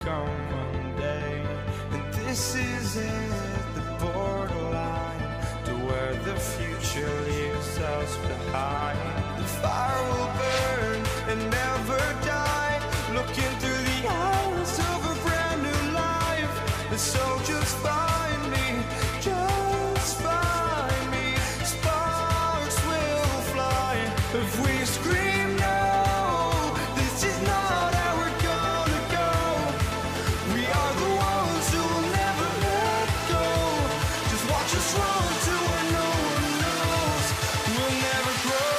come one day, and this is it, the borderline to where the future leaves us behind. The fire will burn and never die, looking through the eyes of a brand new life. And so just find me, just find me. Sparks will fly if we scream no. This is not how we're gonna go. We are the ones who will never let go. Just watch us run to where no one knows. We'll never grow.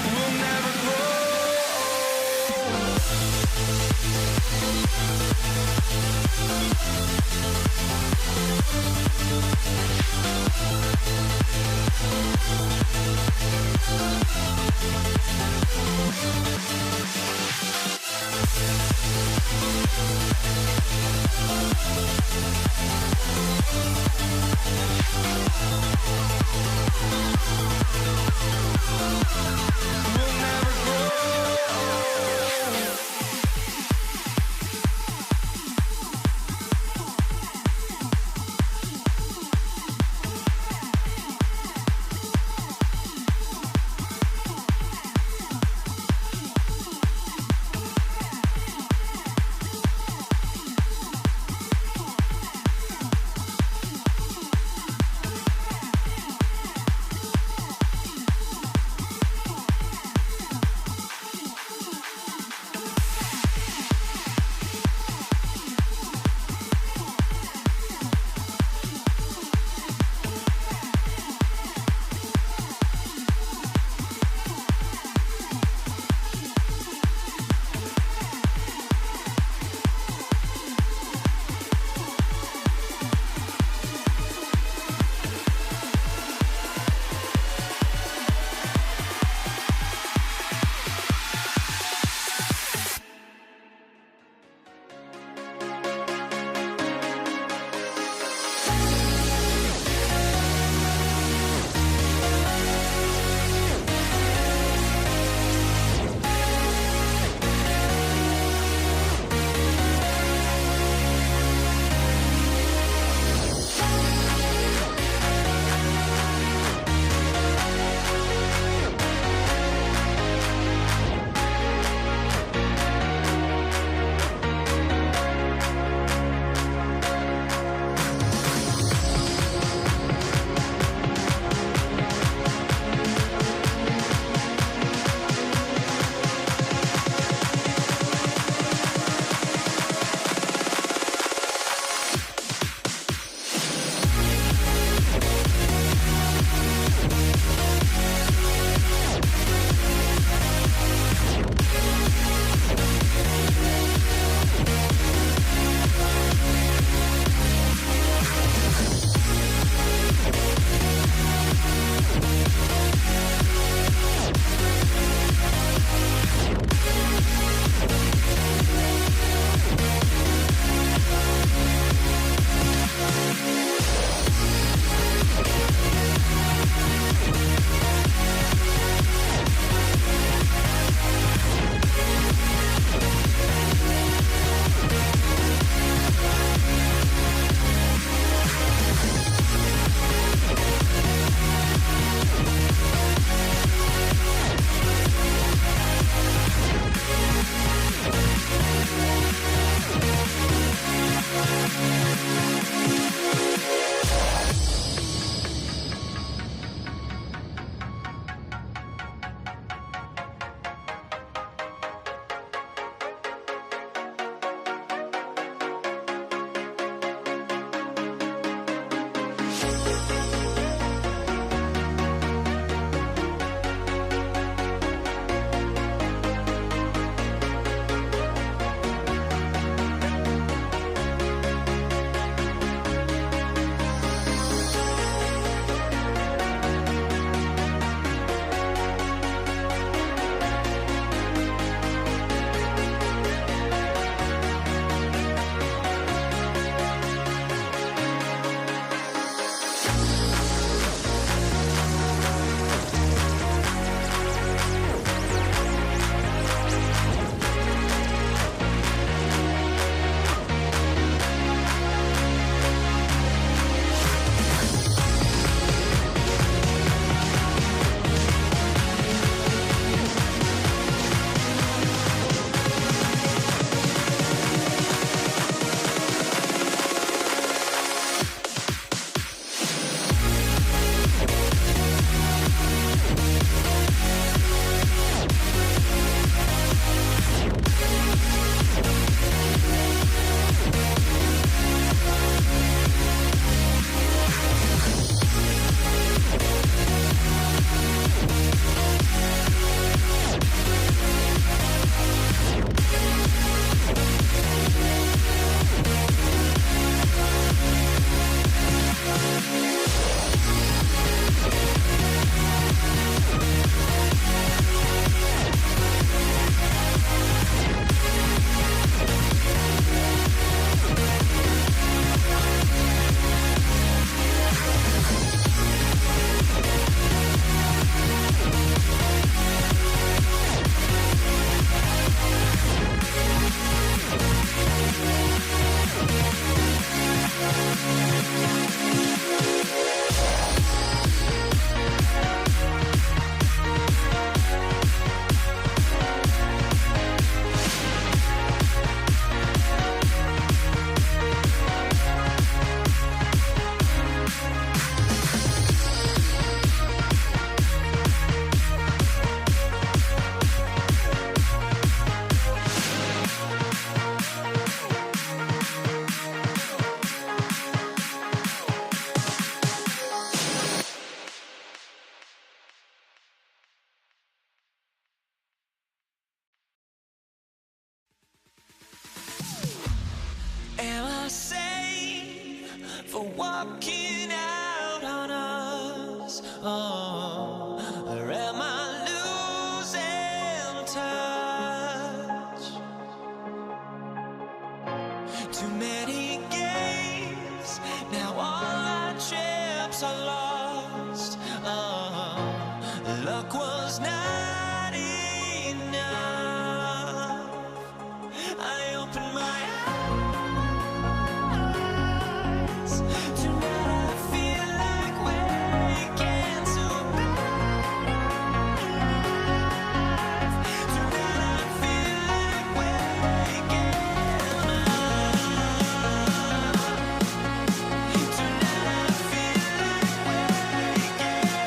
We'll never grow. We'll never grow. are walking out on us. Oh, or am I losing touch? Too many games, now all our chips are lost. Oh, luck was not enough. I opened my eyes. Tonight I feel like waking to life. Tonight I feel like waking up. Tonight I feel like waking up.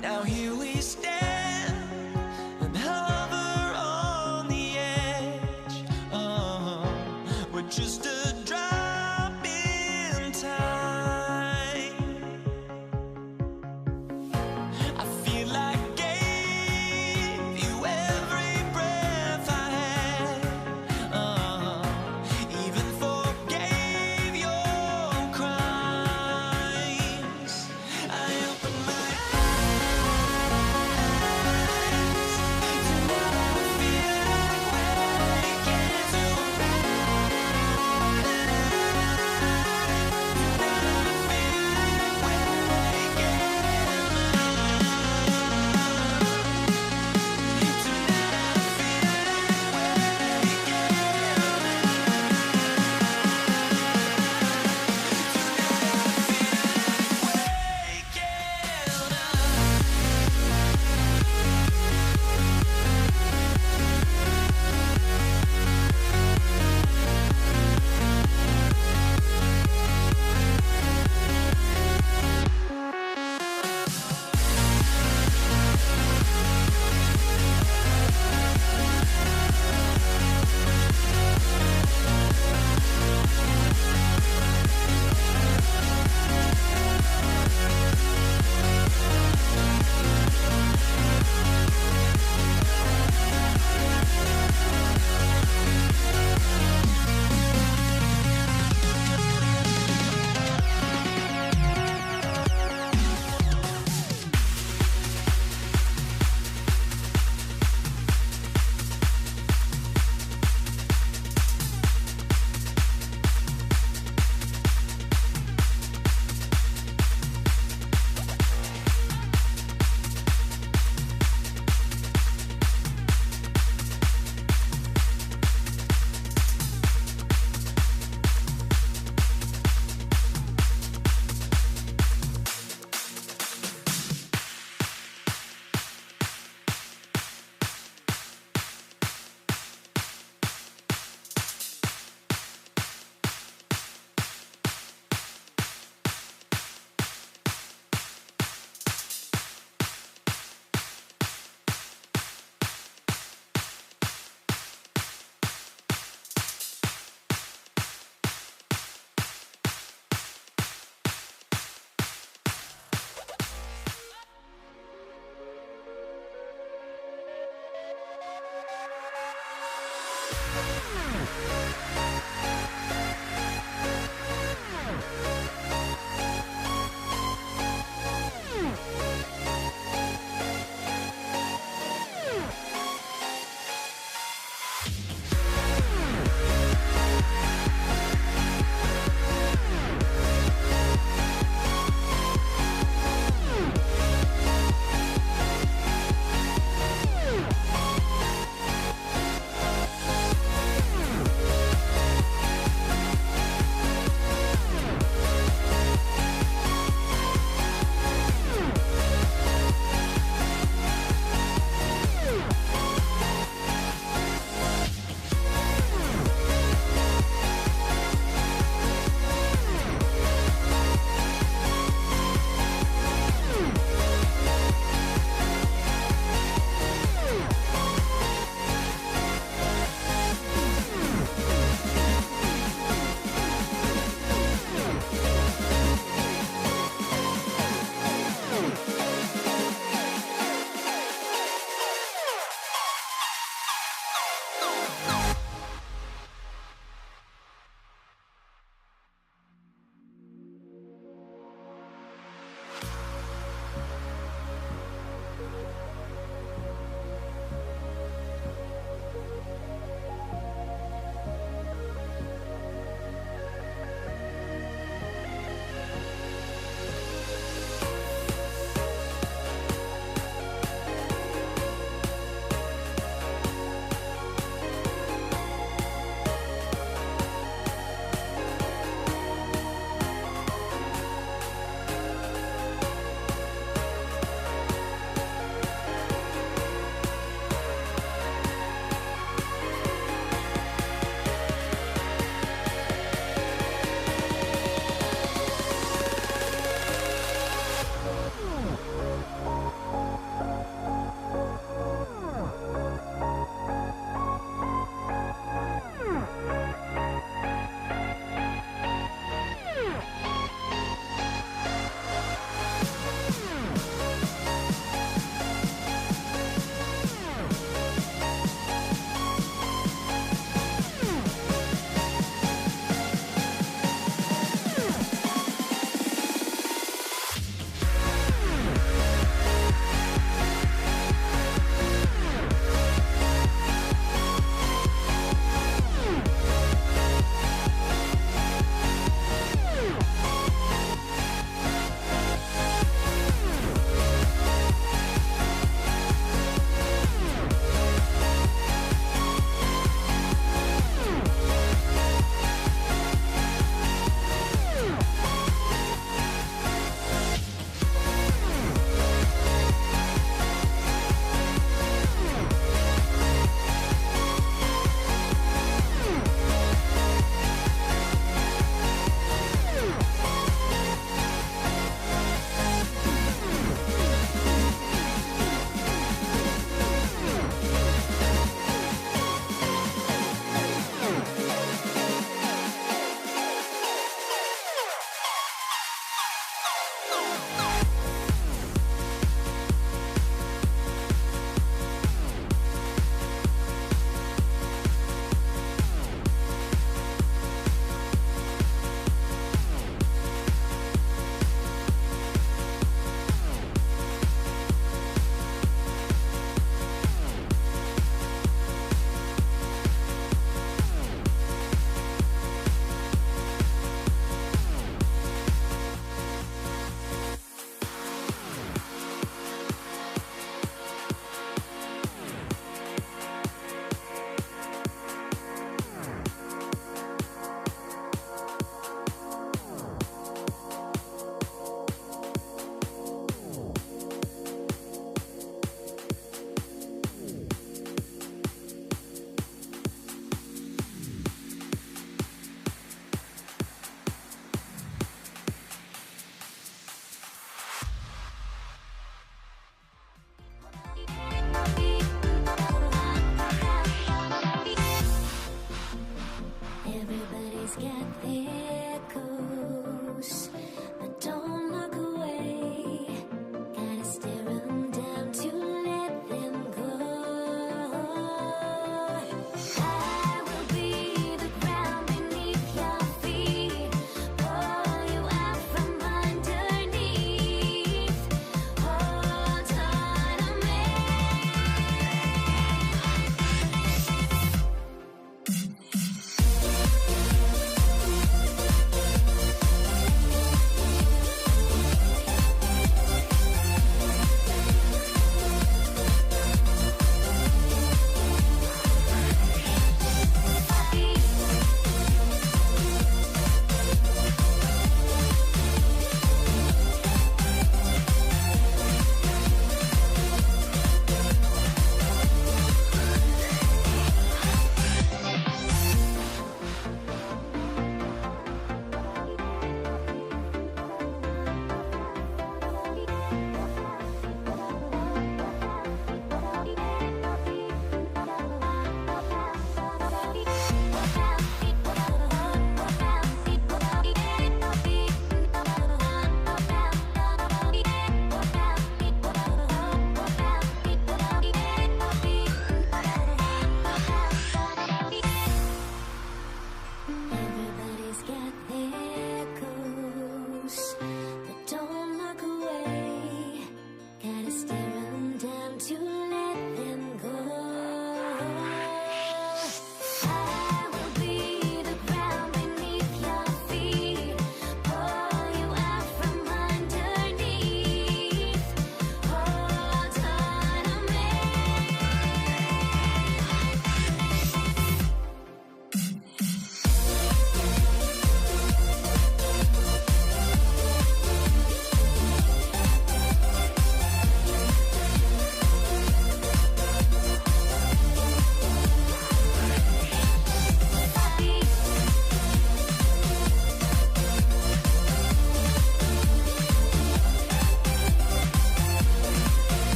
Now here we stand and hover on the edge. Oh, we're just a drop in time. I feel like I gave you every breath I had. Oh, even forgave your crimes. I opened my eyes.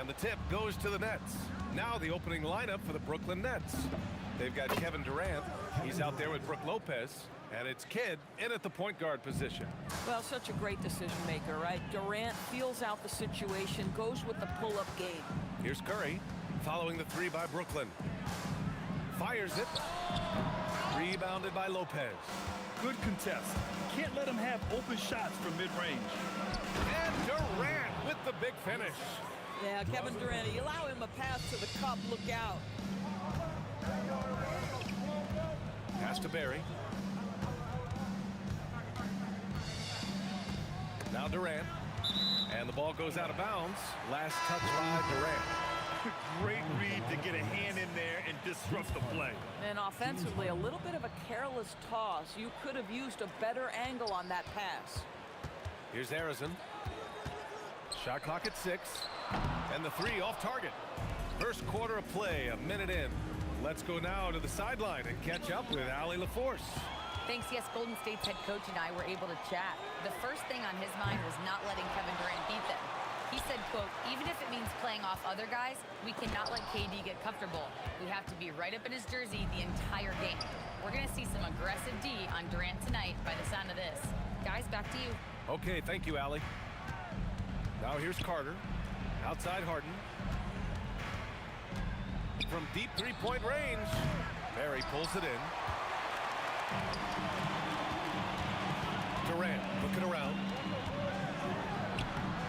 And the tip goes to the Nets. Now the opening lineup for the Brooklyn Nets. They've got Kevin Durant. He's out there with Brook Lopez. And it's Kidd in at the point guard position. Well, such a great decision maker, right? Durant feels out the situation, goes with the pull-up game. Here's Curry, following the three by Brooklyn. Fires it. Rebounded by Lopez. Good contest. Can't let him have open shots from mid-range. And Durant with the big finish. Yeah, Kevin Durant, you allow him a pass to the cup, look out. Pass to Barry. Now Durant. And the ball goes out of bounds. Last touch by Durant. Great read to get a hand in there and disrupt the play. And offensively, a little bit of a careless toss. You could have used a better angle on that pass. Here's Harrison. Shot clock at 6. And the three off target. First quarter of play, a minute in. Let's go now to the sideline and catch up with Allie LaForce. Thanks. Yes, Golden State's head coach and I were able to chat. The first thing on his mind was not letting Kevin Durant beat them. He said, quote, even if it means playing off other guys, we cannot let KD get comfortable. We have to be right up in his jersey the entire game. We're going to see some aggressive D on Durant tonight by the sound of this. Guys, back to you. Okay, thank you, Allie. Now here's Carter. Outside Harden. From deep three-point range. Barry pulls it in. Durant looking around.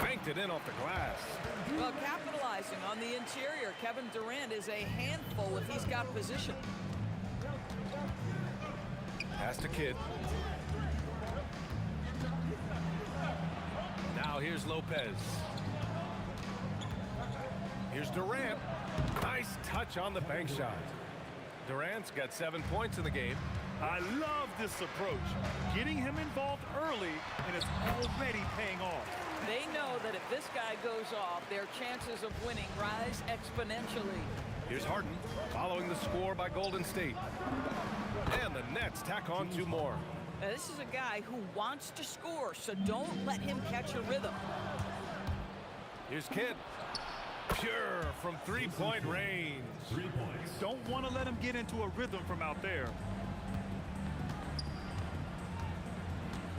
Banked it in off the glass. Well, capitalizing on the interior, Kevin Durant is a handful if he's got position. Pass to Kidd. Now here's Lopez. Here's Durant. Nice touch on the bank shot. Durant's got 7 points in the game. I love this approach. Getting him involved early, and it's already paying off. They know that if this guy goes off, their chances of winning rise exponentially. Here's Harden, following the score by Golden State. And the Nets tack on 2 more. Now, this is a guy who wants to score, so don't let him catch a rhythm. Here's Kidd. Pure from three-point range. 3 points. Don't want to let him get into a rhythm from out there.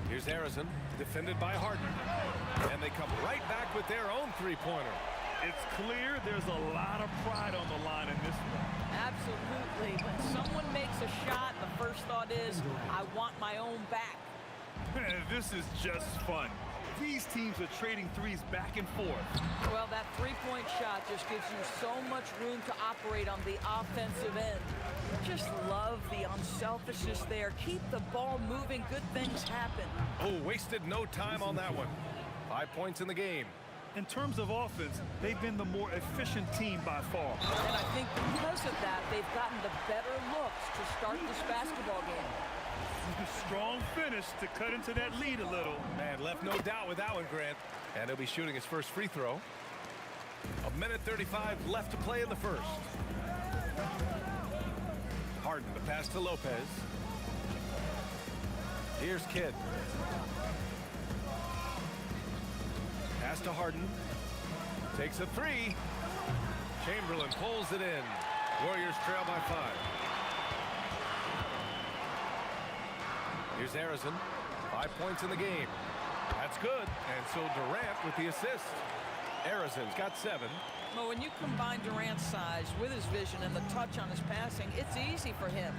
Here's Harrison, defended by Harden. And they come right back with their own three-pointer. It's clear there's a lot of pride on the line in this one. Absolutely. When someone makes a shot, the first thought is, I want my own back. This is just fun. These teams are trading threes back and forth. Well, that three-point shot just gives you so much room to operate on the offensive end. Just love the unselfishness there. Keep the ball moving. Good things happen. Oh, wasted no time on that one. 5 points in the game. In terms of offense, they've been the more efficient team by far. And I think because of that, they've gotten the better looks to start this basketball game. Strong finish to cut into that lead a little. Man, left no doubt with that one, Grant. And he'll be shooting his first free throw. 1:35 left to play in the first. Harden, the pass to Lopez. Here's Kidd. Pass to Harden. Takes a three. Chamberlain pulls it in. Warriors trail by 5. Here's Harrison. 5 points in the game. That's good. And so Durant with the assist. Harrison's got 7. Well, when you combine Durant's size with his vision and the touch on his passing, it's easy for him.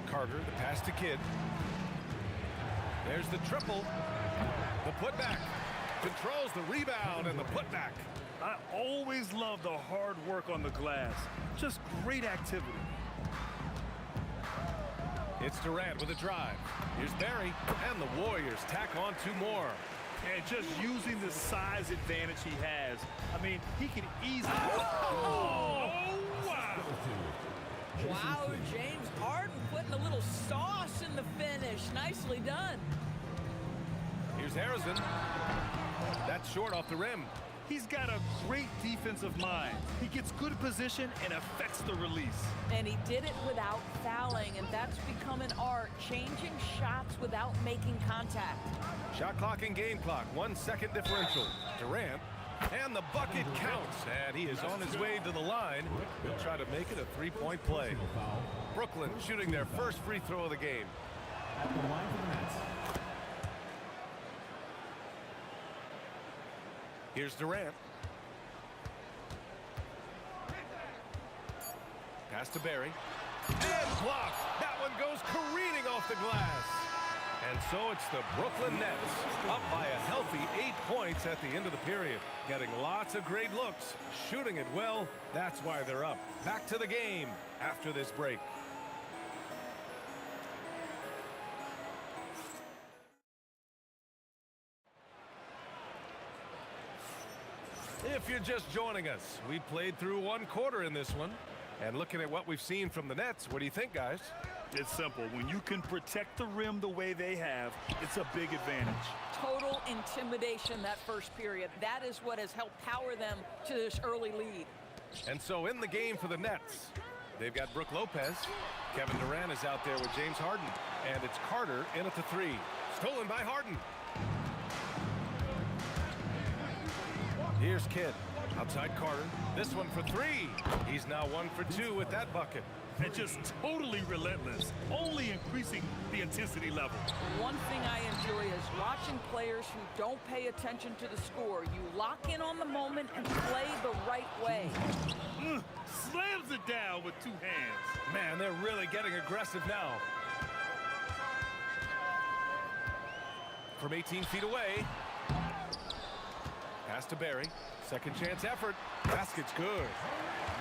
Carter, the pass to Kidd. There's the triple. The putback. Controls the rebound and the putback. I always love the hard work on the glass. Just great activity. It's Durant with a drive. Here's Barry, and the Warriors tack on 2 more. And just using the size advantage he has. I mean, he can easily... Oh, wow. Wow, James Harden putting a little sauce in the finish. Nicely done. Here's Harrison. That's short off the rim. He's got a great defensive mind. He gets good position and affects the release. And he did it without fouling, and that's become an art, changing shots without making contact. Shot clock and game clock, 1 second differential. Durant And the bucket counts, and he is on his way to the line. He'll try to make it a three-point play. Brooklyn shooting their first free throw of the game. At the line for the Nets. Here's Durant. Pass to Barry. And blocked. That one goes careening off the glass. And so it's the Brooklyn Nets up by a healthy 8 points at the end of the period. Getting lots of great looks, shooting it well. That's why they're up. Back to the game after this break. If you're just joining us, we played through one quarter in this one. And looking at what we've seen from the Nets, what do you think, guys? It's simple. When you can protect the rim the way they have, it's a big advantage. Total intimidation that first period. That is what has helped power them to this early lead. And so in the game for the Nets, they've got Brook Lopez. Kevin Durant is out there with James Harden. And it's Carter in at the three. Stolen by Harden. Here's Kidd. Outside Carter. This one for three. He's now 1 for 2 with that bucket. And just totally relentless, only increasing the intensity level. One thing I enjoy is watching players who don't pay attention to the score. You lock in on the moment and play the right way. Slams it down with two hands. Man, they're really getting aggressive now. From 18 feet away. Pass to Barry. Second chance effort. Basket's good.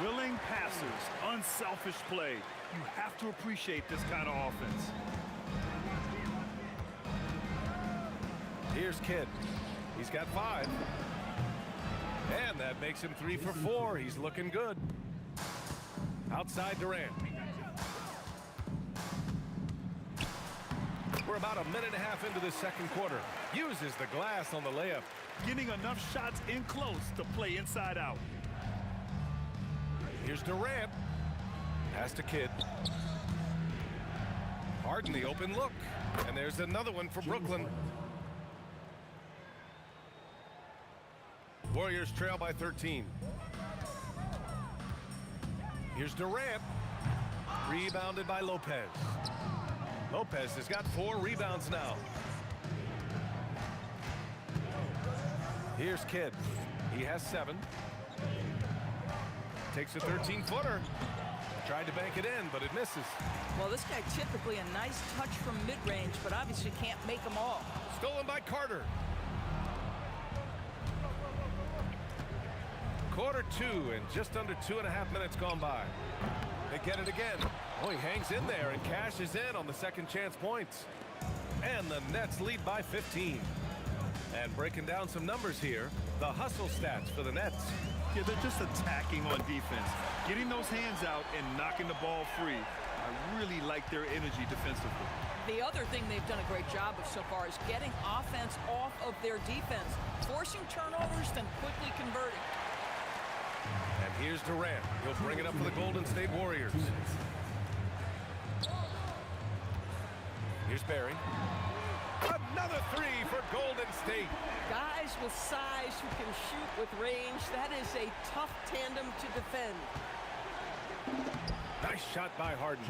Willing passers, unselfish play. You have to appreciate this kind of offense. Here's Kidd. He's got 5. And that makes him 3 for 4. He's looking good. Outside Durant. We're about a minute and a half into this second quarter. Uses the glass on the layup. Getting enough shots in close to play inside out. Here's Durant. Pass to Kidd. Harden the open look. And there's another one for Brooklyn. Warriors trail by 13. Here's Durant. Rebounded by Lopez. Lopez has got 4 rebounds now. Here's Kidd. He has 7. Takes a 13-footer. Tried to bank it in, but it misses. Well, this guy typically a nice touch from mid-range, but obviously can't make them all. Stolen by Carter. Quarter 2 and just under 2.5 minutes gone by. They get it again. Oh, he hangs in there and cashes in on the second chance points. And the Nets lead by 15. And breaking down some numbers here, the hustle stats for the Nets. Yeah, they're just attacking on defense. Getting those hands out and knocking the ball free. I really like their energy defensively. The other thing they've done a great job of so far is getting offense off of their defense, forcing turnovers, then quickly converting. And here's Durant. He'll bring it up for the Golden State Warriors. Here's Barry. Another 3 for Golden State. Guys with size who can shoot with range, that is a tough tandem to defend. Nice shot by Harden.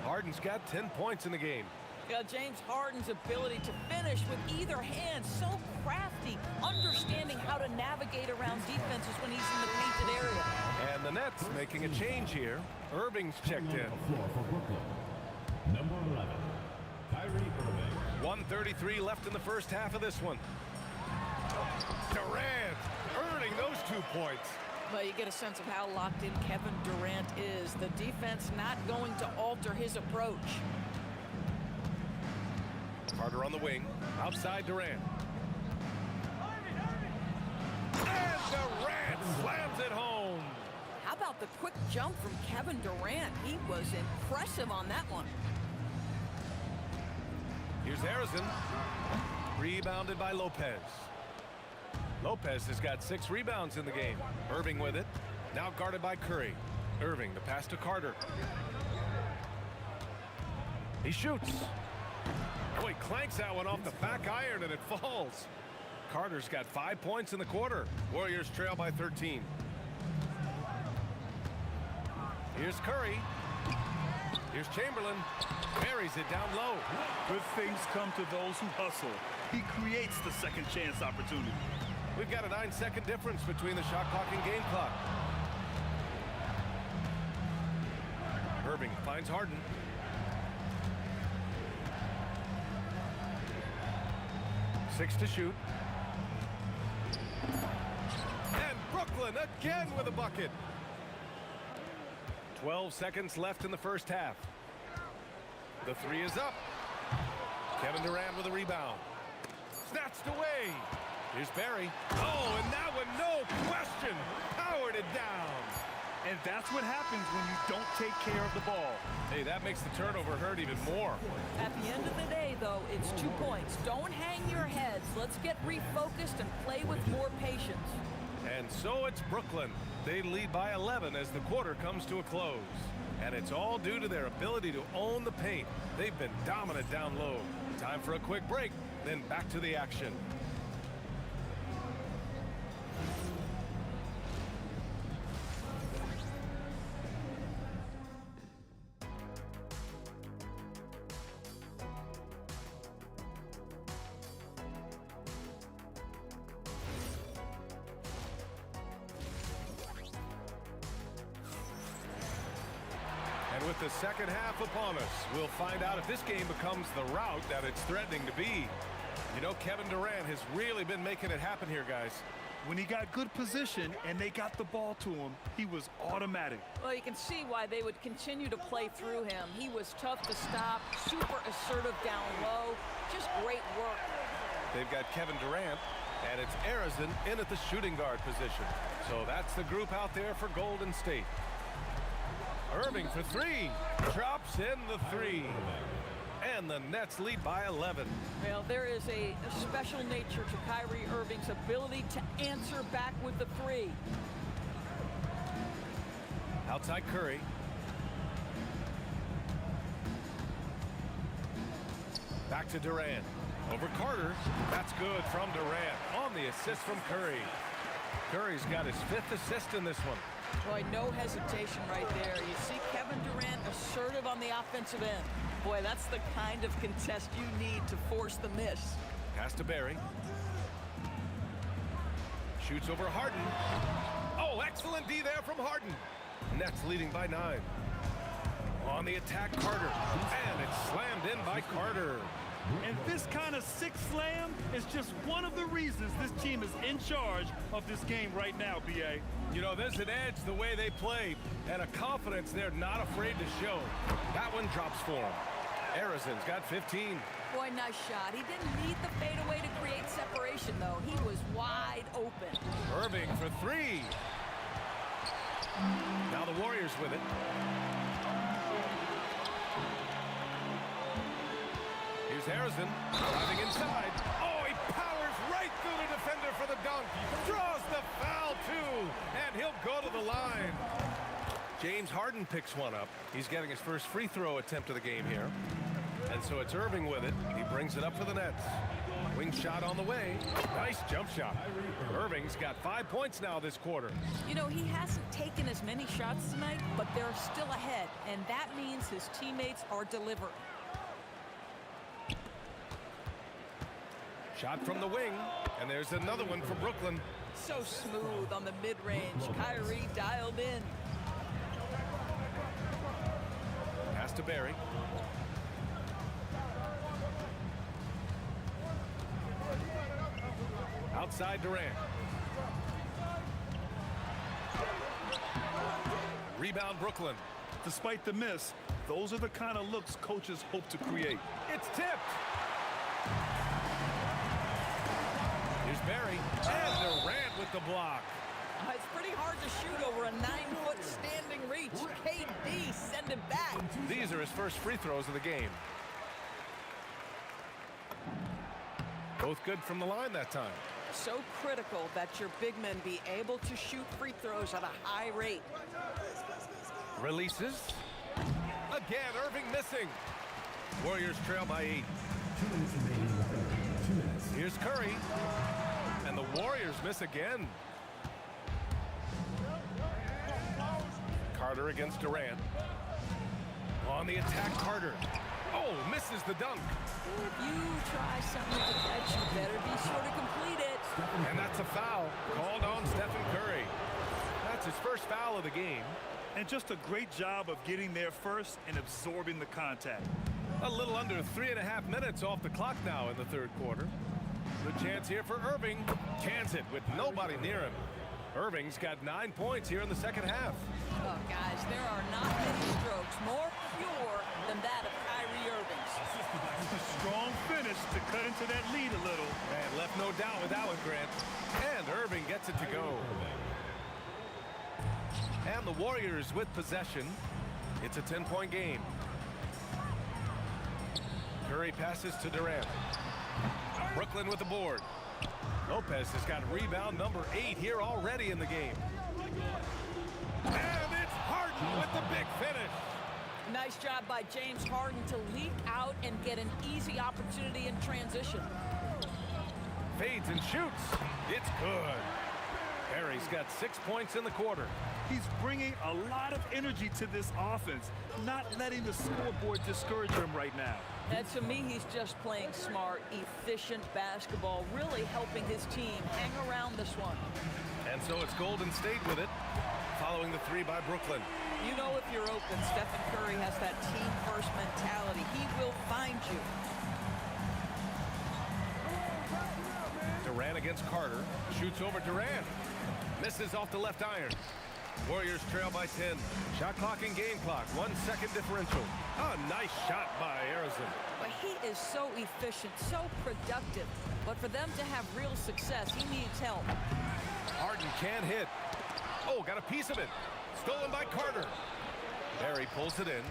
Harden's got 10 points in the game. James Harden's ability to finish with either hand, so crafty, understanding how to navigate around defenses when he's in the painted area. And the Nets making a change here. Irving's checked in. Number 11, Kyrie Irving. 1:33 left in the first half of this one. Durant earning those 2 points. Well, you get a sense of how locked in Kevin Durant is. The defense not going to alter his approach. Carter on the wing. Outside Durant. And Durant slams it home. How about the quick jump from Kevin Durant? He was impressive on that one. Here's Harrison. Rebounded by Lopez. Lopez has got 6 rebounds in the game. Irving with it. Now guarded by Curry. Irving, the pass to Carter. He shoots. Oh, he clanks that one off the back iron and it falls. Carter's got 5 points in the quarter. Warriors trail by 13. Here's Curry. Here's Chamberlain. Buries it down low. Good things come to those who hustle. He creates the second chance opportunity. We've got a 9-second difference between the shot clock and game clock. Irving finds Harden. Six to shoot. And Brooklyn again with a bucket. 12 seconds left in the first half. The three is up. Kevin Durant with a rebound. Snatched away. Here's Barry. Oh, and that one, no question, powered it down. And that's what happens when you don't take care of the ball. Hey, that makes the turnover hurt even more. At the end of the day, though, it's 2 points. Don't hang your heads. Let's get refocused and play with more patience. And so it's Brooklyn. They lead by 11 as the quarter comes to a close. And it's all due to their ability to own the paint. They've been dominant down low. Time for a quick break, then back to the action. And with the second half upon us, we'll find out if this game becomes the rout that it's threatening to be. You know, Kevin Durant has really been making it happen here, guys. When he got good position and they got the ball to him, he was automatic. Well, you can see why they would continue to play through him. He was tough to stop, super assertive down low, just great work. They've got Kevin Durant, and it's Arizin in at the shooting guard position. So that's the group out there for Golden State. Irving for three, drops in the three. And the Nets lead by 11. Well, there is a special nature to Kyrie Irving's ability to answer back with the three. Outside Curry. Back to Durant. Over Carter. That's good from Durant on the assist from Curry. Curry's got his 5th assist in this one. Boy, no hesitation right there. You see Kevin Durant assertive on the offensive end. Boy, that's the kind of contest you need to force the miss. Pass to Barry. Shoots over Harden. Oh, excellent D there from Harden. Nets leading by 9. On the attack, Carter. And it's slammed in by Carter. And this kind of six slam is just one of the reasons this team is in charge of this game right now, B.A. You know, there's an edge the way they play and a confidence they're not afraid to show. That one drops for him. Arizin's got 15. Boy, nice shot. He didn't need the fadeaway to create separation, though. He was wide open. Irving for 3. Now the Warriors with it. Here's Arizin driving inside. Oh, he powers right through the defender for the dunk. Draws the foul, too, and he'll go to the line. James Harden picks one up. He's getting his first free throw attempt of the game here. And so it's Irving with it. He brings it up for the Nets. Wing shot on the way. Nice jump shot. Irving's got 5 points now this quarter. You know, he hasn't taken as many shots tonight, but they're still ahead, and that means his teammates are delivering. Shot from the wing, and there's another one for Brooklyn. So smooth on the mid-range. Kyrie dialed in. Pass to Barry. Outside Durant. Rebound Brooklyn. Despite the miss, those are the kind of looks coaches hope to create. It's tipped. Here's Barry. And Durant with the block. It's pretty hard to shoot over a 9-foot standing reach. KD, send it back. These are his first free throws of the game. Both good from the line that time. So critical that your big men be able to shoot free throws at a high rate. Releases. Again, Irving missing. Warriors trail by 8. 2 minutes remaining in the third. 2 minutes. Here's Curry. miss again. Carter against Durant. On the attack, Carter. Oh, misses the dunk. If you try something like that, you better be sure to complete it. And that's a foul called on Stephen Curry. That's his first foul of the game. And just a great job of getting there first and absorbing the contact. A little under 3.5 minutes off the clock now in the third quarter. Good chance here for Irving. Cans it with nobody near him. Irving's got 9 points here in the second half. Oh, guys, there are not many strokes more pure than that of Kyrie Irving's. A strong finish to cut into that lead a little. And left no doubt with that one, Grant. And Irving gets it to go. And the Warriors with possession. It's a 10-point game. Curry passes to Durant. Brooklyn with the board. Lopez has got rebound number 8 here already in the game. And it's Harden with the big finish. Nice job by James Harden to leak out and get an easy opportunity in transition. Fades and shoots. It's good. Harry's got 6 points in the quarter. He's bringing a lot of energy to this offense, not letting the scoreboard discourage him right now. And to me, he's just playing smart, efficient basketball, really helping his team hang around this one. And so it's Golden State with it, following the 3 by Brooklyn. You know if you're open, Stephen Curry has that team-first mentality. He will find you. Durant against Carter. Shoots over Durant. Misses off the left iron. Warriors trail by 10. Shot clock and game clock. 1 second differential. A nice shot by Arizona. But he is so efficient, so productive. But for them to have real success, he needs help. Harden can't hit. Oh, got a piece of it. Stolen by Carter. Barry pulls it in.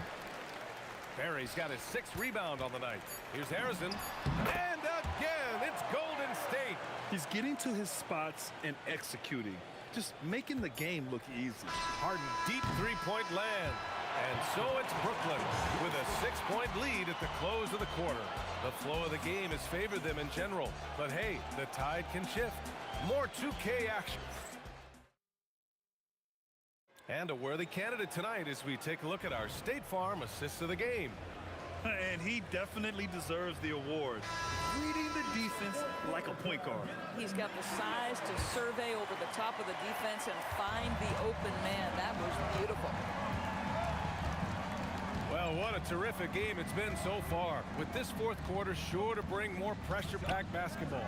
Barry's got his 6th rebound on the night. Here's Harrison. And again, it's Golden State. He's getting to his spots and executing. Just making the game look easy. Harden deep 3-point land. And so it's Brooklyn with a 6-point lead at the close of the quarter. The flow of the game has favored them in general. But hey, the tide can shift. More 2K action. And a worthy candidate tonight as we take a look at our State Farm assists of the game. And he definitely deserves the award. Reading the defense like a point guard. He's got the size to survey over the top of the defense and find the open man. That was beautiful. Well, what a terrific game it's been so far, with this fourth quarter sure to bring more pressure-packed basketball.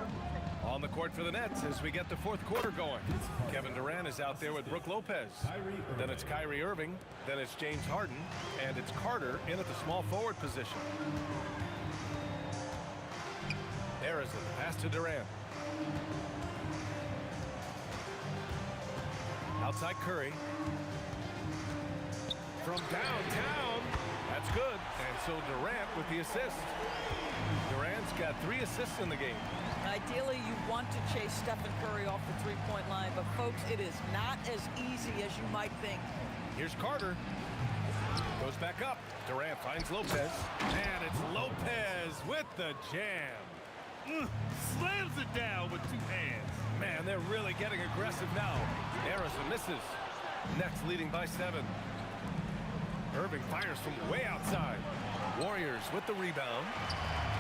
On the court for the Nets as we get the fourth quarter going. Kevin Durant is out there with Brook Lopez. Then it's Kyrie Irving. Then it's James Harden. And it's Carter in at the small forward position. Harrison, pass to Durant. Outside Curry. From downtown. That's good. And so Durant with the assist. Durant's got 3 assists in the game. Ideally, you want to chase Stephen Curry off the three-point line, but folks, it is not as easy as you might think. Here's Carter. Goes back up. Durant finds Lopez. And it's Lopez with the jam. Slams it down with 2 hands. Man, they're really getting aggressive now. Harrison misses. Nets leading by 7. Irving fires from way outside. Warriors with the rebound.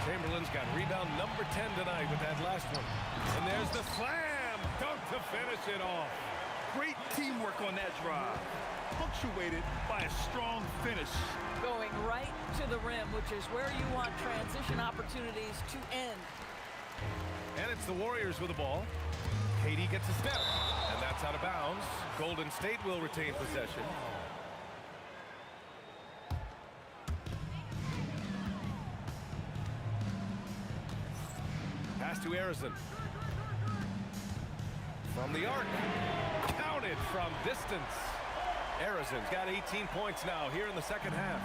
Chamberlain's got rebound number 10 tonight with that last one. And there's the slam dunk to finish it off. Great teamwork on that drive. Punctuated by a strong finish. Going right to the rim, which is where you want transition opportunities to end. And it's the Warriors with the ball. KD gets a step. And that's out of bounds. Golden State will retain possession. Pass to Arizona. From the arc. Counted from distance. Arizona's got 18 points now here in the second half.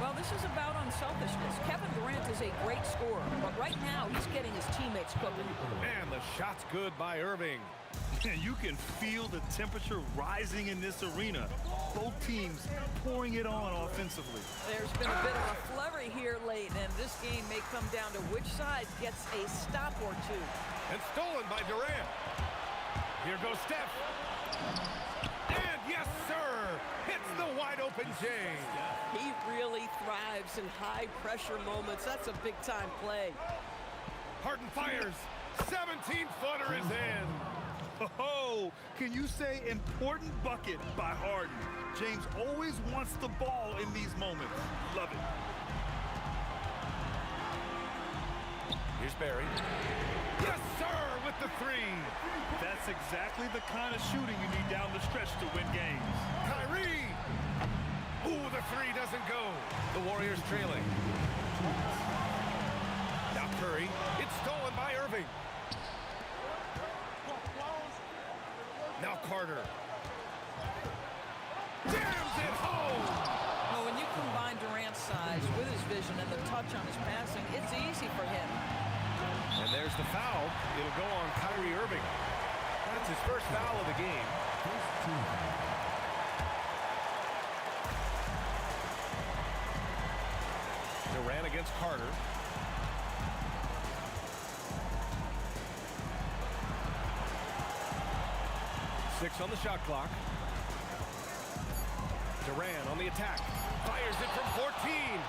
Well, this is about unselfishness. Kevin Durant is a great scorer, but right now he's getting his teammates cooking. And the shot's good by Irving. And you can feel the temperature rising in this arena. Both teams pouring it on offensively. There's been a bit of a flurry here late, and this game may come down to which side gets a stop or two. And stolen by Durant. goes Steph. And yes, sir, hits the wide open James. He really thrives in high-pressure moments. That's a big-time play. Harden fires. 17-footer is in. Oh, can you say important bucket by Harden? James always wants the ball in these moments. Love it. Here's Barry. Yes, sir, with the three. That's exactly the kind of shooting you need down the stretch to win games. Kyrie. Ooh, the three doesn't go. The Warriors trailing. Now Curry. It's stolen by Irving. Now Carter. Jams it home. Well, when you combine Durant's size with his vision and the touch on his passing, it's easy for him. And there's the foul. It'll go on Kyrie Irving. That's his first foul of the game. Durant against Carter. Six on the shot clock. Durant on the attack. Fires it from 14.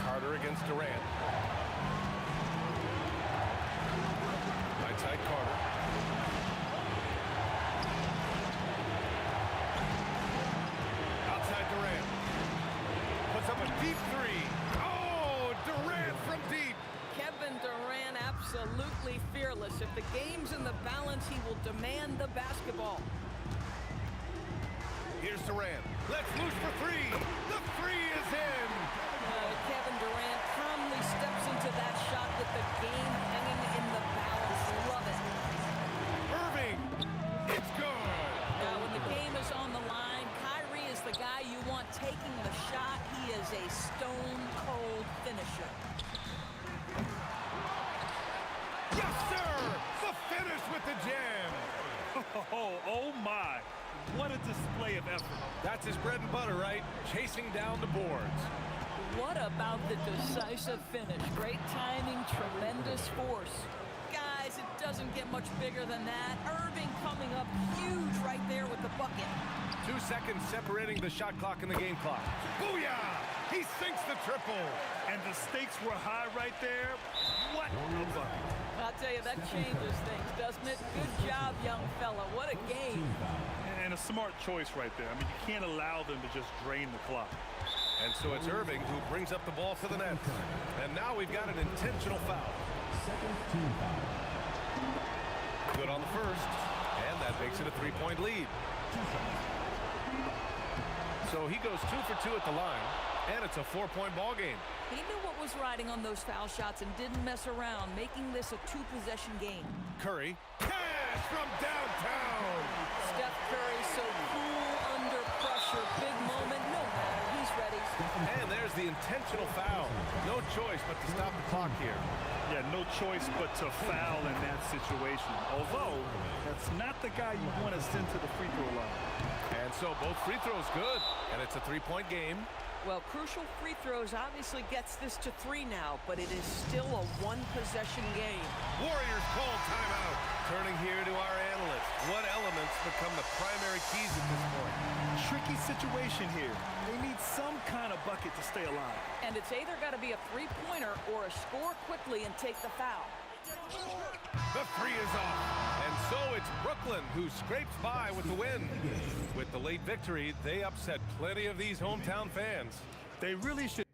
Carter against Durant. Right-side Carter. Outside Durant. Puts up a deep three. Oh, Durant from deep. Kevin Durant absolutely fearless. If the game's in the balance, he will demand the basketball. Here's Durant. Let's loose for three. The three is in. Kevin Durant calmly steps into that shot with the game hanging in the balance. Love it. Irving. It's good. Now, when the game is on the line, Kyrie is the guy you want taking the shot. He is a stone-cold finisher. Yes, sir. The finish with the jam. Oh my. What a display of effort. That's his bread and butter, right? Chasing down the boards. What about the decisive finish? Great timing, tremendous force. Guys, it doesn't get much bigger than that. Irving coming up huge right there with the bucket. 2 seconds separating the shot clock and the game clock. Booyah! He sinks the triple. And the stakes were high right there. What a bucket. I'll tell you, that changes things, doesn't it? Good job, young fella. What a game. And a smart choice right there. I mean, you can't allow them to just drain the clock. And so it's Irving who brings up the ball for the net. And now we've got an intentional foul. Good on the first. And that makes it a three-point lead. So he goes 2 for 2 at the line. And it's a 4-point ball game. He knew what was riding on those foul shots and didn't mess around, making this a 2-possession game. Curry. Cash from downtown. Steph Curry so cool under pressure. Big moment, no matter. He's ready. And there's the intentional foul. No choice but to stop the clock here. Yeah, no choice but to foul in that situation. Although, that's not the guy you want to send to the free throw line. And so both free throws good. And it's a 3-point game. Well, crucial free throws obviously gets this to 3 now, but it is still a 1-possession game. Warriors call timeout. Turning here to our analysts. What elements become the primary keys at this point? Tricky situation here. They need some kind of bucket to stay alive. And it's either got to be a three-pointer or a score quickly and take the foul. The three is off. And so it's Brooklyn who scrapes by with the win. With the late victory, they upset plenty of these hometown fans. They really should.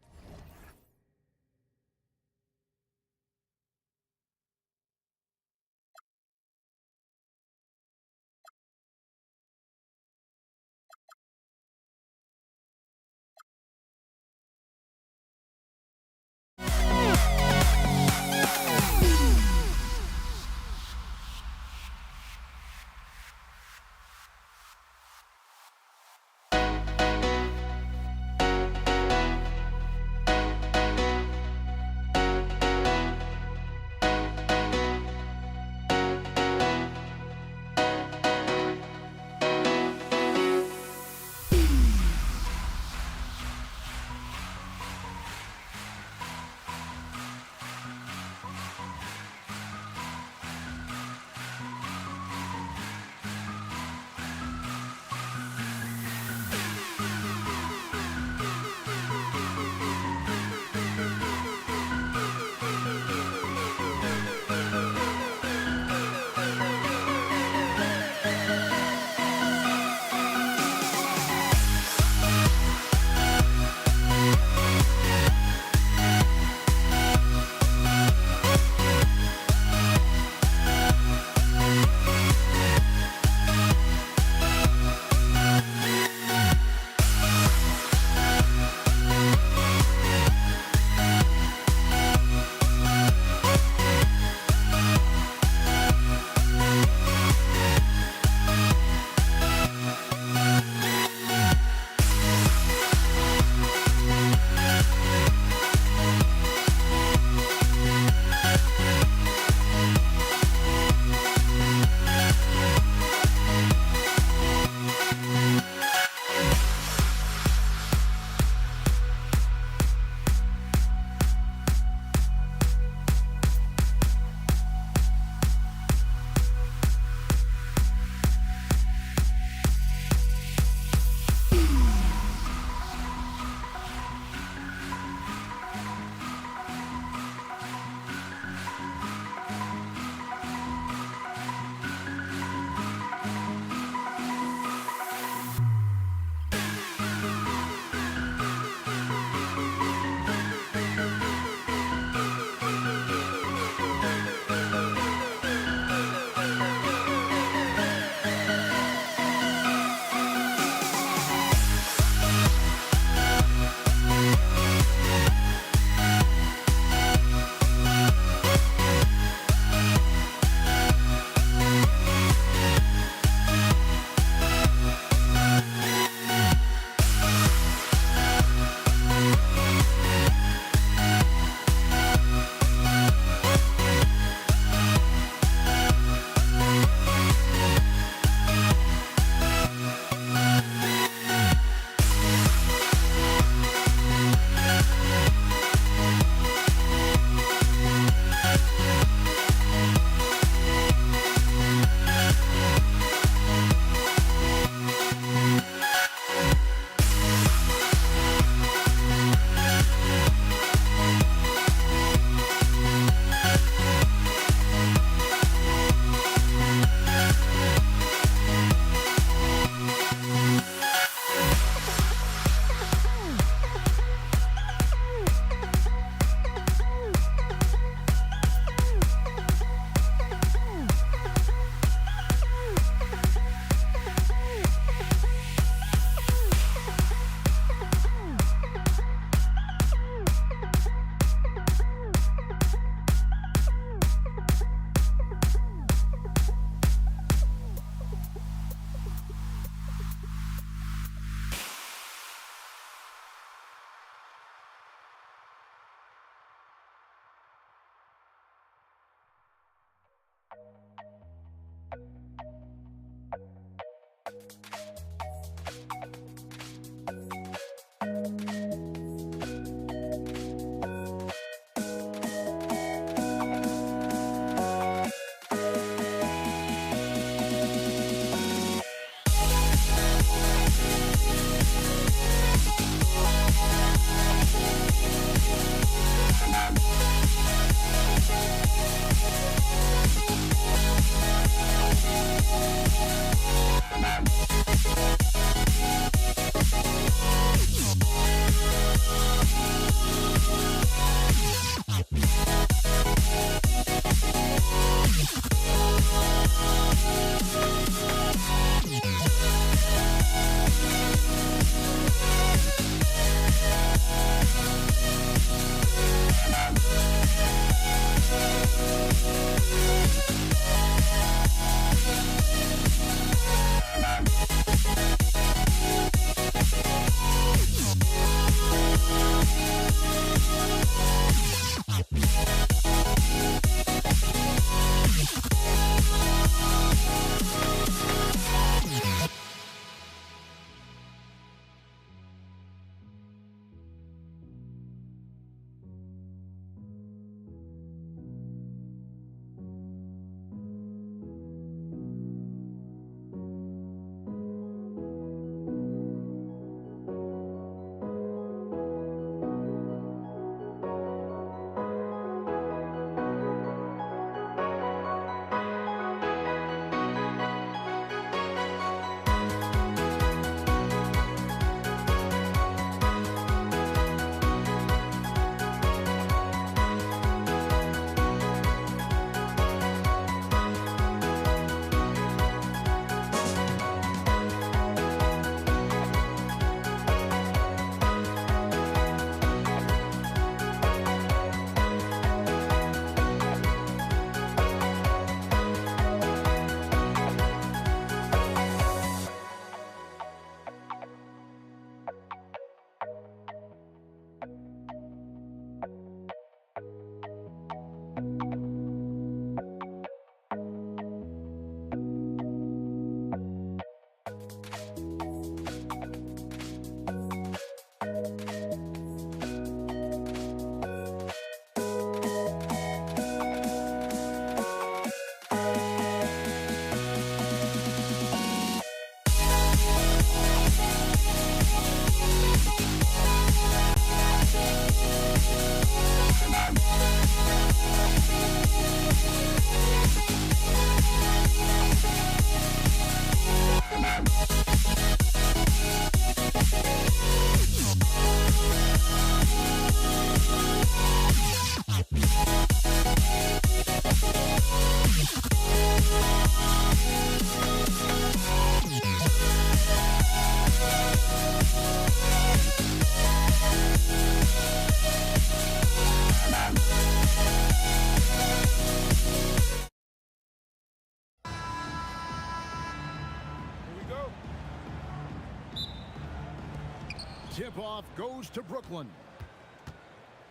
Tip-off goes to Brooklyn.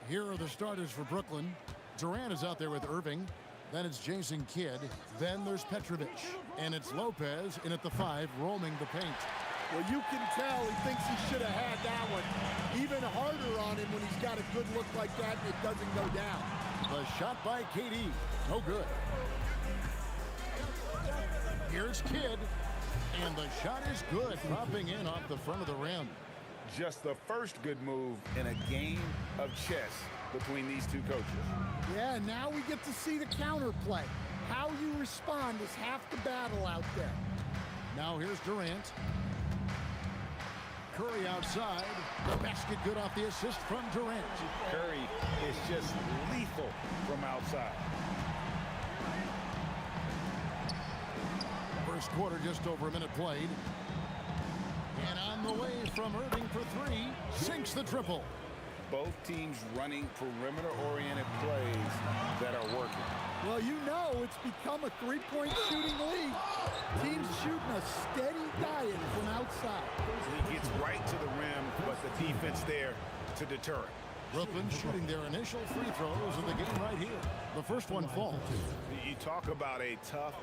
Here are the starters for Brooklyn. Durant is out there with Irving. Then it's Jason Kidd. Then there's Petrovic. And it's Lopez in at the 5, roaming the paint. Well, you can tell he thinks he should have had that one. Even harder on him when he's got a good look like that and it doesn't go down. The shot by KD. No good. Here's Kidd. And the shot is good, dropping in off the front of the rim. Just the first good move in a game of chess between these two coaches. Yeah, now we get to see the counterplay. How you respond is half the battle out there. Now here's Durant. Curry outside. The basket good off the assist from Durant. Curry is just lethal from outside. First quarter, just over a minute played. And on the way from Irving for 3, sinks the triple. Both teams running perimeter-oriented plays that are working. Well, you know it's become a three-point shooting league. Teams shooting a steady diet from outside. He gets right to the rim, but the defense there to deter it. Brooklyn shooting their initial free throws of the game right here. The first one falls. You talk about a tough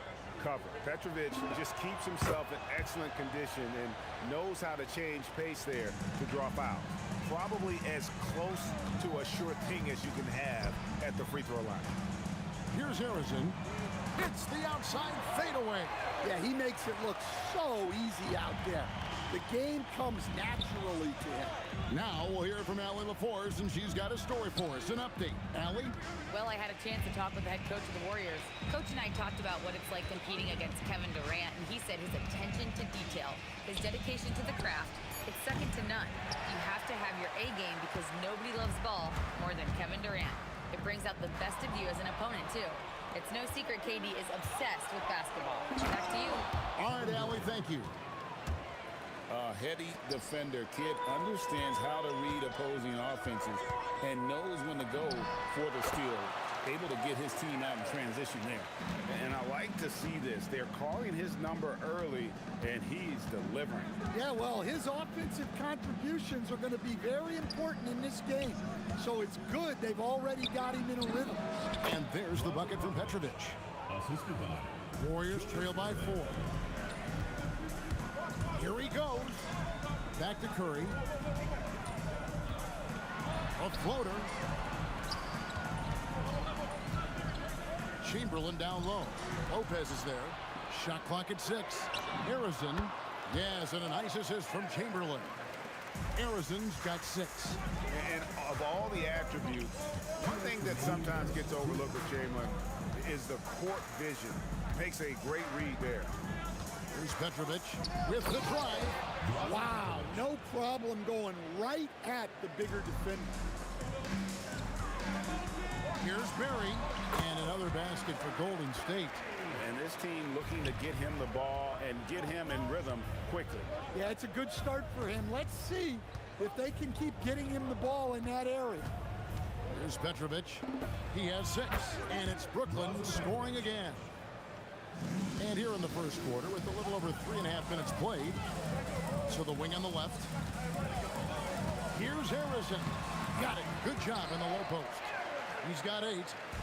cover. Petrovic just keeps himself in excellent condition and knows how to change pace there to draw fouls. Probably as close to a sure thing as you can have at the free throw line. Here's Harrison. It's the outside fadeaway. Yeah, he makes it look so easy out there. The game comes naturally to him. Now we'll hear from Allie LaForce, and she's got a story for us. An update. Allie? Well, I had a chance to talk with the head coach of the Warriors. Coach and I talked about what it's like competing against Kevin Durant, and he said his attention to detail, his dedication to the craft, it's second to none. You have to have your A game because nobody loves ball more than Kevin Durant. It brings out the best of you as an opponent, too. It's no secret KD is obsessed with basketball. Back to you. All right, Allie, thank you. A heady defender. Kid understands how to read opposing offenses and knows when to go for the steal. Able to get his team out in transition there. And I like to see this. They're calling his number early, and he's delivering. Yeah, well, his offensive contributions are going to be very important in this game. So it's good they've already got him in a rhythm. And there's the bucket from Petrovic. Assisted by Warriors trail by 4. Here he goes. Back to Curry. A floater. Chamberlain down low. Lopez is there. Shot clock at 6. Harrison. Yes, and a nice assist from Chamberlain. Harrison's got 6. And of all the attributes, one thing that sometimes gets overlooked with Chamberlain is the court vision. Makes a great read there. Here's Petrovic with the drive. Wow, no problem going right at the bigger defender. Here's Barry, and another basket for Golden State. And this team looking to get him the ball and get him in rhythm quickly. Yeah, it's a good start for him. Let's see if they can keep getting him the ball in that area. Here's Petrovic. He has 6, and it's Brooklyn scoring again. And here in the first quarter, with a little over 3.5 minutes played, so the wing on the left. Here's Harrison. Got it. Good job in the low post. He's got 8.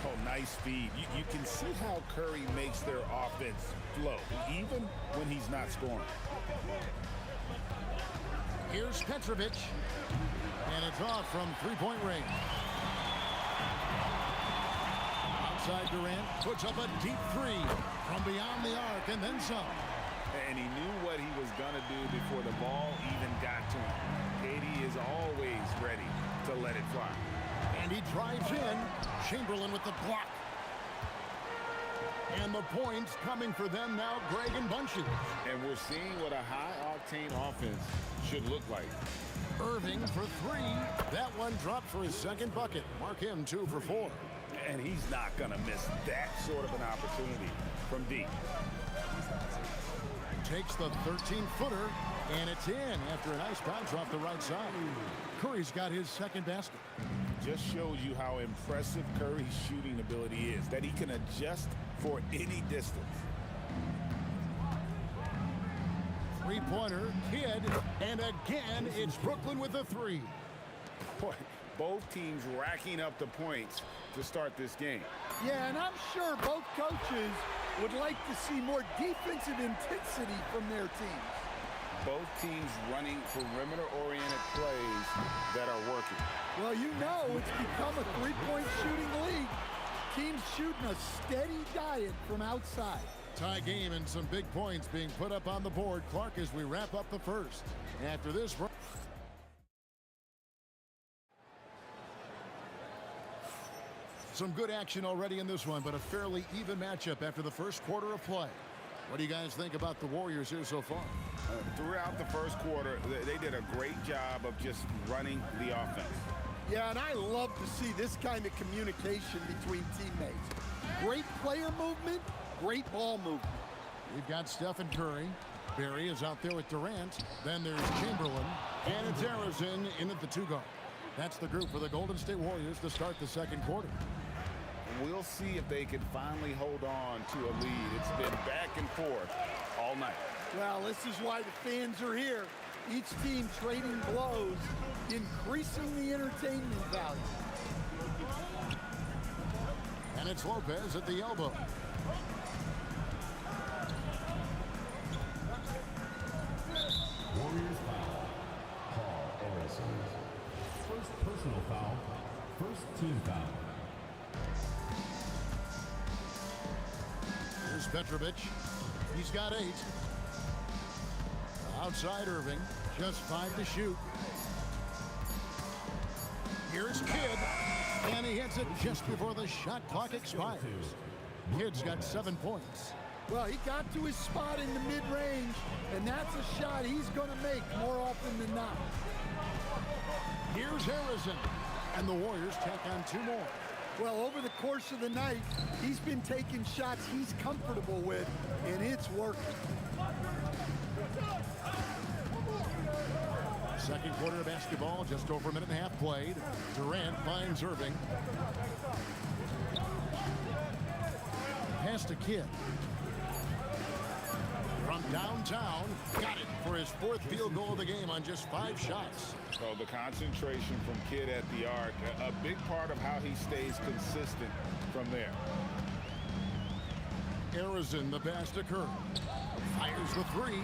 Oh, nice feed. You can see how Curry makes their offense flow, even when he's not scoring. Here's Petrovic. And it's off from three-point range. Outside Durant puts up a deep 3 from beyond the arc and then some. And he knew what he was going to do before the ball even got to him. KD is always ready to let it fly. And he drives in. Chamberlain with the block. And the points coming for them now, Greg and Bunches. And we're seeing what a high-octane offense should look like. Irving for 3. That one dropped for his second bucket. Mark him 2 for 4. And he's not going to miss that sort of an opportunity from deep. Takes the 13-footer, and it's in after a nice bounce off the right side. Curry's got his second basket. Just shows you how impressive Curry's shooting ability is, that he can adjust for any distance. Three-pointer, Kidd, and again, it's Brooklyn with a 3. Boy, both teams racking up the points to start this game. Yeah, and I'm sure both coaches would like to see more defensive intensity from their teams. Both teams running perimeter-oriented plays that are working. Well, you know it's become a three-point shooting league. Teams shooting a steady diet from outside. Tie game and some big points being put up on the board. Clark, as we wrap up the first. After this... Some good action already in this one, but a fairly even matchup after the first quarter of play. What do you guys think about the Warriors here so far? Throughout the first quarter, they did a great job of just running the offense. Yeah, and I love to see this kind of communication between teammates. Great player movement, great ball movement. We've got Stephen Curry. Barry is out there with Durant. Then there's Chamberlain. And it's Harrison in at the 2-guard. That's the group for the Golden State Warriors to start the second quarter. We'll see if they can finally hold on to a lead. It's been back and forth all night. Well, this is why the fans are here. Each team trading blows, increasing the entertainment value. And it's Lopez at the elbow. First personal foul. First team foul. Here's Petrovic. He's got 8. Outside Irving. Just 5 to shoot. Here's Kidd. And he hits it just before the shot clock expires. Kidd's got 7 points. Well, he got to his spot in the mid-range, and that's a shot he's going to make more often than not. Here's Harrison. And the Warriors take on 2 more. Well, over the course of the night, he's been taking shots he's comfortable with, and it's working. Second quarter of basketball, just over a minute and a half played. Durant finds Irving. Pass to Kidd. From downtown, got it for his 4th field goal of the game on just 5 shots. So the concentration from Kidd at the arc, a big part of how he stays consistent from there. Harrison, the pass to Curry. Fires the 3,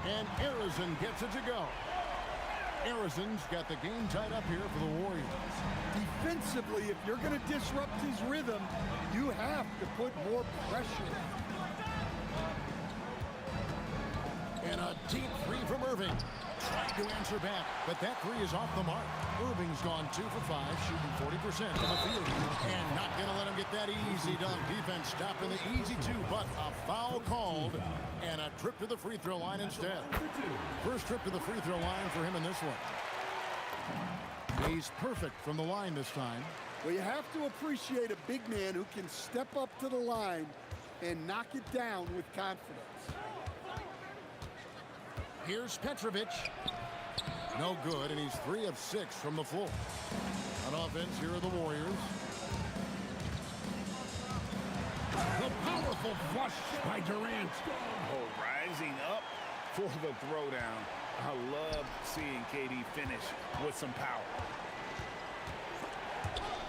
and Harrison gets it to go. Harrison's got the game tied up here for the Warriors. Defensively, if you're going to disrupt his rhythm, you have to put more pressure. And a deep 3 from Irving. Trying to answer back, but that 3 is off the mark. Irving's gone 2 for 5, shooting 40% from the field. And not going to let him get that easy dunk. Defense stopping the easy 2, but a foul called. And a trip to the free throw line instead. First trip to the free throw line for him in this one. He's perfect from the line this time. Well, you have to appreciate a big man who can step up to the line and knock it down with confidence. Here's Petrovic. No good, and he's 3 of 6 from the floor. On offense, here are the Warriors. The powerful flush by Durant. Oh, rising up for the throwdown. I love seeing KD finish with some power.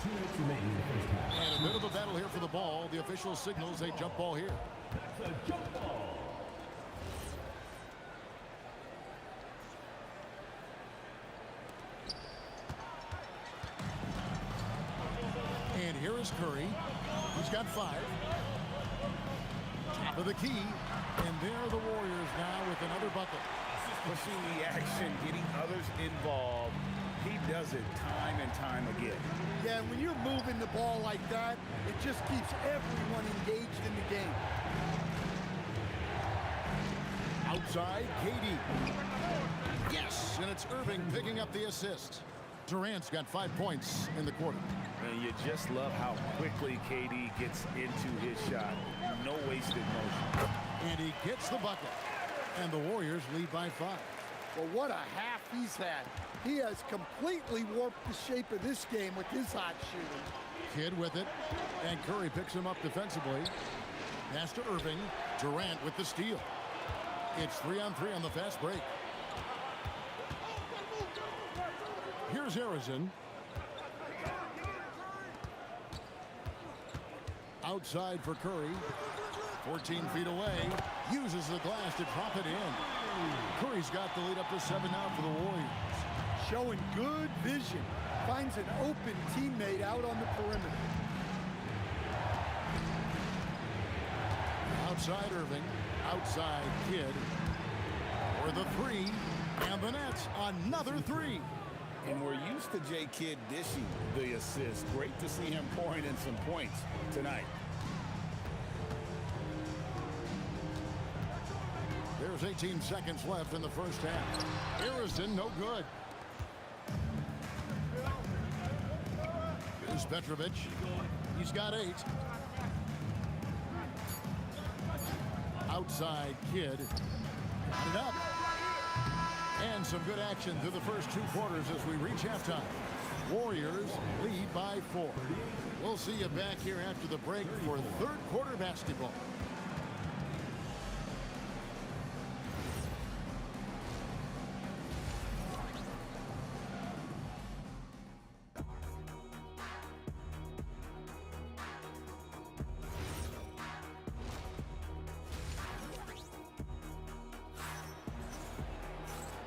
2 minutes remaining in the first half. And a bit of a battle here for the ball. The official signals a jump ball here. That's a jump ball. And here is Curry. He's got 5. Top of the key. And there are the Warriors now with another bucket. Pushing the action, getting others involved. He does it time and time again. Yeah, when you're moving the ball like that, it just keeps everyone engaged in the game. Outside, KD. Yes, and it's Irving picking up the assist. Durant's got 5 points in the quarter. And you just love how quickly KD gets into his shot. No wasted motion. And he gets the bucket. And the Warriors lead by 5. Well, what a half he's had. He has completely warped the shape of this game with his hot shooting. Kidd with it. And Curry picks him up defensively. Pass to Irving. Durant with the steal. It's 3-on-3 on the fast break. Here's Harrison. Outside for Curry. 14 feet away. Uses the glass to drop it in. Curry's got the lead up to 7 now for the Warriors. Showing good vision. Finds an open teammate out on the perimeter. Outside Irving. Outside Kidd. For the 3. And the Nets, another 3. And we're used to J. Kidd dishing the assist. Great to see him pouring in some points tonight. There's 18 seconds left in the first half. Harrison, no good. Here's Petrovic. He's got 8. Outside Kidd. Got it up. And some good action through the first 2 quarters as we reach halftime. Warriors lead by 4. We'll see you back here after the break for third quarter basketball.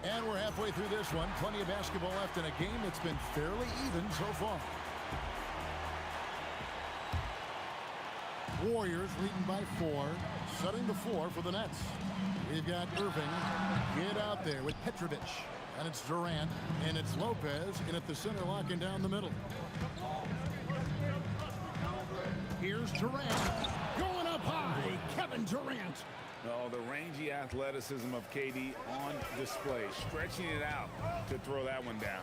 And we're halfway through this one. Plenty of basketball left in a game that's been fairly even so far. Warriors leading by 4, setting the floor for the Nets. We've got Irving get out there with Petrovic. And it's Durant, and it's Lopez, and at the center locking down the middle. Here's Durant, going up high, Kevin Durant. Oh, the rangy athleticism of KD on display, stretching it out to throw that one down.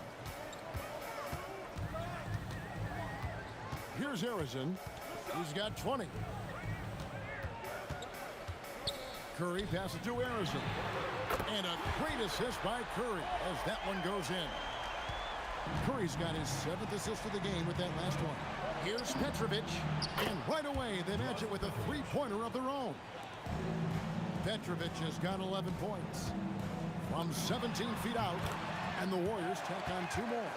Here's Harrison. He's got 20. Curry passes to Harrison. And a great assist by Curry as that one goes in. Curry's got his 7th assist of the game with that last one. Here's Petrovic. And right away, they match it with a three-pointer of their own. Petrovic has got 11 points from 17 feet out, and the Warriors tack on 2 more.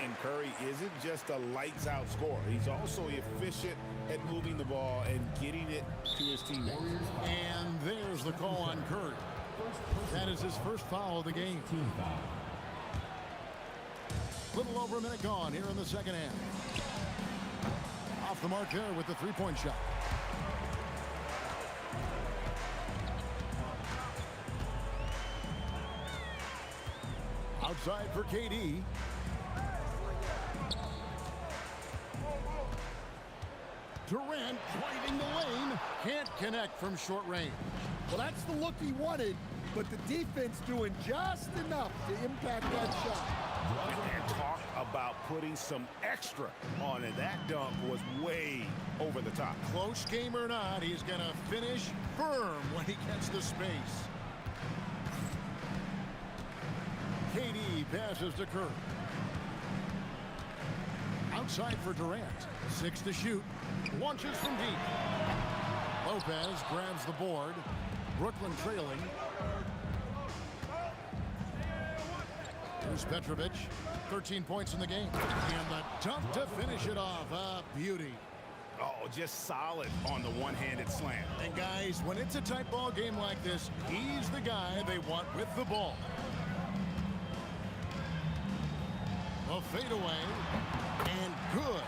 And Curry isn't just a lights-out scorer. He's also efficient at moving the ball and getting it to his teammates. And there's the call on Curry. That is his first foul of the game. Little over a minute gone here in the second half. Off the mark there with the three-point shot. Outside for KD. Durant driving the lane. Can't connect from short range. Well, that's the look he wanted, but the defense doing just enough to impact that shot. And talk about putting some extra on it. That dunk was way over the top. Close game or not, he's going to finish firm when he gets the space. KD passes to Curry. Outside for Durant. 6 to shoot. Launches from deep. Lopez grabs the board. Brooklyn trailing. Here's Petrovic. 13 points in the game. And the dunk to finish it off. A beauty. Oh, just solid on the one-handed slam. And guys, when it's a tight ball game like this, he's the guy they want with the ball. A fadeaway, and good,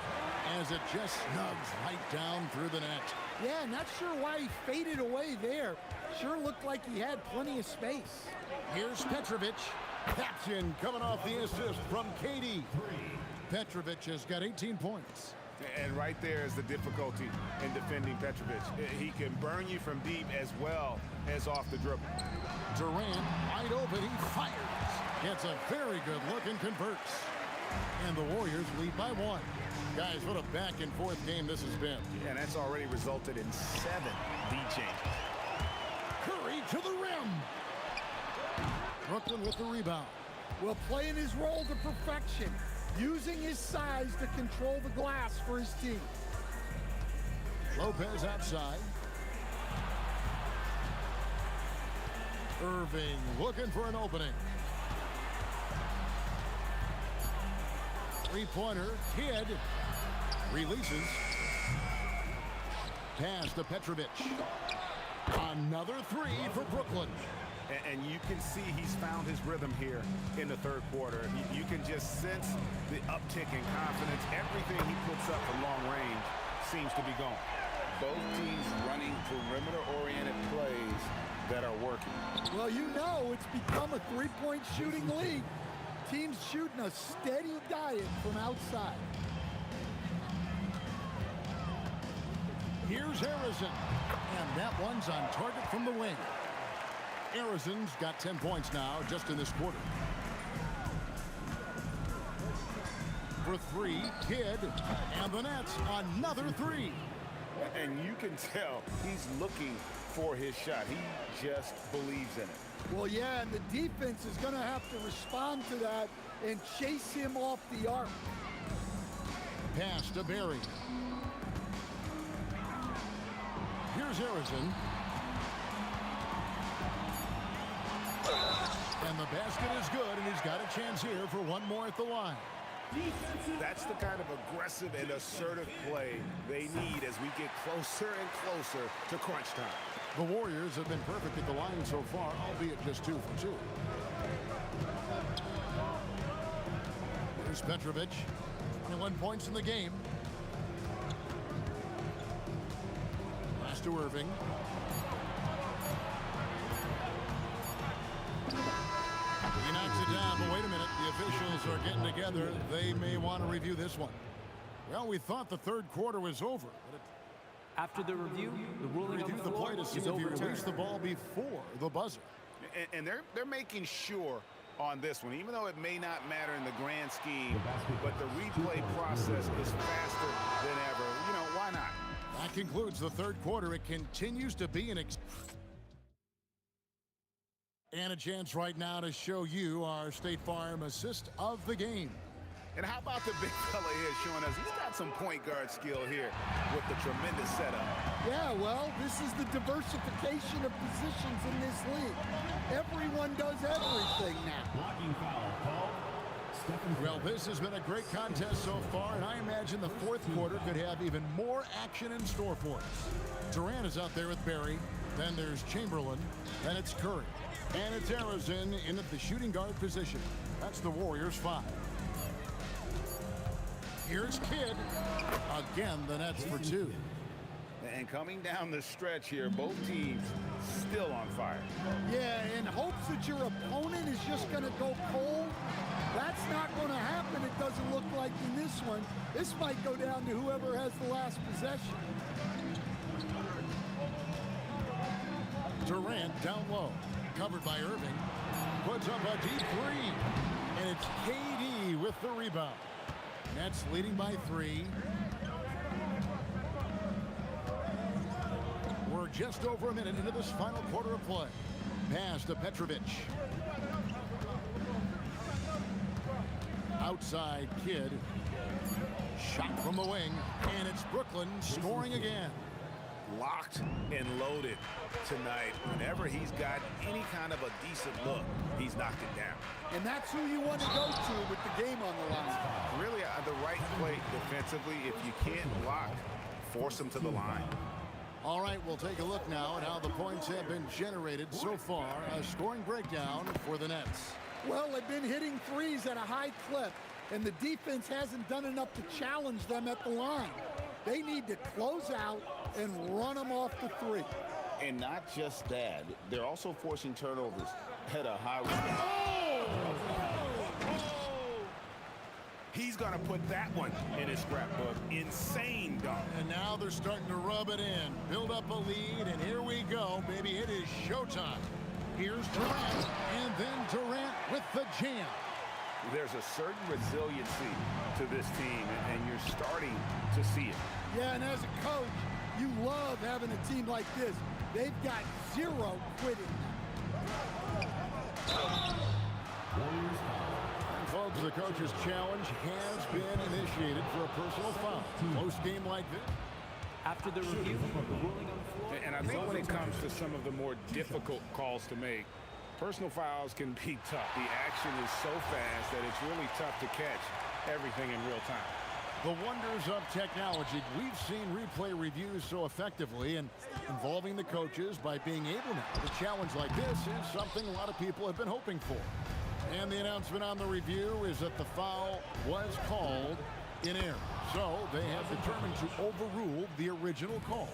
as it just snugs right down through the net. Yeah, not sure why he faded away there. Sure looked like he had plenty of space. Here's Petrovic. Captain coming off the assist from KD. Petrovic has got 18 points. And right there is the difficulty in defending Petrovic. He can burn you from deep as well as off the dribble. Durant, wide open, he fires. Gets a very good look and converts. And the Warriors lead by 1. Guys, what a back-and-forth game this has been. And that's already resulted in 7 lead changes. Curry to the rim. Brooklyn with the rebound. Well, playing his role to perfection. Using his size to control the glass for his team. Lopez outside. Irving looking for an opening. Three-pointer, Kidd releases. Pass to Petrovic. Another 3 for Brooklyn. And you can see he's found his rhythm here in the third quarter. You can just sense the uptick in confidence. Everything he puts up from long range seems to be going. Both teams running perimeter-oriented plays that are working. Well, you know it's become a three-point shooting league. Teams shooting a steady diet from outside. Here's Harrison. And that one's on target from the wing. Harrison's got 10 points now just in this quarter. For 3, Kidd. And the Nets, another 3. And you can tell he's looking for his shot. He just believes in it. Well, yeah, and the defense is going to have to respond to that and chase him off the arc. Pass to Barry. Here's Harrison. And the basket is good, and he's got a chance here for one more at the line. That's the kind of aggressive and assertive play they need as we get closer and closer to crunch time. The Warriors have been perfect at the line so far, albeit just 2 for 2. There's Petrovic. 21 points in the game. Pass to Irving. He knocks it down, but wait a minute. The officials are getting together. They may want to review this one. Well, we thought the third quarter was over. But after the review, the ruling on the play to see if he released the ball before the buzzer. And they're making sure on this one, even though it may not matter in the grand scheme, but the replay process is faster than ever. You know, why not? That concludes the third quarter. It continues to be and a chance right now to show you our State Farm assist of the game. And how about the big fella here showing us he's got some point guard skill here with the tremendous setup. Yeah, well, this is the diversification of positions in this league. Everyone does everything now. Blocking foul called. Well, this has been a great contest so far, and I imagine the fourth quarter could have even more action in store for us. Durant is out there with Barry. Then there's Chamberlain. Then it's Curry. And it's Arizona in at the shooting guard position. That's the Warriors' 5. Here's Kidd. Again, the Nets for 2. And coming down the stretch here, both teams still on fire. Yeah, in hopes that your opponent is just going to go cold. That's not going to happen, it doesn't look like in this one. This might go down to whoever has the last possession. Durant down low. Covered by Irving. Puts up a deep 3. And it's KD with the rebound. Nets leading by 3. We're just over a minute into this final quarter of play. Pass to Petrovic. Outside Kidd. Shot from the wing. And it's Brooklyn scoring again. Locked and loaded tonight. Whenever he's got any kind of a decent look, he's knocked it down. And that's who you want to go to with the game on the line. Really, the right play defensively. If you can't block, force him to the line. All right, we'll take a look now at how the points have been generated so far. A scoring breakdown for the Nets. Well, they've been hitting threes at a high clip, and the defense hasn't done enough to challenge them at the line. They need to close out and run them off the 3. And not just that, they're also forcing turnovers at a high rate. He's going to put that one in his scrapbook. Insane dunk. And now they're starting to rub it in. Build up a lead, and here we go. Baby, it is showtime. Here's Durant, and then Durant with the jam. There's a certain resiliency to this team, and you're starting to see it. Yeah, and as a coach, you love having a team like this. They've got 0 quitting. And folks, the coach's challenge has been initiated for a personal foul. Close game like this. After the review, the ruling on the floor. And I think when it comes to some of the more difficult calls to make, personal fouls can be tough. The action is so fast that it's really tough to catch everything in real time. The wonders of technology. We've seen replay reviews so effectively and involving the coaches by being able now to challenge like this is something a lot of people have been hoping for. And the announcement on the review is that the foul was called in error. So they have determined to overrule the original call.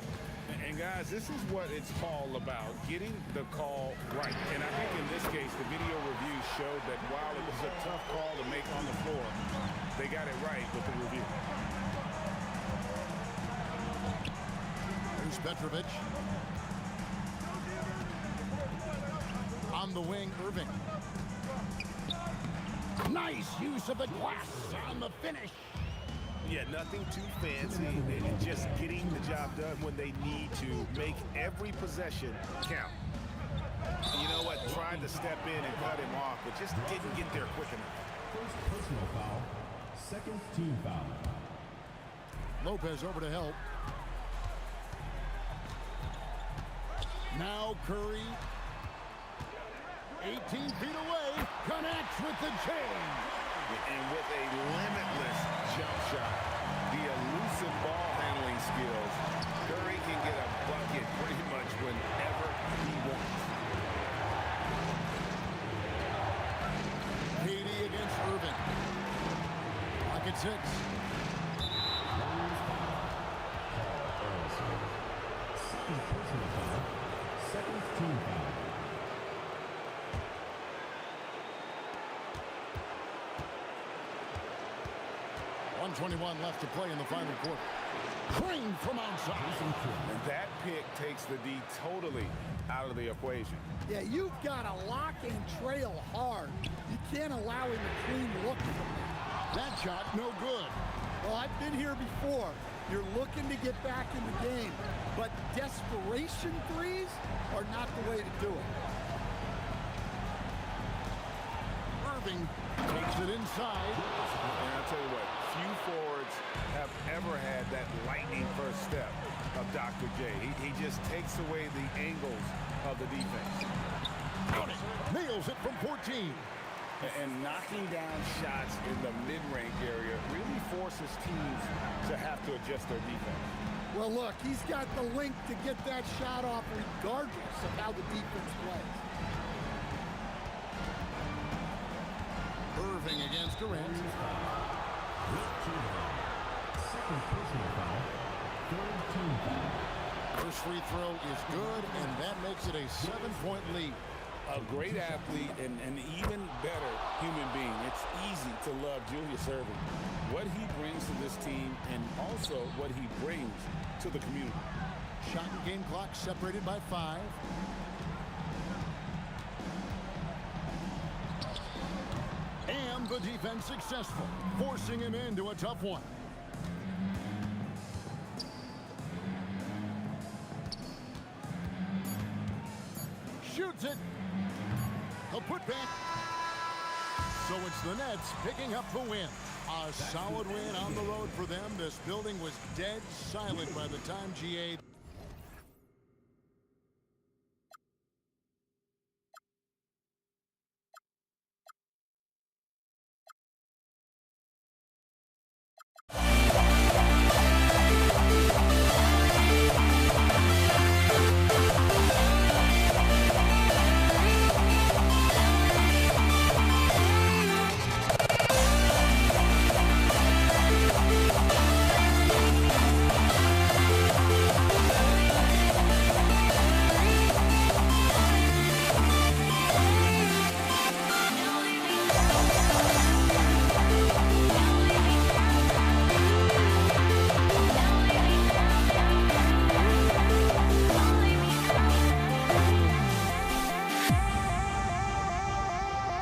And guys, this is what it's all about, getting the call right. And I think in this case, the video review showed that while it was a tough call to make on the floor, they got it right with the review. Here's Petrovic. On the wing, Irving. Nice use of the glass on the finish. Yeah, nothing too fancy. And just getting the job done when they need to. Make every possession count. You know what? Tried to step in and cut him off, but just didn't get there quick enough. First personal foul. Second team foul. Lopez over to help. Now Curry. 18 feet away. Connects with the chain. And with a limitless jump shot, the elusive ball handling skills, Curry can get a bucket pretty much whenever he wants. KD against Irving. 6. Second personal foul. Second team foul. 1:21 left to play in the final quarter. Crane from outside. And that pick takes the D totally out of the equation. Yeah, you've got to lock and trail hard. You can't allow him a clean look from that. That shot, no good. Well, I've been here before. You're looking to get back in the game, but desperation threes are not the way to do it. Irving takes it inside. And I'll tell you what, few forwards have ever had that lightning first step of Dr. J. He just takes away the angles of the defense. Got it. Nails it from 14. And knocking down shots in the mid-range area really forces teams to have to adjust their defense. Well, look, he's got the link to get that shot off regardless of how the defense plays. Irving against Durant. Second personal foul. Third team foul. First free throw is good, and that makes it a 7-point lead. A great athlete and an even better human being. It's easy to love Julius Irving. What he brings to this team and also what he brings to the community. Shot and game clock separated by 5. And the defense successful, forcing him into a tough one. Shoots it. A putback. So it's the Nets picking up the win. A solid win on the road for them. This building was dead silent by the time GA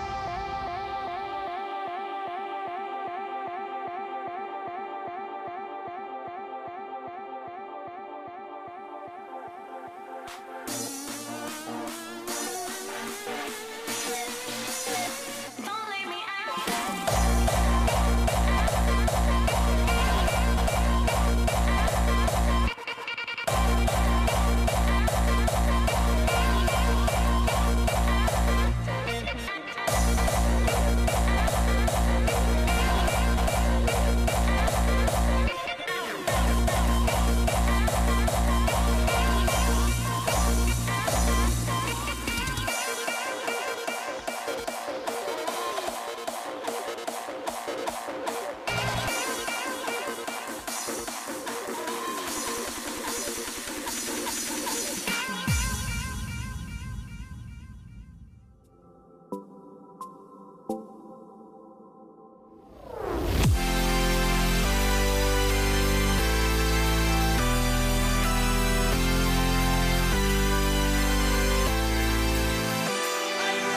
We'll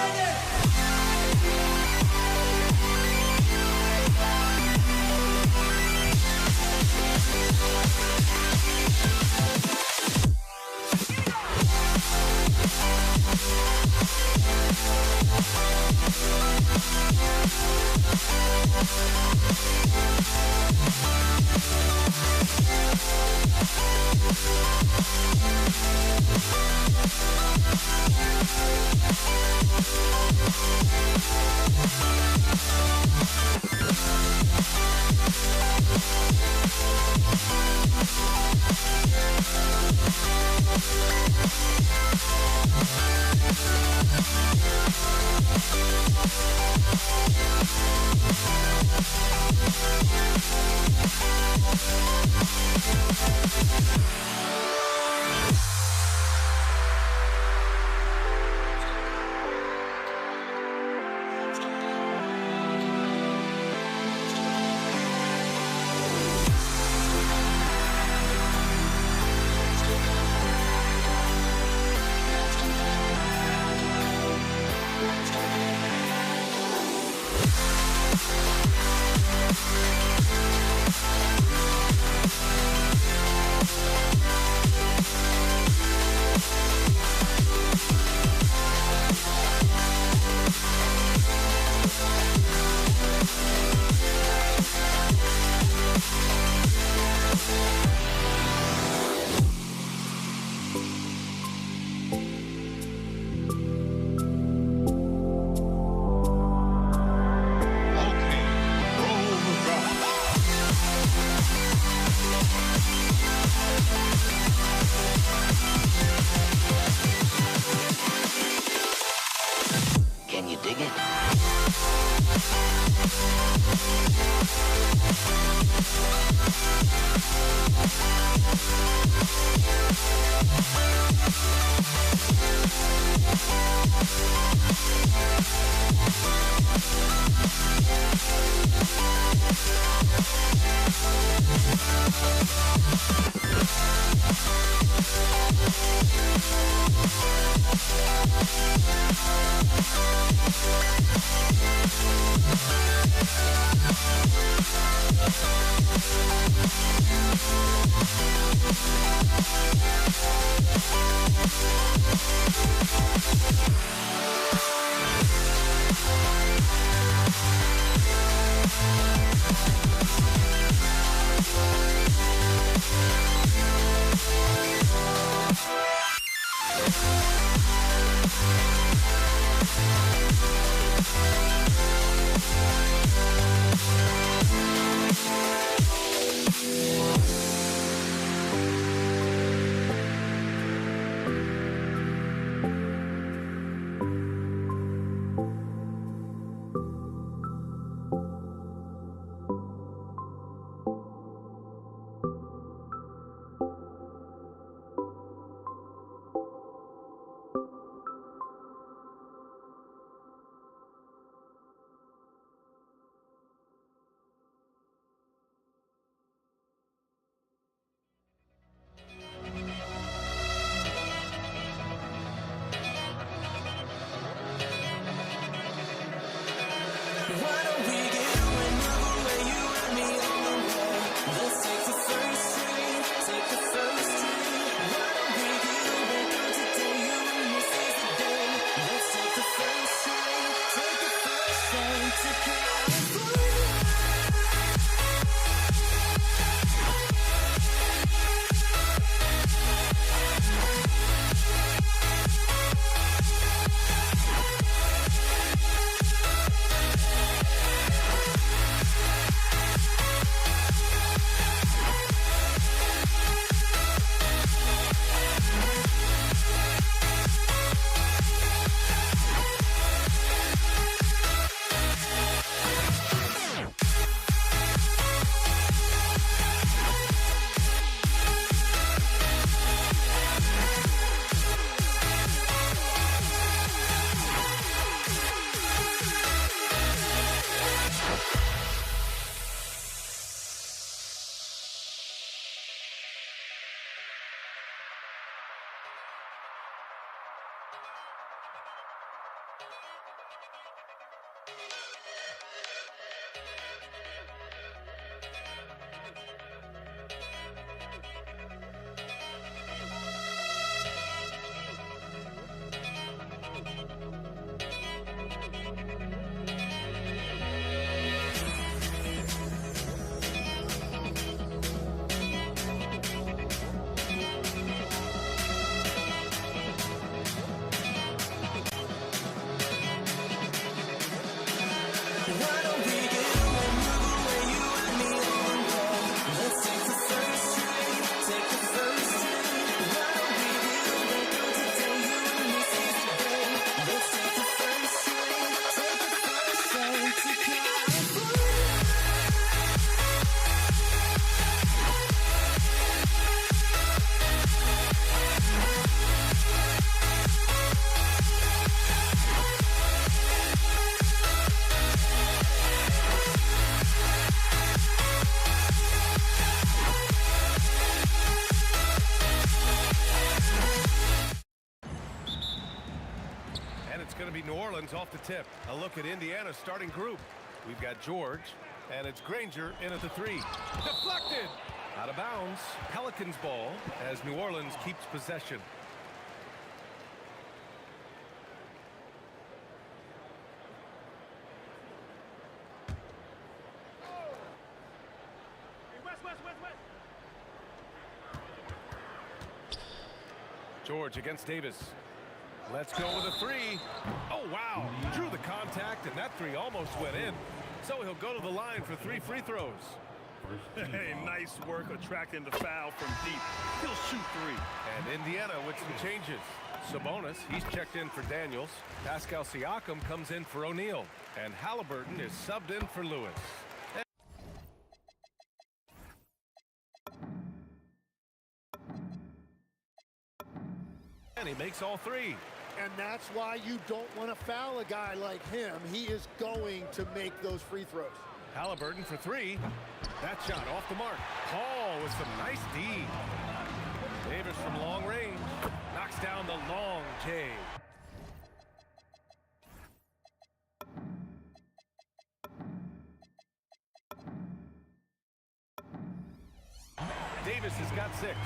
be right back. New Orleans off the tip. A look at Indiana's starting group. We've got George, and it's Granger in at the 3. Deflected! Out of bounds. Pelicans ball as New Orleans keeps possession. George against Davis. Let's go with a 3. Oh, wow. Drew the contact, and that 3 almost went in. So he'll go to the line for 3 free throws. Hey, nice work attracting the foul from deep. He'll shoot 3. And Indiana with some changes. Sabonis, he's checked in for Daniels. Pascal Siakam comes in for O'Neal. And Halliburton is subbed in for Lewis. And he makes all 3. And that's why you don't want to foul a guy like him. He is going to make those free throws. Halliburton for 3. That shot off the mark. Paul with some nice D. Davis from long range knocks down the long J. Davis has got 6.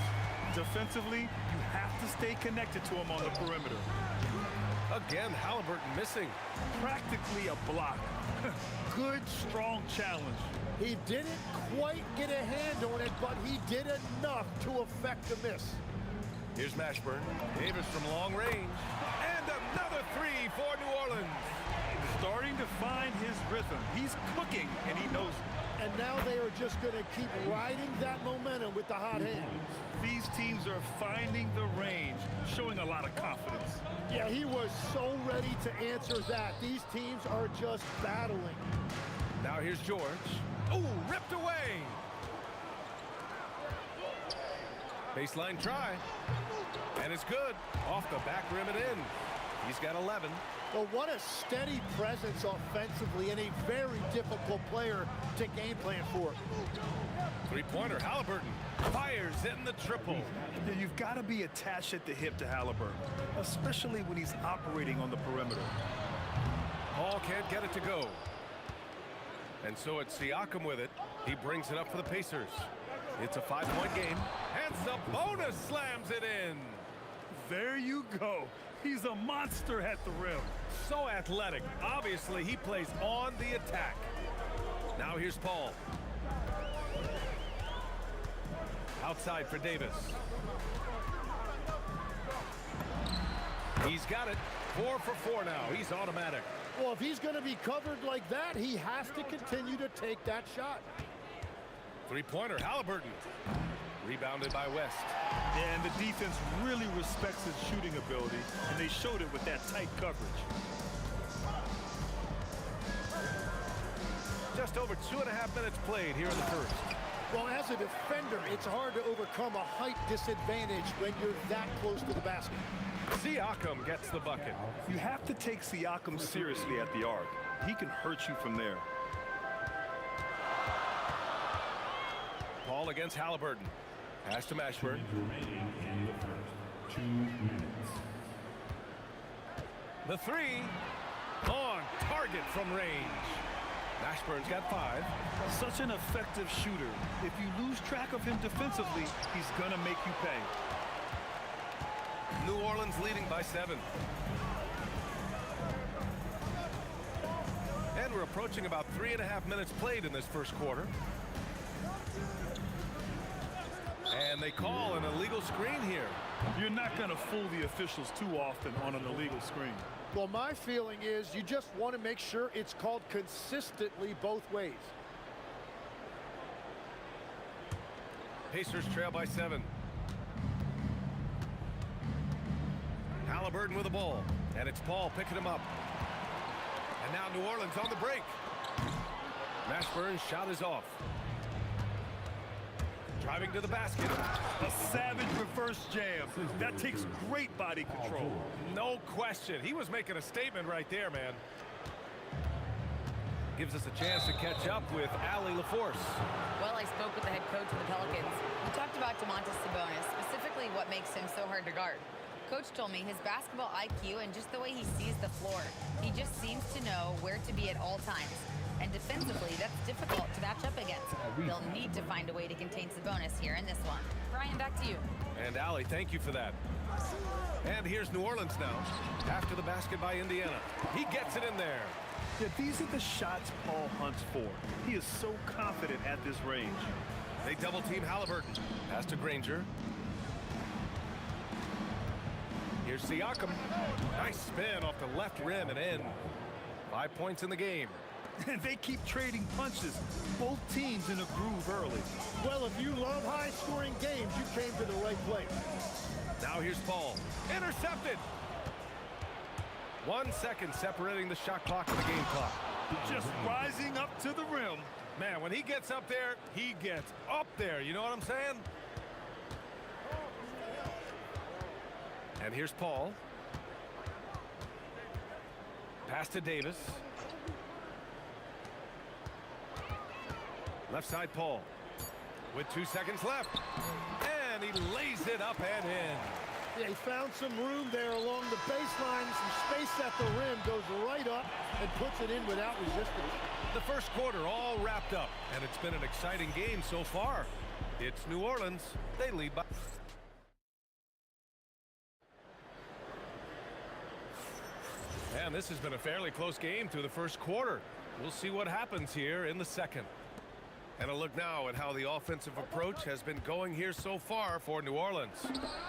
Defensively, you have to stay connected to him on the perimeter. Again, Halliburton missing. Practically a block. Good, strong challenge. He didn't quite get a hand on it, but he did enough to affect the miss. Here's Mashburn. Davis from long range. And another three for New Orleans. Starting to find his rhythm. He's cooking, and he knows it. And now they are just going to keep riding that momentum with the hot hand. These teams are finding the range, showing a lot of confidence. Yeah, he was so ready to answer that. These teams are just battling. Now here's George. Oh, ripped away. Baseline try. And it's good. Off the back rim and in. He's got 11. Well, what a steady presence offensively and a very difficult player to game plan for. Three-pointer, Halliburton. Fires in the triple. Yeah, you've got to be attached at the hip to Halliburton, especially when he's operating on the perimeter. Paul can't get it to go. And so it's Siakam with it. He brings it up for the Pacers. It's a 5-point game. And Sabonis slams it in. There you go. He's a monster at the rim. So athletic. Obviously, he plays on the attack. Now here's Paul. Outside for Davis. He's got it. 4 for 4 now. He's automatic. Well, if he's going to be covered like that, he has to continue to take that shot. Three-pointer, Halliburton. Rebounded by West. Yeah, and the defense really respects his shooting ability, and they showed it with that tight coverage. Just over 2.5 minutes played here in the first. Well, as a defender, it's hard to overcome a height disadvantage when you're that close to the basket. Siakam gets the bucket. You have to take Siakam seriously at the arc. He can hurt you from there. Paul against Halliburton. Pass to Mashburn. Remaining in the first 2 minutes. The three on target from range. Mashburn's got 5. Such an effective shooter. If you lose track of him defensively, he's gonna make you pay. New Orleans leading by 7. And we're approaching about 3.5 minutes played in this first quarter. And they call an illegal screen here. You're not going to fool the officials too often on an illegal screen. Well, my feeling is you just want to make sure it's called consistently both ways. Pacers trail by 7. Halliburton with the ball. And it's Paul picking him up. And now New Orleans on the break. Mashburn's shot is off. Driving to the basket. A savage reverse jam. That takes great body control. No question. He was making a statement right there, man. Gives us a chance to catch up with Allie LaForce. Well, I spoke with the head coach of the Pelicans. We talked about Domantas Sabonis, specifically what makes him so hard to guard. Coach told me his basketball IQ and just the way he sees the floor. He just seems to know where to be at all times. And defensively, that's difficult to match up against. They'll need to find a way to contain Sabonis here in this one. Brian, back to you. And Allie, thank you for that. And here's New Orleans now. After the basket by Indiana. He gets it in there. Yeah, these are the shots Paul hunts for. He is so confident at this range. They double-team Halliburton. Pass to Granger. Here's Siakam. Nice spin off the left rim and in. 5 points in the game. And they keep trading punches. Both teams in a groove early. Well, if you love high-scoring games, you came to the right place. Now here's Paul. Intercepted. 1 second separating the shot clock and the game clock. Just rising up to the rim. Man, when he gets up there, he gets up there. You know what I'm saying? And here's Paul. Pass to Davis. Left side Paul. With 2 seconds left. And he lays it up and in. Yeah, he found some room there along the baseline. Some space at the rim. Goes right up and puts it in without resistance. The first quarter all wrapped up. And it's been an exciting game so far. It's New Orleans. They lead by... And this has been a fairly close game through the first quarter. We'll see what happens here in the second. And a look now at how the offensive approach has been going here so far for New Orleans.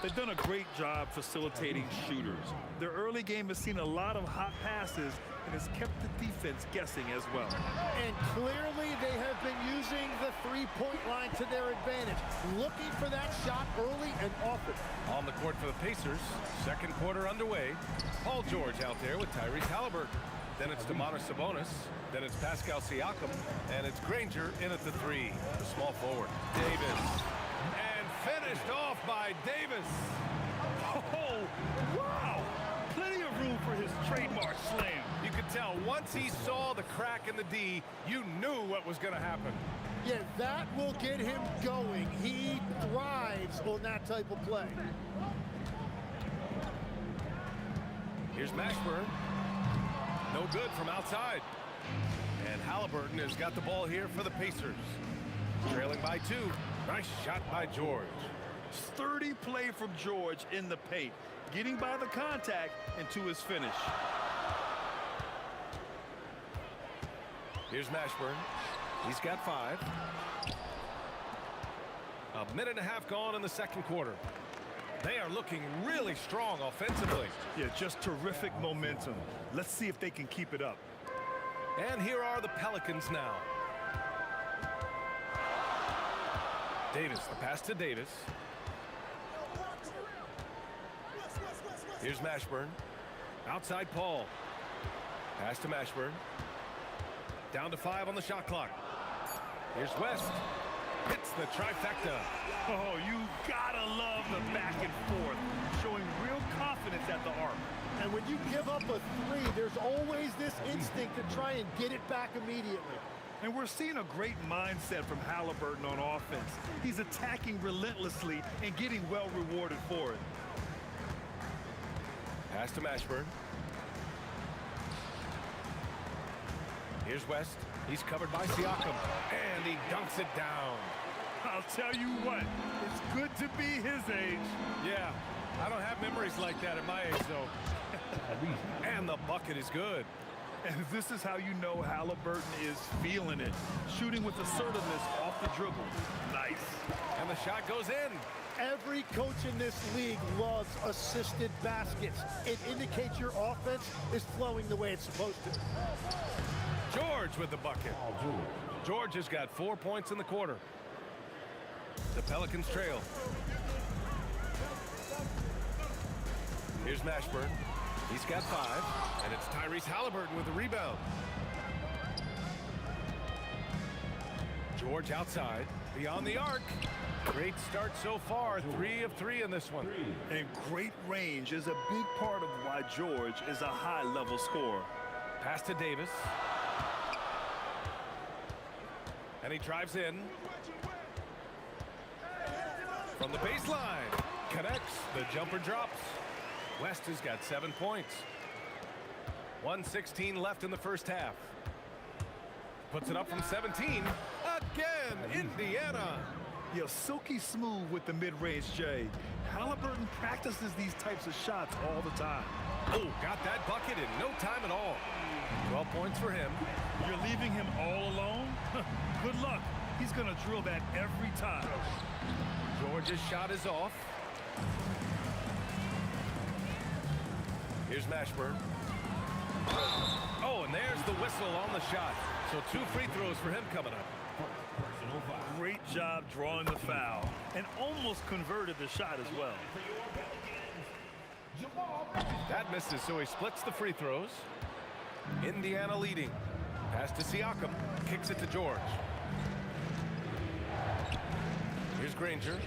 They've done a great job facilitating shooters. Their early game has seen a lot of hot passes and has kept the defense guessing as well. And clearly they have been using the three-point line to their advantage, looking for that shot early and often. On the court for the Pacers, second quarter underway. Paul George out there with Tyrese Halliburton. Then it's Domantas Sabonis. Then it's Pascal Siakam. And it's Granger in at the three, the small forward. Davis. And finished off by Davis. Oh, wow! Plenty of room for his trademark slam. You could tell once he saw the crack in the D, you knew what was going to happen. Yeah, that will get him going. He thrives on that type of play. Here's Mashburn. No good from outside. And Halliburton has got the ball here for the Pacers. Trailing by 2. Nice shot by George. Sturdy play from George in the paint, getting by the contact and to his finish. Here's Mashburn. He's got 5. A minute and a half gone in the second quarter. They are looking really strong offensively. Yeah, just terrific momentum. Let's see if they can keep it up. And here are the Pelicans now. Davis, the pass to Davis. Here's Mashburn. Outside Paul. Pass to Mashburn. Down to 5 on the shot clock. Here's West. Hits the trifecta. Oh, you gotta love the back and forth, showing real confidence at the arc. And when you give up a three, there's always this instinct to try and get it back immediately. And we're seeing a great mindset from Halliburton on offense. He's attacking relentlessly and getting well rewarded for it. Pass to Mashburn. Here's West. He's covered by Siakam. And he dunks it down. I'll tell you what, it's good to be his age. Yeah, I don't have memories like that at my age, though. And the bucket is good. And this is how you know Halliburton is feeling it. Shooting with assertiveness off the dribble. Nice. And the shot goes in. Every coach in this league loves assisted baskets. It indicates your offense is flowing the way it's supposed to. George with the bucket. George has got 4 points in the quarter. The Pelicans trail. Here's Mashburn. He's got 5. And it's Tyrese Halliburton with the rebound. George outside. Beyond the arc. Great start so far. 3 of 3 in this one. And great range is a big part of why George is a high-level scorer. Pass to Davis. And he drives in. From the baseline. Connects. The jumper drops. West has got 7 points. 1:16 left in the first half. Puts it up from 17. Again, Indiana. You're silky smooth with the mid-range, Jay. Halliburton practices these types of shots all the time. Oh, got that bucket in no time at all. 12 points for him. You're leaving him all alone? Good luck. He's going to drill that every time. George's shot is off. Here's Mashburn. Oh, and there's the whistle on the shot. So 2 free throws for him coming up. Great job drawing the foul and almost converted the shot as well. That misses, so he splits the free throws. Indiana leading. Pass to Siakam. Kicks it to George. Here's Granger.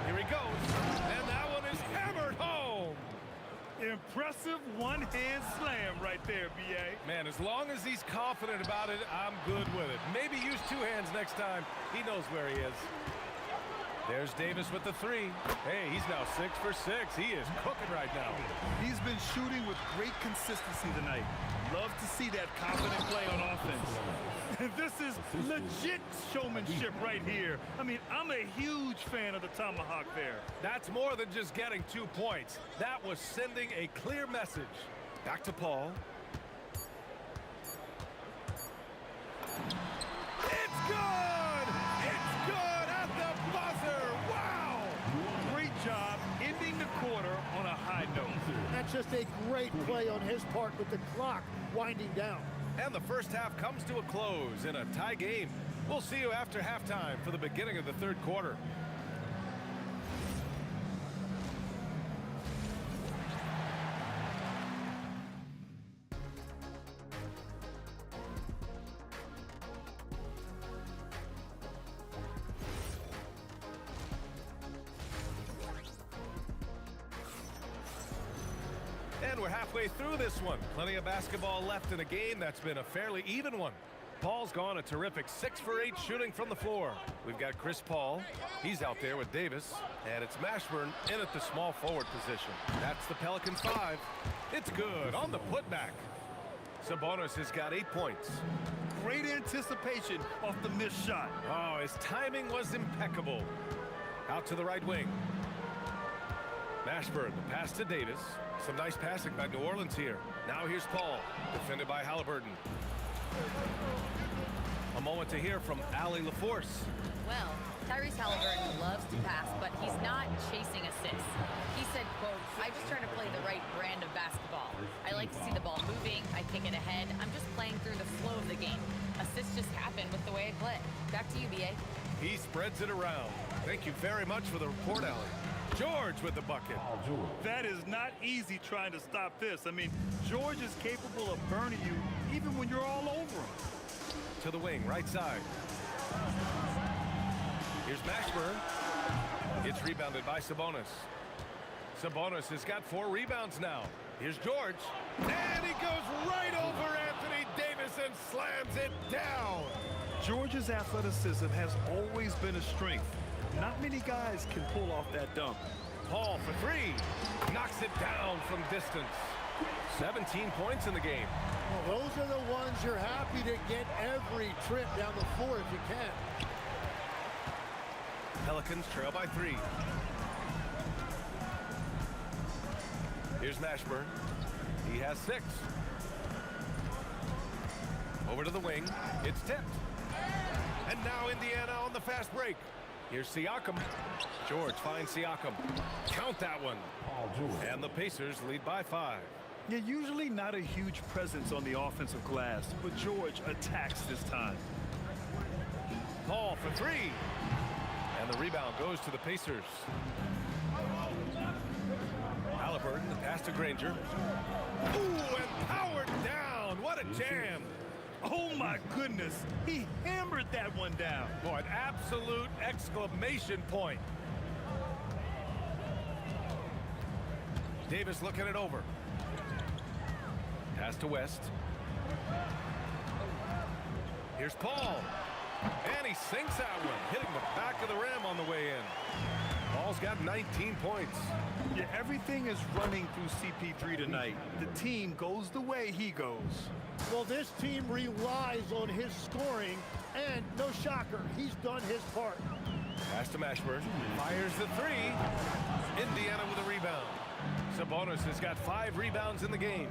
Here he goes. And that one is hammered home. Impressive one-hand slam right there, B.A. Man, as long as he's confident about it, I'm good with it. Maybe use 2 hands next time. He knows where he is. There's Davis with the 3. Hey, he's now 6 for 6. He is cooking right now. He's been shooting with great consistency tonight. Love to see that confident play on offense. This is legit showmanship right here. I mean, I'm a huge fan of the tomahawk there. That's more than just getting 2 points. That was sending a clear message. Back to Paul. That's just a great play on his part with the clock winding down. And the first half comes to a close in a tie game. We'll see you after halftime for the beginning of the third quarter. And we're halfway through this one. Plenty of basketball left in a game that's been a fairly even one. Paul's gone a terrific 6 for 8 shooting from the floor. We've got Chris Paul. He's out there with Davis. And it's Mashburn in at the small forward position. That's the Pelicans 5. It's good on the putback. Sabonis has got 8 points. Great anticipation off the missed shot. Oh, his timing was impeccable. Out to the right wing. Mashburn, the pass to Davis. Some nice passing by New Orleans here. Now here's Paul, defended by Halliburton. A moment to hear from Allie LaForce. Well, Tyrese Halliburton loves to pass, but he's not chasing assists. He said, quote, I just try to play the right brand of basketball. I like to see the ball moving. I kick it ahead. I'm just playing through the flow of the game. Assists just happen with the way I play. Back to you, B.A. He spreads it around. Thank you very much for the report, Allie. George with the bucket. That is not easy trying to stop this. I mean, George is capable of burning you even when you're all over him. To the wing, right side. Here's Mashburn. It's rebounded by Sabonis. Sabonis has got 4 rebounds now. Here's George. And he goes right over Anthony Davis and slams it down. George's athleticism has always been a strength. Not many guys can pull off that dunk. Paul for 3. Knocks it down from distance. 17 points in the game. Well, those are the ones you're happy to get every trip down the floor if you can. Pelicans trail by 3. Here's Mashburn. He has 6. Over to the wing. It's tipped. And now Indiana on the fast break. Here's Siakam. George finds Siakam. Count that one. And the Pacers lead by 5. Yeah, usually not a huge presence on the offensive glass, but George attacks this time. Paul for 3. And the rebound goes to the Pacers. Halliburton, the pass to Granger. Ooh, and powered down. What a jam. Oh, my goodness. He hammered that one down. Boy, an absolute exclamation point. Davis looking it over. Pass to West. Here's Paul. And he sinks that one, hitting the back of the rim on the way in. Paul's got 19 points. Yeah, everything is running through CP3 tonight. The team goes the way he goes. Well, this team relies on his scoring, and no shocker, he's done his part. Pass to Mashburn. Fires the 3. Indiana with a rebound. Sabonis has got 5 rebounds in the game.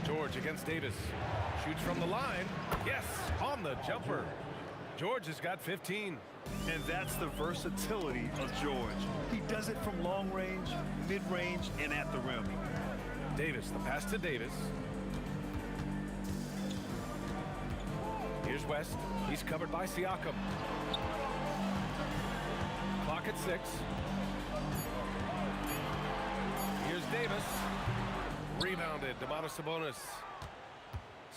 George against Davis. Shoots from the line. Yes, on the jumper. George has got 15. And that's the versatility of George. He does it from long range, mid-range, and at the rim. Davis, the pass to Davis. Here's West. He's covered by Siakam. Clock at 6. Here's Davis. Rebounded, Domantas Sabonis.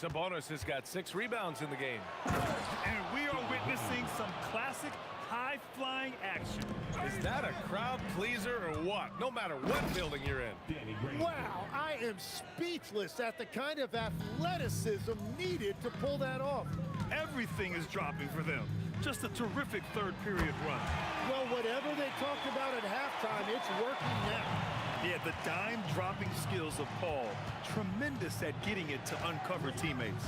Sabonis has got 6 rebounds in the game. And we are witnessing some classic high-flying action. Is that a crowd pleaser or what? No matter what building you're in. Wow, I am speechless at the kind of athleticism needed to pull that off. Everything is dropping for them. Just a terrific third period run. Well, whatever they talked about at halftime, it's working now. Yeah, the dime-dropping skills of Paul. Tremendous at getting it to uncover teammates.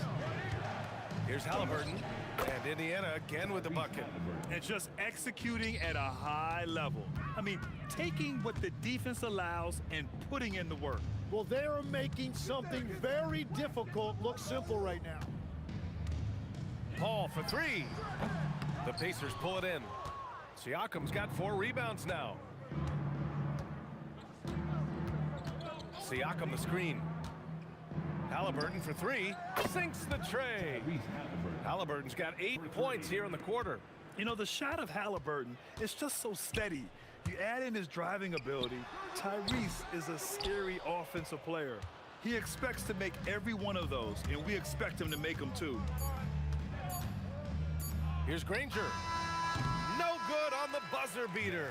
Here's Halliburton. And Indiana again with the bucket. And just executing at a high level. I mean, taking what the defense allows and putting in the work. Well, they are making something very difficult look simple right now. Paul for 3. The Pacers pull it in. Siakam's got 4 rebounds now. Siakam the screen. Halliburton for three. Sinks the tray. Halliburton's got 8 points here in the quarter. You know, the shot of Halliburton is just so steady. You add in his driving ability, Tyrese is a scary offensive player. He expects to make every one of those, and we expect him to make them too. Here's Granger. No good on the buzzer beater.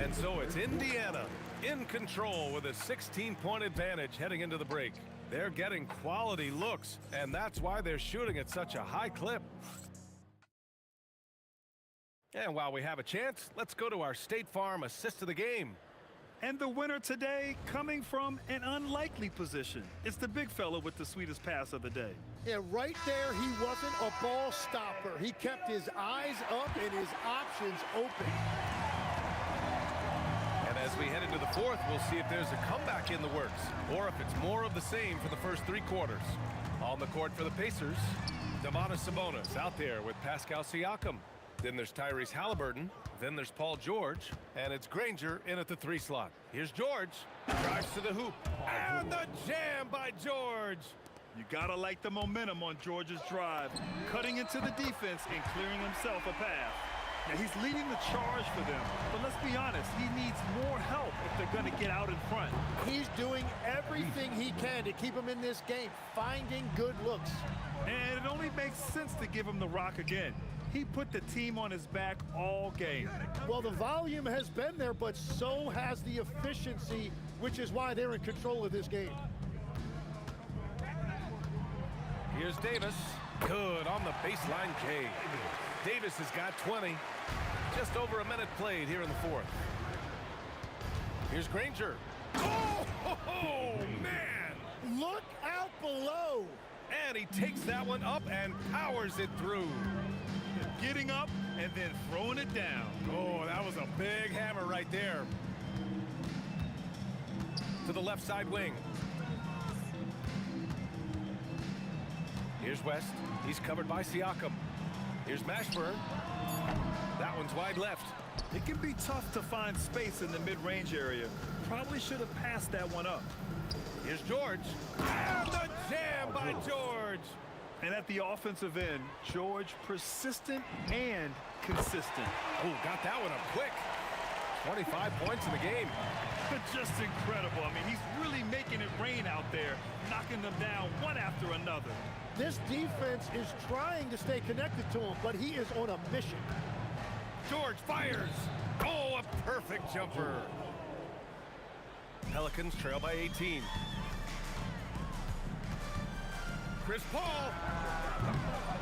And so it's Indiana in control with a 16-point advantage heading into the break. They're getting quality looks, and that's why they're shooting at such a high clip. And while we have a chance, let's go to our State Farm assist of the game. And the winner today coming from an unlikely position. It's the big fella with the sweetest pass of the day. Yeah, right there, he wasn't a ball stopper. He kept his eyes up and his options open. And as we head into the fourth, we'll see if there's a comeback in the works or if it's more of the same for the first 3 quarters. On the court for the Pacers, Domantas Sabonis out there with Pascal Siakam. Then there's Tyrese Halliburton. Then there's Paul George. And it's Granger in at the 3 slot. Here's George. Drives to the hoop. And the jam by George. You gotta like the momentum on George's drive, cutting into the defense and clearing himself a path. Now he's leading the charge for them, but let's be honest, he needs more help if they're gonna get out in front. He's doing everything he can to keep him in this game, finding good looks. And it only makes sense to give him the rock again. He put the team on his back all game. Well, the volume has been there, but so has the efficiency, which is why they're in control of this game. Here's Davis. Good on the baseline K. Davis has got 20. Just over a minute played here in the fourth. Here's Granger. Oh, man! Look out below! And he takes that one up and powers it through. Getting up and then throwing it down. Oh, that was a big hammer right there. To the left side wing. Here's West. He's covered by Siakam. Here's Mashburn. That one's wide left. It can be tough to find space in the mid-range area. Probably should have passed that one up. Here's George. And the jam by George. And at the offensive end, George persistent and consistent. Oh, got that one up quick. 25 points in the game. Just incredible. I mean, he's really making it rain out there, knocking them down one after another. This defense is trying to stay connected to him, but he is on a mission. George fires. Oh, a perfect jumper. Pelicans trail by 18. Chris Paul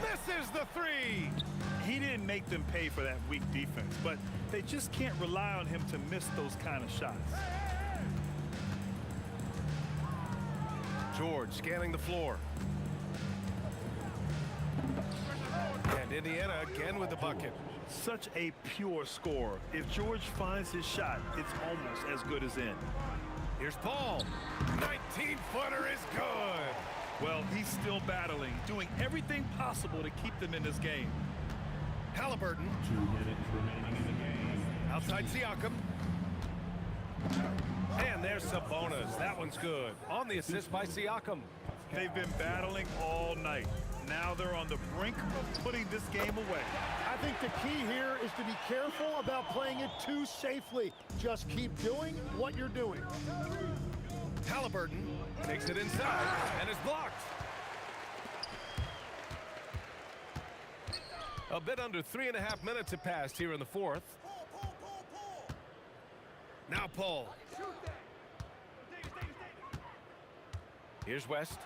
misses the 3. He didn't make them pay for that weak defense, but they just can't rely on him to miss those kind of shots. George scanning the floor. And Indiana again with the bucket. Such a pure scorer. If George finds his shot, it's almost as good as in. Here's Paul. 19-footer is good. Well, he's still battling, doing everything possible to keep them in this game. Halliburton. 2 minutes remaining in the game. Outside Siakam. And there's Sabonis. That one's good. On the assist by Siakam. They've been battling all night. Now they're on the brink of putting this game away. I think the key here is to be careful about playing it too safely. Just keep doing what you're doing. Halliburton takes it inside and is blocked. A bit under 3.5 minutes have passed here in the fourth. Now Paul. Here's West.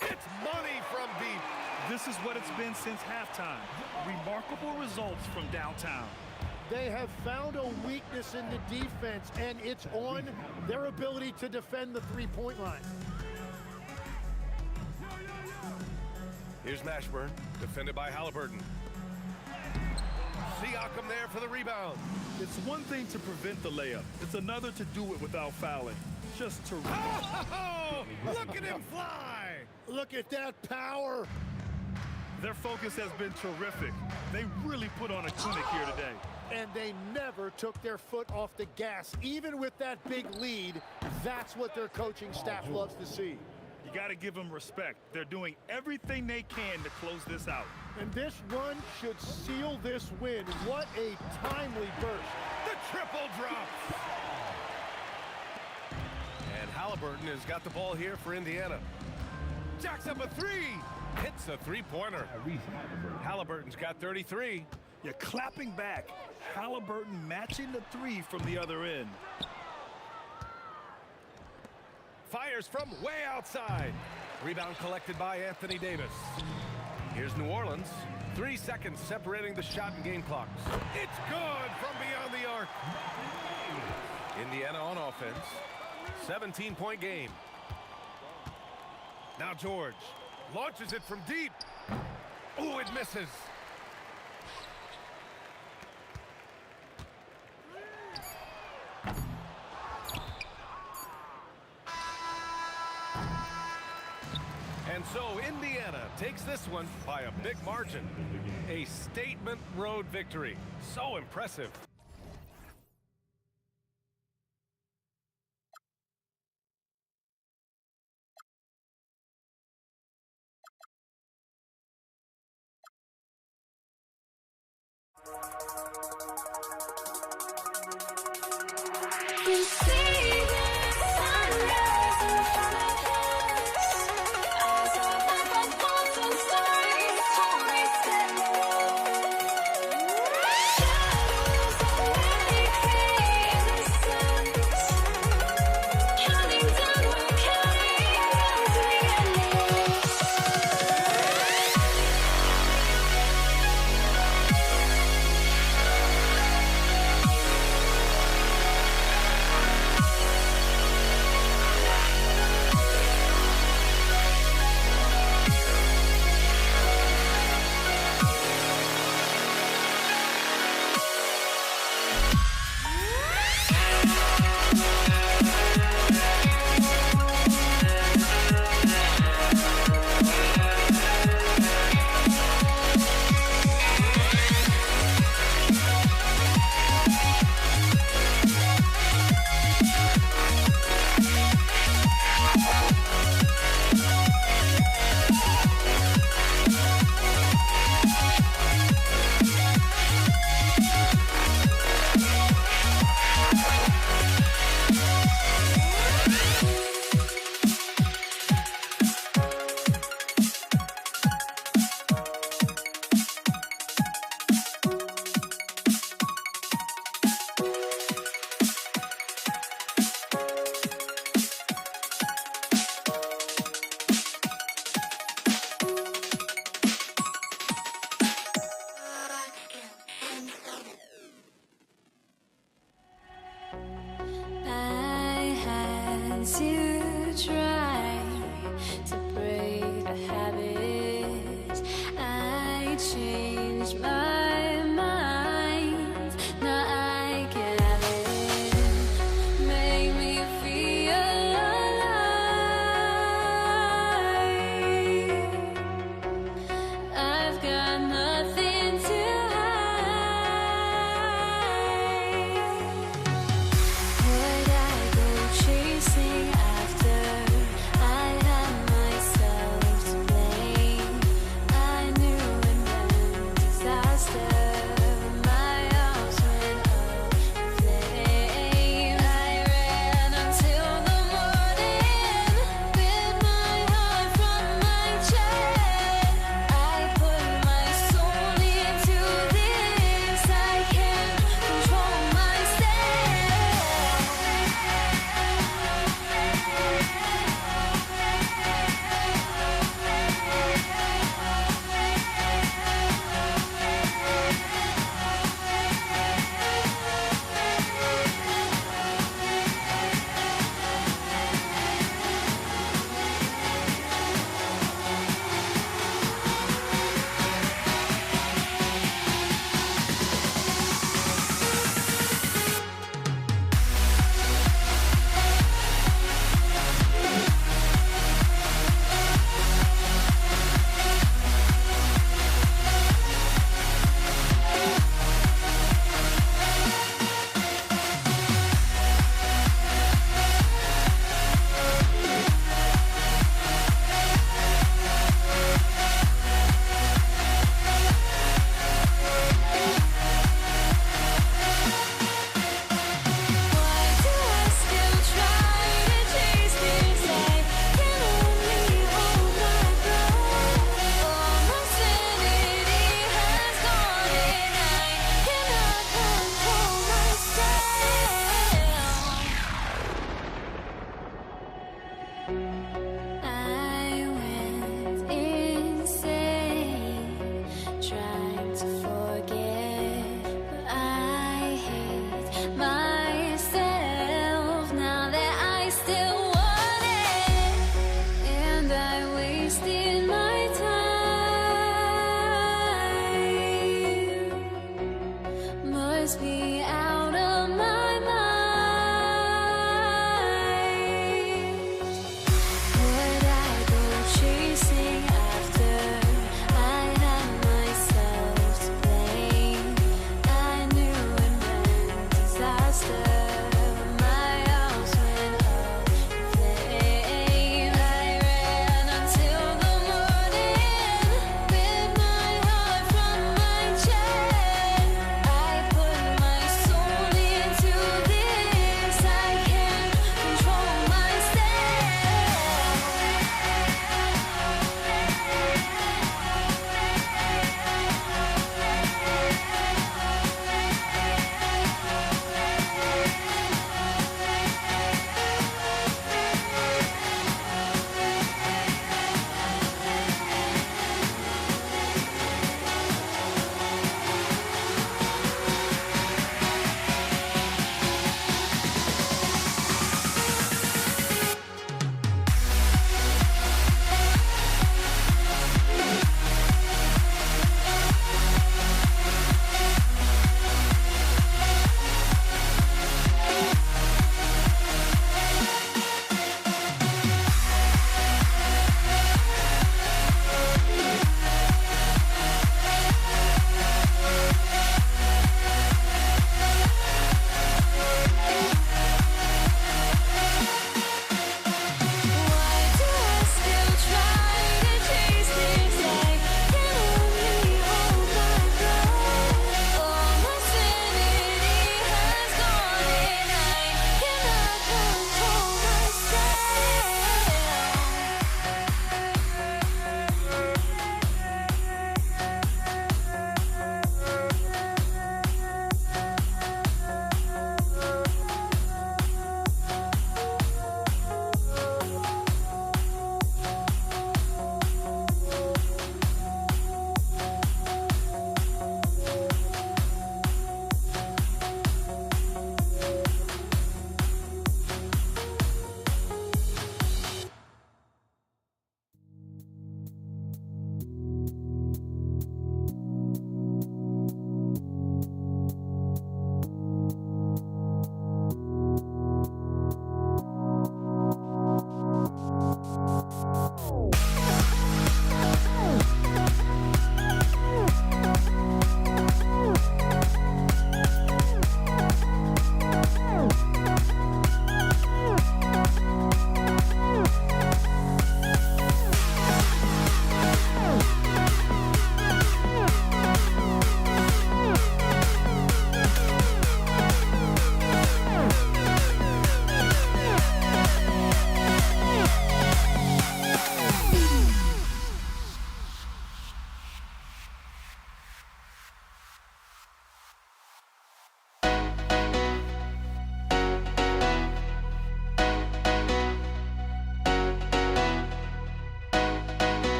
It's money from deep. This is what it's been since halftime. Remarkable results from downtown. They have found a weakness in the defense, and it's on their ability to defend the three-point line. Here's Mashburn, defended by Halliburton. Siakam there for the rebound. It's one thing to prevent the layup. It's another to do it without fouling. Just terrific. Oh, look at him fly. Look at that power. Their focus has been terrific. They really put on a clinic here today. And they never took their foot off the gas. Even with that big lead, that's what their coaching staff loves to see. You got to give them respect. They're doing everything they can to close this out. And this run should seal this win. What a timely burst. The triple drops. And Halliburton has got the ball here for Indiana. Jacks up a three. Hits a three-pointer. Halliburton's got 33. You're clapping back. Halliburton matching the three from the other end. Fires from way outside. Rebound collected by Anthony Davis. Here's New Orleans. 3 seconds separating the shot and game clocks. It's good from beyond the arc. Indiana on offense. 17-point game. Now George launches it from deep. Oh, it misses. And so Indiana takes this one by a big margin. A statement road victory. So impressive.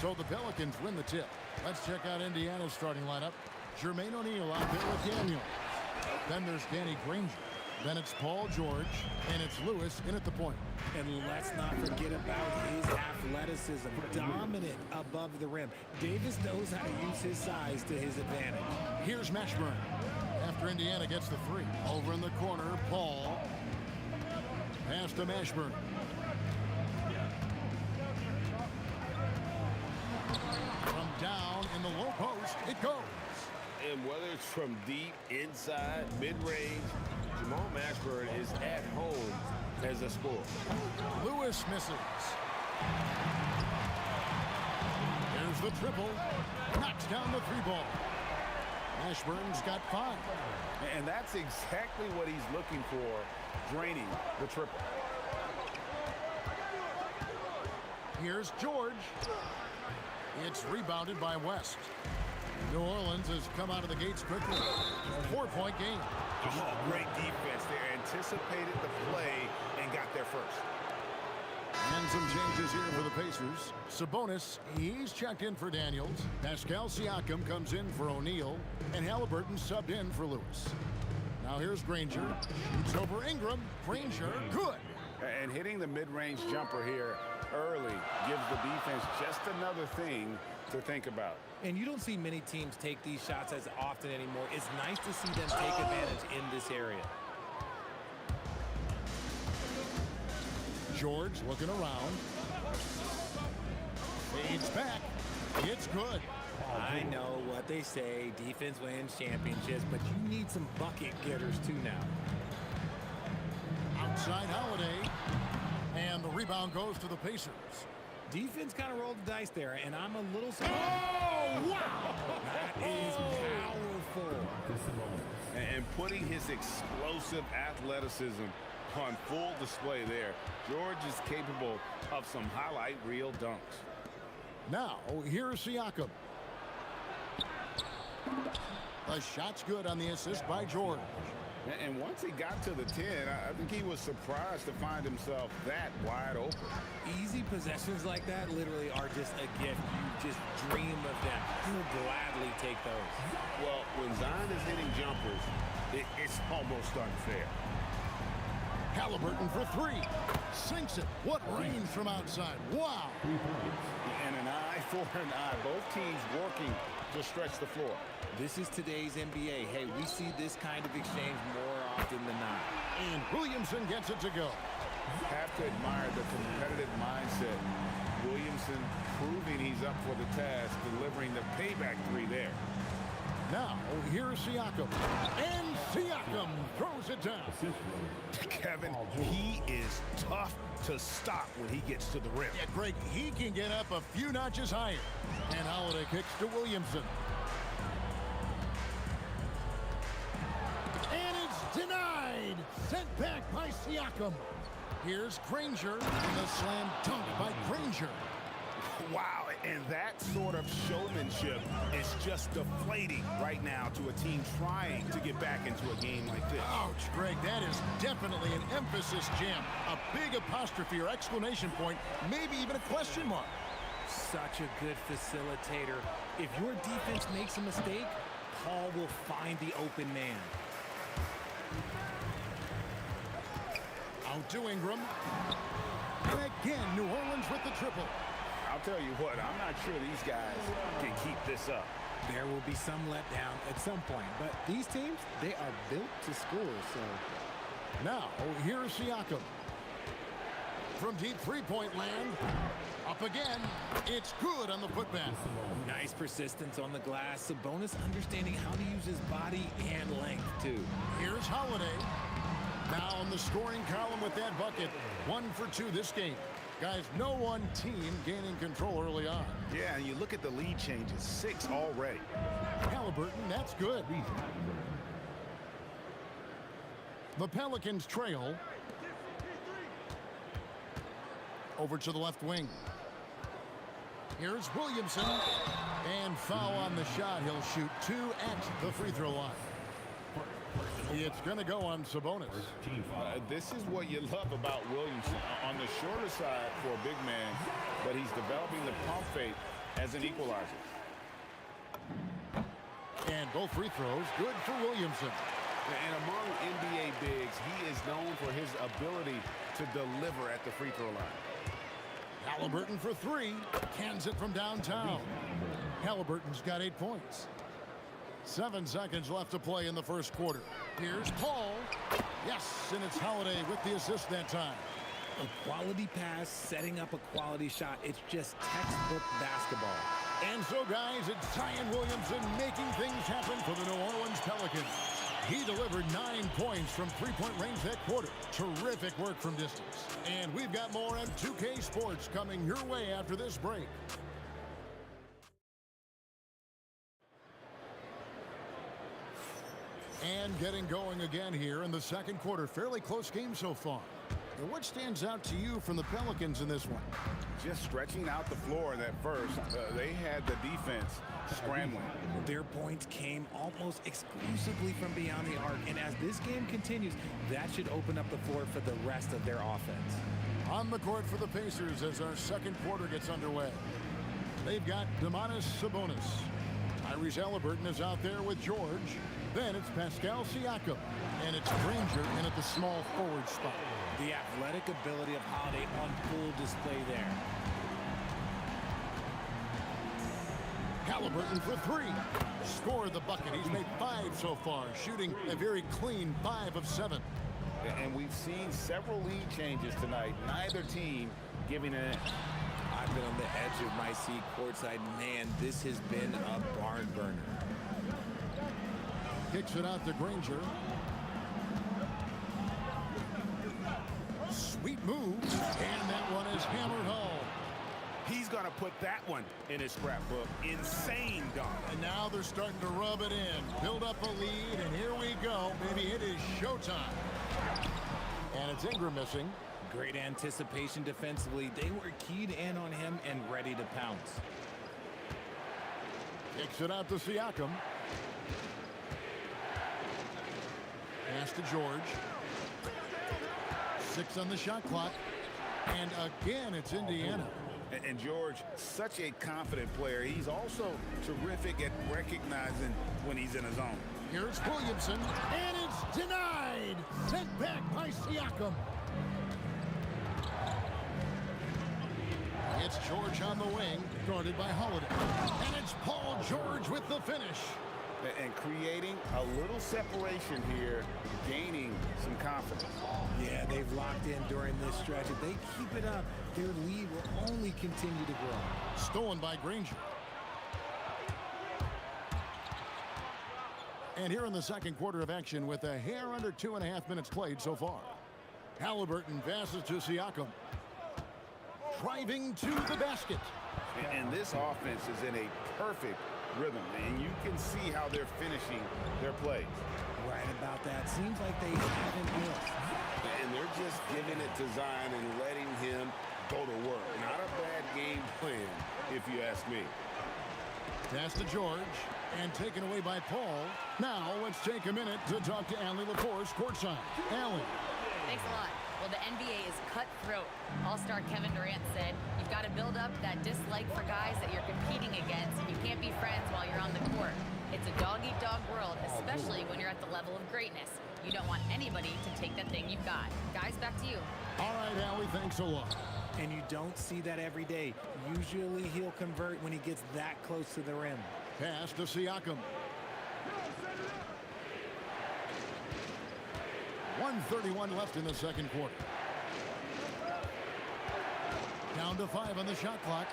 So the Pelicans win the tip. Let's check out Indiana's starting lineup. Jermaine O'Neal out there with Daniels. Then there's Danny Granger. Then it's Paul George, and it's Lewis in at the point. And let's not forget about his athleticism. Dominant above the rim. Davis knows how to use his size to his advantage. Here's Mashburn. After Indiana gets the three. Over in the corner, Paul. Pass to Mashburn. From down in the low post, it goes. And whether it's from deep, inside, mid-range, Jamal Mashburn is at home as a scorer. Lewis misses. Here's the triple. Knocks down the three ball. Mashburn's got 5. And that's exactly what he's looking for, draining the triple. Here's George. It's rebounded by West. New Orleans has come out of the gates quickly. 4-point game. Oh, great defense there. Anticipated the play and got there first. And some changes here for the Pacers. Sabonis, he's checked in for Daniels. Pascal Siakam comes in for O'Neal. And Halliburton subbed in for Lewis. Now here's Granger. Shoots over Ingram. Granger, good. And hitting the mid-range jumper here early gives the defense just another thing to think about. And you don't see many teams take these shots as often anymore. It's nice to see them take advantage in this area. George looking around. Fades back. It's good. I know what they say, defense wins championships, but you need some bucket getters too now. Outside Holiday. And the rebound goes to the Pacers. Defense kind of rolled the dice there, and I'm a little surprised. Oh, wow! That is powerful. And putting his explosive athleticism on full display there. George is capable of some highlight reel dunks. Now, here's Siakam. The shot's good on the assist by George. And once he got to the 10, I think he was surprised to find himself that wide open. Easy possessions like that literally are just a gift. You just dream of them. You'll gladly take those. Well, when Zion is hitting jumpers, it's almost unfair. Halliburton for 3. Sinks it. What range from outside. Wow. And an eye for an eye. Both teams working to stretch the floor. This is today's NBA. Hey, we see this kind of exchange more often than not. And Williamson gets it to go. Have to admire the competitive mindset. Williamson proving he's up for the task, delivering the payback 3 there. Now, here's Siakam. And Siakam throws it down. Kevin, he is tough to stop when he gets to the rim. Yeah, Greg, he can get up a few notches higher. And Holiday kicks to Williamson. And it's denied. Sent back by Siakam. Here's Granger. And a slam dunk by Granger. Wow, and that sort of showmanship is just deflating right now to a team trying to get back into a game like this. Ouch, Greg, that is definitely an emphasis jam. A big apostrophe or exclamation point, maybe even a question mark. Such a good facilitator. If your defense makes a mistake, Paul will find the open man. Out to Ingram. And again, New Orleans with the triple. I'll tell you what, I'm not sure these guys can keep this up. There will be some letdown at some point, but these teams, they are built to score, so. Now, here's Siakam. From deep three-point land, up again. It's good on the putback. Nice persistence on the glass. Sabonis understanding how to use his body and length, too. Here's Holiday. Now in the scoring column with that bucket. 1 for 2 this game. Guys, no one team gaining control early on. Yeah, and you look at the lead changes, 6 already. Halliburton, that's good. The Pelicans trail. Over to the left wing. Here's Williamson. And foul on the shot. He'll shoot 2 at the free throw line. It's going to go on Sabonis. This is what you love about Williamson. On the shorter side for a big man, but he's developing the pump fake as an equalizer. And both free throws good for Williamson. And among NBA bigs, he is known for his ability to deliver at the free throw line. Halliburton for three. Cans it from downtown. Halliburton's got 8 points. 7 seconds left to play in the first quarter. Here's Paul. Yes, and it's Holiday with the assist that time. A quality pass, setting up a quality shot. It's just textbook basketball. And so, guys, it's Zion Williamson making things happen for the New Orleans Pelicans. He delivered 9 points from three-point range that quarter. Terrific work from distance. And we've got more on 2K Sports coming your way after this break. And getting going again here in the second quarter. Fairly close game so far. Now, what stands out to you from the Pelicans in this one? Just stretching out the floor in that first. They had the defense scrambling. Their points came almost exclusively from beyond the arc. And as this game continues, that should open up the floor for the rest of their offense. On the court for the Pacers as our second quarter gets underway. They've got Domantas Sabonis. Tyrese Halliburton is out there with George. Then it's Pascal Siakam. And it's Granger in at the small forward spot. The athletic ability of Holiday on full display there. Halliburton for three. Scored the bucket. He's made 5 so far, shooting a very clean 5 of 7. And we've seen several lead changes tonight. Neither team giving an inch. I've been on the edge of my seat courtside. Man, this has been a barn burner. Kicks it out to Granger. Sweet move. And that one is hammered home. He's going to put that one in his scrapbook. Insane dunk. And now they're starting to rub it in. Build up a lead, and here we go. Maybe it is showtime. And it's Ingram missing. Great anticipation defensively. They were keyed in on him and ready to pounce. Kicks it out to Siakam. Pass to George. 6 on the shot clock. And again, it's Indiana. And George, such a confident player. He's also terrific at recognizing when he's in his zone. Here's Williamson, and it's denied. Sent back by Siakam. It's George on the wing, guarded by Holiday. And it's Paul George with the finish. And creating a little separation here, gaining some confidence. Yeah, they've locked in during this stretch. If they keep it up, their lead will only continue to grow. Stolen by Granger. And here in the second quarter of action with a hair under 2.5 minutes played so far. Halliburton passes to Siakam. Driving to the basket. And this offense is in a perfect rhythm, and you can see how they're finishing their plays. Right about that. Seems like they haven't missed. And they're just giving it to Zion and letting him go to work. Not a bad game plan, if you ask me. Pass to George, and taken away by Paul. Now let's take a minute to talk to Allie LaForce courtside. Allie. Thanks a lot. Well, the NBA is cutthroat. All-star Kevin Durant said, you've got to build up that dislike for guys that you're competing against, and you can't be friends while you're on the court. It's a dog-eat-dog world, especially when you're at the level of greatness. You don't want anybody to take that thing you've got. Guys, back to you. All right, Allie, thanks a lot. And you don't see that every day. Usually he'll convert when he gets that close to the rim. Pass to Siakam. 1:31 left in the second quarter. Down to 5 on the shot clock.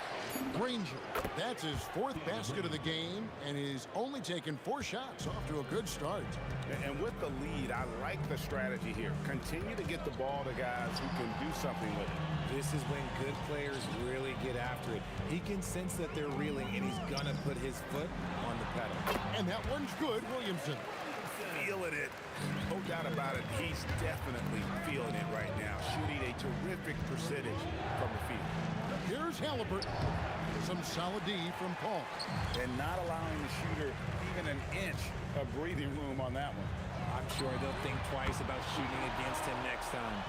Granger. That's his 4th basket of the game, and he's only taken 4 shots. Off to a good start. And with the lead, I like the strategy here. Continue to get the ball to guys who can do something with it. This is when good players really get after it. He can sense that they're reeling, and he's going to put his foot on the pedal. And that one's good, Williamson. Feeling it. No doubt about it. He's definitely feeling it right now. Shooting a terrific percentage from the field. Here's Halliburton. Some solid D from Paul. And not allowing the shooter even an inch of breathing room on that one. I I'm sure they'll think twice about shooting against him next time.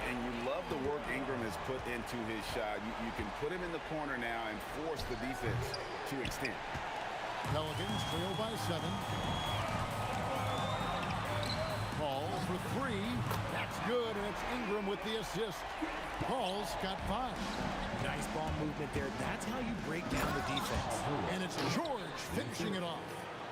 And you love the work Ingram has put into his shot. You can put him in the corner now and force the defense to extend. Pelicans trail by 7. Paul for 3. That's good, and it's Ingram with the assist. Paul's got 5. Nice ball movement there. That's how you break down the defense. And it's George finishing it off.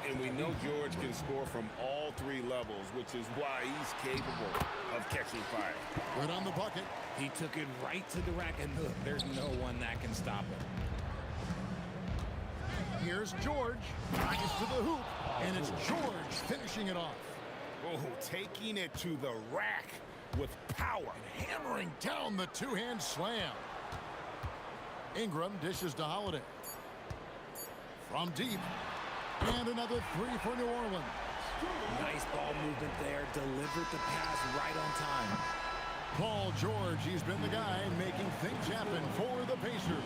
And we know George can score from all 3 levels, which is why he's capable of catching fire. Good on the bucket. He took it right to the rack, and look, there's no one that can stop him. Here's George. Nice to the hoop. And it's George finishing it off. Oh, taking it to the rack with power. And hammering down the two-hand slam. Ingram dishes to Holiday. From deep. And another 3 for New Orleans. Nice ball movement there. Delivered the pass right on time. Paul George, he's been the guy making things happen for the Pacers.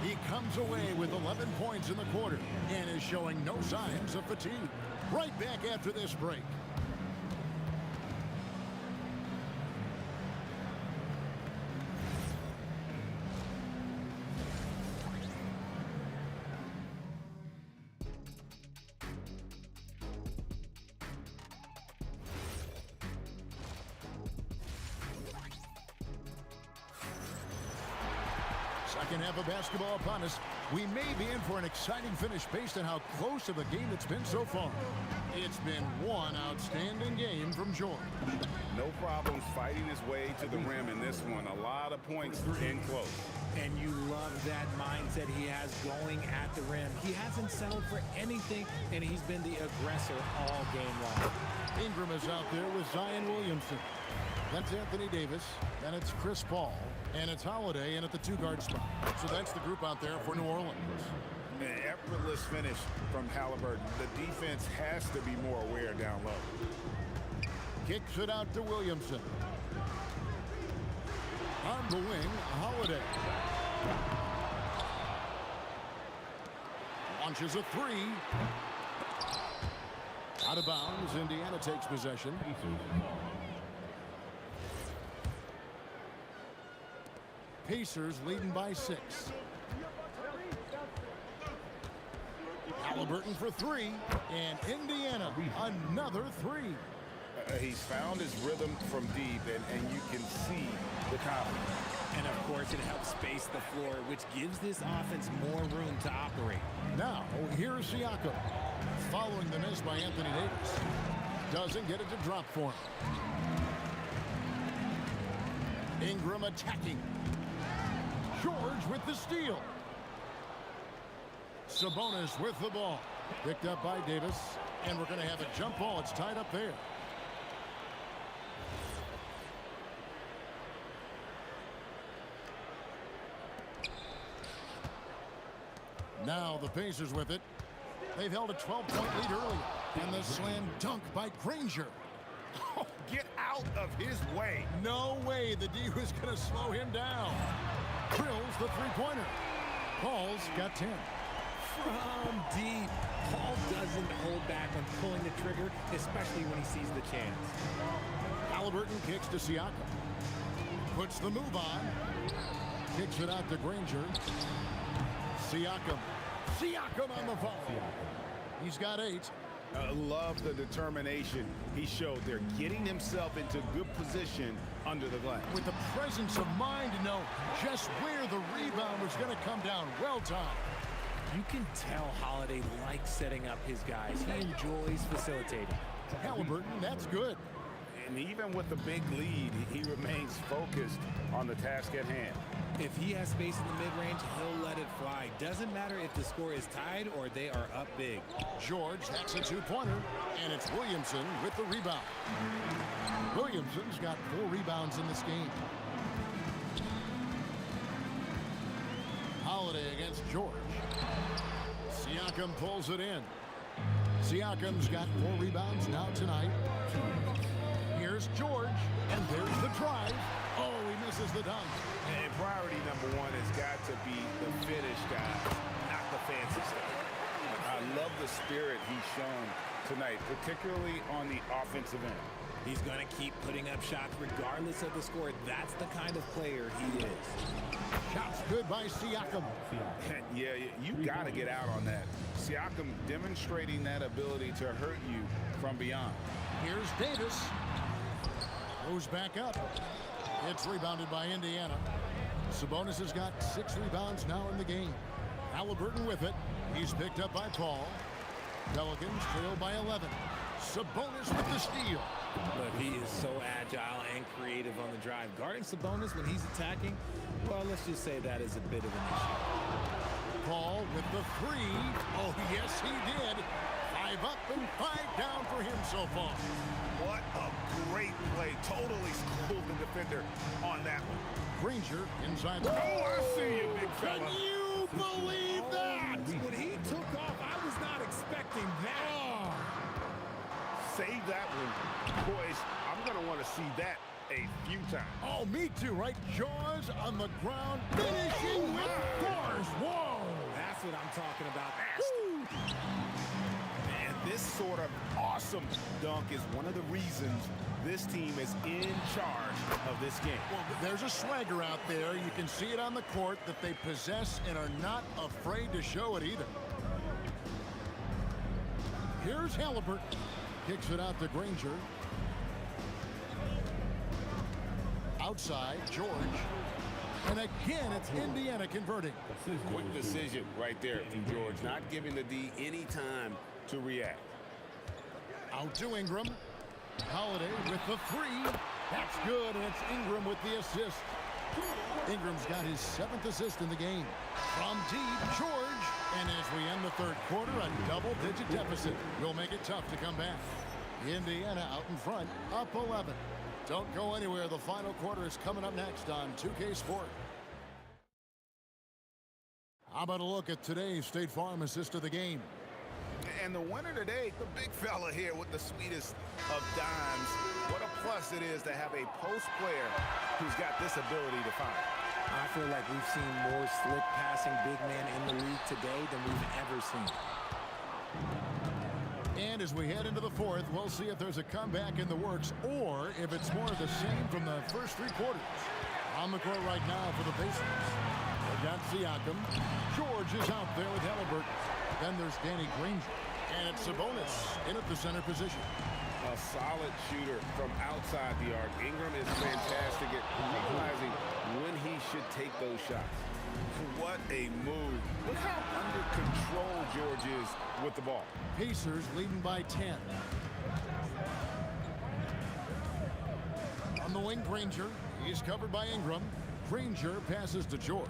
He comes away with 11 points in the quarter and is showing no signs of fatigue. Right back after this break. Second half of basketball upon us. We may be in for an exciting finish based on how close of a game it's been so far. It's been one outstanding game from George. No problems fighting his way to the rim in this one. A lot of points in close. And you love that mindset he has going at the rim. He hasn't settled for anything, and he's been the aggressor all game long. Ingram is out there with Zion Williamson. That's Anthony Davis, and it's Chris Paul, and it's Holiday in at the 2-guard spot. So that's the group out there for New Orleans. An effortless finish from Halliburton. The defense has to be more aware down low. Kicks it out to Williamson. On the wing, Holiday. Launches a 3. Out of bounds, Indiana takes possession. Pacers leading by 6. Halliburton for 3, and Indiana another 3. He's found his rhythm from deep, and you can see the confidence. And of course, it helps space the floor, which gives this offense more room to operate. Now, here's Siakam. Following the miss by Anthony Davis. Doesn't get it to drop for him. Ingram attacking. George with the steal. Sabonis with the ball. Picked up by Davis. And we're going to have a jump ball. It's tied up there. Now the Pacers with it. They've held a 12-point lead earlier. And the slam dunk by Granger. Oh, get out of his way. No way the D was going to slow him down. Drills the three-pointer. Paul's got 10. From deep. Paul doesn't hold back on pulling the trigger, especially when he sees the chance. Halliburton kicks to Siakam. Puts the move on. Kicks it out to Granger. Siakam. Siakam on the phone. He's got 8. Love the determination he showed there, getting himself into good position under the glass. With the presence of mind to know just where the rebound was going to come down. Well timed. You can tell Holiday likes setting up his guys. He enjoys facilitating. Halliburton, that's good. And even with the big lead, he remains focused on the task at hand. If he has space in the mid-range, he'll let it fly. Doesn't matter if the score is tied or they are up big. George, that's a 2-pointer, and it's Williamson with the rebound. Williamson's got 4 rebounds in this game. Holiday against George. Siakam pulls it in. Siakam's got 4 rebounds now tonight. Here's George, and there's the drive. Oh, he misses the dunk. And priority number 1 has got to be the finish, guys, not the fancy stuff. I love the spirit he's shown tonight, particularly on the offensive end. He's going to keep putting up shots regardless of the score. That's the kind of player he is. Shots good by Siakam. Yeah, you got to get out on that. Siakam demonstrating that ability to hurt you from beyond. Here's Davis. Goes back up. It's rebounded by Indiana. Sabonis has got 6 rebounds now in the game. Halliburton with it. He's picked up by Paul. Pelicans trail by 11. Sabonis with the steal. Look, he is so agile and creative on the drive. Guarding Sabonis when he's attacking, well, let's just say that is a bit of an issue. Paul with the 3. Oh, yes, he did. 5 up and 5 down for him so far. What a great play. Totally schooled the defender on that one. Granger inside the... Oh, I see you, big fella. Can you believe that? When he took off, I was not expecting that. Oh. Save that one. Boys, I'm going to want to see that a few times. Oh, me too, right? Jaws on the ground, finishing with force. Whoa! That's what I'm talking about. Man, this sort of awesome dunk is one of the reasons this team is in charge of this game. Well, there's a swagger out there. You can see it on the court that they possess and are not afraid to show it either. Here's Halliburton. Kicks it out to Granger. Outside, George. And again, it's Indiana converting. Quick decision right there from George, not giving the D any time to react. Out to Ingram. Holiday with the 3. That's good, and it's Ingram with the assist. Ingram's got his 7th assist in the game. From deep, George. And as we end the third quarter, a double-digit deficit will make it tough to come back. Indiana out in front, up 11. Don't go anywhere. The final quarter is coming up next on 2K Sport. How about a look at today's State Farm assist of the game? And the winner today, the big fella here with the sweetest of dimes. What a plus it is to have a post player who's got this ability to find. I feel like we've seen more slick passing big men in the league today than we've ever seen. And as we head into the fourth, we'll see if there's a comeback in the works or if it's more of the same from the first 3 quarters. On the court right now for the Pacers. They've got Siakam. George is out there with Halliburton. Then there's Danny Granger. And it's Sabonis in at the center position. A solid shooter from outside the arc. Ingram is fantastic at realizing when he should take those shots. What a move. Look how under control George is with the ball. Pacers leading by 10. On the wing, Granger. He's covered by Ingram. Granger passes to George.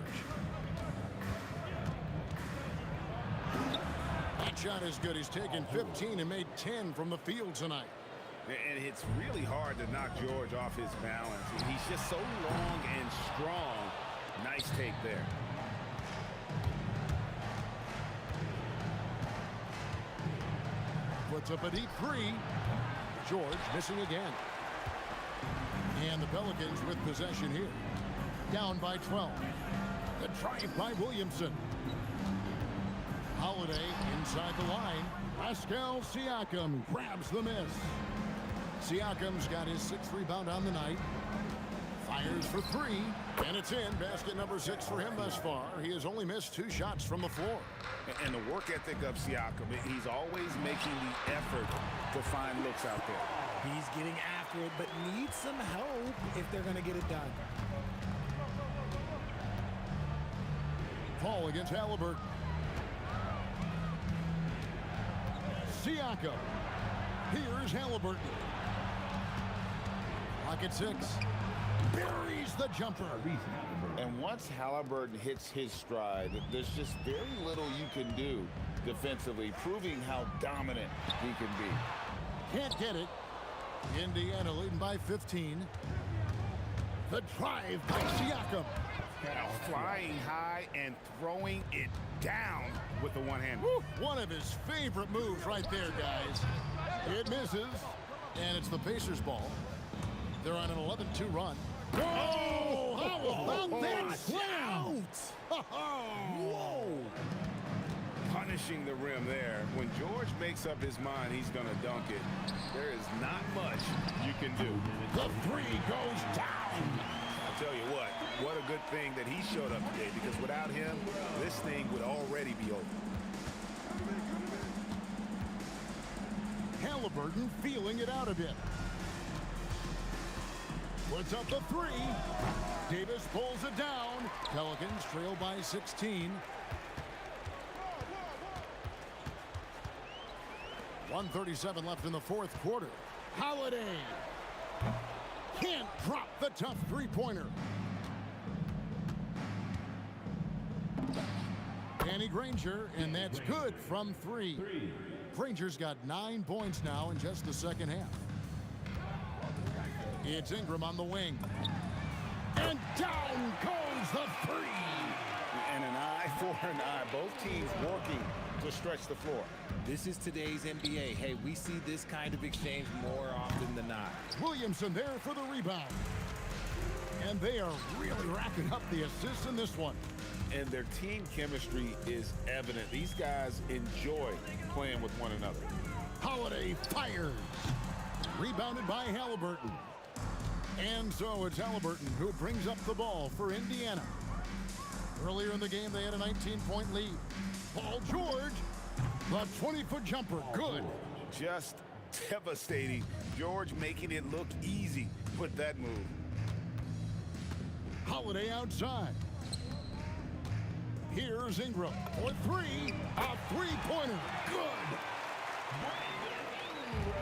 That shot is good. He's taken 15 and made 10 from the field tonight. And it's really hard to knock George off his balance. He's just so long and strong. Nice take there. Puts up a deep 3. George missing again. And the Pelicans with possession here. Down by 12. The drive by Williamson. Holiday inside the line. Pascal Siakam grabs the miss. Siakam's got his 6th rebound on the night. Fires for 3, and it's in. Basket number 6 for him thus far. He has only missed 2 shots from the floor. And the work ethic of Siakam, he's always making the effort to find looks out there. He's getting after it, but needs some help if they're going to get it done. Paul against Halliburton. Siakam. Here's Halliburton. Clock at 6. Buries the jumper. And once Halliburton hits his stride, there's just very little you can do defensively, proving how dominant he can be. Can't get it. Indiana leading by 15. The drive by Siakam. Flying high and throwing it down with the one hand. One of his favorite moves right there, guys. It misses, and it's the Pacers' ball. They're on an 11-2 run. Whoa! How about that slam? Whoa! finishing the rim there. When George makes up his mind he's going to dunk it, there is not much you can do. The three goes down. I'll tell you what a good thing that he showed up today, because without him, this thing would already be over. Halliburton feeling it out a bit. Puts up the three. Davis pulls it down. Pelicans trail by 16. 1:37 left in the fourth quarter. Holiday can't drop the tough three-pointer. Danny Granger, and that's good from three. Granger's got 9 points now in just the second half. It's Ingram on the wing. And down goes the three. And an eye for an eye. Both teams working to stretch the floor. This is today's NBA. Hey, we see this kind of exchange more often than not. Williamson there for the rebound. And they are really racking up the assists in this one. And their team chemistry is evident. These guys enjoy playing with one another. Holiday fires. Rebounded by Halliburton. And so it's Halliburton who brings up the ball for Indiana. Earlier in the game, they had a 19-point lead. Paul George, the 20-foot jumper, good. Just devastating. George making it look easy with that move. Holiday outside. Here's Ingram for three. A three-pointer, good.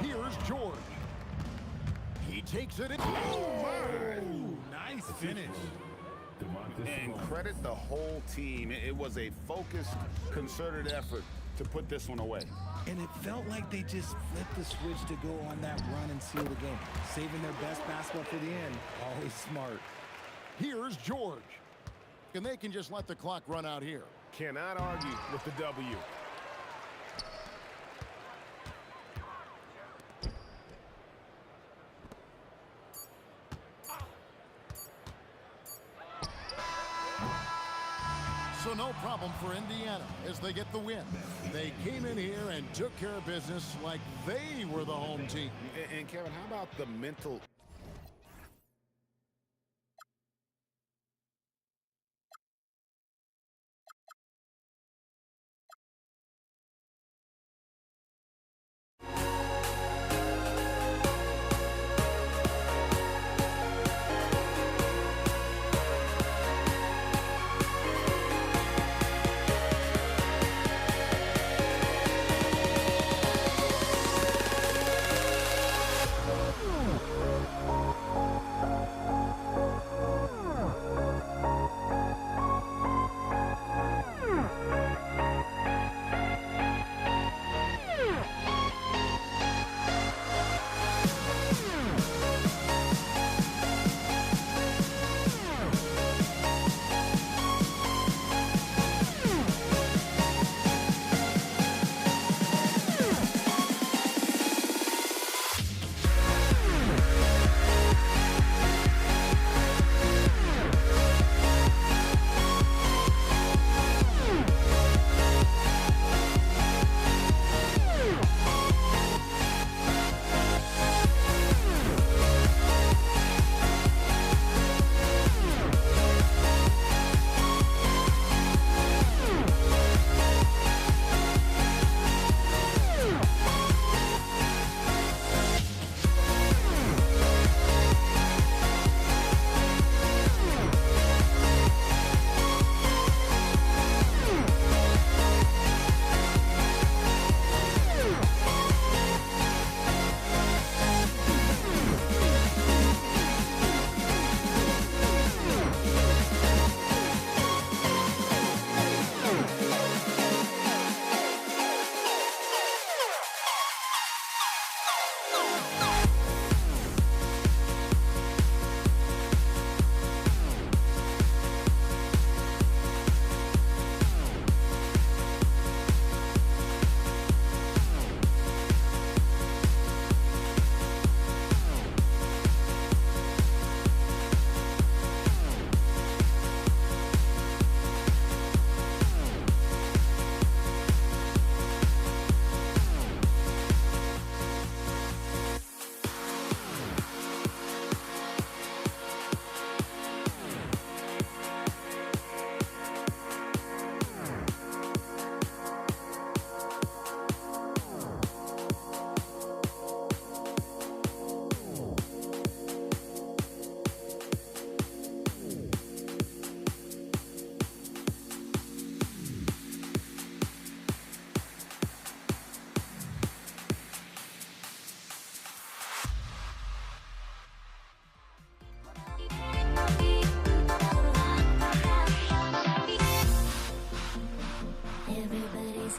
Here's George. He takes it in. Oh, my. Nice finish. And credit the whole team. It was a focused, concerted effort to put this one away. And it felt like they just flipped the switch to go on that run and seal the game. Saving their best basketball for the end. Always smart. Here's George. And they can just let the clock run out here. Cannot argue with the W. So no problem for Indiana as they get the win. They came in here and took care of business like they were the home team. And Kevin, how about the mental...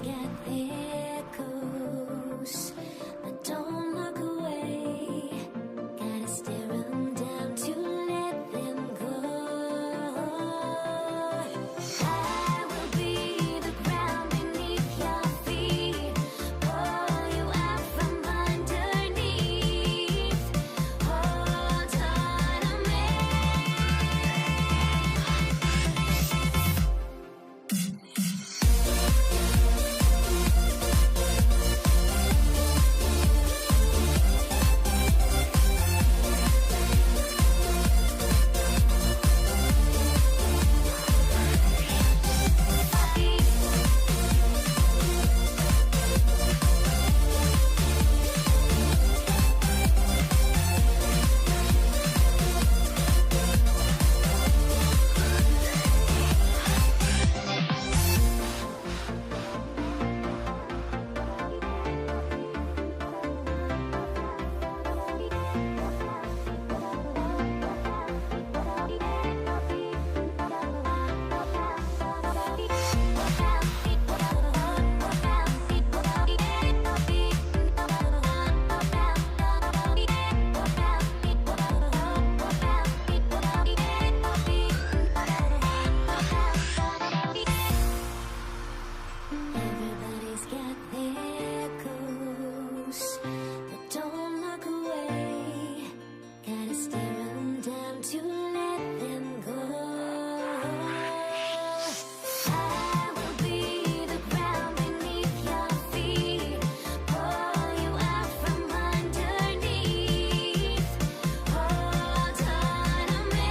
Everybody's got their goals, but don't look away. Gotta stare 'em down to let them go. I will be the ground beneath your feet, pull you out from underneath. Hold on to me. Everybody's got their goals, but don't look away. Gotta stare 'em down to let them go. I will be the ground beneath your feet, pull you out from underneath. Hold on to me.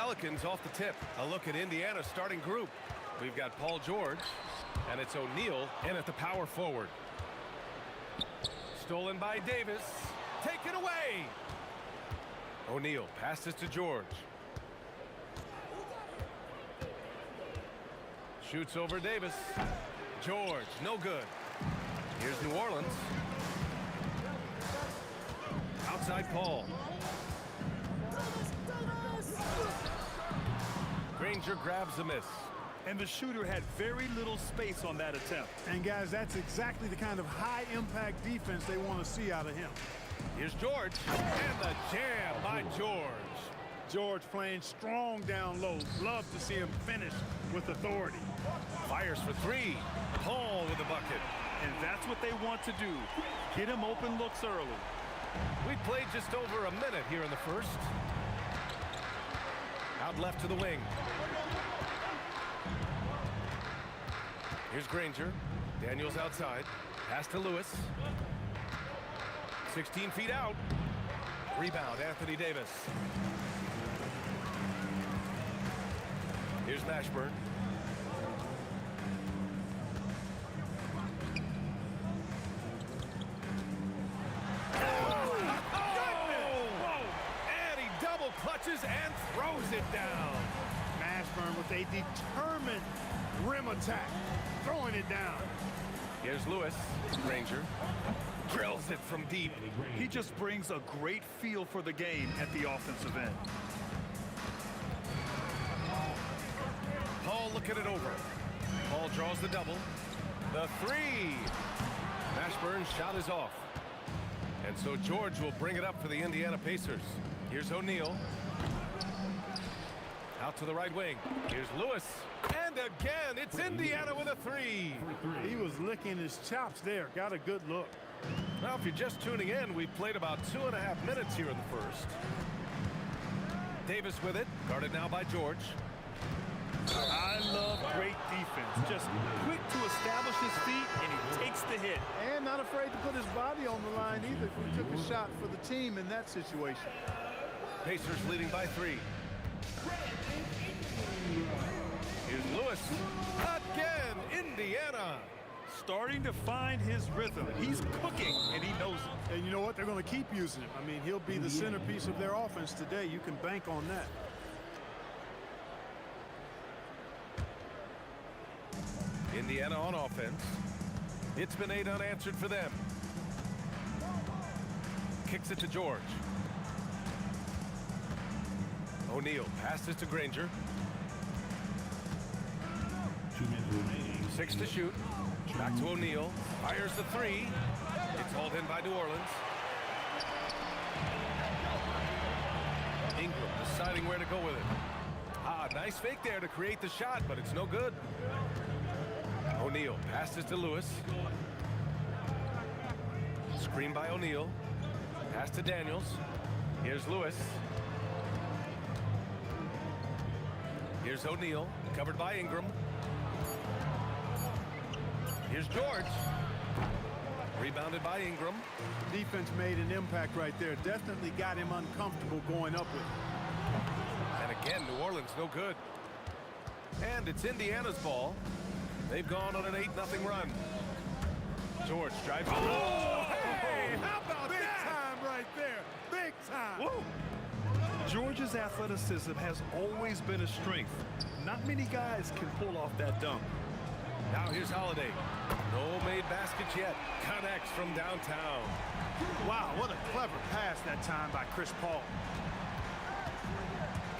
Pelicans off the tip. A look at Indiana's starting group. We've got Paul George, and it's O'Neal in at the power forward. Stolen by Davis. Taken away. O'Neal passes to George. Shoots over Davis. George, no good. Here's New Orleans. Outside Paul. Granger grabs the miss. And the shooter had very little space on that attempt. And guys, that's exactly the kind of high-impact defense they want to see out of him. Here's George. And the jam by George. George playing strong down low. Love to see him finish with authority. Fires for three. Paul with the bucket. And that's what they want to do. Get him open looks early. We played just over a minute here in the first. Out left to the wing. Here's Granger. Daniels outside. Pass to Lewis. 16 feet out. Rebound, Anthony Davis. Here's Mashburn. Clutches and throws it down. Mashburn with a determined rim attack, throwing it down. Here's Lewis. Granger drills it from deep. He just brings a great feel for the game at the offensive end. Paul looking it over. Paul draws the double. The three. Mashburn's shot is off. And so George will bring it up for the Indiana Pacers. Here's O'Neal. Out to the right wing. Here's Lewis. And again, it's Indiana with a three. He was licking his chops there. Got a good look. Now, if you're just tuning in, we've played about 2.5 minutes here in the first. Davis with it. Guarded now by George. I love great defense. Just quick to establish his feet, and he takes the hit. And not afraid to put his body on the line either if he took a shot for the team in that situation. Pacers leading by 3. Here's Lewis. Again, Indiana. Starting to find his rhythm. He's cooking, and he knows it. And you know what? They're going to keep using him. I mean, he'll be the centerpiece of their offense today. You can bank on that. Indiana on offense. It's been 8 unanswered for them. Kicks it to George. O'Neal passes to Granger. 2 minutes remaining. 6 to shoot. Back to O'Neal. Fires the 3. It's hauled in by New Orleans. Ingram deciding where to go with it. Nice fake there to create the shot, but it's no good. O'Neal passes to Lewis. Screen by O'Neal. Pass to Daniels. Here's Lewis. Here's O'Neal, covered by Ingram. Here's George. Rebounded by Ingram. Defense made an impact right there. Definitely got him uncomfortable going up with it. And again, New Orleans no good. And it's Indiana's ball. They've gone on an 8-0 run. George drives. Oh, hey, how about big that? Time right there. Big time. Whoa. George's athleticism has always been a strength. Not many guys can pull off that dunk. Now here's Holiday. No made baskets yet. Connects from downtown. Wow, what a clever pass that time by Chris Paul.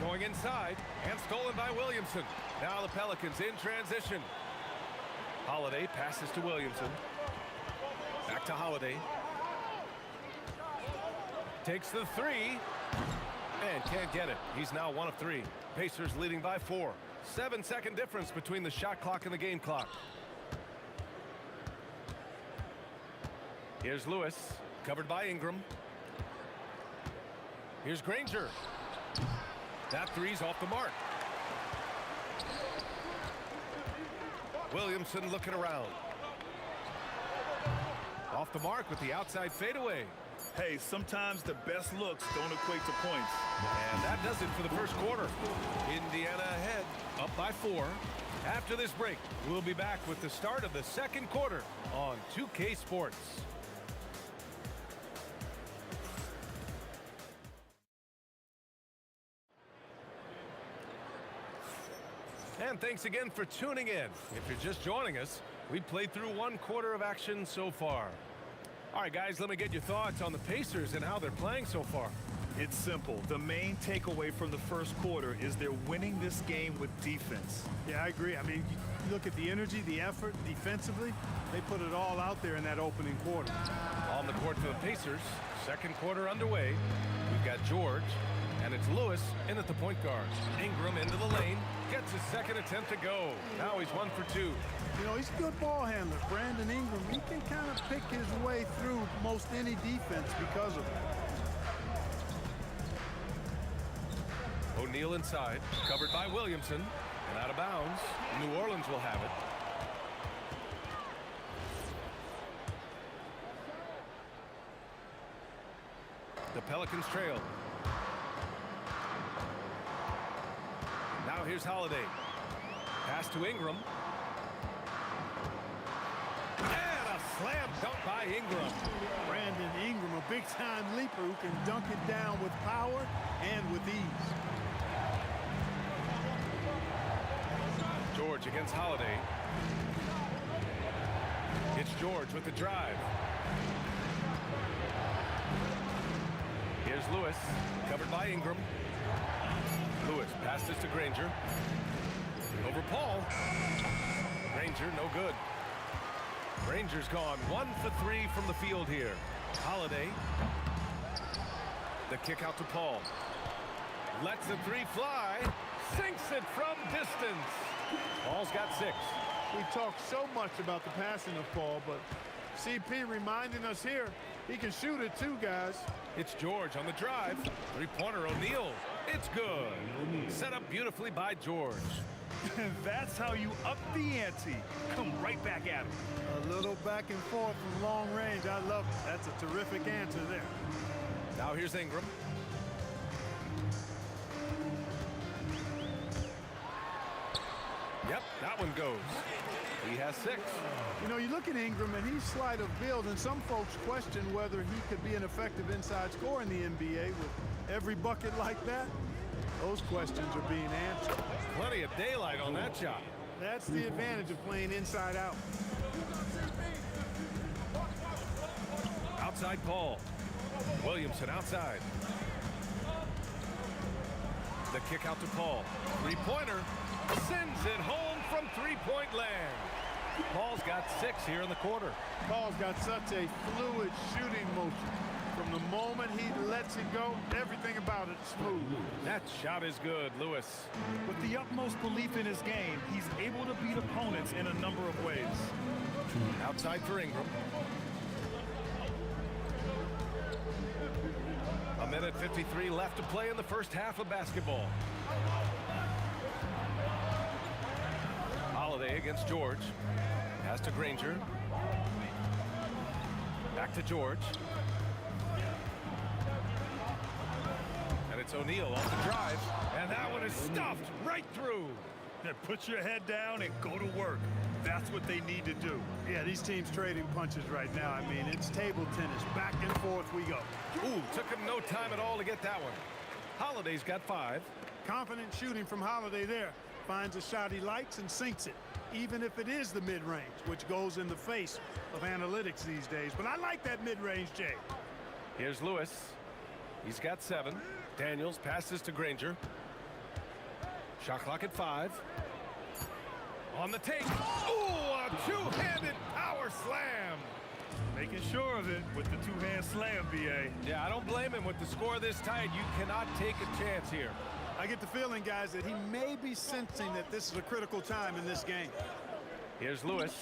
Going inside and stolen by Williamson. Now the Pelicans in transition. Holiday passes to Williamson. Back to Holiday. Takes the 3. And can't get it. He's now 1 of 3. Pacers leading by 4. 7-second difference between the shot clock and the game clock. Here's Lewis, covered by Ingram. Here's Granger. That 3's off the mark. Williamson looking around. Off the mark with the outside fadeaway. Hey, sometimes the best looks don't equate to points. And that does it for the first quarter. Indiana ahead, up by 4. After this break, we'll be back with the start of the second quarter on 2K Sports. And thanks again for tuning in. If you're just joining us, we've played through 1 quarter of action so far. All right, guys, let me get your thoughts on the Pacers and how they're playing so far. It's simple. The main takeaway from the first quarter is they're winning this game with defense. Yeah, I agree. I mean, you look at the energy, the effort defensively, they put it all out there in that opening quarter. On the court for the Pacers, second quarter underway. We've got George, and it's Lewis in at the point guard. Ingram into the lane, gets his second attempt to go. Now he's 1 for 2. You know, he's a good ball handler. Brandon Ingram, he can kind of pick his way through most any defense because of it. O'Neal inside, covered by Williamson, and out of bounds. New Orleans will have it. The Pelicans trail. Now here's Holiday. Pass to Ingram. And a slam dunk by Ingram. Brandon Ingram, a big-time leaper who can dunk it down with power and with ease. George against Holiday. It's George with the drive. Here's Lewis, covered by Ingram. Lewis passes to Granger. Over Paul. Granger, no good. Granger's gone 1 for 3 from the field here. Holiday. The kick out to Paul. Lets the 3 fly. Sinks it from distance. Paul's got 6. We talk so much about the passing of Paul, but CP reminding us here, he can shoot it too, guys. It's George on the drive. 3-pointer O'Neal. It's good. Set up beautifully by George. That's how you up the ante. Come right back at him. A little back and forth from long range. I love it. That's a terrific answer there. Now here's Ingram. Yep, that one goes. He has 6. You know, you look at Ingram, and he's slight of build, and some folks question whether he could be an effective inside scorer in the NBA with every bucket like that. Those questions are being answered. Plenty of daylight on that shot. That's the advantage of playing inside out. Outside Paul. Williamson outside. The kick out to Paul. 3-pointer. Sends it home from 3-point land. Paul's got 6 here in the quarter. Paul's got such a fluid shooting motion. From the moment he lets it go, everything about it is smooth. That shot is good, Lewis. With the utmost belief in his game, he's able to beat opponents in a number of ways. Outside for Ingram. 1:53 left to play in the first half of basketball. Holiday against George. Pass to Granger. Back to George. And it's O'Neal off the drive. And that one is stuffed right through. Then put your head down and go to work. That's what they need to do. Yeah, these teams trading punches right now. I mean, it's table tennis. Back and forth we go. Ooh, took him no time at all to get that one. Holiday's got 5. Confident shooting from Holiday there. Finds a shot he likes and sinks it, even if it is the mid-range, which goes in the face of analytics these days. But I like that mid-range, Jay. Here's Lewis. He's got 7. Daniels passes to Granger. Shot clock at 5. On the take. Ooh, a two-handed power slam. Making sure of it with the two-hand slam, B.A. Yeah, I don't blame him. With the score this tight, you cannot take a chance here. I get the feeling, guys, that he may be sensing that this is a critical time in this game. Here's Lewis.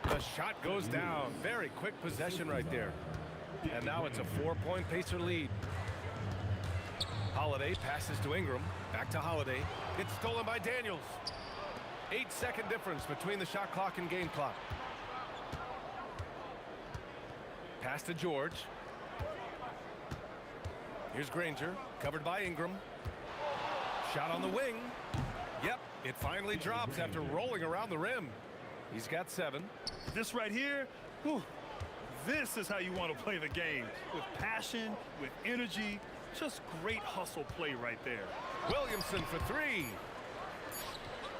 The shot goes down. Very quick possession right there. And now it's a 4-point Pacer lead. Holiday passes to Ingram. Back to Holiday. It's stolen by Daniels. 8-second difference between the shot clock and game clock. Pass to George. Here's Granger, covered by Ingram. Shot on the wing. Yep, it finally drops after rolling around the rim. He's got 7. This right here, whew, this is how you want to play the game. With passion, with energy, just great hustle play right there. Williamson for 3.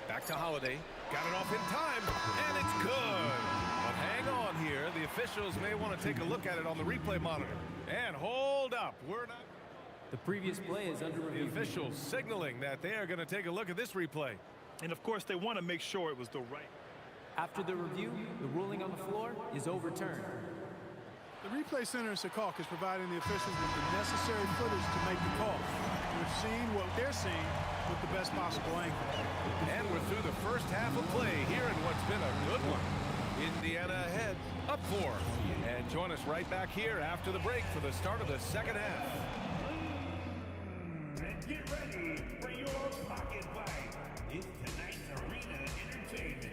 Back to Holiday. Got it off in time, and it's good. But hang on here. The officials may want to take a look at it on the replay monitor. And hold up. We're not... The previous play is under The review. officials signaling that they are going to take a look at this replay. And of course, they want to make sure it was the right. After the review, the ruling on the floor is overturned. The replay center in Secaucus is providing the officials with the necessary footage to make the call. We've seen what they're seeing with the best possible angle. And we're through the first half of play here in what's been a good one. Indiana ahead, up 4. And join us right back here after the break for the start of the second half. And get ready for your pocket fight. It's tonight's arena entertainment.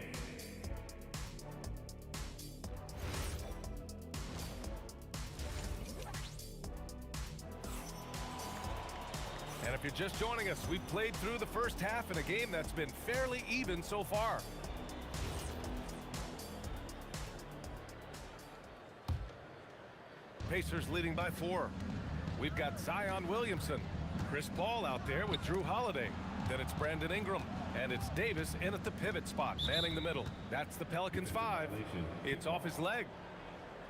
And if you're just joining us, we've played through the first half in a game that's been fairly even so far. Pacers leading by 4. We've got Zion Williamson, Chris Paul out there with Drew Holiday. Then it's Brandon Ingram, and it's Davis in at the pivot spot, manning the middle. That's the Pelicans' 5. It's off his leg,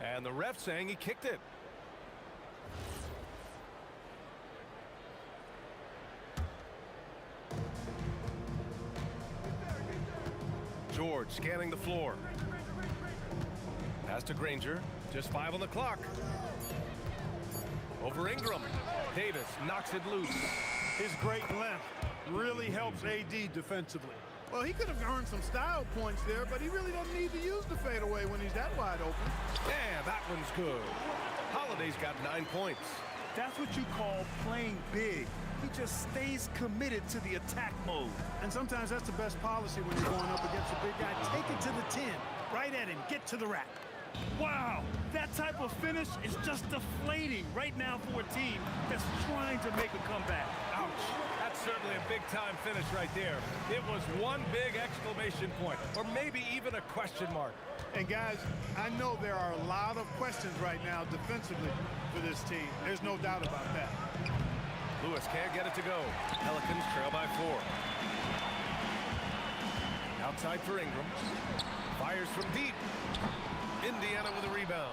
and the ref saying he kicked it. George scanning the floor. Pass to Granger. Just 5 on the clock. Over Ingram. Davis knocks it loose. His great length really helps AD defensively. Well, he could have earned some style points there, but he really doesn't need to use the fadeaway when he's that wide open. Yeah, that one's good. Holiday's got 9 points. That's what you call playing big. He just stays committed to the attack mode. And sometimes that's the best policy when you're going up against a big guy. Take it to the 10. Right at him. Get to the rack. Wow, that type of finish is just deflating right now for a team that's trying to make a comeback. Ouch. That's certainly a big-time finish right there. It was one big exclamation point, or maybe even a question mark. And guys, I know there are a lot of questions right now defensively for this team. There's no doubt about that. Lewis can't get it to go. Pelicans trail by 4. Outside for Ingram. Fires from deep. Indiana with a rebound.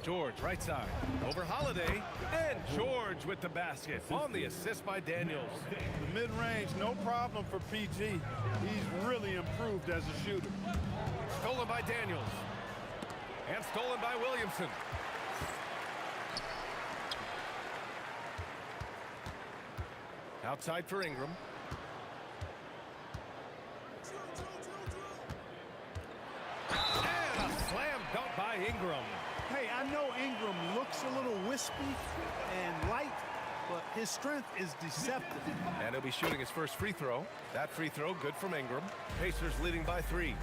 George, right side. Over Holiday. And George with the basket. On the assist by Daniels. The mid-range, no problem for PG. He's really improved as a shooter. Stolen by Daniels. And stolen by Williamson. Outside for Ingram. And a slam dunk by Ingram. Hey, I know Ingram looks a little wispy and light, but his strength is deceptive. And he'll be shooting his first free throw. That free throw good from Ingram. Pacers leading by 3.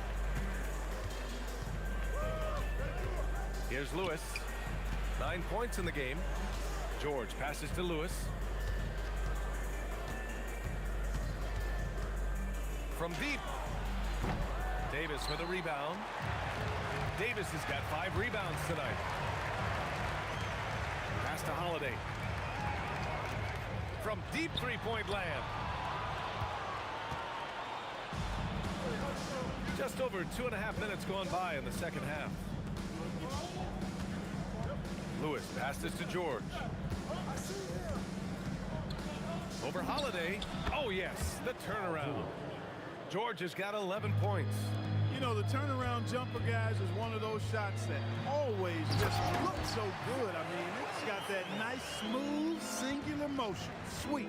Here's Lewis. 9 points in the game. George passes to Lewis. From deep. Davis with a rebound. Davis has got 5 rebounds tonight. Pass to Holiday. From deep three-point land. Just over 2.5 minutes gone by in the second half. Lewis passes to George. Over Holiday. Oh, yes, the turnaround. George has got 11 points. You know, the turnaround jumper, guys, is one of those shots that always just looks so good. I mean, it's got that nice, smooth, singular motion. Sweet.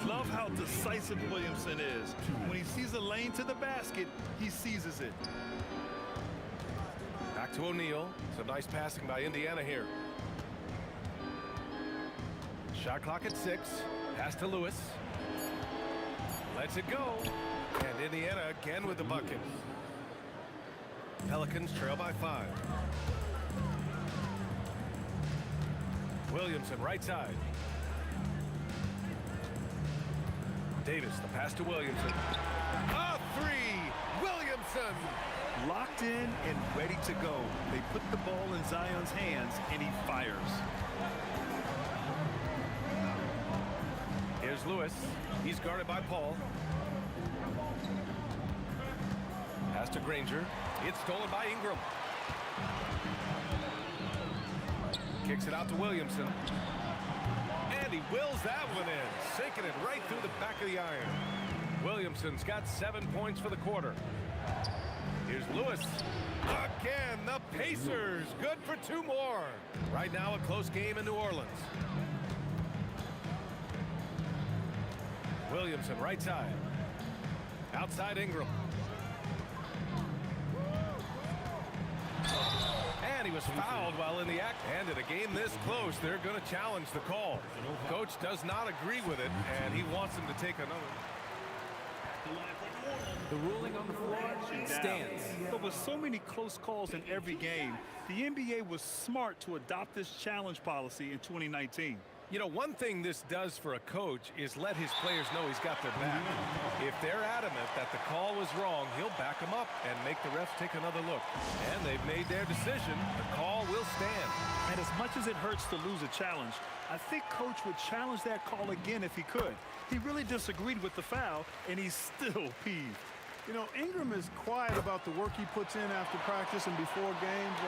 Love how decisive Williamson is. When he sees a lane to the basket, he seizes it. Back to O'Neal. Some nice passing by Indiana here. Shot clock at 6. Pass to Lewis. Lets it go. And Indiana again with the bucket. Pelicans trail by 5. Williamson, right side. Davis, the pass to Williamson. A three! Williamson! Locked in and ready to go. They put the ball in Zion's hands, and he fires. Here's Lewis. He's guarded by Paul. Pass to Granger. It's stolen by Ingram. Kicks it out to Williamson. And he wills that one in, sinking it right through the back of the iron. Williamson's got 7 points for the quarter. Here's Lewis. Again, the Pacers. Good for 2 more. Right now, a close game in New Orleans. Williamson, right side. Outside Ingram. And he was fouled while in the act. And in a game this close, they're going to challenge the call. Coach does not agree with it, and he wants him to take another. The ruling on the floor stands. But with so many close calls in every game, the NBA was smart to adopt this challenge policy in 2019. You know, one thing this does for a coach is let his players know he's got their back. If they're adamant that the call was wrong, he'll back them up and make the refs take another look. And they've made their decision. The call will stand. And as much as it hurts to lose a challenge, I think Coach would challenge that call again if he could. He really disagreed with the foul, and he's still peeved. You know, Ingram is quiet about the work he puts in after practice and before games.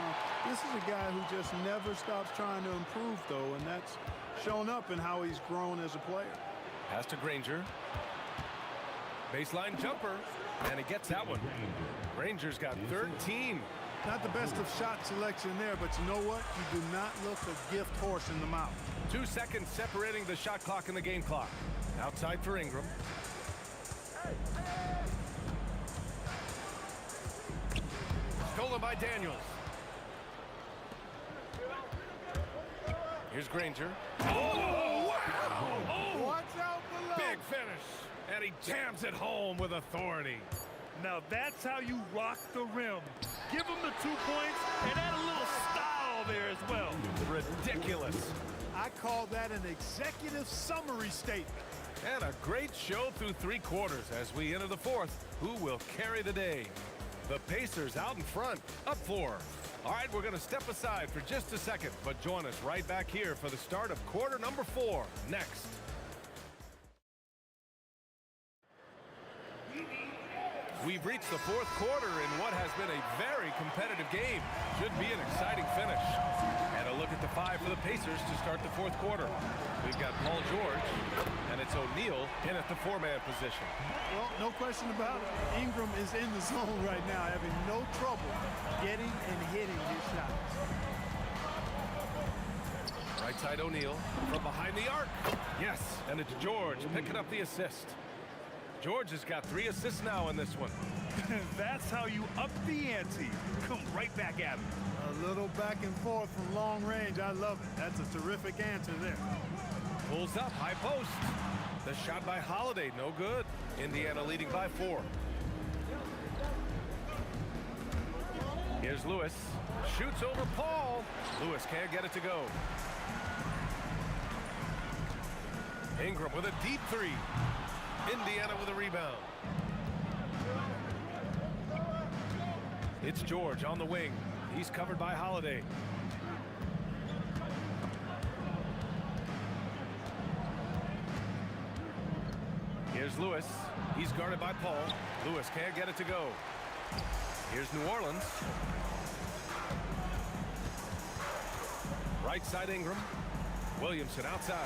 This is a guy who just never stops trying to improve, though, and that's shown up in how he's grown as a player. Pass to Granger. Baseline jumper, and he gets that one. Granger's got 13. Not the best of shot selection there, but you know what? You do not look a gift horse in the mouth. 2 seconds separating the shot clock and the game clock. Outside for Ingram. Stolen by Daniels. Here's Granger. Oh, wow! Oh, watch out below. Big finish. And he jams it home with authority. Now that's how you rock the rim. Give him the 2 points and add a little style there as well. Ridiculous. I call that an executive summary statement. And a great show through 3 quarters as we enter the 4th. Who will carry the day? The Pacers out in front, up 4. All right, we're going to step aside for just a second, but join us right back here for the start of quarter number 4 next. We've reached the 4th quarter in what has been a very competitive game. Should be an exciting finish. And a look at the 5 for the Pacers to start the 4th quarter. We've got Paul George, and it's O'Neal in at the 4-man position. Well, no question about it. Ingram is in the zone right now, having no trouble getting and hitting his shots. Right side O'Neal from behind the arc. Yes, and it's George picking up the assist. George has got 3 assists now in this one. That's how you up the ante. Come right back at him. A little back and forth from long range. I love it. That's a terrific answer there. Pulls up, high post. The shot by Holiday, no good. Indiana leading by 4. Here's Lewis. Shoots over Paul. Lewis can't get it to go. Ingram with a deep 3. Indiana with a rebound. It's George on the wing. He's covered by Holiday. Here's Lewis. He's guarded by Paul. Lewis can't get it to go. Here's New Orleans. Right side Ingram. Williamson outside.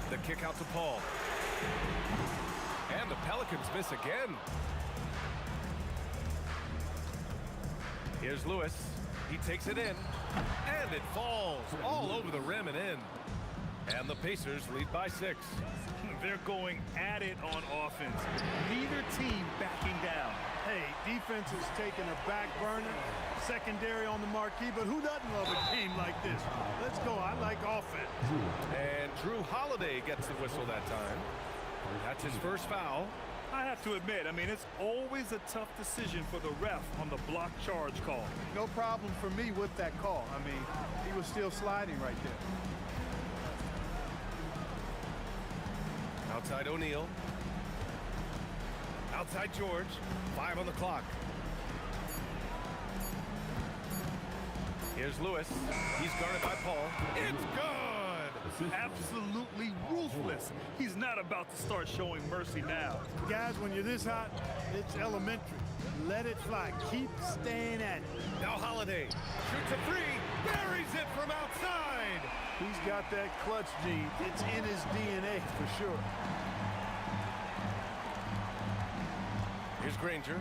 The kick out to Paul. And the Pelicans miss again. Here's Lewis. He takes it in. And it falls all over the rim and in. And the Pacers lead by 6. They're going at it on offense. Neither team backing down. Hey, defense is taking a back burner. Secondary on the marquee, but who doesn't love a game like this? Let's go. I like offense. And Drew Holiday gets the whistle that time. That's his first foul. I have to admit, I mean, it's always a tough decision for the ref on the block charge call. No problem for me with that call. I mean, he was still sliding right there. Outside O'Neal. Outside George. 5 on the clock. Here's Lewis. He's guarded by Paul. It's good! Absolutely ruthless. He's not about to start showing mercy now. Guys, when you're this hot, it's elementary. Let it fly. Keep staying at it. Now Holiday shoots a three. Buries it from outside. He's got that clutch gene. It's in his DNA for sure. Here's Granger.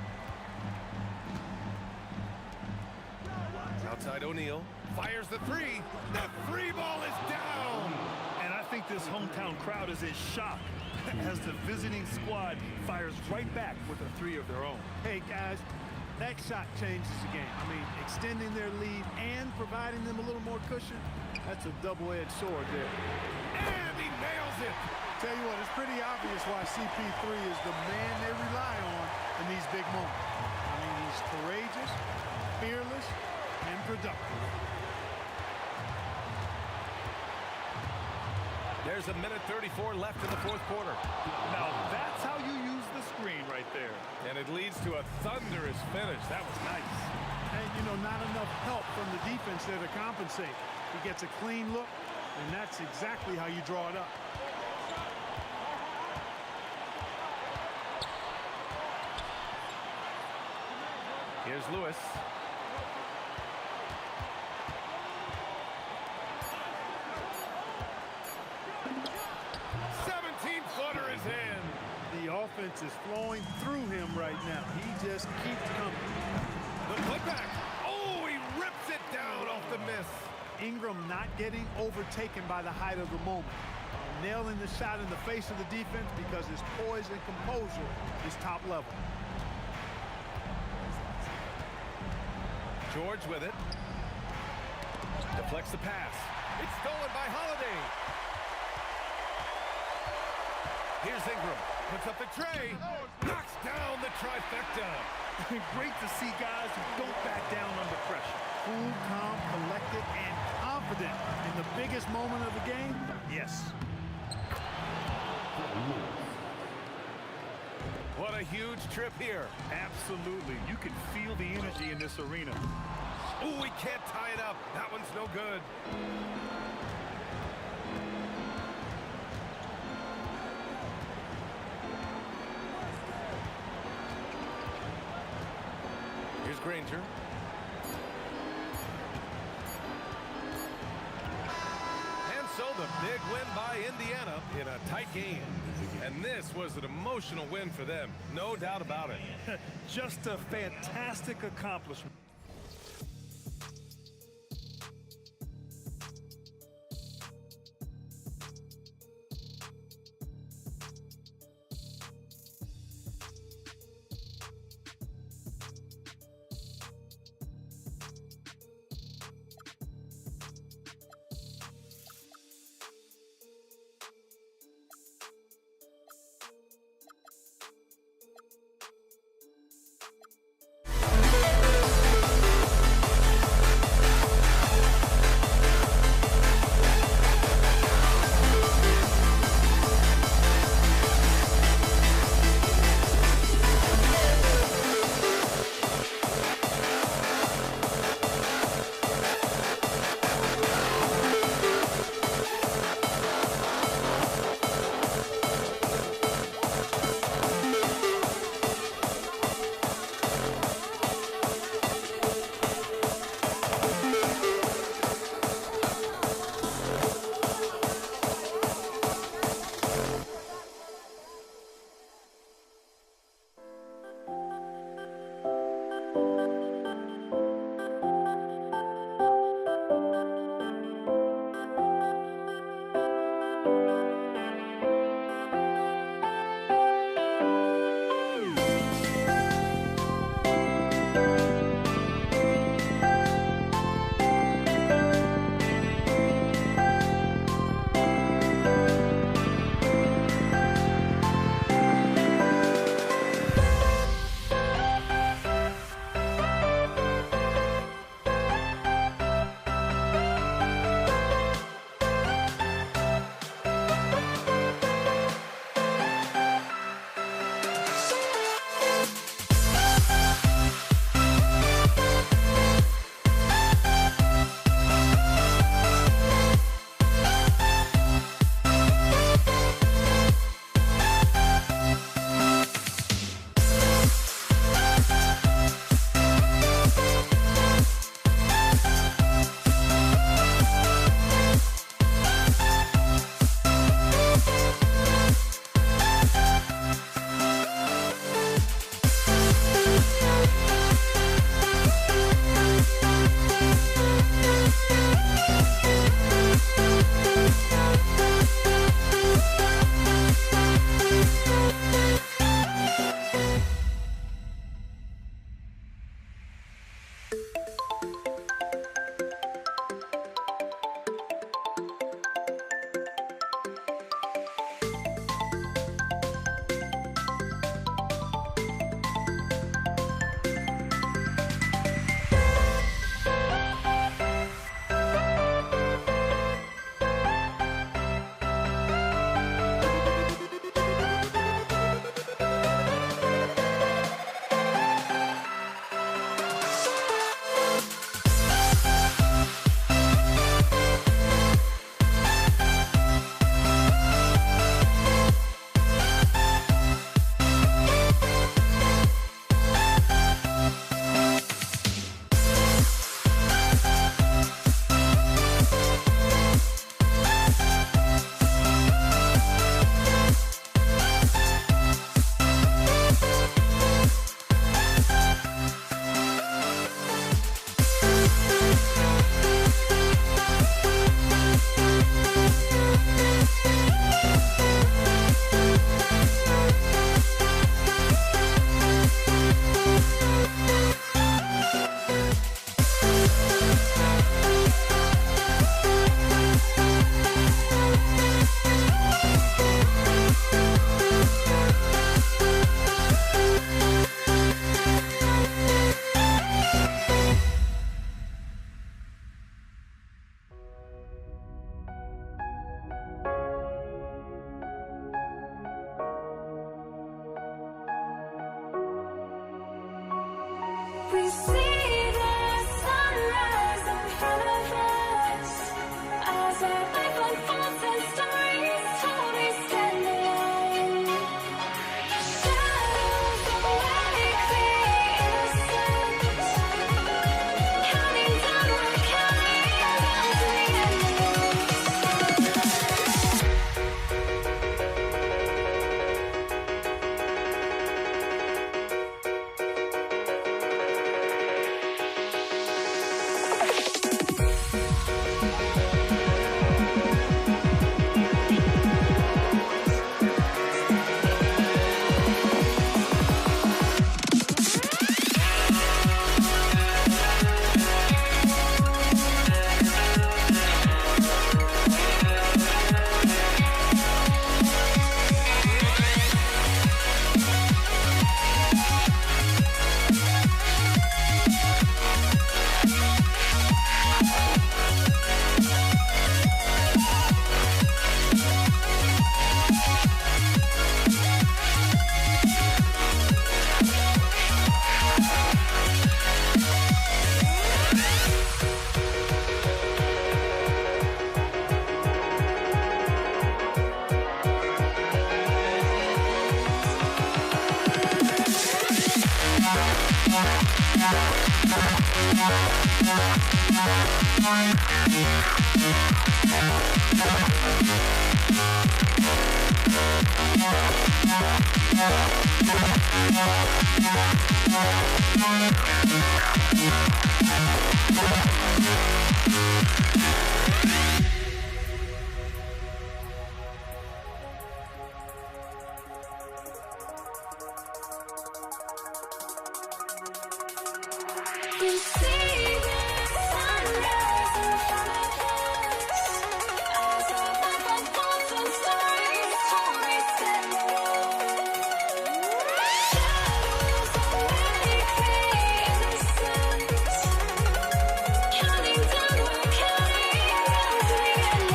Outside O'Neal. Fires the three. The three ball is down. And I think this hometown crowd is in shock as the visiting squad fires right back with a three of their own. Hey, guys, that shot changes the game. I mean, extending their lead and providing them a little more cushion, that's a double-edged sword there. And he nails it. Tell you what, it's pretty obvious why CP3 is the man they rely on in these big moments. I mean, he's courageous, fearless, and productive. There's a minute 34 left in the fourth quarter. Now that's how you use the screen right there. And it leads to a thunderous finish. That was nice. And, you know, not enough help from the defense there to compensate. He gets a clean look, and that's exactly how you draw it up. Here's Lewis. The offense is flowing through him right now. He just keeps coming. The putback. Oh, he rips it down off the miss. Ingram not getting overtaken by the height of the moment. Nailing the shot in the face of the defense because his poise and composure is top level. George with it. Deflects the pass. It's stolen by Holiday. Here's Ingram. Puts up the tray. Knocks down the trifecta. Great to see guys who don't back down under pressure. Cool, calm, collected, and confident in the biggest moment of the game. Yes. What a huge trip here. Absolutely. You can feel the energy in this arena. Oh, we can't tie it up. That one's no good. Here's Granger. And so the big win by Indiana in a tight game. And this was an emotional win for them. No doubt about it. Just a fantastic accomplishment. We see the sunrise in front of us as our life unfolds and stories told, we stand alone. Shadows awake the innocence, counting down, we're counting down to the end. We see the sunrise in front of us as our life unfolds and stories told, we stand alone. Shadows awake the innocence, counting down, we're counting down to the end.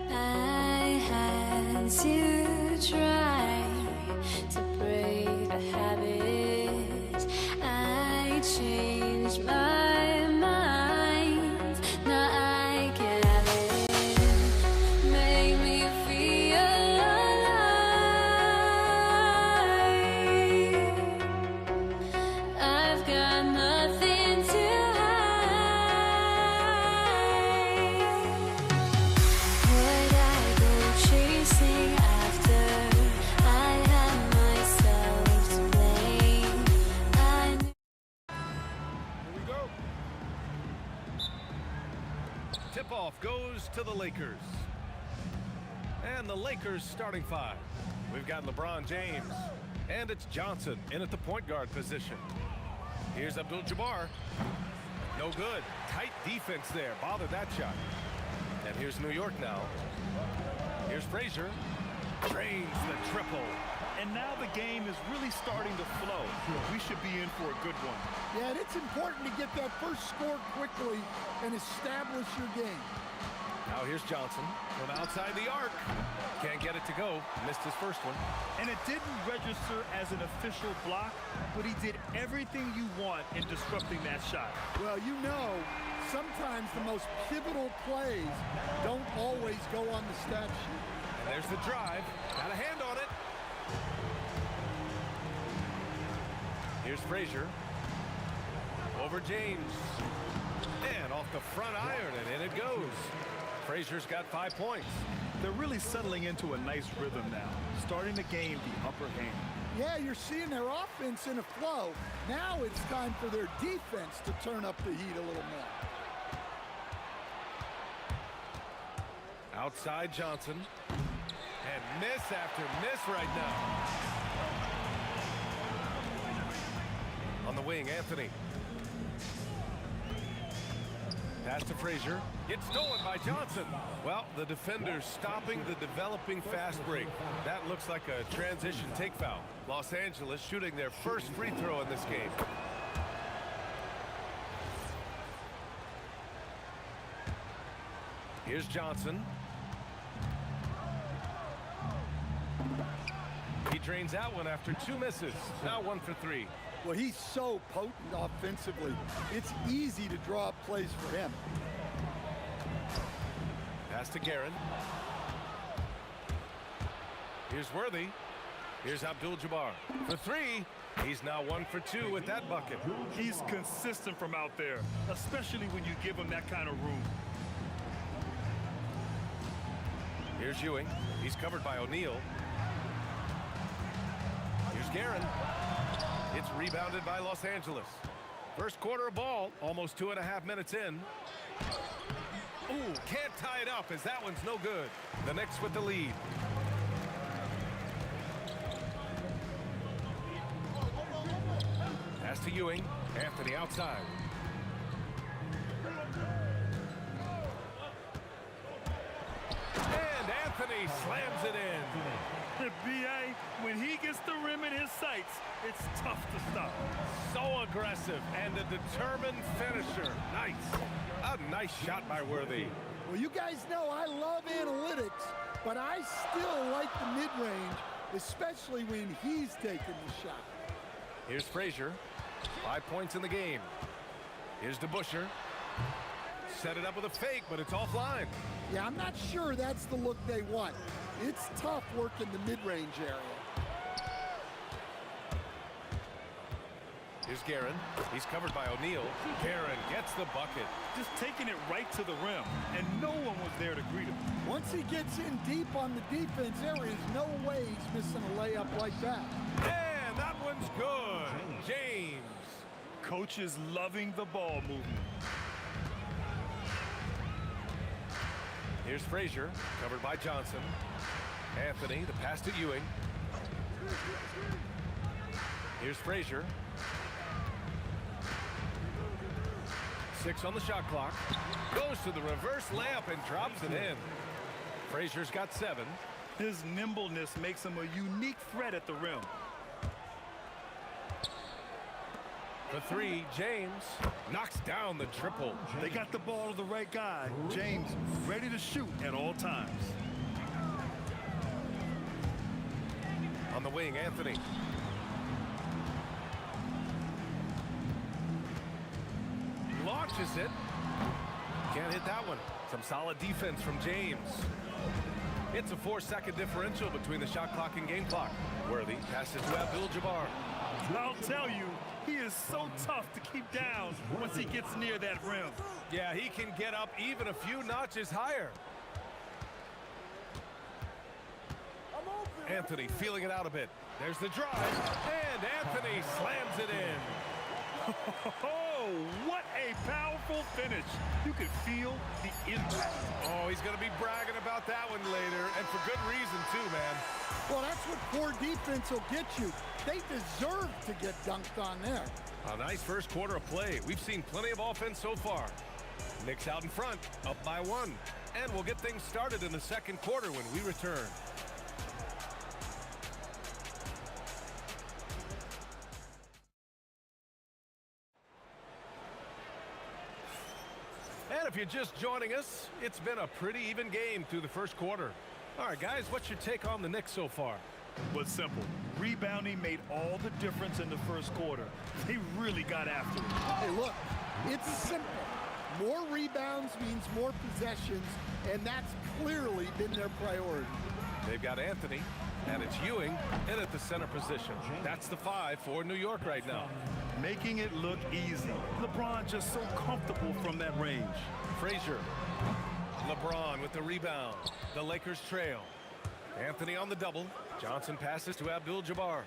I had to try to break the habit. I changed my mind. Now I can have it. Make me feel alive. I've got nothing to would I go chasing after I had myself to blame? Here we go. Tip-off goes to the Lakers. And the Lakers starting five. We've got LeBron James. And it's Johnson in at the point guard position. Here's Abdul-Jabbar. No good. Tight defense there. Bothered that shot. And here's New York now. Here's Frazier. Drains the triple. And now the game is really starting to flow. We should be in for a good one. Yeah, and it's important to get that first score quickly and establish your game. Now here's Johnson from outside the arc. Can't get it to go. Missed his first one. And it didn't register as an official block, but he did everything you want in disrupting that shot. Well, you know, sometimes the most pivotal plays don't always go on the stat sheet. And there's the drive. Got a hand on it. Here's Frazier. Over James. And off the front iron, and in it goes. Frazier's got 5 points. They're really settling into a nice rhythm now, starting to gain the upper hand. Yeah, you're seeing their offense in a flow. Now it's time for their defense to turn up the heat a little more. Outside Johnson. And miss after miss right now. On the wing, Anthony. Pass to Frazier. It's stolen by Johnson. Well, the defender's stopping the developing fast break. That looks like a transition take foul. Los Angeles shooting their first free throw in this game. Here's Johnson. He drains that one after 2 misses. Now 1 for 3. Well, he's so potent offensively. It's easy to draw up plays for him. Pass to Guerin. Here's Worthy. Here's Abdul-Jabbar. For 3. He's now 1 for 2 with that bucket. He's consistent from out there, especially when you give him that kind of room. Here's Ewing. He's covered by O'Neal. Here's Guerin. It's rebounded by Los Angeles. First quarter of ball, almost 2.5 minutes in. Ooh, can't tie it up as that one's no good. The Knicks with the lead. Pass to Ewing. Anthony outside. And Anthony slams it in. B.A., when he gets the rim in his sights, it's tough to stop. So aggressive and a determined finisher. Nice. A nice shot by Worthy. Well, you guys know I love analytics, but I still like the mid-range, especially when he's taking the shot. Here's Frazier. 5 points in the game. Here's DeBusschere. Set it up with a fake, but it's offline. Yeah, I'm not sure that's the look they want. It's tough working the mid-range area. Here's Guerin. He's covered by O'Neal. Guerin gets the bucket. Just taking it right to the rim, and no one was there to greet him. Once he gets in deep on the defense, there is no way he's missing a layup like that. And that one's good. James. Coach is loving the ball movement. Here's Frazier, covered by Johnson. Anthony, the pass to Ewing. Here's Frazier. 6 on the shot clock. Goes to the reverse layup and drops it in. Frazier's got 7. His nimbleness makes him a unique threat at the rim. For 3, James knocks down the triple. They got the ball to the right guy. James ready to shoot at all times. On the wing, Anthony. Launches it. Can't hit that one. Some solid defense from James. It's a 4-second differential between the shot clock and game clock. Worthy passes to Abdul-Jabbar. I'll tell you, he is so tough to keep down once he gets near that rim. Yeah, he can get up even a few notches higher. Anthony feeling it out a bit. There's the drive, and Anthony slams it in. Oh, what a powerful finish. You could feel the impact. Oh, he's going to be bragging about that one later, and for good reason too, man. Well, that's what poor defense will get you. They deserve to get dunked on there. A nice first quarter of play. We've seen plenty of offense so far. Knicks out in front, up by 1. And we'll get things started in the second quarter when we return. And if if you're just joining us, it's been a pretty even game through the first quarter. All right, guys, what's your take on the Knicks so far? Well, simple. Rebounding made all the difference in the first quarter. They really got after it. Hey, look, it's simple. More rebounds means more possessions, and that's clearly been their priority. They've got Anthony, and it's Ewing in at the center position. That's the 5 for New York right now. Making it look easy. LeBron just so comfortable from that range. Frazier. LeBron with the rebound. The Lakers trail. Anthony on the double. Johnson passes to Abdul-Jabbar.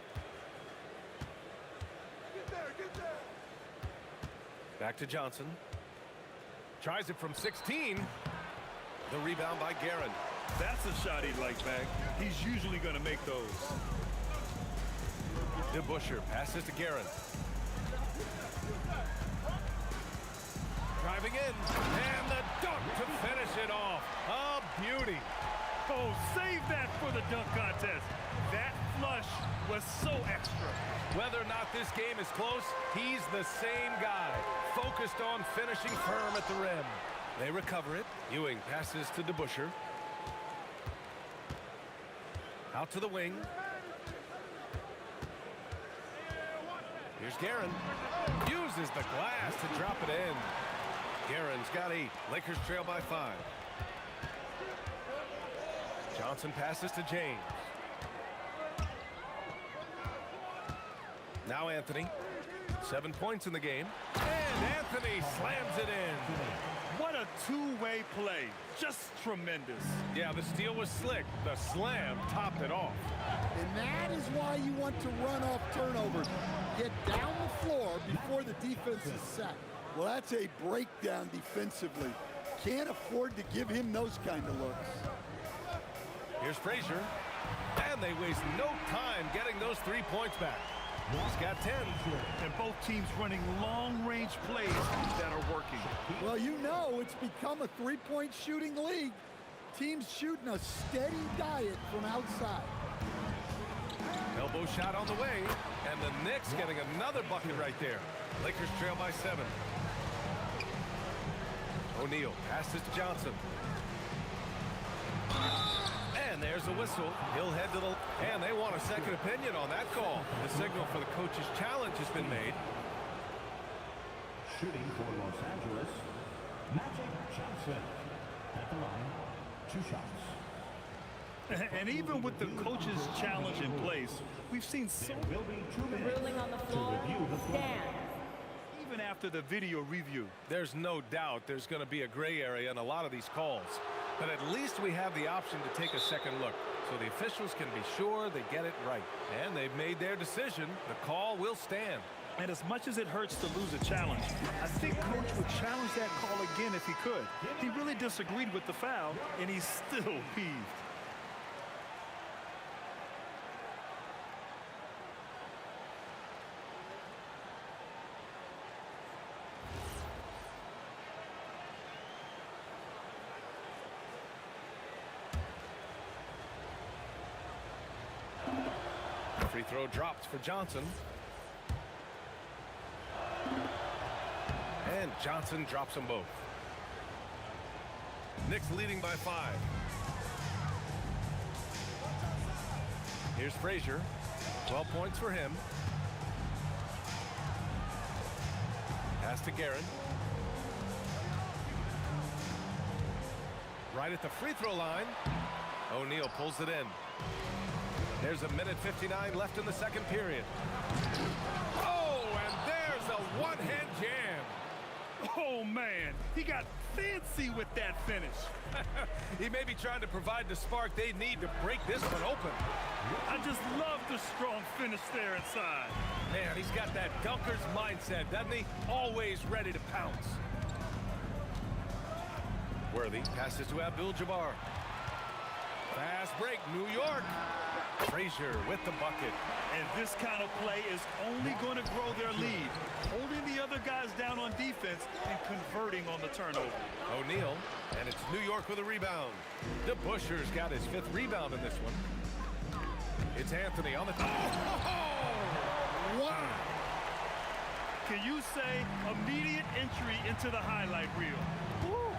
Back to Johnson. Tries it from 16. The rebound by Guerin. That's a shot he'd like back. He's usually going to make those. DeBusschere passes to Guerin. Driving in. And the dunk to finish it off. A beauty. Oh, save that for the dunk contest. That flush was so extra. Whether or not this game is close, he's the same guy. Focused on finishing firm at the rim. They recover it. Ewing passes to DeBusschere. Out to the wing. Here's Guerin. Uses the glass to drop it in. Guerin's got 8. Lakers trail by 5. Johnson passes to James. Now Anthony. 7 points in the game. And Anthony slams it in. What a two-way play. Just tremendous. Yeah, the steal was slick. The slam topped it off. And that is why you want to run off turnovers. Get down the floor before the defense is set. Well, that's a breakdown defensively. Can't afford to give him those kind of looks. Here's Frazier. And they waste no time getting those 3 points back. He's got 10. And both teams running long-range plays that are working. Well, you know it's become a three-point shooting league. Teams shooting a steady diet from outside. Elbow shot on the way. And the Knicks getting another bucket right there. Lakers trail by 7. O'Neal passes to Johnson. And there's a whistle. He'll head to the... And they want a second opinion on that call. The signal for the coach's challenge has been made. Shooting for Los Angeles, Magic Johnson. At the line, 2 shots. And even with the coach's challenge in place, we've seen so... There will be 2 minutes Ruling on the floor. to review the floor. Stand. Even after the video review. There's no doubt there's going to be a gray area in a lot of these calls. But at least we have the option to take a second look, so the officials can be sure they get it right. And they've made their decision. The call will stand. And as much as it hurts to lose a challenge, I think Coach would challenge that call again if he could. He really disagreed with the foul, and he's still peeved. Free throw dropped for Johnson. And Johnson drops them both. Knicks leading by 5. Here's Frazier. 12 points for him. Pass to Guerin. Right at the free throw line. O'Neal pulls it in. There's a minute 59 left in the second period. Oh, and there's a one-hand jam. Oh, man. He got fancy with that finish. He may be trying to provide the spark they need to break this one open. I just love the strong finish there inside. Man, he's got that dunker's mindset, doesn't he? Always ready to pounce. Worthy passes to Abdul-Jabbar. Fast break, New York. Frazier with the bucket. And this kind of play is only going to grow their lead. Holding the other guys down on defense and converting on the turnover. O'Neal, and it's New York with a rebound. DeBusschere's got his 5th rebound in this one. It's Anthony on the top. Oh! Wow! Can you say immediate entry into the highlight reel? Woo!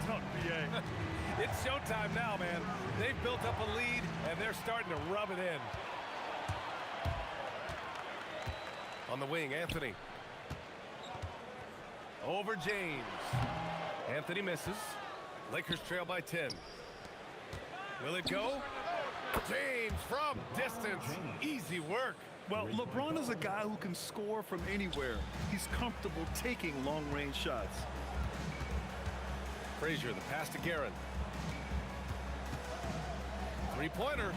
dunk, B.A. It's showtime now, man. They've built up a lead, and they're starting to rub it in. On the wing, Anthony. Over James. Anthony misses. Lakers trail by 10. Will it go? James from distance. Easy work. Well, LeBron is a guy who can score from anywhere. He's comfortable taking long-range shots. Frazier, the pass to Guerin. Three-pointer.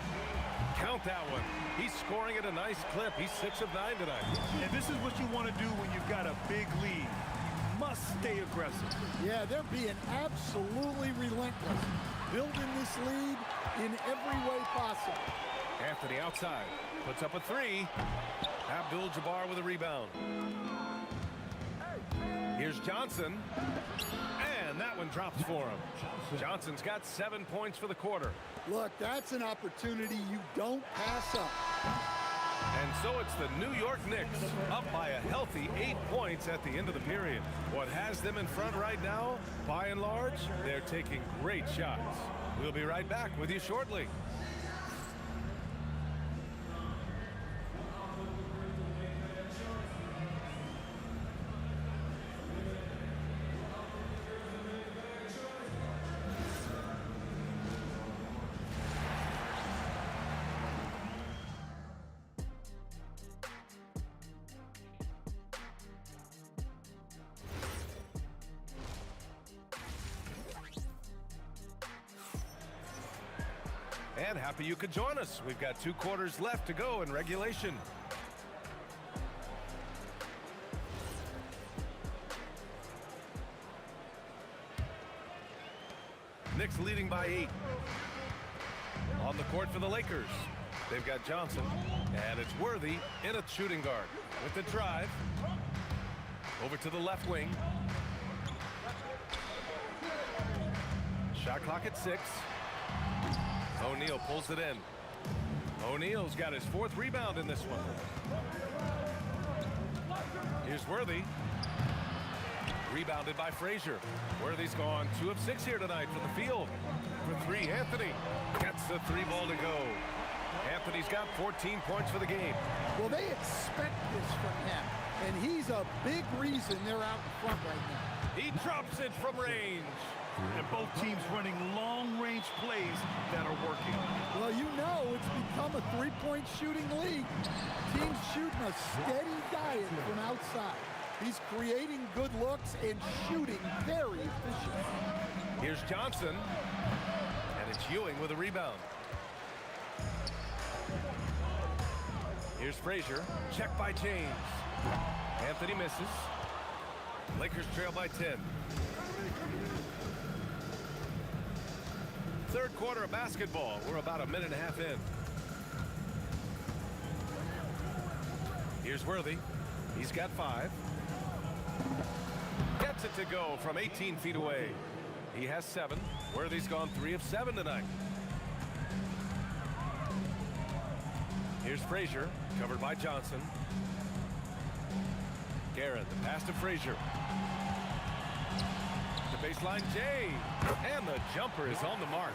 Count that one. He's scoring at a nice clip. He's 6 of 9 tonight. And this is what you want to do when you've got a big lead. You must stay aggressive. Yeah, they're being absolutely relentless. Building this lead in every way possible. Anthony outside. Puts up a three. Abdul-Jabbar with a rebound. Here's Johnson. And that one drops for him. Johnson's got 7 points for the quarter. Look, that's an opportunity you don't pass up. And so it's the New York Knicks up by a healthy 8 points at the end of the period. What has them in front right now, by and large, they're taking great shots. We'll be right back with you shortly. And happy you could join us. We've got 2 quarters left to go in regulation. Knicks leading by 8. On the court for the Lakers. They've got Johnson, and it's Worthy in a shooting guard. With the drive. Over to the left wing. Shot clock at 6. O'Neal pulls it in. O'Neal's got his 4th rebound in this one. Here's Worthy. Rebounded by Frazier. Worthy's gone 2 of 6 here tonight from the field. For 3, Anthony gets the 3 ball to go. Anthony's got 14 points for the game. Well, they expect this from him, and he's a big reason they're out in front right now. He drops it from range. And both teams running long-range plays that are working. Well, you know it's become a 3-point shooting league. Teams shooting a steady diet from outside. He's creating good looks and shooting very efficient. Here's Johnson. And it's Ewing with a rebound. Here's Frazier. Checked by James. Anthony misses. Lakers trail by 10. Third quarter of basketball. We're about a minute and a half in. Here's Worthy. He's got 5. Gets it to go from 18 feet away. He has 7. Worthy's gone 3 of 7 tonight. Here's Frazier, covered by Johnson. Garrett, the pass to Frazier. Baseline Jay, and the jumper is on the mark.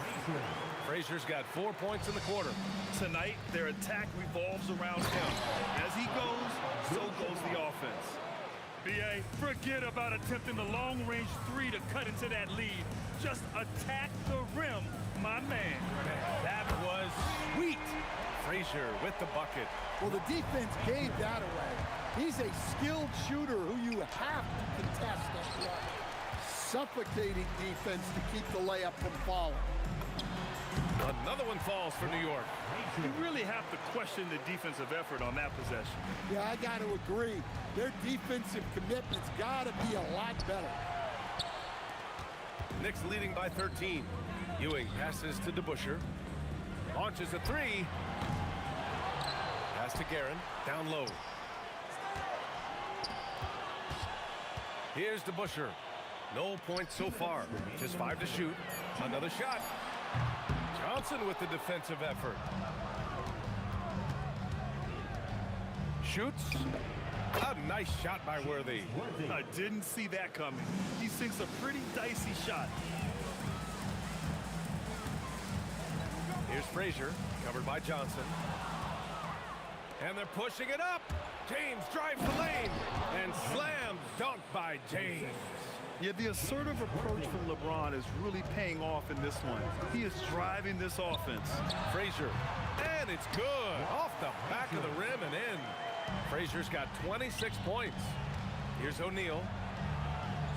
Frazier's got 4 points in the quarter. Tonight, their attack revolves around him. As he goes, so goes the offense. B.A., forget about attempting the long-range 3 to cut into that lead. Just attack the rim, my man. That was sweet. Frazier with the bucket. Well, the defense gave that away. He's a skilled shooter who you have to contest at the arc. Suffocating defense to keep the layup from falling. Another one falls for New York. You really have to question the defensive effort on that possession. Yeah, I got to agree. Their defensive commitment's got to be a lot better. Knicks leading by 13. Ewing passes to DeBusschere. Launches a 3. Pass to Guerin. Down low. Here's DeBusschere. No points so far. Just 5 to shoot. Another shot. Johnson with the defensive effort. Shoots. A nice shot by Worthy. I didn't see that coming. He sinks a pretty dicey shot. Frazier, covered by Johnson. And they're pushing it up. James drives the lane and slam dunk by James. Yeah, the assertive approach from LeBron is really paying off in this one. He is driving this offense. Frazier, and it's good. Off the back of the rim and in. Frazier's got 26 points. Here's O'Neal.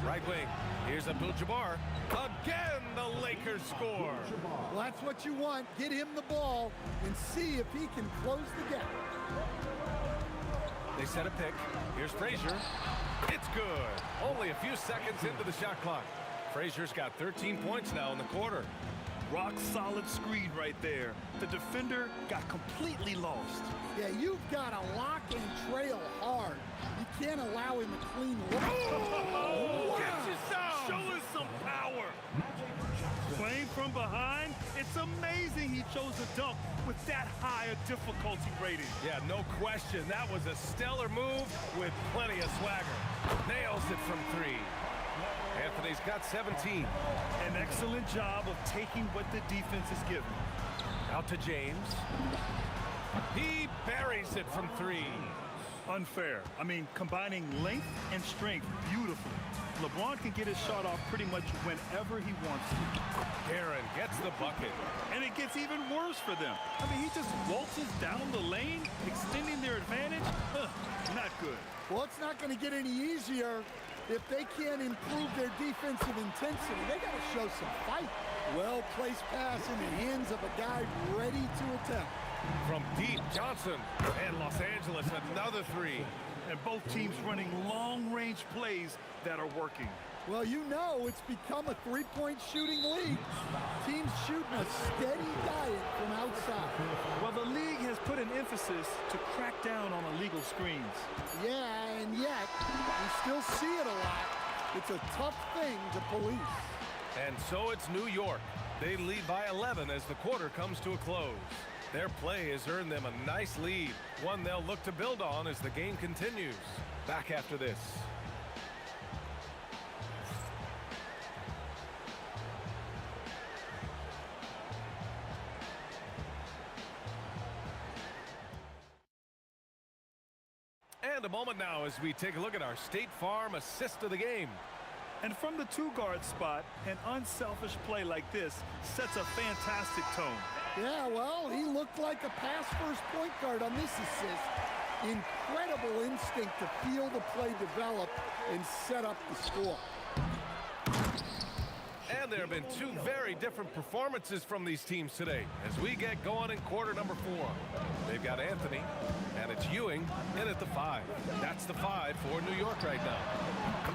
Right wing. Here's Abdul-Jabbar. Again, the Lakers score. Well, that's what you want. Get him the ball and see if he can close the gap. They set a pick. Here's Frazier. It's good. Only a few seconds into the shot clock. Frazier's got 13 points now in the quarter. Rock solid screen right there. The defender got completely lost. Yeah, you've got to lock and trail hard. You can't allow him to clean look. Oh, wow. Show us some power. Playing from behind, it's amazing he chose a dunk with that high a difficulty rating. Yeah, no question. That was a stellar move with plenty of swagger. Nails it from three. Anthony's got 17. An excellent job of taking what the defense is given. Out to James. He buries it from three. Unfair. I mean, combining length and strength beautifully. LeBron can get his shot off pretty much whenever he wants to. Aaron gets the bucket. And it gets even worse for them. I mean, he just waltzes down the lane, extending their advantage. Not good. Well, it's not going to get any easier if they can't improve their defensive intensity. They got to show some fight. Well-placed pass in the hands of a guy ready to attempt. From deep, Johnson. And Los Angeles, another three. And both teams running long-range plays that are working. Well, you know it's become a three-point shooting league. Teams shooting a steady diet from outside. Well, the league has put an emphasis to crack down on illegal screens. Yeah, and yet, we still see it a lot. It's a tough thing to police. And so it's New York. They lead by 11 as the quarter comes to a close. Their play has earned them a nice lead, one they'll look to build on as the game continues. Back after this. And a moment now as we take a look at our State Farm assist of the game. And from the two-guard spot, an unselfish play like this sets a fantastic tone. Yeah, well, he looked like a pass-first point guard on this assist. Incredible instinct to feel the play develop and set up the score. And there have been two very different performances from these teams today as we get going in quarter number 4. They've got Anthony, and it's Ewing in at the 5. That's the 5 for New York right now.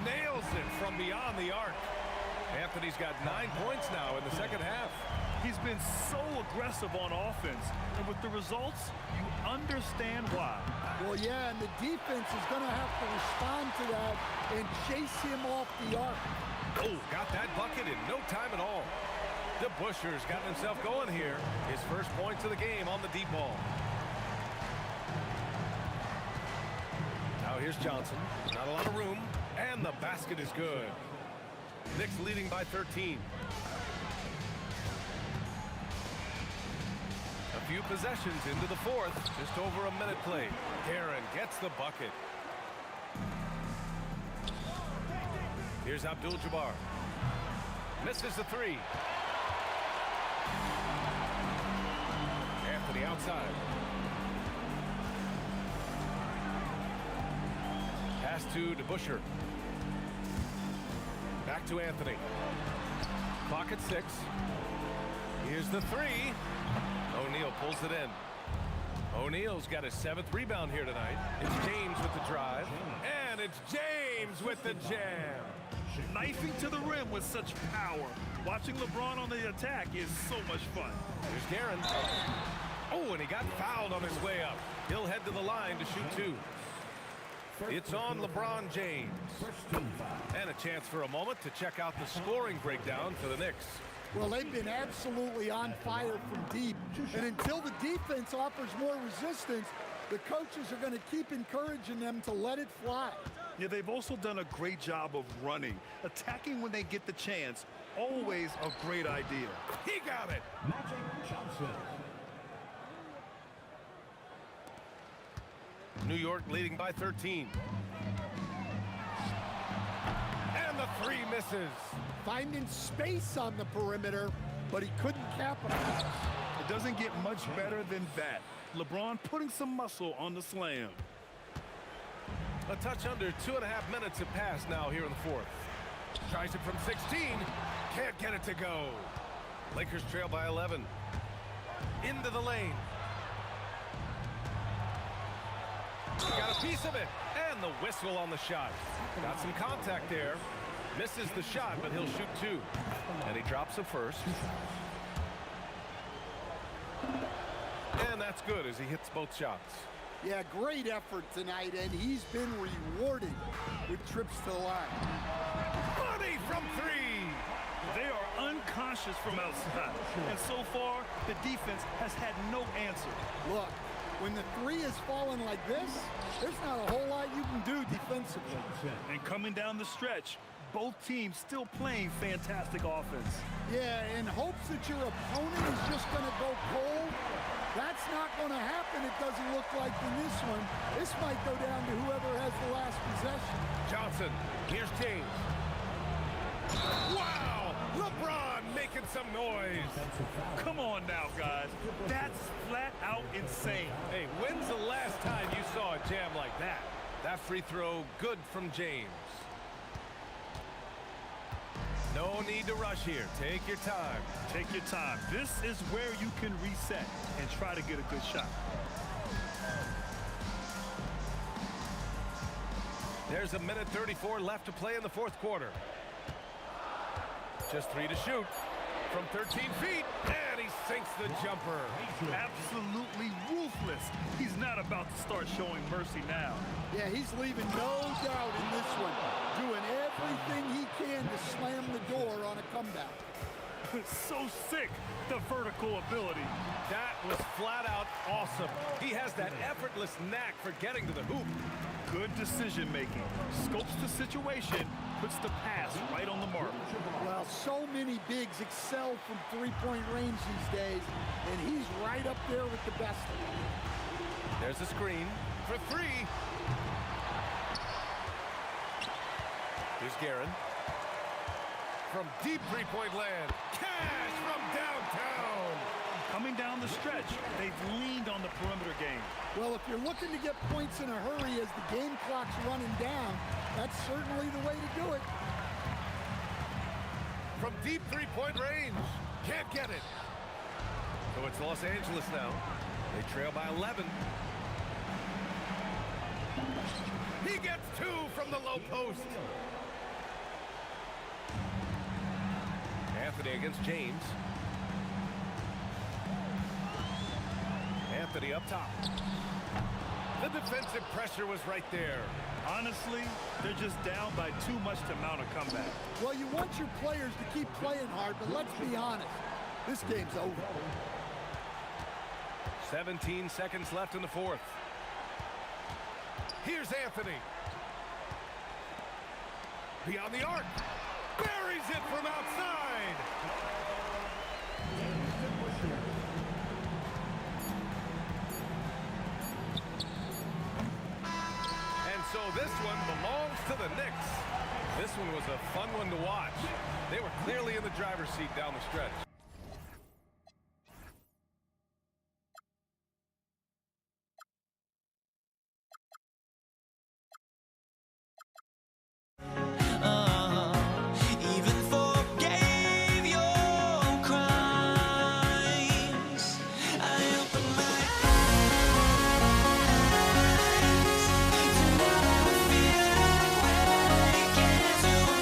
Nails it from beyond the arc. Anthony's got 9 points now in the second half. He's been so aggressive on offense, and with the results, you understand why. Well, yeah, and the defense is going to have to respond to that and chase him off the arc. Oh, got that bucket in no time at all. DeBuscher's gotten himself going here. His first points of the game on the deep ball. Now here's Johnson. Not a lot of room, and the basket is good. Knicks leading by 13. A few possessions into the fourth. Just over a minute played. Aaron gets the bucket. Here's Abdul-Jabbar. Misses the three. Anthony outside. Pass to DeBuscher. Back to Anthony. Clock at 6. Here's the three. O'Neal pulls it in. O'Neal's got his 7th rebound here tonight. It's James with the drive. And it's James with the jam. Knifing to the rim with such power. Watching LeBron on the attack is so much fun. Here's Guerin. Oh, and he got fouled on his way up. He'll head to the line to shoot 2. It's on LeBron James. And a chance for a moment to check out the scoring breakdown for the Knicks. Well, they've been absolutely on fire from deep. And until the defense offers more resistance, the coaches are going to keep encouraging them to let it fly. Yeah, they've also done a great job of running. Attacking when they get the chance, always a great idea. He got it. Magic Johnson. New York leading by 13. And the three misses. Finding space on the perimeter, but he couldn't capitalize. It doesn't get much better than that. LeBron putting some muscle on the slam. A touch under 2.5 minutes have passed now here in the fourth. Tries it from 16. Can't get it to go. Lakers trail by 11. Into the lane. Got a piece of it. And the whistle on the shot. Got some contact there. Misses the shot, but he'll shoot two. And he drops it first. And that's good as he hits both shots. Yeah, great effort tonight, and he's been rewarded with trips to the line. Money from three. They are unconscious from outside, and so far, the defense has had no answer. Look, when the three is falling like this, there's not a whole lot you can do defensively. And coming down the stretch, both teams still playing fantastic offense. Yeah, in hopes that your opponent is just going to go cold. That's not going to happen, it doesn't look like in this one. This might go down to whoever has the last possession. Johnson, here's James. Wow! LeBron making some noise. Come on now, guys. That's flat out insane. Hey, when's the last time you saw a jam like that? That free throw, good from James. No need to rush here. Take your time. Take your time. This is where you can reset and try to get a good shot. There's 1:34 left to play in the fourth quarter. Just 3 to shoot. From 13 feet, and he sinks the jumper. Absolutely ruthless. He's not about to start showing mercy now. Yeah, he's leaving no doubt in this one. Doing everything he can to slam the door on a comeback. So sick, the vertical ability. That was flat out awesome. He has that effortless knack for getting to the hoop. Good decision making. Scopes the situation, puts the pass right on the mark. Well, so many bigs excel from three-point range these days, and he's right up there with the best of them. There's a screen for three. Here's Guerin. From deep three-point land. Cash from downtown. Coming down the stretch, they've leaned on the perimeter game. Well, if you're looking to get points in a hurry as the game clock's running down, that's certainly the way to do it. From deep three-point range. Can't get it. So it's Los Angeles now. They trail by 11. He gets two from the low post. Anthony against James. Anthony up top. The defensive pressure was right there. Honestly, they're just down by too much to mount a comeback. Well, you want your players to keep playing hard, but let's be honest. This game's over. 17 seconds left in the fourth. Here's Anthony. Beyond the arc. Buries it from outside. And so this one belongs to the Knicks. This one was a fun one to watch. They were clearly in the driver's seat down the stretch. Even forgave your crimes. I open my eyes to now feel awake into a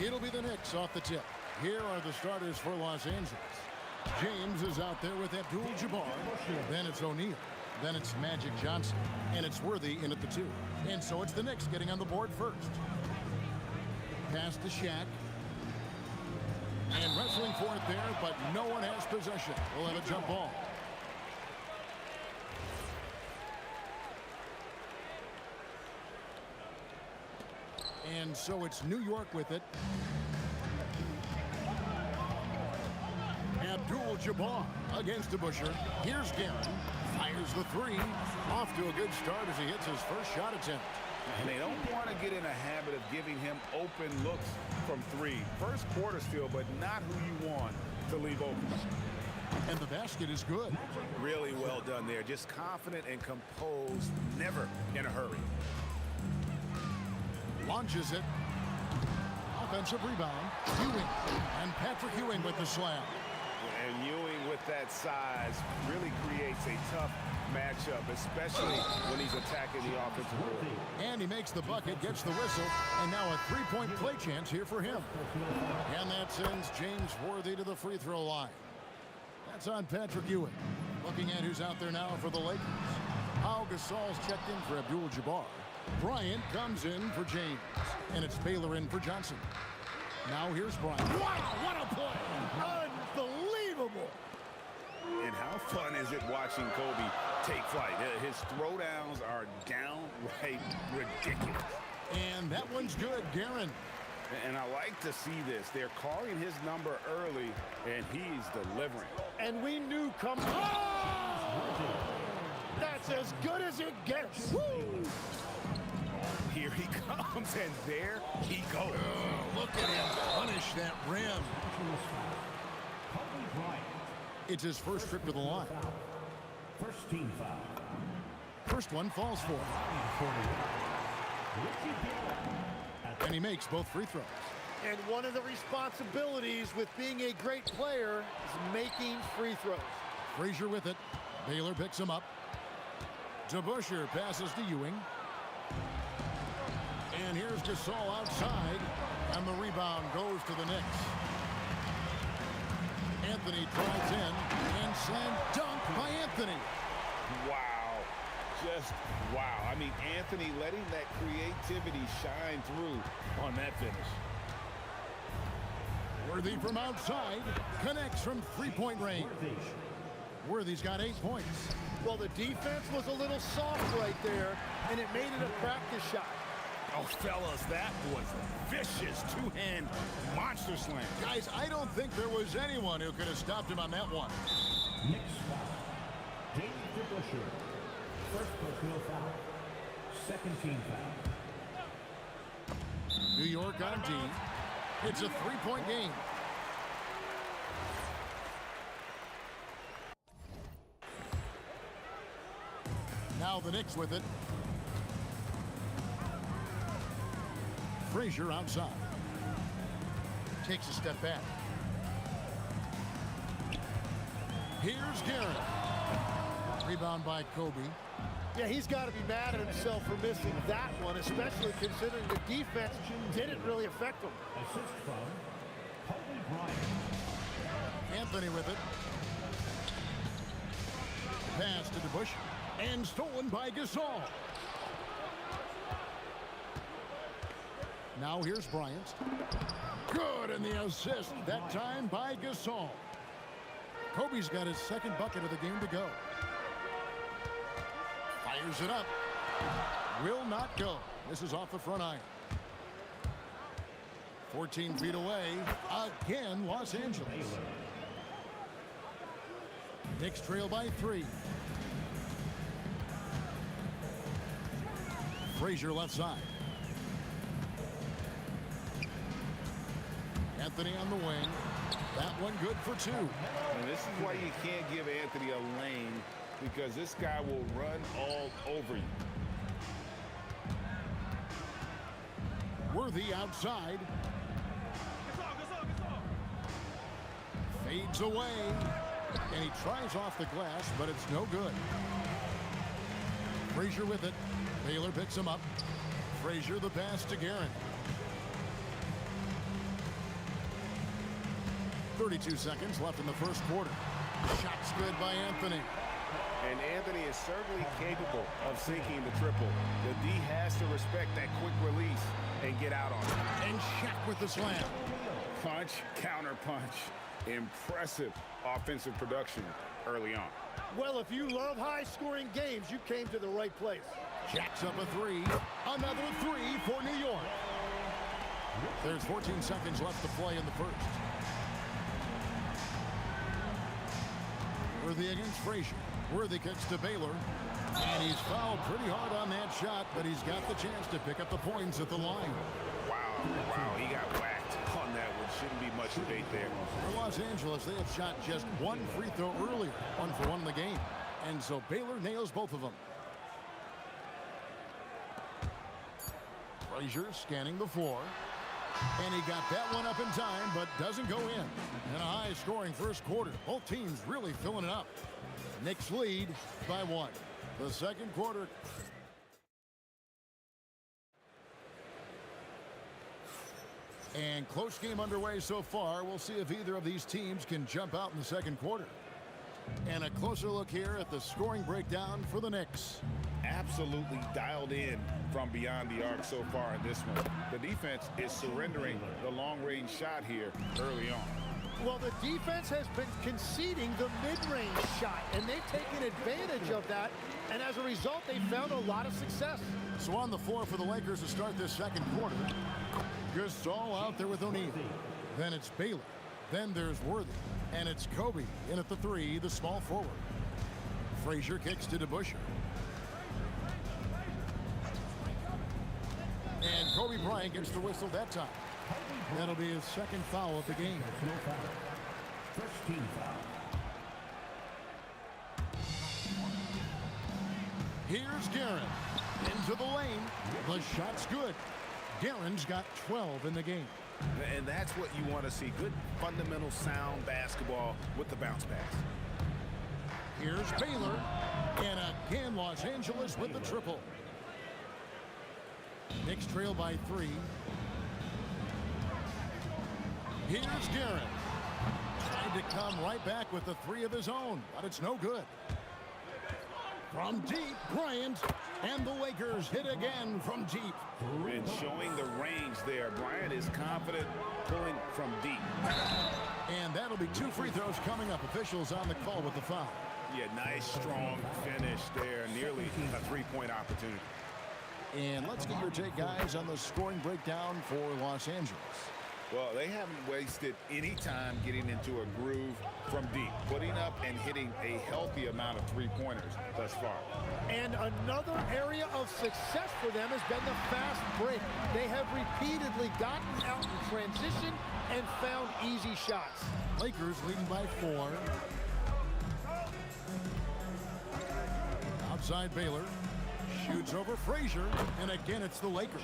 It'll be the Knicks off the tip. Here are the starters for Los Angeles. James is out there with Abdul-Jabbar. Then it's O'Neal. Then it's Magic Johnson. And it's Worthy in at the 2. And so it's the Knicks getting on the board first. Pass to Shaq. And wrestling for it there, but no one has possession. We'll have a jump ball. And so it's New York with it. Abdul-Jabbar against DeBusschere. Here's Guerin. Fires the 3. Off to a good start as he hits his first shot attempt. And they don't want to get in a habit of giving him open looks from 3. First quarter still, but not who you want to leave open. And the basket is good. Really well done there. Just confident and composed, never in a hurry. Launches it. Offensive rebound. Ewing. And Patrick Ewing with the slam. And Ewing with that size really creates a tough matchup, especially when he's attacking the offensive board. And he makes the bucket, gets the whistle, and now a three-point play chance here for him. And that sends James Worthy to the free throw line. That's on Patrick Ewing. Looking at who's out there now for the Lakers. Pau Gasol's checked in for Abdul-Jabbar. Bryant comes in for James. And it's Baylor in for Johnson. Now here's Bryant. Wow, what a play! Unbelievable! And how fun is it watching Kobe take flight? His throwdowns are downright ridiculous. And that one's good, Guerin. And I like to see this. They're calling his number early, and he's delivering. And we knew coming. Oh! That's as good as it gets. Woo! Here he comes, and there he goes. Oh, look at him punish that rim. It's his first trip to the line. First team foul. First one falls for him. And he makes both free throws. And one of the responsibilities with being a great player is making free throws. Frazier with it. Baylor picks him up. DeBusschere passes to Ewing. And here's Gasol outside. And the rebound goes to the Knicks. Anthony drives in. And slam dunk by Anthony. Wow. Just wow. I mean, Anthony letting that creativity shine through on that finish. Worthy from outside. Connects from three-point range. Worthy's got 8 points. Well, the defense was a little soft right there, and it made it a practice shot. Oh, fellas, that was vicious two-hand monster slam. Guys, I don't think there was anyone who could have stopped him on that one. Knicks foul. James DeBusschere. First personal foul. Second team foul. New York on D. It's a three-point game. Now the Knicks with it. Frazier outside. Takes a step back. Here's Guerin. Rebound by Kobe. Yeah, he's got to be mad at himself for missing that one, especially considering the defense didn't really affect him. Assist from Kobe Bryant. Anthony with it. Pass to DeBusschere. And stolen by Gasol. Now here's Bryant. Good, and the assist, that time by Gasol. Kobe's got his second bucket of the game to go. Fires it up. Will not go. This is off the front iron. 14 feet away. Again, Los Angeles. Knicks trail by 3. Frazier left side. Anthony on the wing. That one good for 2. And this is why you can't give Anthony a lane, because this guy will run all over you. Worthy outside. Fades away. And he tries off the glass, but it's no good. Frazier with it. Baylor picks him up. Frazier the pass to Guerin. 32 seconds left in the first quarter. Shot's good by Anthony. And Anthony is certainly capable of sinking the triple. The D has to respect that quick release and get out on it. And Shaq with the slam. Punch, counter punch. Impressive offensive production early on. Well, if you love high-scoring games, you came to the right place. Shaq's up a 3. Another 3 for New York. There's 14 seconds left to play in the first. Worthy against Frazier. Worthy kicks to Baylor. And he's fouled pretty hard on that shot, but he's got the chance to pick up the points at the line. Wow, he got whacked on that one. Shouldn't be much debate there. For Los Angeles, they have shot just 1 free throw earlier. 1 for 1 in the game. And so Baylor nails both of them. Frazier scanning the floor. And he got that one up in time, but doesn't go in. And a high-scoring first quarter. Both teams really filling it up. Knicks lead by 1. The second quarter. And close game underway so far. We'll see if either of these teams can jump out in the second quarter. And a closer look here at the scoring breakdown for the Knicks. Absolutely dialed in from beyond the arc so far in this one. The defense is surrendering the long-range shot here early on. Well, the defense has been conceding the mid-range shot, and they've taken advantage of that, and as a result, they found a lot of success. So on the floor for the Lakers to start this second quarter. Gasol out there with O'Neal. Then it's Baylor. Then there's Worthy. And it's Kobe in at the 3, the small forward. Frazier kicks to DeBusschere. And Kobe Bryant gets the whistle that time. That'll be his second foul of the game. First team foul. Here's Guerin. Into the lane. The shot's good. Guerin's got 12 in the game. And that's what you want to see. Good, fundamental, sound basketball with the bounce pass. Here's Baylor. And again, Los Angeles with the triple. Knicks trail by 3. Here's Guerin. Tried to come right back with the 3 of his own, but it's no good. From deep, Bryant. And the Lakers hit again from deep. And showing the range there. Bryant is confident pulling from deep. And that'll be 2 free throws coming up. Officials on the call with the foul. Yeah, nice, strong finish there. Nearly a 3-point opportunity. And let's get your take, guys, on the scoring breakdown for Los Angeles. Well, they haven't wasted any time getting into a groove from deep, putting up and hitting a healthy amount of 3-pointers thus far. And another area of success for them has been the fast break. They have repeatedly gotten out in transition and found easy shots. Lakers leading by 4. Outside Baylor. Shoots over Frazier. And again, it's the Lakers.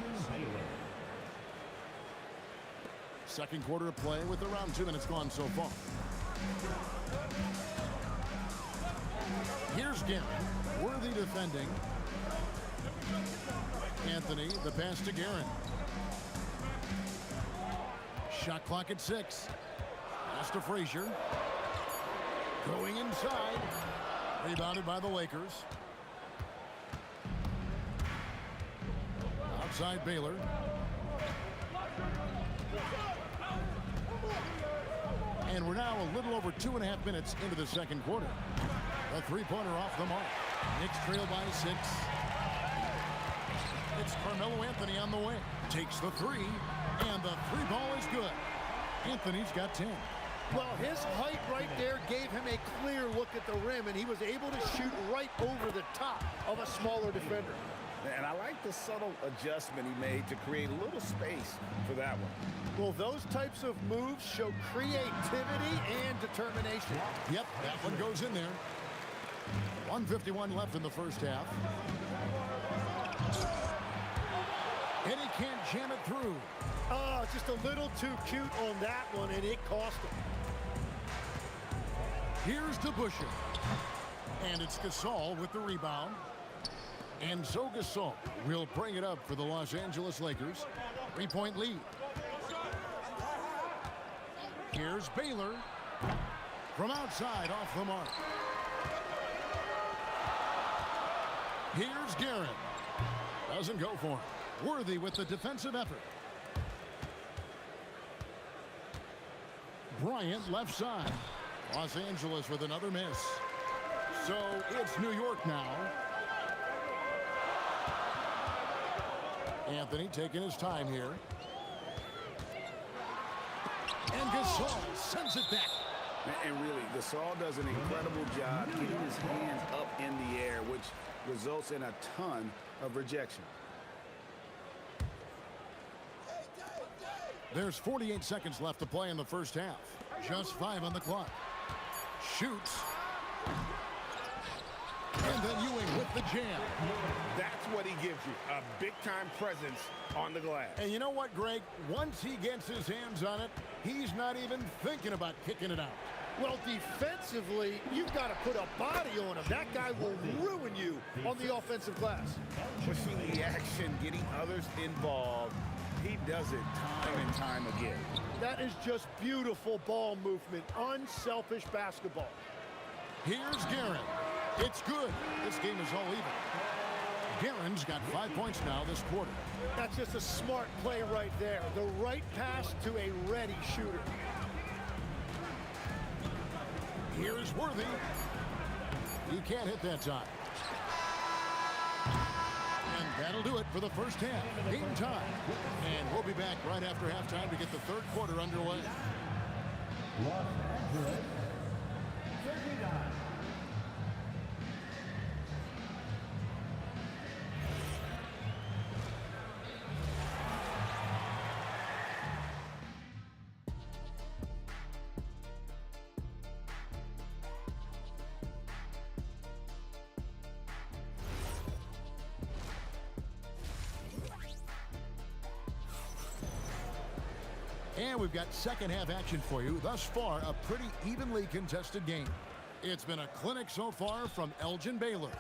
Second quarter of play with around 2 minutes gone so far. Here's Guerin. Worthy defending. Anthony, the pass to Guerin. Shot clock at 6. Pass to Frazier. Going inside. Rebounded by the Lakers. outside Baylor. And we're now a little over 2.5 minutes into the second quarter. A three-pointer off the mark. Knicks trail by 6. It's Carmelo Anthony on the way. Takes the three, and the three ball is good. Anthony's got 10. Well, his height right there gave him a clear look at the rim, and he was able to shoot right over the top of a smaller defender. And I like the subtle adjustment he made to create a little space for that one. Well, those types of moves show creativity and determination. Yep, that one goes in there. 1:51 left in the first half. And he can't jam it through. Oh, just a little too cute on that one, and it cost him. Here's DeBusschere. And it's Gasol with the rebound. And so Gasol will bring it up for the Los Angeles Lakers. 3-point lead. Here's Baylor. From outside off the mark. Here's Garrett. Doesn't go for him. Worthy with the defensive effort. Bryant left side. Los Angeles with another miss. So it's New York now. Anthony taking his time here. And Gasol sends it back. And really, Gasol does an incredible job getting his hands up in the air, which results in a ton of rejection. There's 48 seconds left to play in the first half. Just 5 on the clock. Shoots. And then Ewing with the jam. That's what he gives you, a big-time presence on the glass. And you know what, Greg? Once he gets his hands on it, he's not even thinking about kicking it out. Well, defensively, you've got to put a body on him. That guy will ruin you on the offensive glass. Pushing the action, getting others involved. He does it time and time again. That is just beautiful ball movement, unselfish basketball. Here's Guerin. It's good. This game is all even. Guerin's got 5 points now this quarter. That's just a smart play right there. The right pass to a ready shooter. Here's Worthy. He can't hit that time. And that'll do it for the first half. Game time. And we'll be back right after halftime to get the third quarter underway. Los Angeles, 39. And we've got second half action for you. Thus far, a pretty evenly contested game. It's been a clinic so far from Elgin Baylor.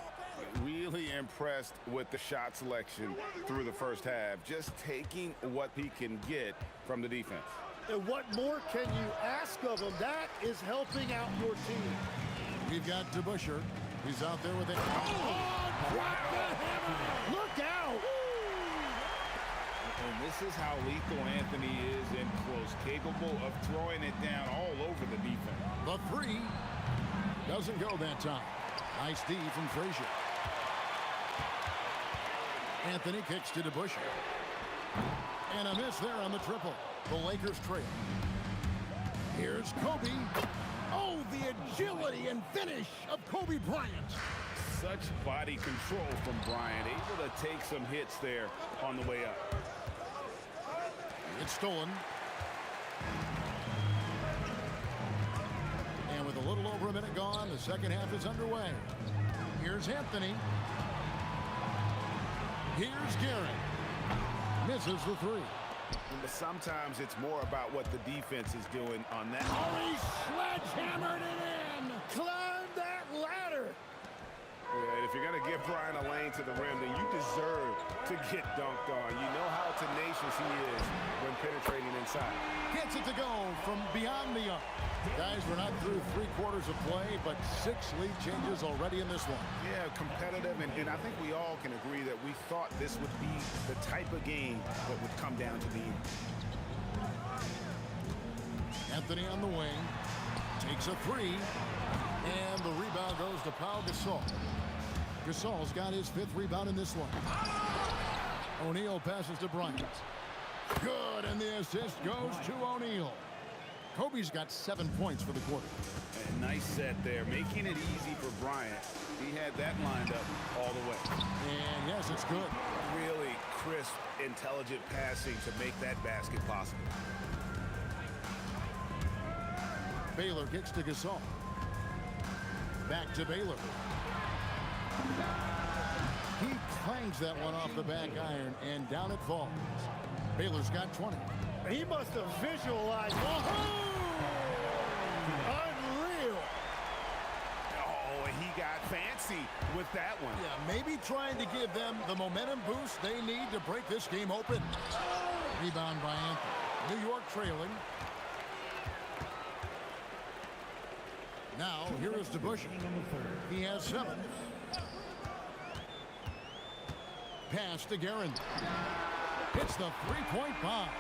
Really impressed with the shot selection through the first half. Just taking what he can get from the defense. And what more can you ask of him? That is helping out your team. We've got DeBusschere. He's out there with it. Oh, drop the hammer! Look out! And this is how lethal Anthony is in close, capable of throwing it down all over the defense. The three doesn't go that time. Nice D from Frazier. Anthony kicks to DeBusschere. And a miss there on the triple. The Lakers trail. Here's Kobe. Oh, the agility and finish of Kobe Bryant. Such body control from Bryant, able to take some hits there on the way up. It's stolen. And with a little over a minute gone, the second half is underway. Here's Anthony. Here's Garrett. Misses the three. But sometimes it's more about what the defense is doing on that. Oh, he sledgehammered it in. Climb that ladder. Yeah, and if you're going to give Bryant a lane to the rim, then you deserve to get dunked on. You know how tenacious he is when penetrating inside. Gets it to go from beyond the arc. Guys, we're not through 3/4 of play, but 6 lead changes already in this one. Yeah, competitive, and I think we all can agree that we thought this would be the type of game that would come down to the end. Anthony on the wing. Takes a 3. And the rebound goes to Pau Gasol. Gasol's got his 5th rebound in this one. O'Neal passes to Bryant. Good, and the assist goes to O'Neal. Kobe's got 7 points for the quarter. A nice set there, making it easy for Bryant. He had that lined up all the way. And yes, it's good. Really crisp, intelligent passing to make that basket possible. Baylor kicks to Gasol. Back to Baylor. He clangs that one off the back iron, and down it falls. Baylor's got 20. He must have visualized. Oh! Unreal. Oh, and he got fancy with that one. Yeah, maybe trying to give them the momentum boost they need to break this game open. Rebound by Anthony. New York trailing. Now, here is DeBusschere. He has 7. Pass to Guerin. Hits the 3-point bomb.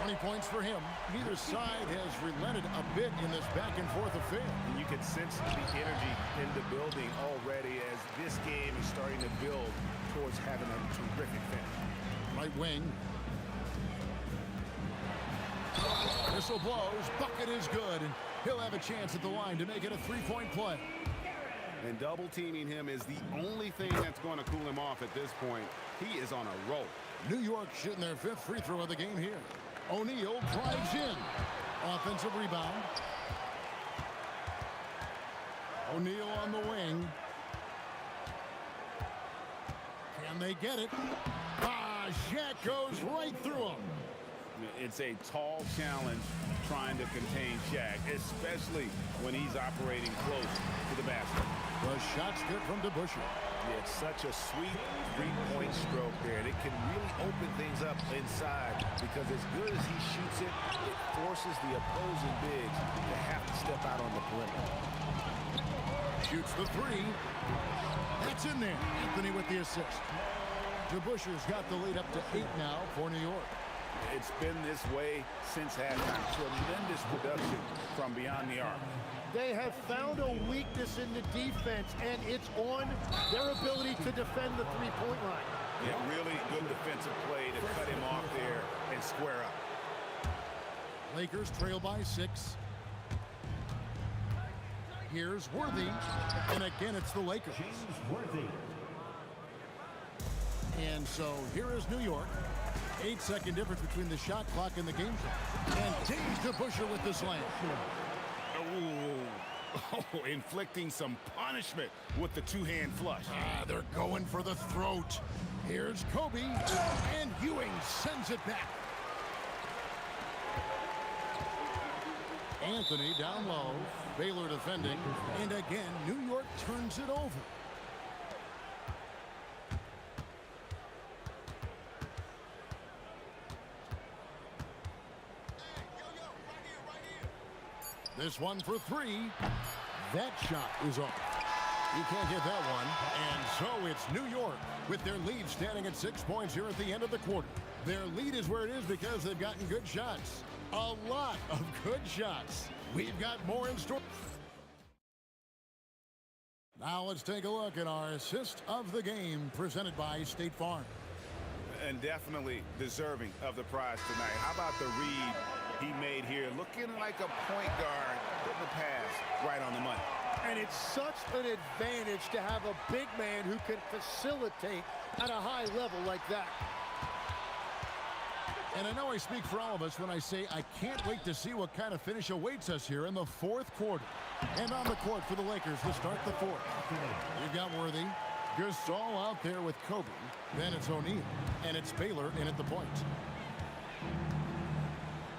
20 points for him. Neither side has relented a bit in this back-and-forth affair. And you can sense the energy in the building already as this game is starting to build towards having a terrific finish. Right wing. Whistle blows. Bucket is good. And he'll have a chance at the line to make it a 3-point play. And double teaming him is the only thing that's going to cool him off at this point. He is on a roll. New York shooting their 5th free throw of the game here. O'Neal drives in. Offensive rebound. O'Neal on the wing. Can they get it? Shaq goes right through him. It's a tall challenge trying to contain Shaq, especially when he's operating close to the basket. The shot's good from DeBusschere. Yeah, it's such a sweet 3-point stroke there. And it can really open things up inside because as good as he shoots it, it forces the opposing bigs to have to step out on the perimeter. Shoots the 3. That's in there. Anthony with the assist. DeBusschere's got the lead up to 8 now for New York. It's been this way since halftime. Tremendous production from beyond the arc. They have found a weakness in the defense, and it's on their ability to defend the 3-point line. Yeah, really good defensive play to cut him off there and square up. Lakers trail by 6. Here's Worthy, and again it's the Lakers. Worthy. And so here is New York. 8-second difference between the shot clock and the game clock. And James DeBusschere with the slam. Oh, inflicting some punishment with the 2-hand flush. They're going for the throat. Here's Kobe, and Ewing sends it back. Anthony down low. Baylor defending. And again, New York turns it over. This one for 3. That shot is off. You can't get that one. And so it's New York with their lead standing at 6 points here at the end of the quarter. Their lead is where it is because they've gotten good shots. A lot of good shots. We've got more in store. Now let's take a look at our assist of the game presented by State Farm. And definitely deserving of the prize tonight. How about the read he made here? Looking like a point guard, putting the pass right on the money. And it's such an advantage to have a big man who can facilitate at a high level like that. And I know I speak for all of us when I say I can't wait to see what kind of finish awaits us here in the 4th quarter. And on the court for the Lakers to start the 4th. You've got Worthy, Gasol out there with Kobe. Then it's O'Neal, and it's Baylor in at the point.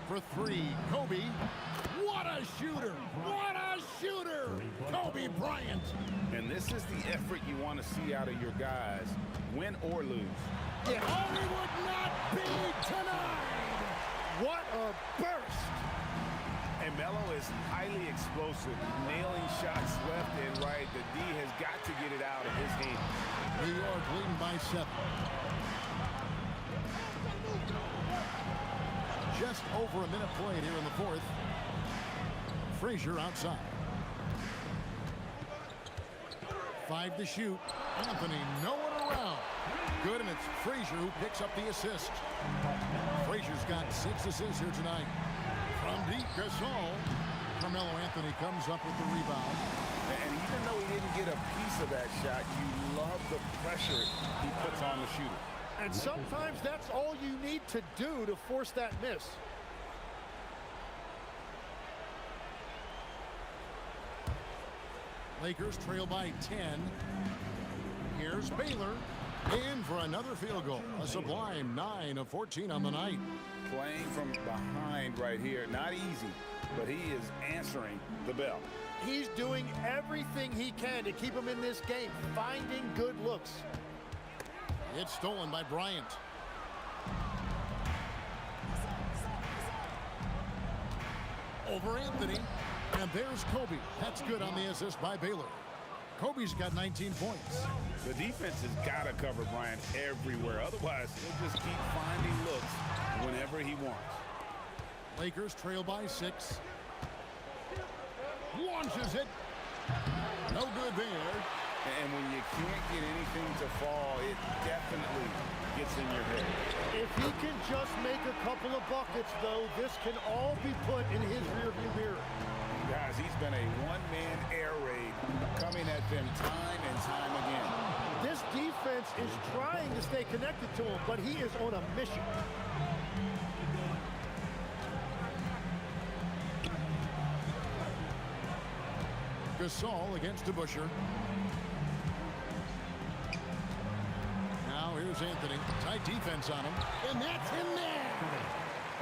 For 3, Kobe. What a shooter! What a shooter, Kobe Bryant. And this is the effort you want to see out of your guys, win or lose. Yeah, oh, it would not be denied. What a burst. And Melo is highly explosive, nailing shots left and right. The D has got to get it out of his hand. New York leading by 7. Just over a minute played here in the fourth. Frazier outside. 5 to shoot. Anthony nowhere around. Good, and it's Frazier who picks up the assist. Frazier's got 6 assists here tonight. From deep, Gasol. Carmelo Anthony comes up with the rebound. And even though he didn't get a piece of that shot, you love the pressure he puts on the shooter. And sometimes that's all you need to do to force that miss. Lakers trail by 10. Here's Baylor. In for another field goal. A sublime 9 of 14 on the night. Playing from behind right here. Not easy, but he is answering the bell. He's doing everything he can to keep him in this game, finding good looks. It's stolen by Bryant. Over Anthony. And there's Kobe. That's good on the assist by Baylor. Kobe's got 19 points. The defense has got to cover Bryant everywhere. Otherwise, he'll just keep finding looks whenever he wants. Lakers trail by 6. Launches it. No good there. And when you can't get anything to fall, it definitely gets in your head. If he can just make a couple of buckets, though, this can all be put in his rearview mirror. Guys, he's been a one-man air raid coming at them time and time again. This defense is trying to stay connected to him, but he is on a mission. Gasol against DeBusschere. Now here's Anthony. Tight defense on him. And that's in there.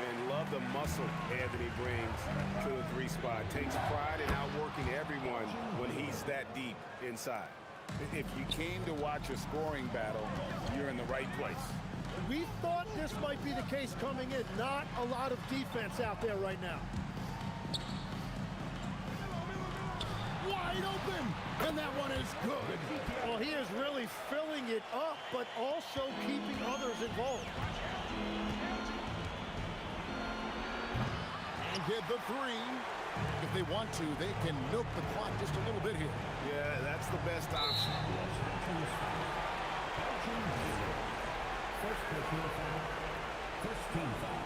And love the muscle Anthony brings to the 3 spot. Takes pride in outworking everyone when he's that deep inside. If you came to watch a scoring battle, you're in the right place. We thought this might be the case coming in. Not a lot of defense out there right now. Wide open, and that one is good. Well, he is really filling it up, but also keeping others involved. And hit the 3. If they want to, they can milk the clock just a little bit here. Yeah, that's the best option. First personal foul. First team foul.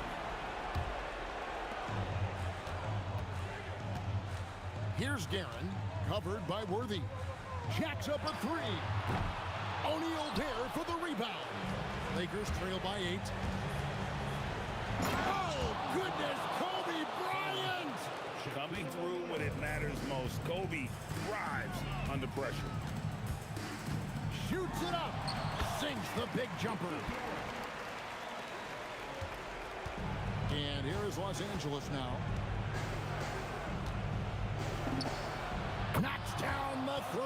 Here's Guerin, covered by Worthy. Jacks up a 3. O'Neal there for the rebound. Lakers trail by 8. Oh, goodness, Kobe Bryant! Coming through when it matters most. Kobe thrives under pressure. Shoots it up. Sinks the big jumper. And here is Los Angeles now. Knocks down the 3.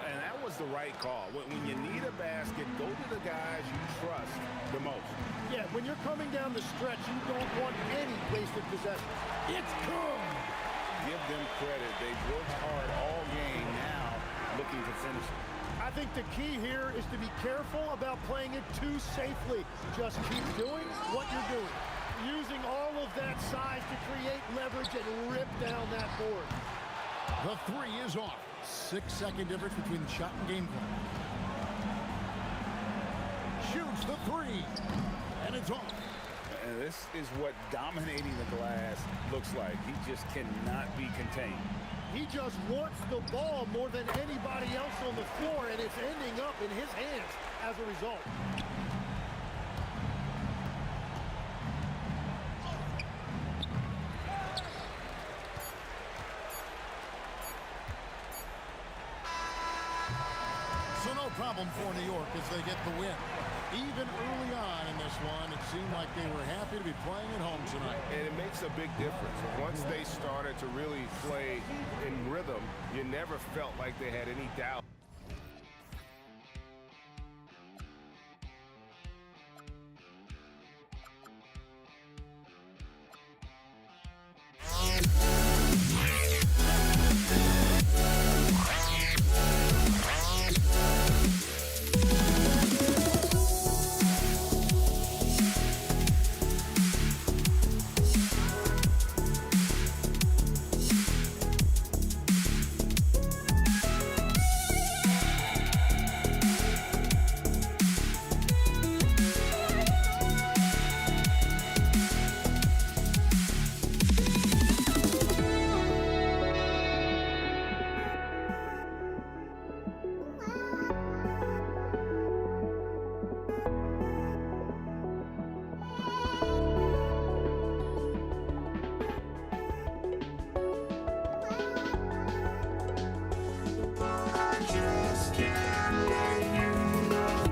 And that was the right call. When you need a basket, go to the guys you trust the most. Yeah, when you're coming down the stretch, you don't want any wasted possession. It's good. Give them credit. They've worked hard all game, now looking to finish it. I think the key here is to be careful about playing it too safely. Just keep doing what you're doing. Using all of that size to create leverage and rip down that board. The 3 is off. 6-second difference between the shot and game clock. Shoots the 3. And it's off. And this is what dominating the glass looks like. He just cannot be contained. He just wants the ball more than anybody else on the floor, and it's ending up in his hands as a result. So no problem for New York as they get the win. Even early on in this one, it seemed like they were happy to be playing at home tonight. And it makes a big difference. Once they started to really play in rhythm, you never felt like they had any doubt. Just can't let you know.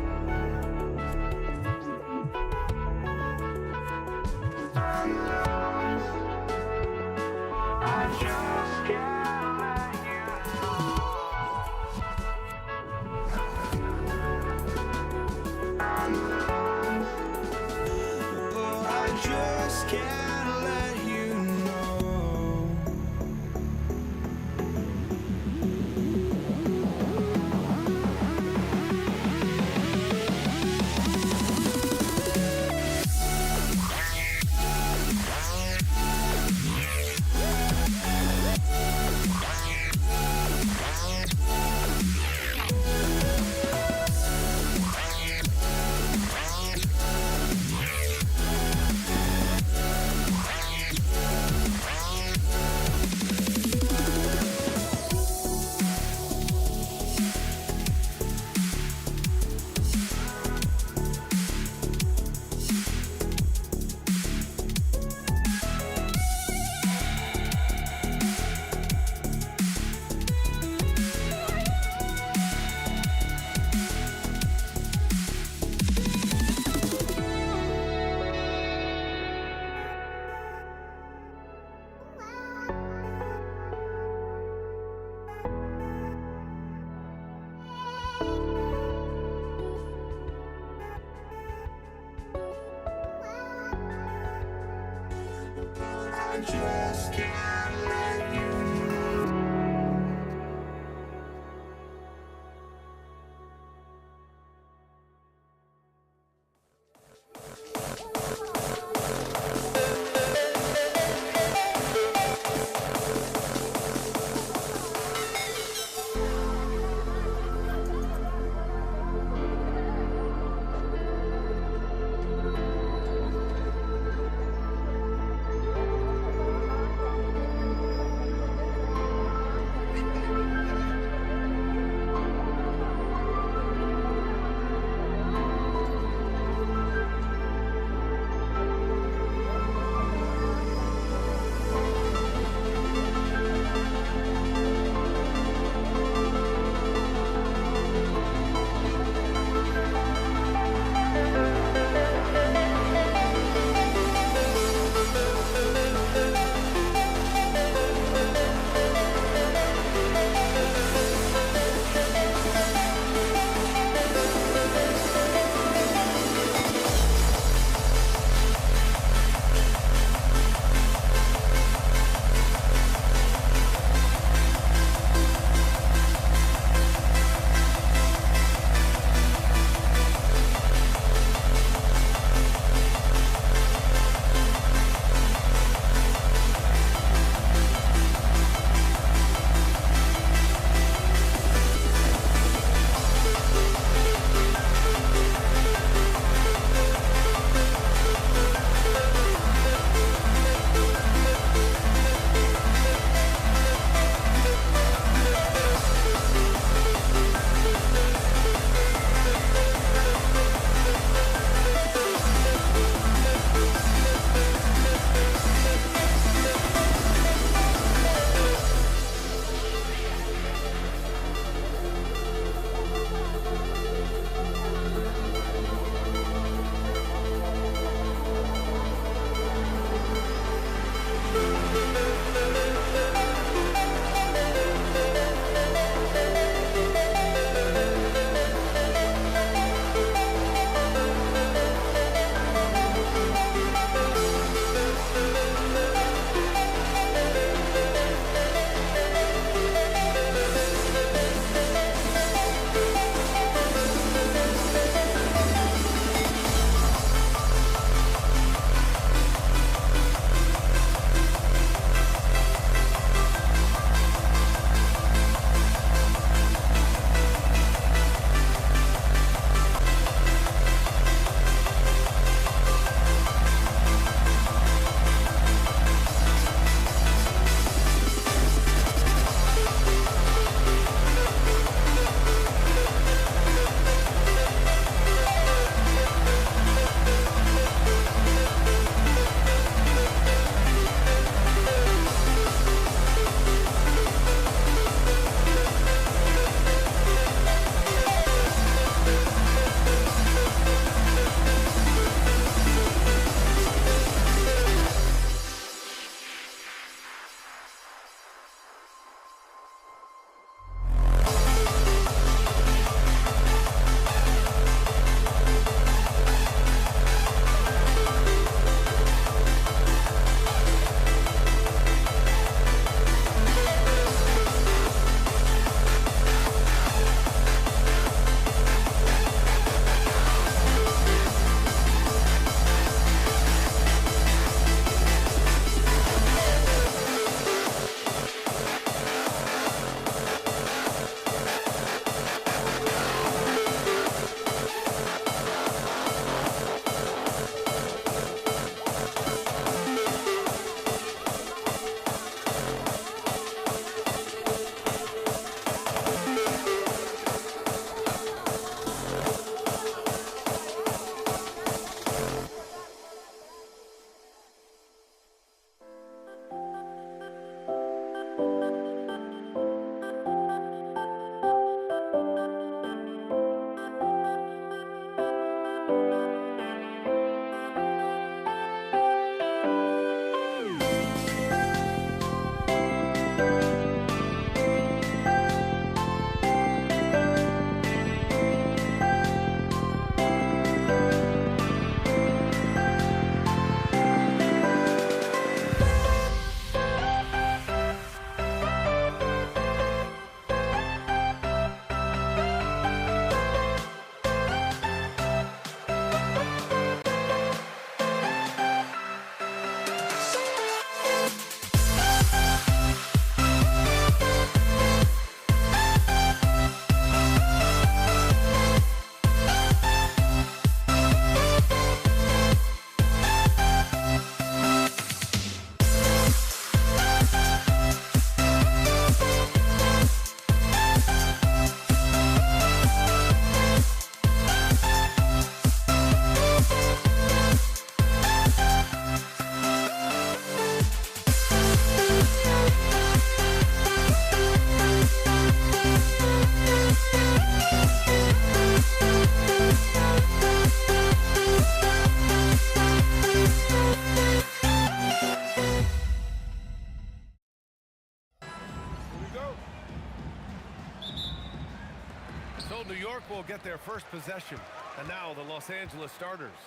will get their first possession. And now the Los Angeles starters.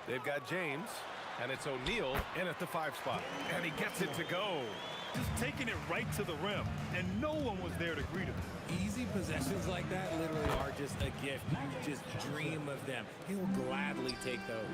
They've got James, and it's O'Neal in at the 5 spot. And he gets it to go. Just taking it right to the rim, and no one was there to greet him. Easy possessions like that literally are just a gift. You just dream of them. He'll gladly take those.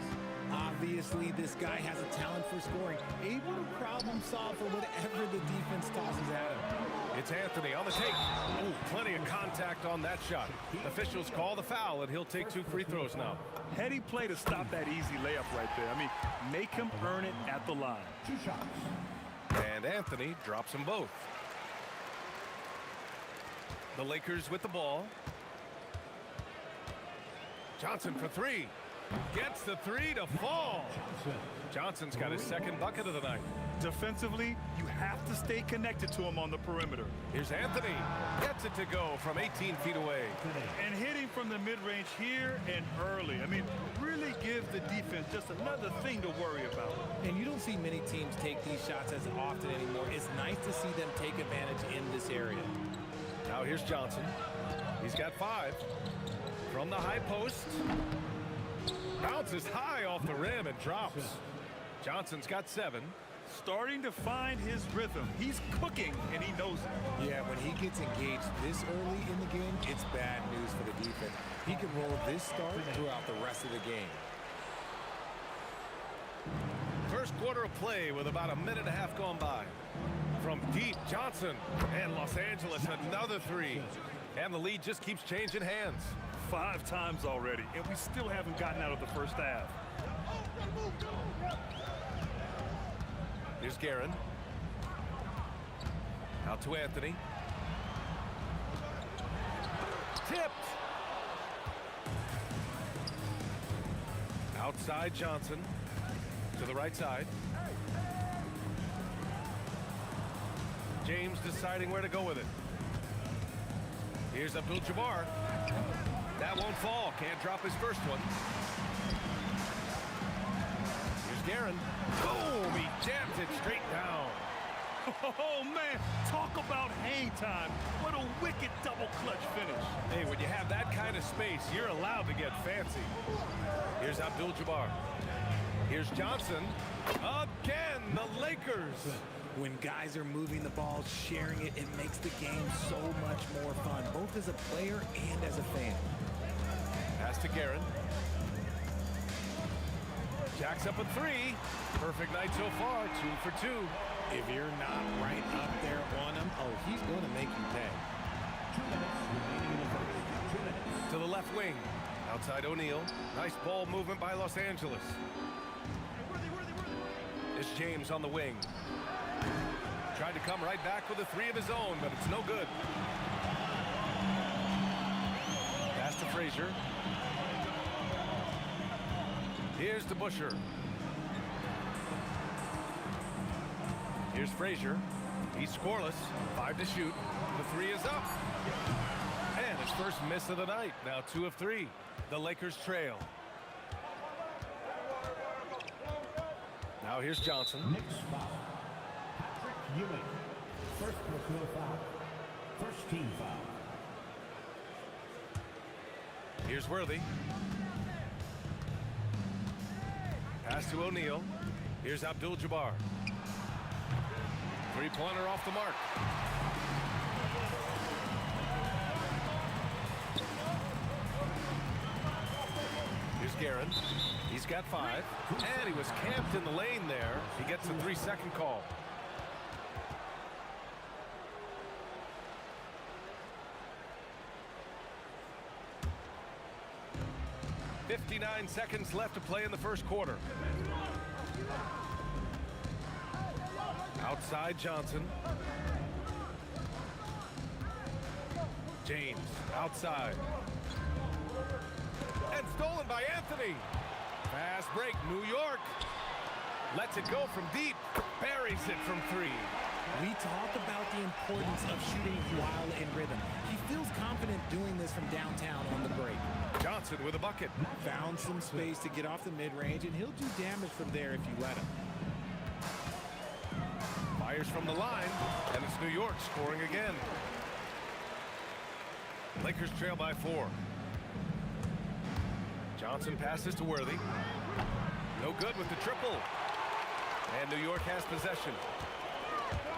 Obviously, this guy has a talent for scoring, able to problem solve for whatever the defense tosses at him. It's Anthony on the take. Oh, plenty of contact on that shot. Officials call the foul, and he'll take 2 free throws now. Heady play to stop that easy layup right there. I mean, make him earn it at the line. 2 shots. And Anthony drops them both. The Lakers with the ball. Johnson for 3. Gets the 3 to fall. Johnson's got his second bucket of the night. Defensively, you have to stay connected to him on the perimeter. Here's Anthony. Gets it to go from 18 feet away. And hitting from the mid-range here and early. I mean, really give the defense just another thing to worry about. And you don't see many teams take these shots as often anymore. It's nice to see them take advantage in this area. Now here's Johnson. He's got 5. From the high post. Bounces high off the rim and drops. Johnson's got 7. Starting to find his rhythm. He's cooking, and he knows it. Yeah, when he gets engaged this early in the game, it's bad news for the defense. He can roll this start throughout the rest of the game. First quarter of play with about a minute and a half gone by. From deep, Johnson, and Los Angeles another 3. And the lead just keeps changing hands. 5 times already, and we still haven't gotten out of the first half. Here's Guerin. Out to Anthony. Tipped. Outside Johnson. To the right side. James deciding where to go with it. Here's Abdul-Jabbar. That won't fall. Can't drop his first one. Here's Guerin. Boom! He jams it straight down. Oh, man. Talk about hang time. What a wicked double clutch finish. Hey, when you have that kind of space, you're allowed to get fancy. Here's Abdul-Jabbar. Here's Johnson. Again, the Lakers. When guys are moving the ball, sharing it, it makes the game so much more fun, both as a player and as a fan. Pass to Guerin. Jacks up a 3. Perfect night so far, 2 for 2. If you're not right up there on him, oh, he's going to make you pay. 2 minutes remaining in the first. 2 minutes. To the left wing. Outside O'Neal. Nice ball movement by Los Angeles. It's James on the wing. Tried to come right back with a 3 of his own, but it's no good. Pass to Frazier. Here's to Busher. Here's Frazier. He's scoreless. 5 to shoot. The 3 is up. And his first miss of the night. Now 2 of 3. The Lakers trail. Now here's Johnson. Next foul. Patrick Ewing. First personal foul. First team foul. Here's Worthy. Pass to O'Neal. Here's Abdul-Jabbar. 3-pointer off the mark. Here's Guerin. He's got 5. And he was camped in the lane there. He gets a 3-second call. .59 seconds left to play in the first quarter. Outside Johnson. James outside. And stolen by Anthony. Fast break, New York. Lets it go from deep. Buries it from 3. We talk about the importance of shooting while in rhythm. He feels confident doing this from downtown on the break. Johnson with a bucket. Found some space to get off the mid-range, and he'll do damage from there if you let him. Fires from the line, and it's New York scoring again. Lakers trail by 4. Johnson passes to Worthy. No good with the triple. And New York has possession.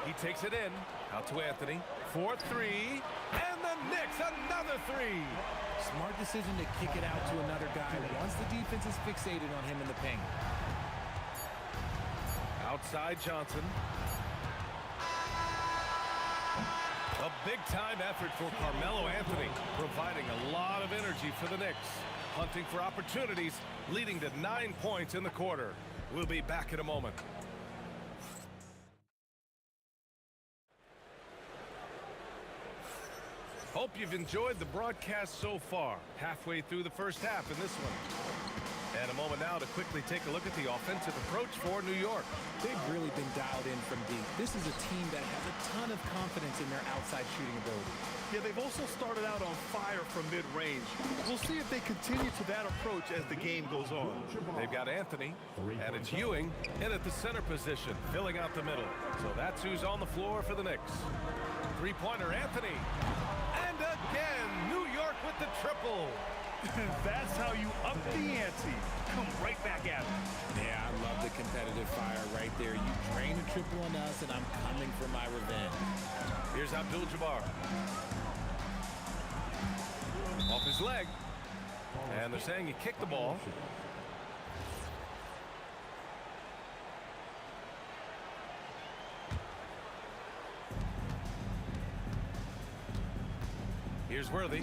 He takes it in. Out to Anthony. 4-3. And the Knicks, another three. Smart decision to kick it out to another guy once the defense is fixated on him in the paint. Outside Johnson. A big-time effort for Carmelo Anthony, providing a lot of energy for the Knicks. Hunting for opportunities, leading to 9 points in the quarter. We'll be back in a moment. Hope you've enjoyed the broadcast so far. Halfway through the first half in this one. And a moment now to quickly take a look at the offensive approach for New York. They've really been dialed in from deep. This is a team that has a ton of confidence in their outside shooting ability. Yeah, they've also started out on fire from mid-range. We'll see if they continue to that approach as the game goes on. They've got Anthony, and it's Ewing in at the center position, filling out the middle. So that's who's on the floor for the Knicks. Three-pointer, Anthony. And again, New York with the triple. That's how you up the ante. Come right back at it. Yeah, I love the competitive fire right there. You drain a triple on us, and I'm coming for my revenge. Here's Abdul-Jabbar. Off his leg. And they're saying he kicked the ball. Here's Worthy.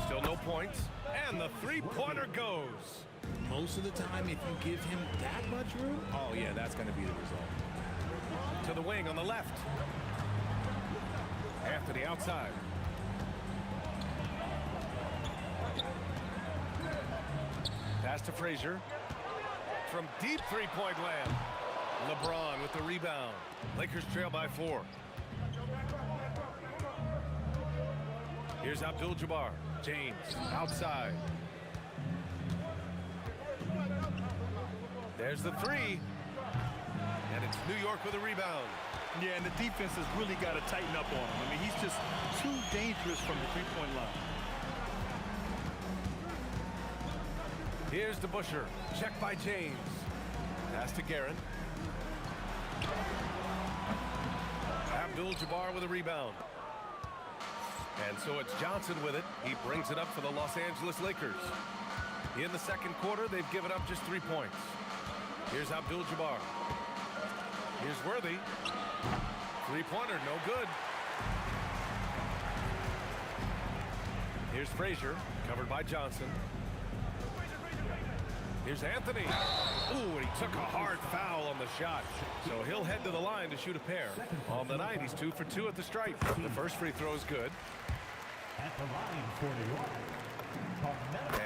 Still no points. And the three-pointer goes. Most of the time, if you give him that much room, oh, yeah, that's going to be the result. To the wing on the left. Anthony outside. Pass to Frazier. From deep three-point land. LeBron with the rebound. Lakers trail by 4. Here's Abdul-Jabbar. James outside. There's the three. And it's New York with a rebound. Yeah, and the defense has really got to tighten up on him. I mean, he's just too dangerous from the three-point line. Here's the Busher. Check by James. Pass to Guerin. Abdul-Jabbar with a rebound. And so it's Johnson with it. He brings it up for the Los Angeles Lakers. In the second quarter, they've given up just 3 points. Here's Abdul-Jabbar. Here's Worthy. Three-pointer, no good. Here's Frazier, covered by Johnson. Here's Anthony. Ooh, and he took a hard foul on the shot. So he'll head to the line to shoot a pair. On the night, he's 2 for 2 at the stripe. The first free throw is good. At the line for New York.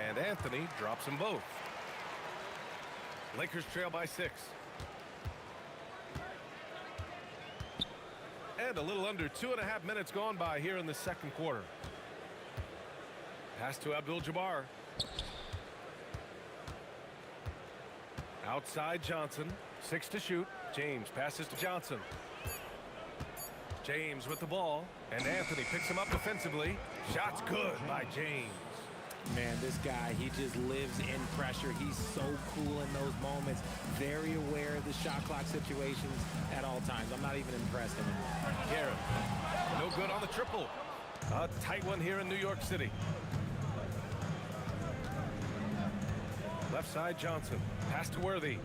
And Anthony drops them both. Lakers trail by 6. And a little under 2.5 minutes gone by here in the second quarter. Pass to Abdul-Jabbar. Outside Johnson. 6 to shoot. James passes to Johnson. James with the ball. And Anthony picks him up defensively. Shot's good by James. Man, this guy, he just lives in pressure. He's so cool in those moments. Very aware of the shot clock situations at all times. I'm not even impressed anymore. Guerin, no good on the triple. A tight one here in New York City. Left side Johnson. Pass to Worthy.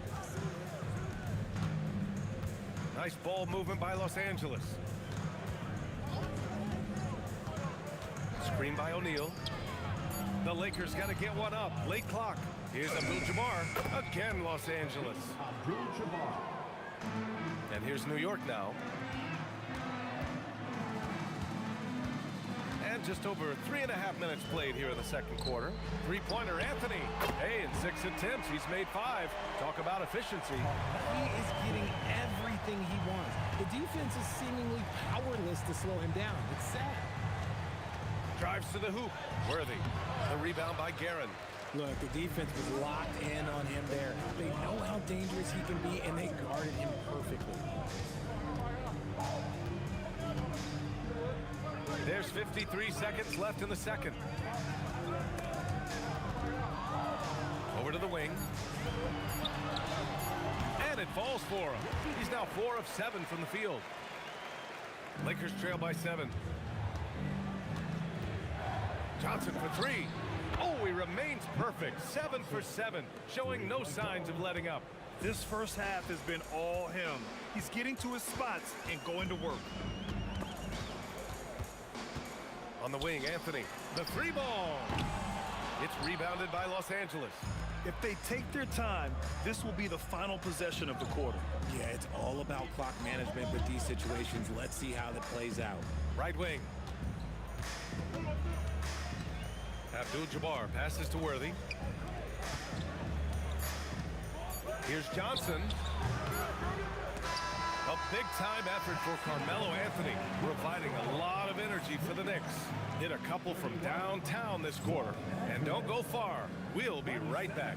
Nice ball movement by Los Angeles. Screen by O'Neal. The Lakers got to get one up. Late clock. Here's Abdul-Jabbar. Again, Los Angeles. Abdul-Jabbar. And here's New York now. And just over 3.5 minutes played here in the second quarter. Three-pointer, Anthony. Hey, in 6 attempts, he's made 5. Talk about efficiency. He is getting everything he wants. The defense is seemingly powerless to slow him down. It's sad. Drives to the hoop. Worthy. The rebound by Guerin. Look, the defense was locked in on him there. They know how dangerous he can be, and they guarded him perfectly. There's 53 seconds left in the second. to the wing. And it falls for him. He's now 4 of 7 from the field. Lakers trail by 7. Johnson for 3. Oh, he remains perfect. 7 for 7, showing no signs of letting up. This first half has been all him. He's getting to his spots and going to work. On the wing, Anthony. The 3 ball. It's rebounded by Los Angeles. If they take their time, this will be the final possession of the quarter. Yeah, it's all about clock management with these situations. Let's see how that plays out. Right wing. Abdul-Jabbar passes to Worthy. Here's Johnson. A big-time effort for Carmelo Anthony, providing a lot of energy for the Knicks. Hit a couple from downtown this quarter. And don't go far. We'll be right back.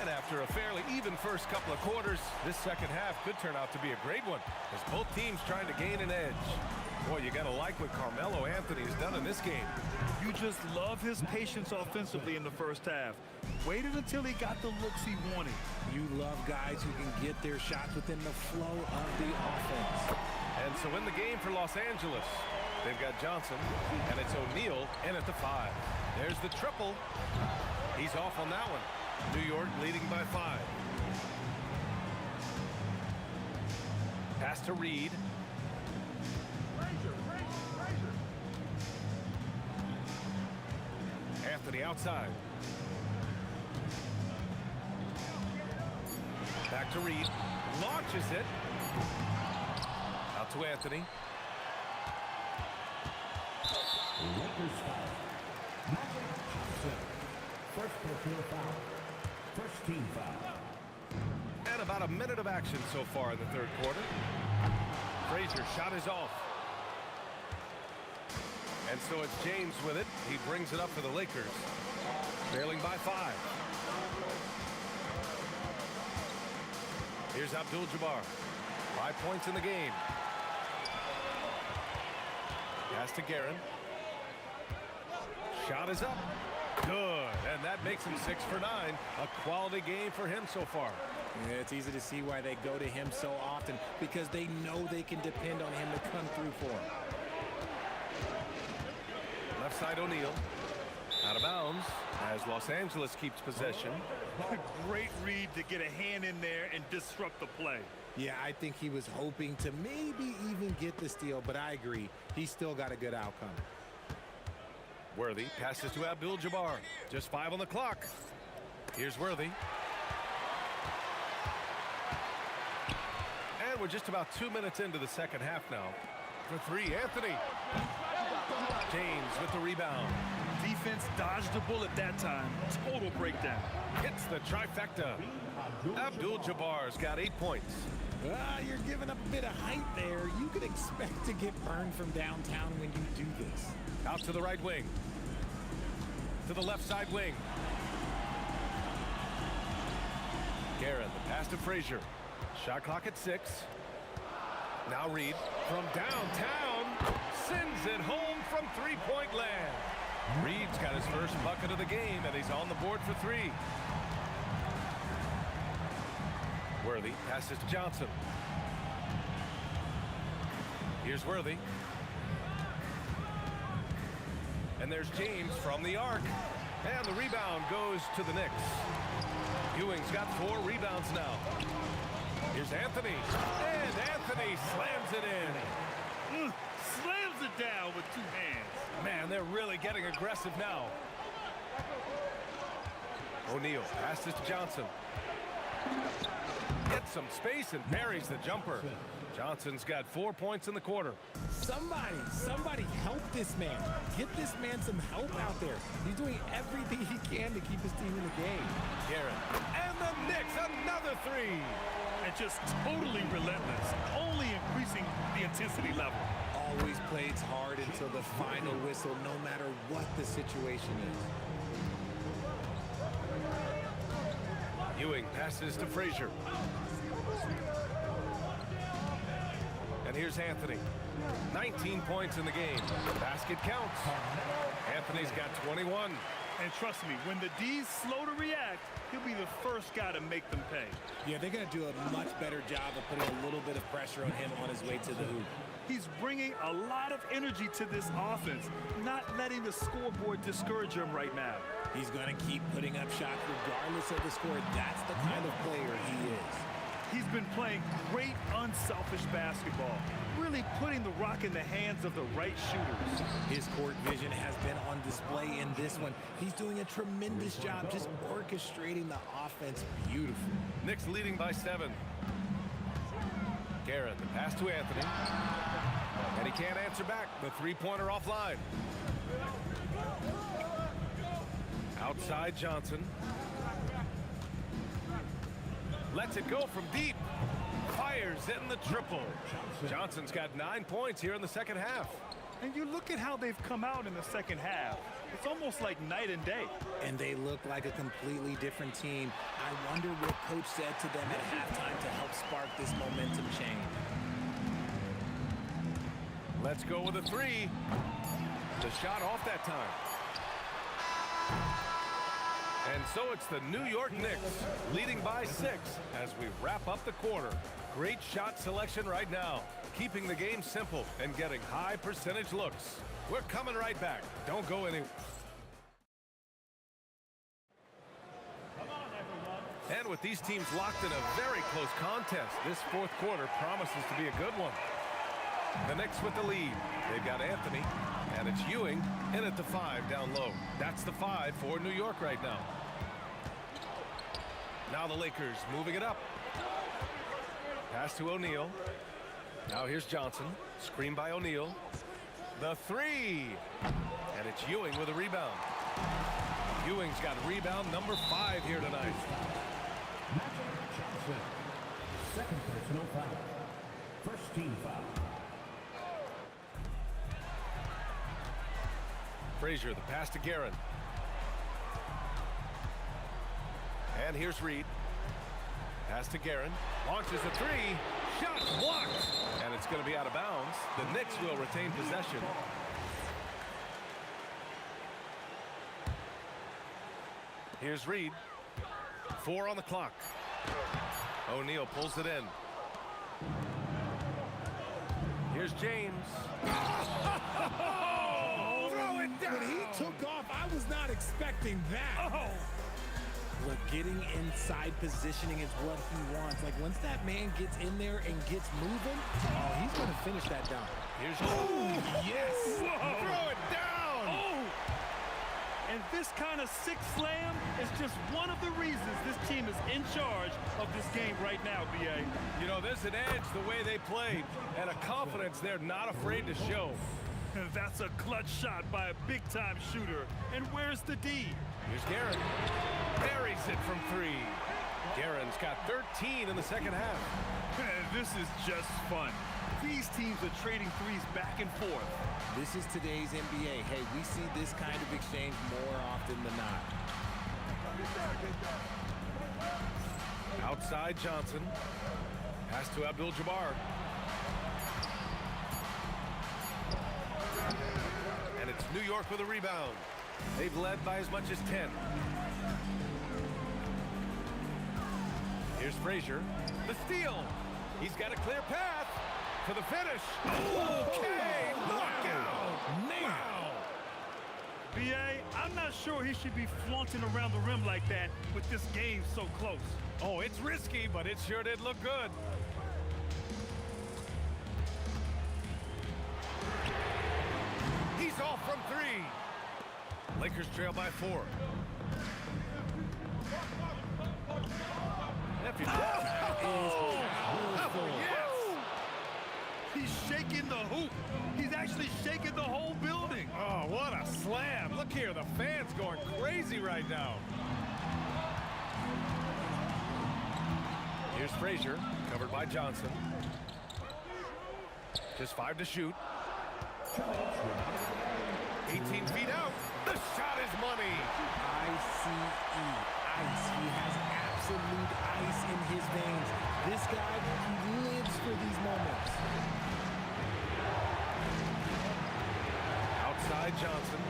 After a fairly even first couple of quarters, this second half could turn out to be a great one as both teams trying to gain an edge. Boy, you got to like what Carmelo Anthony has done in this game. You just love his patience offensively in the first half. Waited until he got the looks he wanted. You love guys who can get their shots within the flow of the offense. And so in the game for Los Angeles, they've got Johnson, and it's O'Neal in at the 5. There's the triple. He's off on that one. New York leading by 5. Pass to Reed. Anthony outside. Back to Reed. Launches it. Out to Anthony. Lakers foul. Magic Johnson. First personal foul. First team foul. And about a minute of action so far in the third quarter. Frazier's shot is off. And so it's James with it. He brings it up for the Lakers. Trailing by 5. Here's Abdul-Jabbar. 5 points in the game. Pass to Guerin. Shot is up. Good, and that makes him 6 for 9. A quality game for him so far. Yeah, it's easy to see why they go to him so often, because they know they can depend on him to come through for them. Left side O'Neal. Out of bounds as Los Angeles keeps possession. Great read to get a hand in there and disrupt the play. Yeah, I think he was hoping to maybe even get the steal, but I agree. He still got a good outcome. Worthy passes to Abdul-Jabbar. Just 5 on the clock. Here's Worthy. And we're just about 2 minutes into the second half now. For 3, Anthony. James with the rebound. Defense dodged the bullet that time. Total breakdown. Hits the trifecta. Abdul-Jabbar's got 8 points. You're giving up a bit of height there. You could expect to get burned from downtown when you do this. Out to the right wing. To the left side wing. Guerin, the pass to Frazier. Shot clock at 6. Now Reed from downtown sends it home from 3-point land. Reed's got his first bucket of the game, and he's on the board for 3. Worthy passes to Johnson. Here's Worthy. And there's James from the arc. And the rebound goes to the Knicks. Ewing's got 4 rebounds now. Here's Anthony. And Anthony slams it in. Slams it down with 2 hands. Man, they're really getting aggressive now. O'Neal passes to Johnson. Gets some space and buries the jumper. Johnson's got 4 points in the quarter. Somebody help this man. Get this man some help out there. He's doing everything he can to keep his team in the game. Guerin. And the Knicks, another 3. And just totally relentless, only increasing the intensity level. All always plays hard until the final whistle, no matter what the situation is. Ewing passes to Frazier. And here's Anthony. 19 points in the game. The basket counts. Anthony's got 21. And trust me, when the D's slow to react, he'll be the first guy to make them pay. Yeah, they're going to do a much better job of putting a little bit of pressure on him on his way to the hoop. He's bringing a lot of energy to this offense, not letting the scoreboard discourage him right now. He's going to keep putting up shots regardless of the score. That's the kind of player he is. He's been playing great, unselfish basketball, really putting the rock in the hands of the right shooters. His court vision has been on display in this one. He's doing a tremendous job just orchestrating the offense beautifully. Knicks leading by 7. Garrett, the pass to Anthony. And he can't answer back. The three-pointer offline. Outside Johnson. Lets it go from deep. Fires in the triple. Johnson's got 9 points here in the second half. And you look at how they've come out in the second half. It's almost like night and day. And they look like a completely different team. I wonder what coach said to them at halftime to help spark this momentum change. Let's go with a three. The shot off that time. And so it's the New York Knicks leading by 6 as we wrap up the quarter. Great shot selection right now, keeping the game simple and getting high percentage looks. We're coming right back. Don't go anywhere. And with these teams locked in a very close contest, this fourth quarter promises to be a good one. The Knicks with the lead. They've got Anthony, and it's Ewing in at the 5 down low. That's the 5 for New York right now. Now the Lakers moving it up. Pass to O'Neal. Now here's Johnson. Screen by O'Neal. The 3. And it's Ewing with a rebound. Ewing's got rebound number 5 here tonight. Johnson. Second personal foul. First team foul. Frazier, the pass to Guerin. And here's Reed. Pass to Guerin. Launches a 3. Shot blocked. And it's going to be out of bounds. The Knicks will retain possession. Here's Reed. 4 on the clock. O'Neal pulls it in. Here's James. Throw it down. When he took off, I was not expecting that. Look, getting inside positioning is what he wants. Like, once that man gets in there and gets moving, he's going to finish that down. Here's yes. Whoa. Throw it down. And this kind of sick slam is just one of the reasons this team is in charge of this game right now, B.A. You know, there's an edge the way they played and a confidence they're not afraid to show. That's a clutch shot by a big-time shooter. And where's the D? Here's Guerin. Buries it from 3. Guerin's got 13 in the second half. This is just fun. These teams are trading threes back and forth. This is today's NBA. Hey, we see this kind of exchange more often than not. Outside Johnson. Pass to Abdul-Jabbar. And it's New York with a rebound. They've led by as much as 10. Here's Frazier. The steal. He's got a clear path to the finish. Okay, knockout. Wow. B.A., I'm not sure he should be flaunting around the rim like that with this game so close. Oh, it's risky, but it sure did look good. He's off from 3. Lakers trail by 4. Yes! He's shaking the hoop. He's actually shaking the whole building. Oh, what a slam. Look here, the fans going crazy right now. Here's Frazier, covered by Johnson. Just 5 to shoot. 18 feet out. The shot is money. I-C-E, ice. He has absolute ice in his veins. This guy, he lives for these moments. Outside Johnson.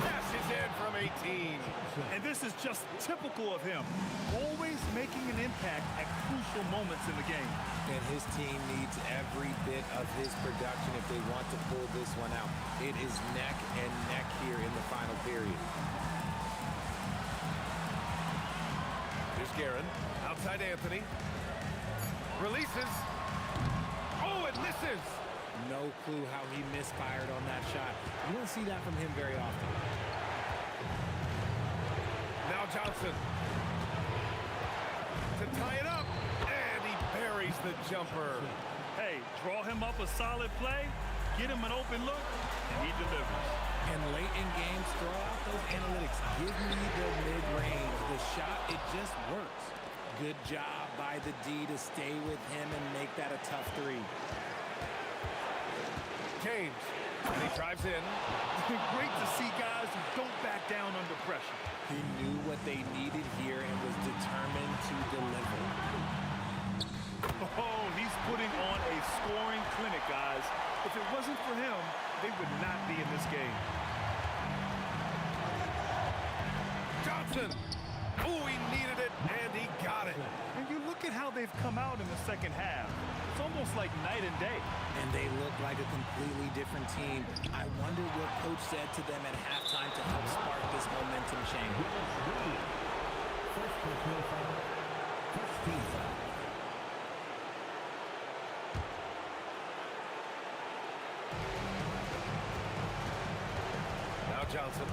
Passes in from 18. And this is just typical of him. Always making an impact at crucial moments in the game. And his team needs every bit of his production if they want to pull this one out. It is neck and neck here in the final period. Here's Guerin. Outside Anthony. Releases. Oh, it misses. No clue how he misfired on that shot. You don't see that from him very often. Now Johnson. To tie it up. And he buries the jumper. Hey, draw him up a solid play, get him an open look, and he delivers. And late in games, throw out those analytics. Give me the mid-range. The shot, it just works. Good job by the D to stay with him and make that a tough three. James. And he drives in. Great to see guys who don't back down under pressure. He knew what they needed here and was determined to deliver. Oh, he's putting on a scoring clinic, guys. If it wasn't for him, they would not be in this game. Johnson. Oh, he needed it, and he got it. And you look at how they've come out in the second half. It's almost like night and day. And they look like a completely different team. I wonder what coach said to them at halftime to help spark this momentum change. First personal foul. First team foul. Now Johnson.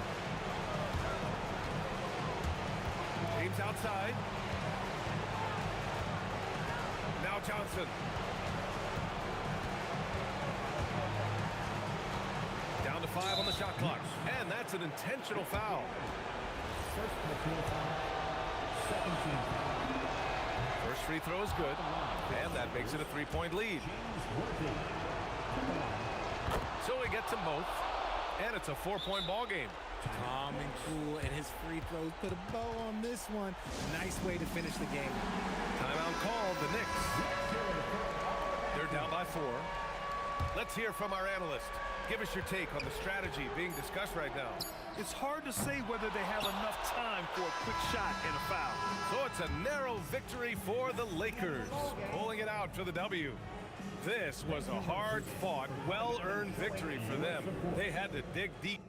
James outside. Now Johnson. Down to 5 on the shot clock. And that's an intentional foul. First personal foul. Second team foul. First free throw is good. And that makes it a 3-point lead. So he gets them both. And it's a 4-point ball game. Calm and cool, and his free throws put a bow on this one. Nice way to finish the game. Timeout called, the Knicks. They're down by 4. Let's hear from our analyst. Give us your take on the strategy being discussed right now. It's hard to say whether they have enough time for a quick shot and a foul. So it's a narrow victory for the Lakers, pulling it out for the W. This was a hard-fought, well-earned victory for them. They had to dig deep.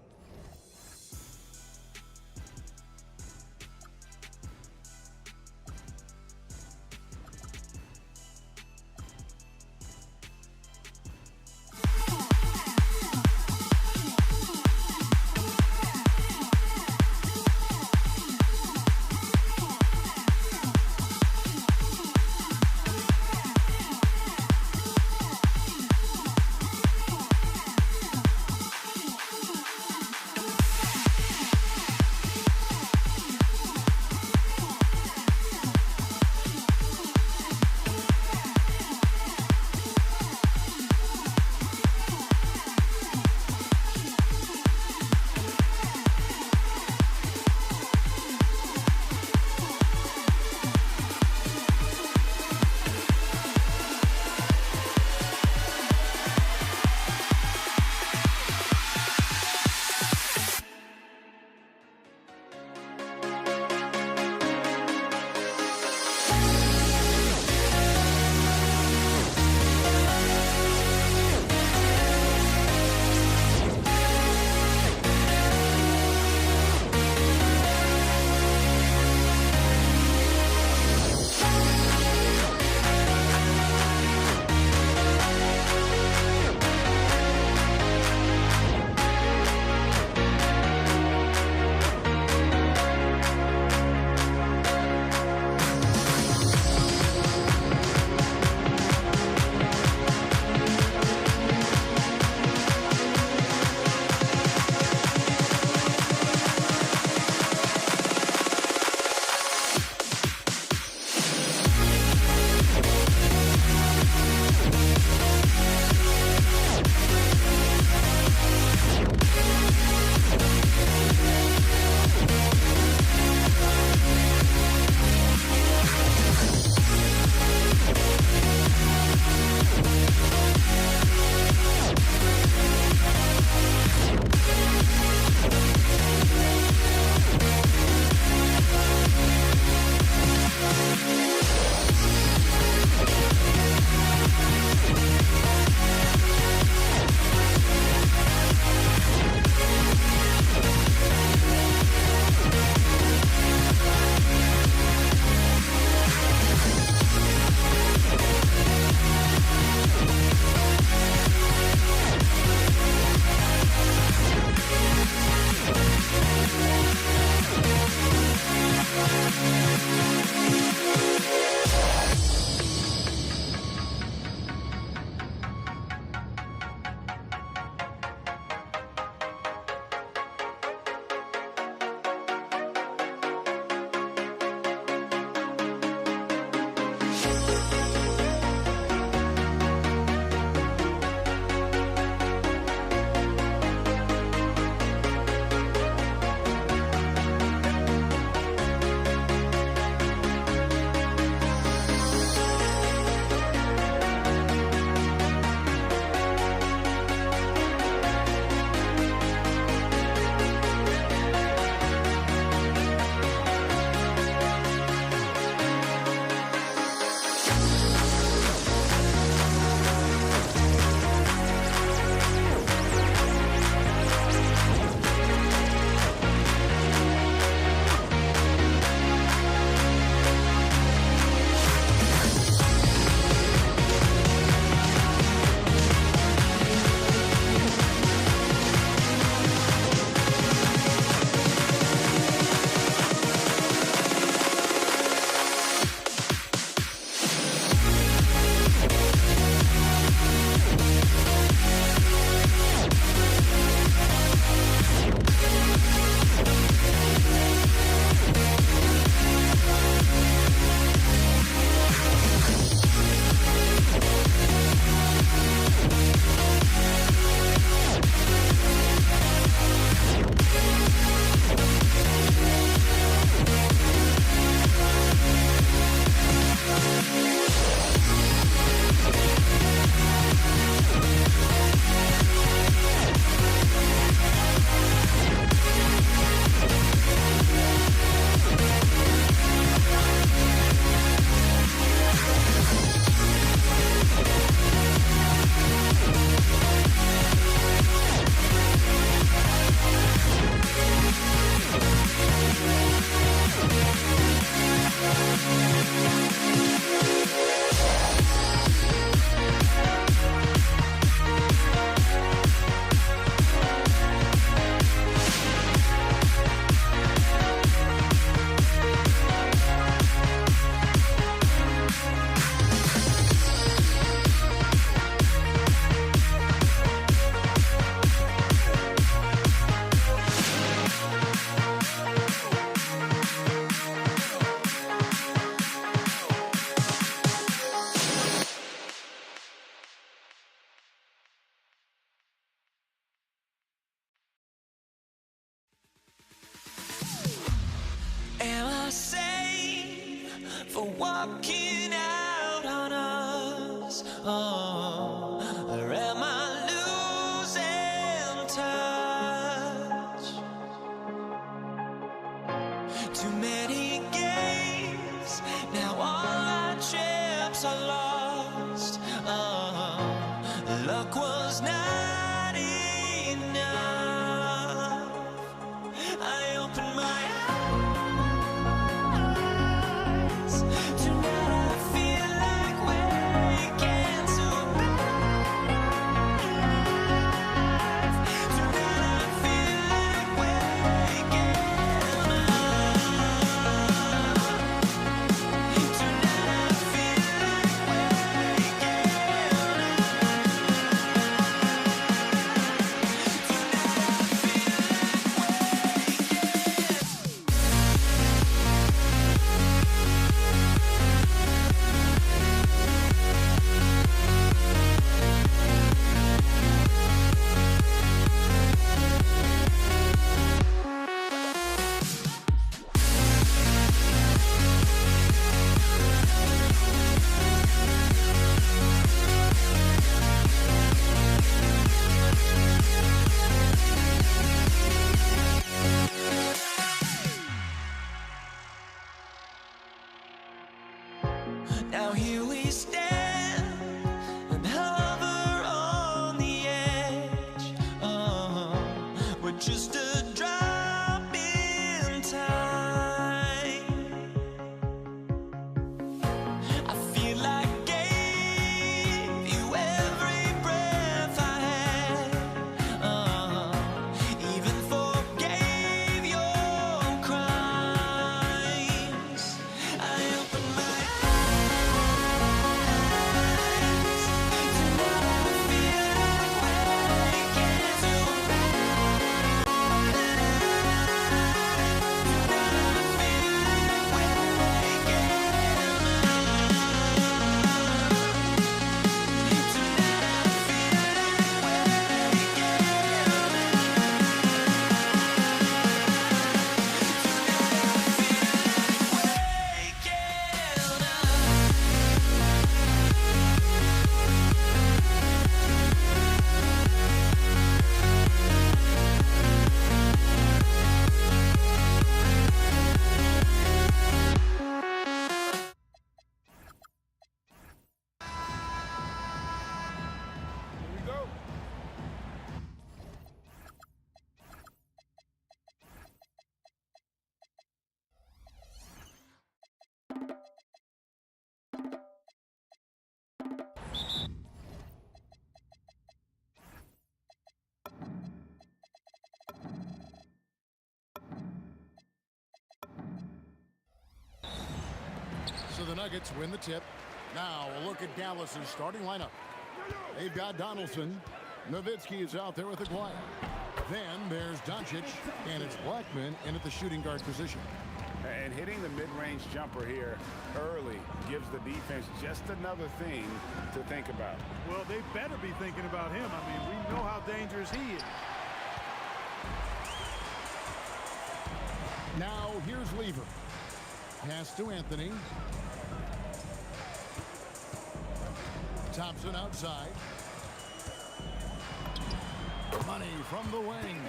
walking out on us? Oh, or am I losing touch? Too many games, now all our chips are lost. Oh, luck was not enough. I opened my eyes. Tonight I feel like waking to life. Tonight I feel like waking up. Tonight I feel like waking Now here we stand and hover on the edge. Oh, we're just a drop in time. I feel like I gave you every breath I had. Oh, even forgave your crimes. I opened my So the Nuggets win the tip. Now a look at Dallas's starting lineup. They've got Donaldson. Nowitzki is out there with Aguirre. Then there's Doncic, and it's Blackman in at the shooting guard position. And hitting the mid-range jumper here early gives the defense just another thing to think about. Well, they better be thinking about him. I mean, we know how dangerous he is. Now here's Lever. Pass to Anthony. Thompson outside. Money from the wing.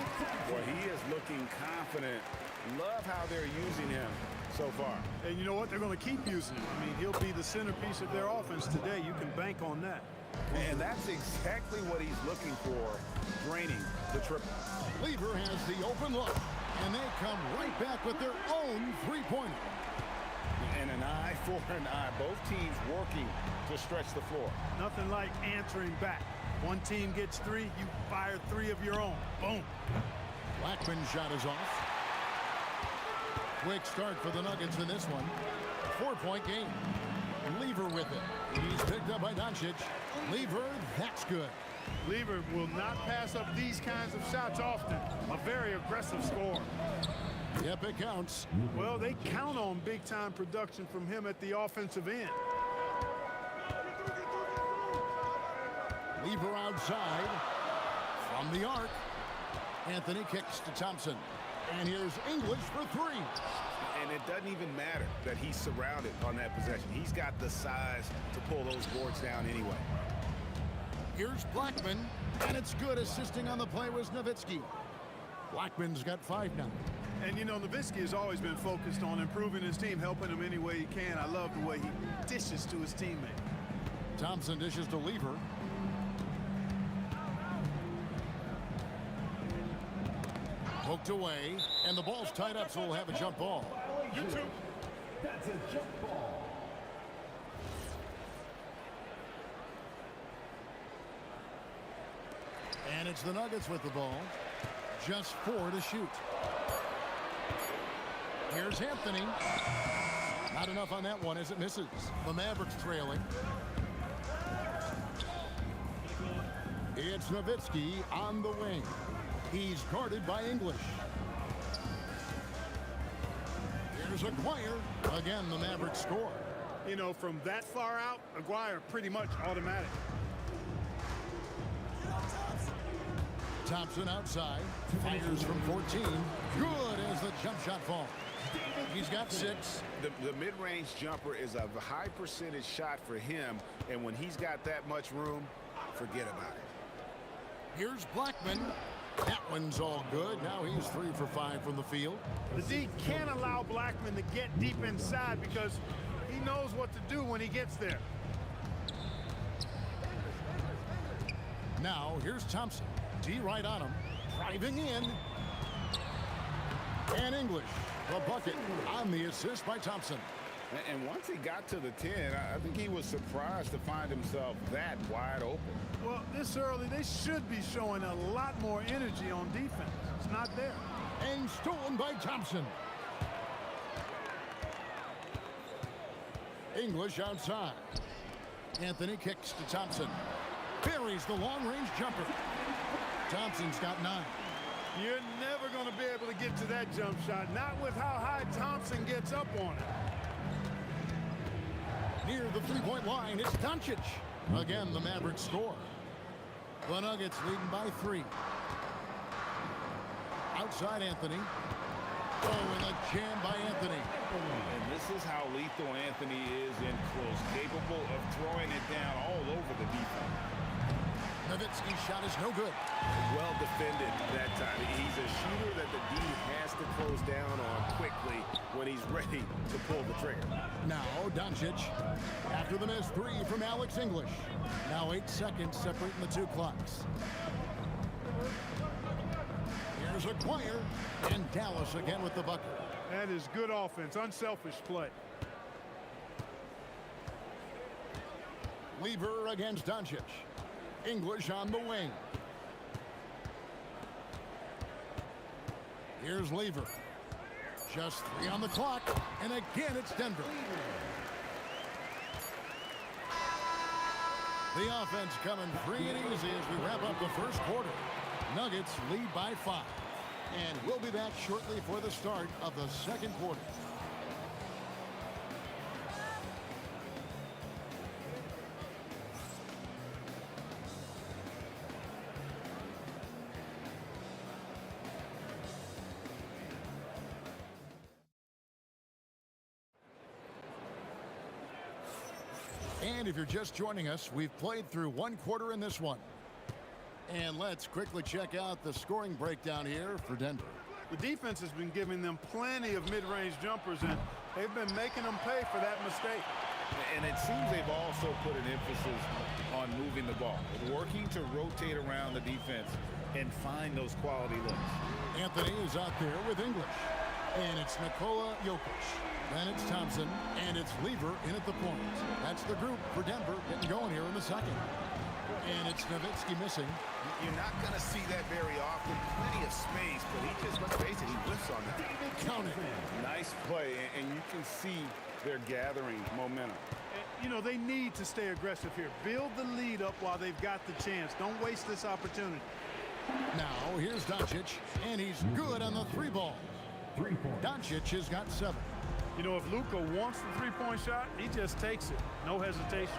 Boy, he is looking confident. Love how they're using him so far. And you know what? They're going to keep using him. I mean, he'll be the centerpiece of their offense today. You can bank on that. And that's exactly what he's looking for, draining the triple. Lever has the open look, and they come right back with their own three-pointer. And an eye for an eye. Both teams working to stretch the floor. Nothing like answering back. One team gets three, you fire three of your own. Boom. Blackman's shot is off. Quick start for the Nuggets in this one. 4-point game. Lever with it. He's picked up by Doncic. Lever, that's good. Lever will not pass up these kinds of shots often. A very aggressive scorer. Yep, it counts. Well, they count on big-time production from him at the offensive end. Lever outside from the arc. Anthony kicks to Thompson. And here's English for three. And it doesn't even matter that he's surrounded on that possession. He's got the size to pull those boards down anyway. Here's Blackman, and it's good. Assisting on the play was Nowitzki. Blackman's got 5 now. And, you know, Nowitzki has always been focused on improving his team, helping him any way he can. I love the way he dishes to his teammate. Thompson dishes to Lever. Poked away, and the ball's tied up, so we'll have a jump ball. That's a jump ball. And it's the Nuggets with the ball. Just 4 to shoot. Here's Anthony. Not enough on that one as it misses. The Mavericks trailing. It's Nowitzki on the wing. He's guarded by English. Here's Aguirre. Again, the Mavericks score. You know, from that far out, Aguirre pretty much automatic. Thompson outside. Fires from 14. Good as the jump shot falls. He's got 6. The mid-range jumper is a high percentage shot for him, and when he's got that much room, forget about it. Here's Blackman. That one's all good. Now he's 3 for 5 from the field. The D can't allow Blackman to get deep inside because he knows what to do when he gets there. Now here's Thompson. D right on him. Driving in. And English. The bucket on the assist by Thompson. And once he got to the 10, I think he was surprised to find himself that wide open. Well, this early, they should be showing a lot more energy on defense. It's not there. And stolen by Thompson. English outside. Anthony kicks to Thompson. Buries the long-range jumper. Thompson's got 9. You're never going to be able to get to that jump shot, not with how high Thompson gets up on it. Near the three-point line, it's Doncic. Again, the Mavericks score. The Nuggets leading by 3. Outside Anthony. Oh, and a jam by Anthony. And this is how lethal Anthony is in close, capable of throwing it down all over the defense. Nowitzki's shot is no good. Well defended that time. He's a shooter that the D has to close down on quickly when he's ready to pull the trigger. Now Doncic. After the miss 3 from Alex English. Now 8 seconds separating the 2 clocks. Here's Aguirre. And Dallas again with the bucket. That is good offense. Unselfish play. Lever against Doncic. English on the wing. Here's Lever. Just 3 on the clock. And again, it's Denver. The offense coming free and easy as we wrap up the first quarter. Nuggets lead by 5. And we'll be back shortly for the start of the second quarter. And if you're just joining us, we've played through 1 quarter in this one. And let's quickly check out the scoring breakdown here for Denver. The defense has been giving them plenty of mid-range jumpers, and they've been making them pay for that mistake. And it seems they've also put an emphasis on moving the ball, working to rotate around the defense and find those quality looks. Anthony is out there with English. And it's Nikola Jokic. Then it's Thompson, and it's Lever in at the point. That's the group for Denver getting going here in the second. And it's Nowitzki missing. You're not going to see that very often. Plenty of space, but he just, let's face it, he whiffs on that. Count it. Nice play, and you can see they're gathering momentum. You know, they need to stay aggressive here. Build the lead up while they've got the chance. Don't waste this opportunity. Now, here's Doncic, and he's good on the 3-ball. Doncic has got 7. You know, if Luka wants the 3-point shot, he just takes it. No hesitation.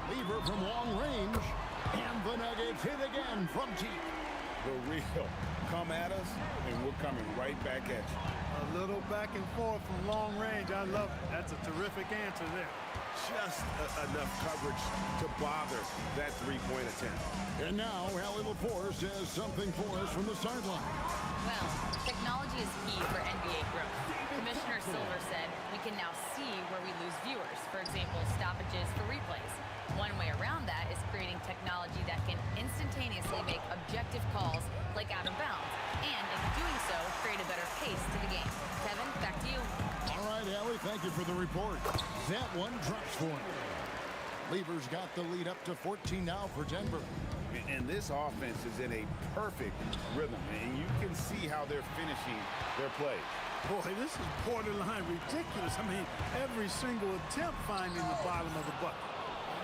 Lever from long range. And the Nuggets hit again from deep. the real. Come at us, and we're coming right back at you. A little back and forth from long range. I love it. That's a terrific answer there. Just enough coverage to bother that three-point attempt. And now, Allie Laporte says something for us from the sideline. Well, technology is key for NBA growth. Commissioner Silver said we can now see where we lose viewers, for example, stoppages for replays. One way around that is creating technology that can instantaneously make objective calls like out of bounds, and in doing so, create a better pace to the game. Kevin, back to you. All right, Allie, thank you for the report. That one drops for him. Lever's got the lead up to 14 now for Denver. And this offense is in a perfect rhythm, and you can see how they're finishing their play. Boy, this is borderline ridiculous. I mean, every single attempt finding the bottom of the bucket.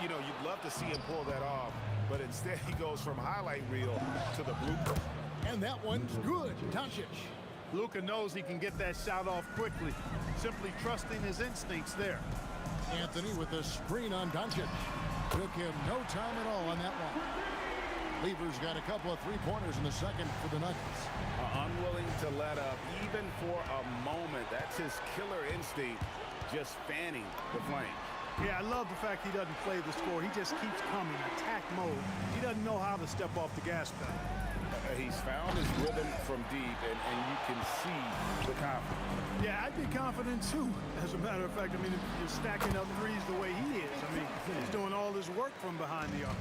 You know, you'd love to see him pull that off, but instead he goes from highlight reel to the blueprint. And that one's good. Doncic. Luka knows he can get that shot off quickly, simply trusting his instincts there. Anthony with a screen on Doncic. Took him no time at all on that one. Lever's got a couple of three-pointers in the second for the Nuggets. Unwilling to let up, even for a moment. That's his killer instinct, just fanning the flame. Yeah, I love the fact he doesn't play the score. He just keeps coming, attack mode. He doesn't know how to step off the gas pedal. He's found his rhythm from deep, and you can see the confidence. Yeah, I'd be confident too. As a matter of fact, I mean, if you're stacking up threes the way he is, I mean, he's doing all his work from behind the arc.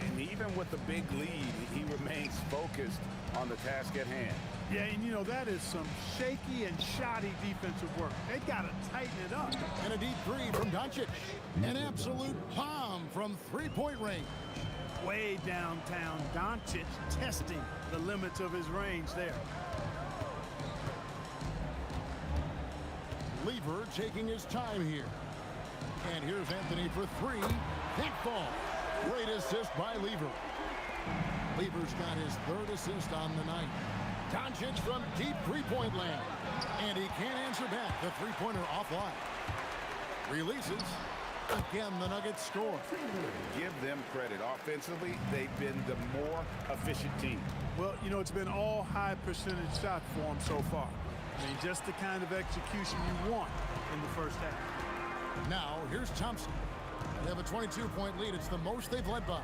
And even with the big lead, he remains focused on the task at hand. Yeah, and you know, that is some shaky and shoddy defensive work. They got to tighten it up. And a deep three from Doncic. An absolute bomb from three-point range. Way downtown, Doncic testing the limits of his range there. Lever taking his time here. And here's Anthony for three. That ball. Great assist by Lever. Lever's got his third assist on the night. Doncic from deep three-point land. And he can't answer back. The three-pointer offline. Releases. Again, the Nuggets score. Give them credit. Offensively, they've been the more efficient team. Well, you know, it's been all high percentage shots for them so far. I mean, just the kind of execution you want in the first half. Now, here's Thompson. They have a 22-point lead. It's the most they've led by.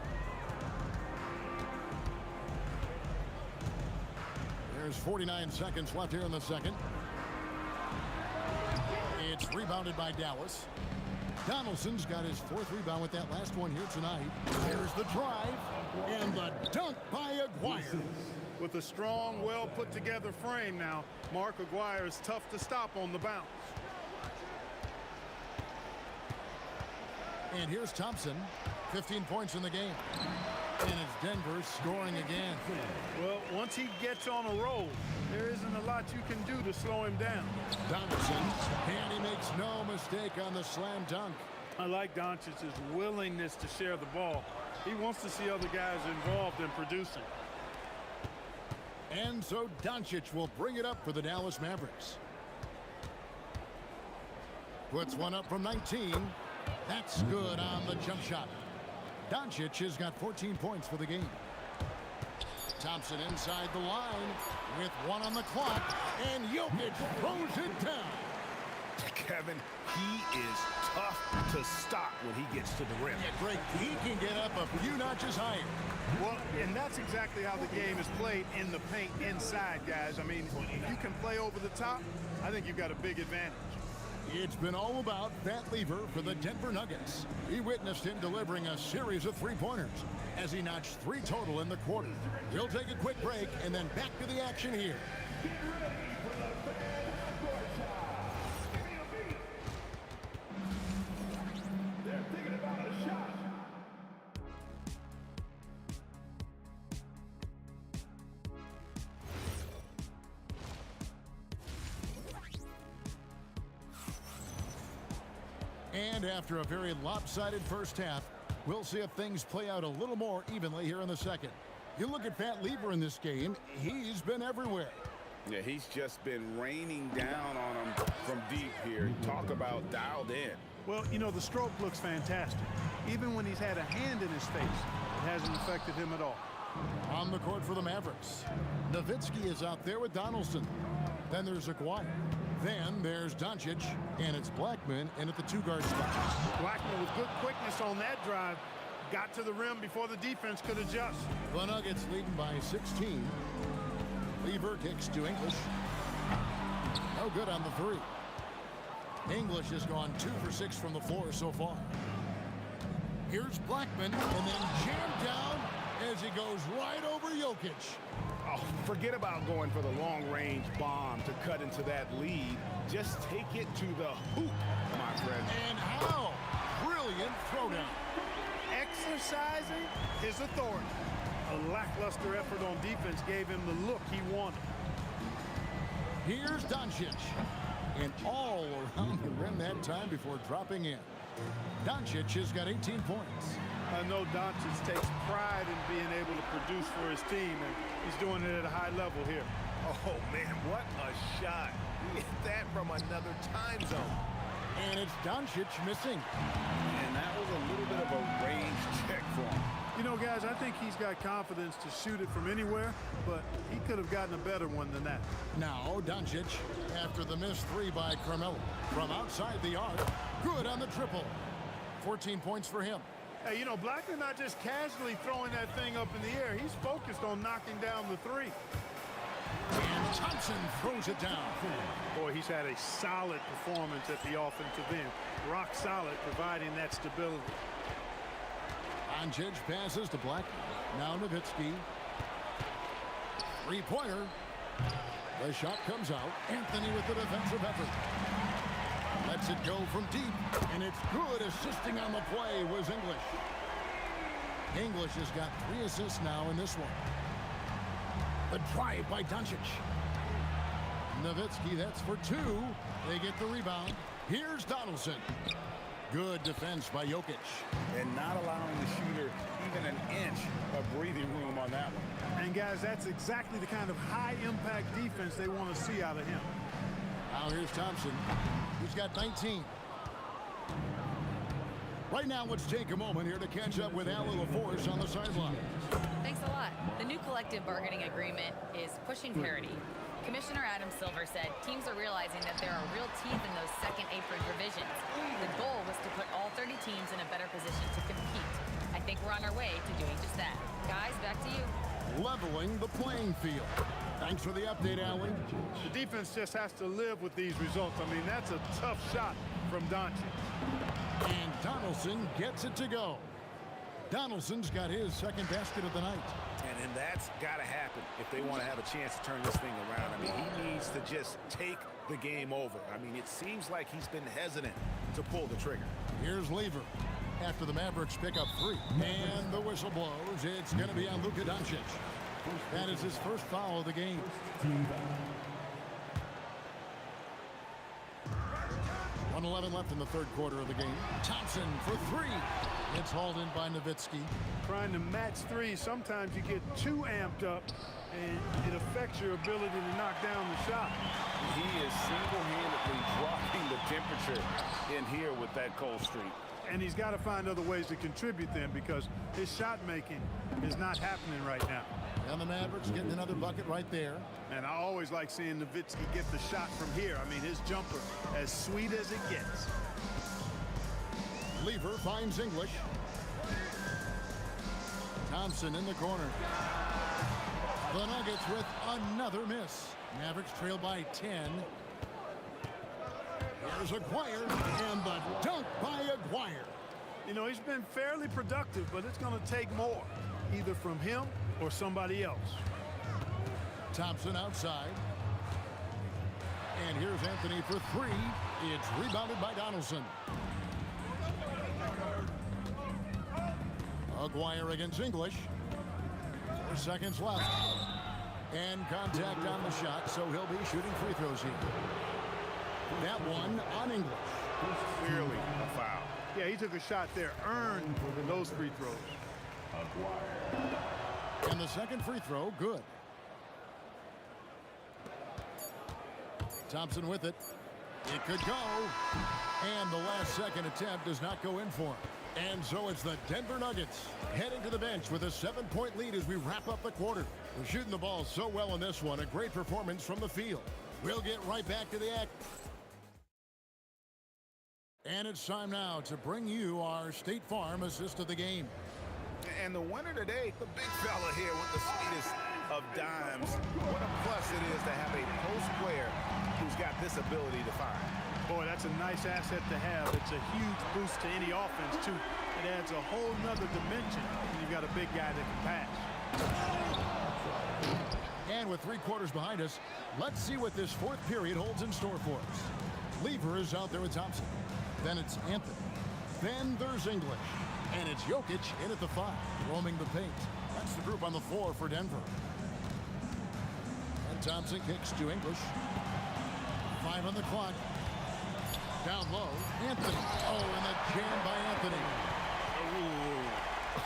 There's 49 seconds left here in the second. It's rebounded by Dallas. Donaldson's got his fourth rebound with that last one here tonight. There's the drive and the dunk by Aguirre. With a strong, well-put-together frame now, Mark Aguirre is tough to stop on the bounce. And here's Thompson, 15 points in the game. And it's Denver scoring again. Well, once he gets on a roll, there isn't a lot you can do to slow him down. Donaldson, and he makes no mistake on the slam dunk. I like Doncic's willingness to share the ball. He wants to see other guys involved in producing. And so Doncic will bring it up for the Dallas Mavericks. Puts one up from 19. That's good on the jump shot. Doncic has got 14 points for the game. Thompson inside the line with one on the clock, and Jokic throws it down. Kevin, he is tough to stop when he gets to the rim. Yeah, Greg, he can get up a few notches higher. Well, and that's exactly how the game is played in the paint inside, guys. I mean, if you can play over the top, I think you've got a big advantage. It's been all about Pat Lever for the Denver Nuggets. We witnessed him delivering a series of three-pointers as he notched 3 total in the quarter. We'll take a quick break and then back to the action here. They're thinking about a shot. And after a very lopsided first half, we'll see if things play out a little more evenly here in the second. You look at Pat Lever in this game, he's been everywhere. Yeah, he's just been raining down on him from deep here. Talk about dialed in. Well, you know, the stroke looks fantastic. Even when he's had a hand in his face, it hasn't affected him at all. On the court for the Mavericks, Nowitzki is out there with Donaldson. Then there's Aguirre. Then there's Doncic, and it's Blackman in at the two-guard spot. Blackman with good quickness on that drive. Got to the rim before the defense could adjust. The Nuggets leading by 16. Lever kicks to English. No good on the three. English has gone 2 for 6 from the floor so far. Here's Blackman, and then jammed down as he goes right over Jokic. Oh, forget about going for the long-range bomb to cut into that lead. Just take it to the hoop, my friend. And how? Brilliant throwdown. Exercising his authority. A lackluster effort on defense gave him the look he wanted. Here's Doncic. And all around the rim that time before dropping in. Doncic has got 18 points. I know Doncic takes pride in being able to produce for his team, and he's doing it at a high level here. Oh, man, what a shot. He hit that from another time zone. And it's Doncic missing. And that was a little bit of a range check for him. You know, guys, I think he's got confidence to shoot it from anywhere, but he could have gotten a better one than that. Now, Doncic, after the missed three by Carmelo. From outside the arc, good on the triple. 14 points for him. Hey, you know, Blackman not just casually throwing that thing up in the air. He's focused on knocking down the three. And Thompson throws it down. Boy, he's had a solid performance at the offensive end. Rock solid, providing that stability. Doncic passes to Blackman. Now Nowitzki. Three-pointer. The shot comes out. Anthony with the defensive effort. Lets it go from deep. And it's good. Assisting on the play was English. English has got 3 assists now in this one. The drive by Doncic. Nowitzki, that's for 2. They get the rebound. Here's Donaldson. Good defense by Jokic. And not allowing the shooter even an inch of breathing room on that one. And, guys, that's exactly the kind of high-impact defense they want to see out of him. Now here's Thompson. He's got 19. Right now, let's take a moment here to catch up with Al LaForce on the sideline. Thanks a lot. The new collective bargaining agreement is pushing parity. Commissioner Adam Silver said teams are realizing that there are real teeth in those second apron provisions. The goal was to put all 30 teams in a better position to compete. I think we're on our way to doing just that. Guys, back to you. Leveling the playing field. Thanks for the update, Allie. The defense just has to live with these results. I mean, that's a tough shot from Doncic. And Donaldson gets it to go. Donaldson's got his second basket of the night. And that's got to happen if they want to have a chance to turn this thing around. I mean, he needs to just take the game over. I mean, it seems like he's been hesitant to pull the trigger. Here's Lever after the Mavericks pick up 3. And the whistle blows. It's going to be on Luka Doncic. That is his first foul of the game. 1:11 left in the third quarter of the game. Thompson for 3. It's hauled in by Nowitzki. Trying to match 3, sometimes you get too amped up, and it affects your ability to knock down the shot. He is single-handedly dropping the temperature in here with that cold streak. And he's got to find other ways to contribute then, because his shot making is not happening right now. And the Mavericks getting another bucket right there. And I always like seeing Nowitzki get the shot from here. I mean, his jumper, as sweet as it gets. Lever finds English. Thompson in the corner. The Nuggets with another miss. Mavericks trail by 10. There's Aguirre, and the dunk by Aguirre. You know, he's been fairly productive, but it's going to take more, either from him or somebody else. Thompson outside. And here's Anthony for 3. It's rebounded by Donaldson. Aguirre against English. 4 seconds left. And contact on the shot, so he'll be shooting free throws here. That one on English. Clearly a foul. Yeah, he took a shot there, earned those free throws. And the second free throw, good. Thompson with it. It could go. And the last second attempt does not go in for him. And so it's the Denver Nuggets heading to the bench with a 7-point lead as we wrap up the quarter. We're shooting the ball so well in this one. A great performance from the field. We'll get right back to the act. And it's time now to bring you our State Farm assist of the game. And the winner today, the big fella here with the sweetest of dimes. What a plus it is to have a post player who's got this ability to find. Boy, that's a nice asset to have. It's a huge boost to any offense, too. It adds a whole nother dimension when you've got a big guy that can pass. And with 3 quarters behind us, let's see what this 4th period holds in store for us. Lever is out there with Thompson. Then it's Anthony. Then there's English. And it's Jokic in at the 5, roaming the paint. That's the group on the floor for Denver. And Thompson kicks to English. 5 on the clock. Down low, Anthony. Oh, and the jam by Anthony.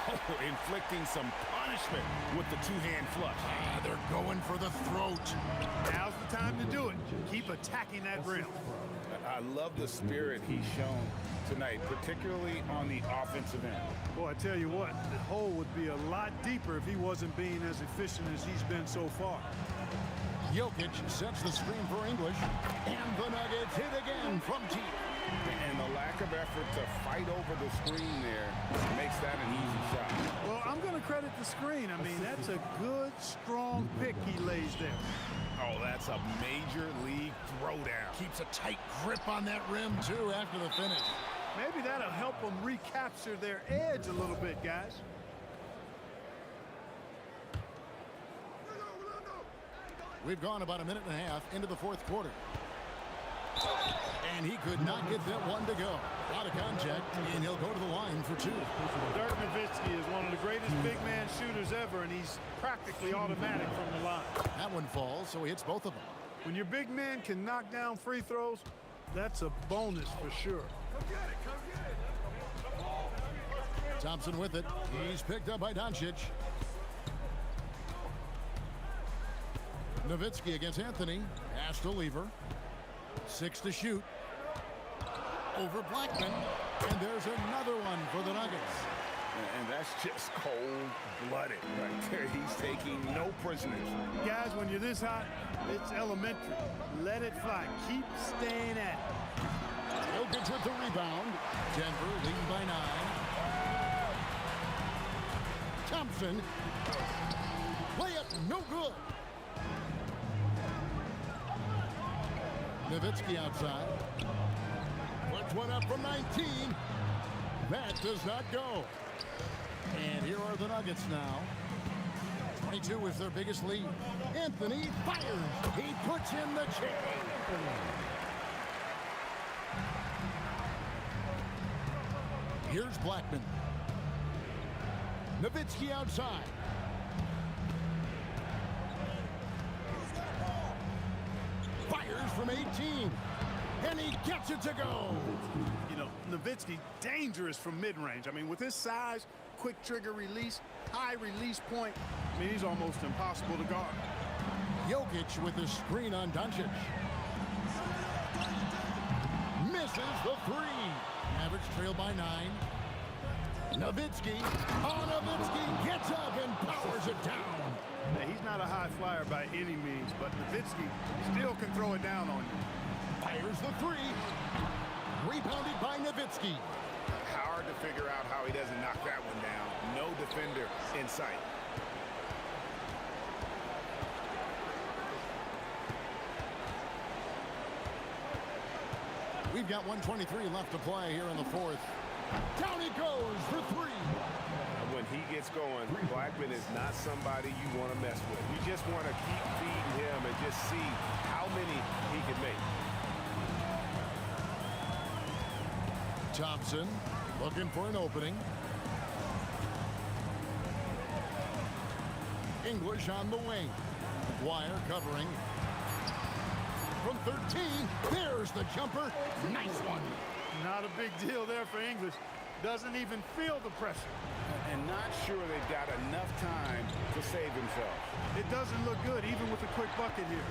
Oh, inflicting some punishment with the 2-hand flush. They're going for the throat. Now's the time to do it. Keep attacking that rim. I love the spirit he's shown tonight, particularly on the offensive end. Boy, I tell you what, the hole would be a lot deeper if he wasn't being as efficient as he's been so far. Jokic sets the screen for English, and the Nuggets hit again from deep. And the lack of effort to fight over the screen there makes that an easy shot. Well, I'm going to credit the screen. I mean, that's a good, strong pick he lays there. Oh, that's a major league throwdown. Keeps a tight grip on that rim, too, after the finish. Maybe that'll help them recapture their edge a little bit, guys. We've gone about a minute and a half into the 4th quarter. And he could not get that one to go. Out of contact, and he'll go to the line for 2. Dirk Nowitzki is one of the greatest big man shooters ever, and he's practically automatic from the line. That one falls, so he hits both of them. When your big man can knock down free throws, that's a bonus for sure. Thompson with it. He's picked up by Doncic. Nowitzki against Anthony. Pass to Lever. 6 to shoot. Over Blackman. And there's another one for the Nuggets. And that's just cold-blooded right there. He's taking no prisoners. Guys, when you're this hot, it's elementary. Let it fly. Keep staying at it. Jokic with the rebound. Denver leading by 9. Thompson. Layup no good. Nowitzki outside. Puts one up from 19. That does not go. And here are the Nuggets now. 22 is their biggest lead. Anthony fires. He puts in the chain. Here's Blackman. Nowitzki outside. Fires from 18. And he gets it to go. You know, Nowitzki, dangerous from mid-range. I mean, with his size, quick trigger release, high release point, I mean, he's almost impossible to guard. Jokic with the screen on Doncic. Misses the 3. Mavericks trail by 9. Nowitzki. Oh, Nowitzki gets up and powers it down. Now, he's not a high flyer by any means, but Nowitzki still can throw it down on you. Fires the 3. Rebounded by Nowitzki. Hard to figure out how he doesn't knock that one down. No defender in sight. We've got 1:23 left to play here in the 4th. Down he goes for 3. When he gets going, Blackman is not somebody you want to mess with. You just want to keep feeding him and just see how many he can make. Thompson looking for an opening. English on the wing. McGuire covering. From 13, there's the jumper. Nice one. Not a big deal there for English. Doesn't even feel the pressure. And not sure they've got enough time to save themselves. It doesn't look good, even with a quick bucket here.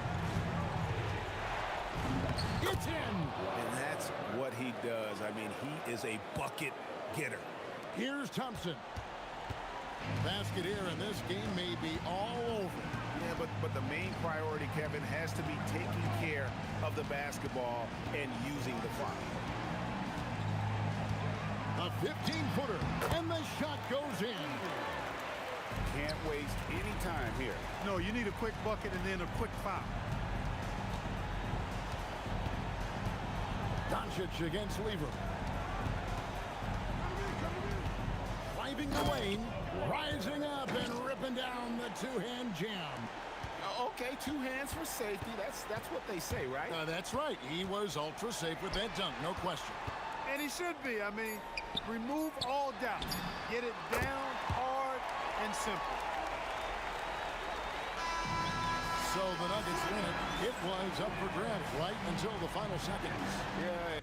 It's in. And that's what he does. I mean, he is a bucket getter. Here's Thompson. Basket here, and this game may be all over. Yeah, but the main priority, Kevin, has to be taking care of the basketball and using the clock. A 15-footer, and the shot goes in. Can't waste any time here. No, you need a quick bucket and then a quick foul. Doncic against Lever. Driving the lane, rising up and ripping down the two-hand jam. Okay, 2 hands for safety. That's what they say, right? That's right. He was ultra safe with that dunk, no question. And he should be. I mean, remove all doubt. Get it down, hard, and simple. So the Nuggets win it. It was up for grabs right until the final seconds. Yeah.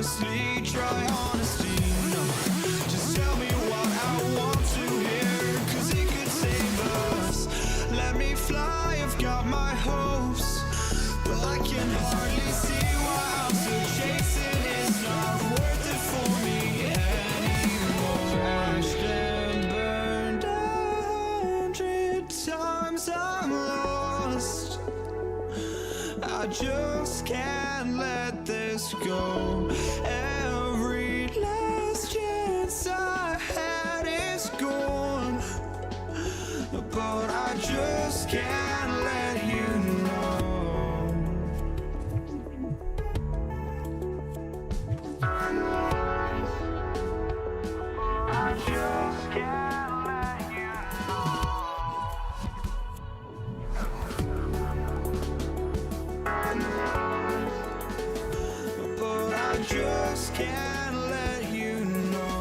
honestly, try honesty. No, just tell me what I want to hear, 'cause it could save us. Let me fly, I've got my hopes, but I can hardly see why I'm still chasing. It's not worth it for me anymore. Crashed and burned 100 times, I'm lost. I just can't let this go. Every last chance I had is gone, but I just can't let you know. I just can't let you know. But I just can't let you know.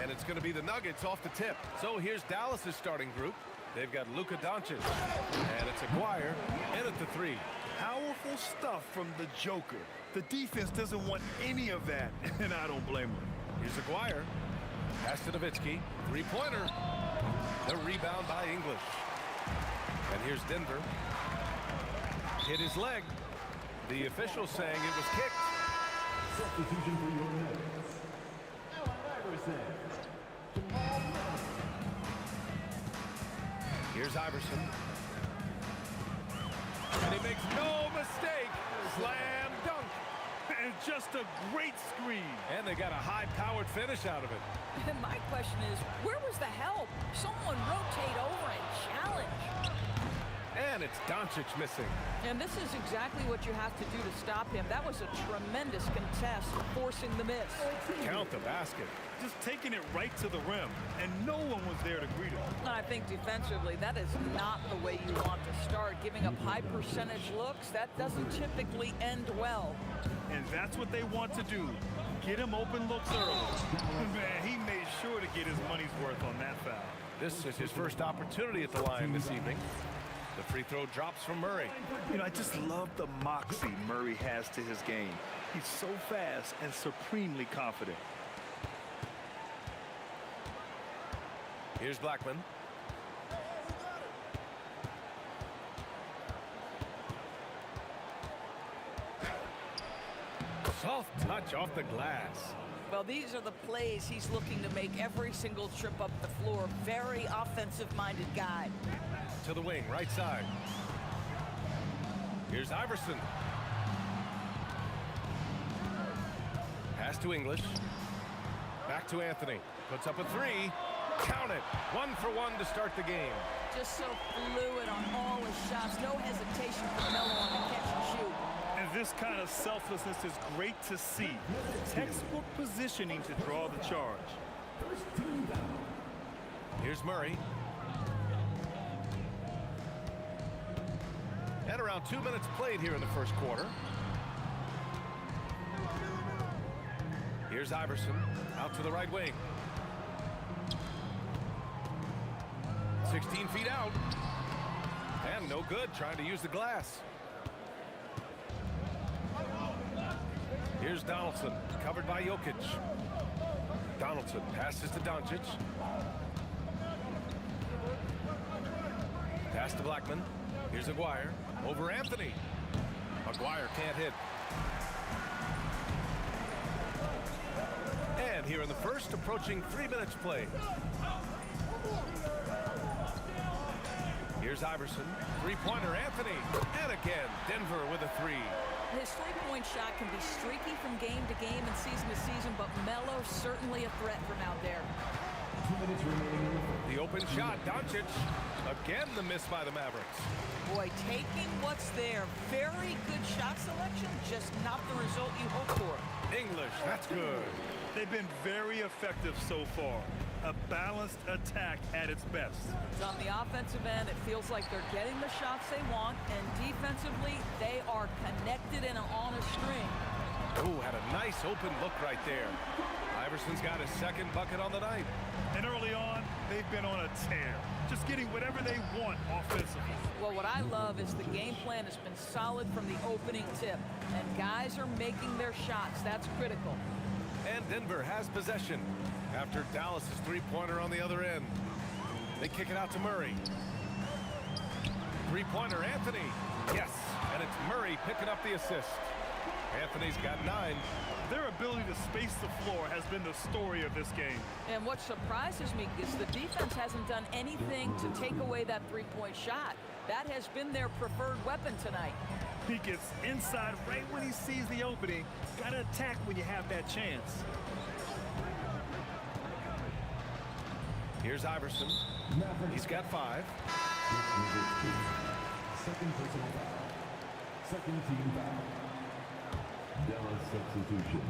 And it's going to be the Nuggets off the tip. So here's Dallas's starting group. They've got Luka Doncic, and it's Aguirre in at the 3. Powerful stuff from the Joker. The defense doesn't want any of that, and I don't blame them. Here's Aguirre. Pass to Nowitzki. Three-pointer. The rebound by English. And here's Denver. Hit his leg. The official saying it was kicked. Substitution for your Nuggets. Iverson. Here's Iverson. And he makes no mistake. Slam dunk. And just a great screen. And they got a high-powered finish out of it. And my question is, where was the help? Someone rotate over and challenge. And it's Doncic missing. And this is exactly what you have to do to stop him. That was a tremendous contest, forcing the miss. Count the basket. Just taking it right to the rim, and no one was there to greet him. I think defensively, that is not the way you want to start. Giving up high percentage looks, that doesn't typically end well. And that's what they want to do. Get him open looks early. Man, he made sure to get his money's worth on that foul. This is his first opportunity at the line this evening. The free throw drops from Murray. You know, I just love the moxie Murray has to his game. He's so fast and supremely confident. Here's Blackman. Soft touch off the glass. Well, these are the plays he's looking to make every single trip up the floor. Very offensive-minded guy. To the wing, right side. Here's Iverson. Pass to English. Back to Anthony. Puts up a three. Count it. 1 for 1 to start the game. Just so fluid on all his shots. No hesitation for Melo on the catch and shoot. And this kind of selflessness is great to see. Textbook positioning to draw the charge. Here's Murray. And around 2 minutes played here in the first quarter. Here's Iverson out to the right wing. 16 feet out. And no good trying to use the glass. Here's Donaldson, covered by Jokic. Donaldson passes to Doncic. Pass to Blackman. Here's Aguirre. Over Anthony. Aguirre can't hit. And here in the first, approaching 3 minutes played. Here's Iverson. Three-pointer, Anthony. And again, Denver with a three. His three-point shot can be streaky from game to game and season to season, but Melo's certainly a threat from out there. 2 minutes remaining. The open shot, Doncic. Again, the miss by the Mavericks. Boy, taking what's there. Very good shot selection, just not the result you hope for. English, that's good. They've been very effective so far. A balanced attack at its best. On the offensive end, it feels like they're getting the shots they want, and defensively, they are connected and on a string. Ooh, had a nice open look right there. Iverson's got his second bucket on the night. And early on, they've been on a tear. Just getting whatever they want offensively. Well, what I love is the game plan has been solid from the opening tip, and guys are making their shots. That's critical. And Denver has possession after Dallas's three-pointer on the other end. They kick it out to Murray. Three-pointer, Anthony. Yes, and it's Murray picking up the assist. Anthony's got 9. Their ability to space the floor has been the story of this game. And what surprises me is the defense hasn't done anything to take away that three-point shot. That has been their preferred weapon tonight. He gets inside right when he sees the opening. Gotta attack when you have that chance. Here's Iverson. He's got 5. Second personal foul. Second team foul. Dallas substitution.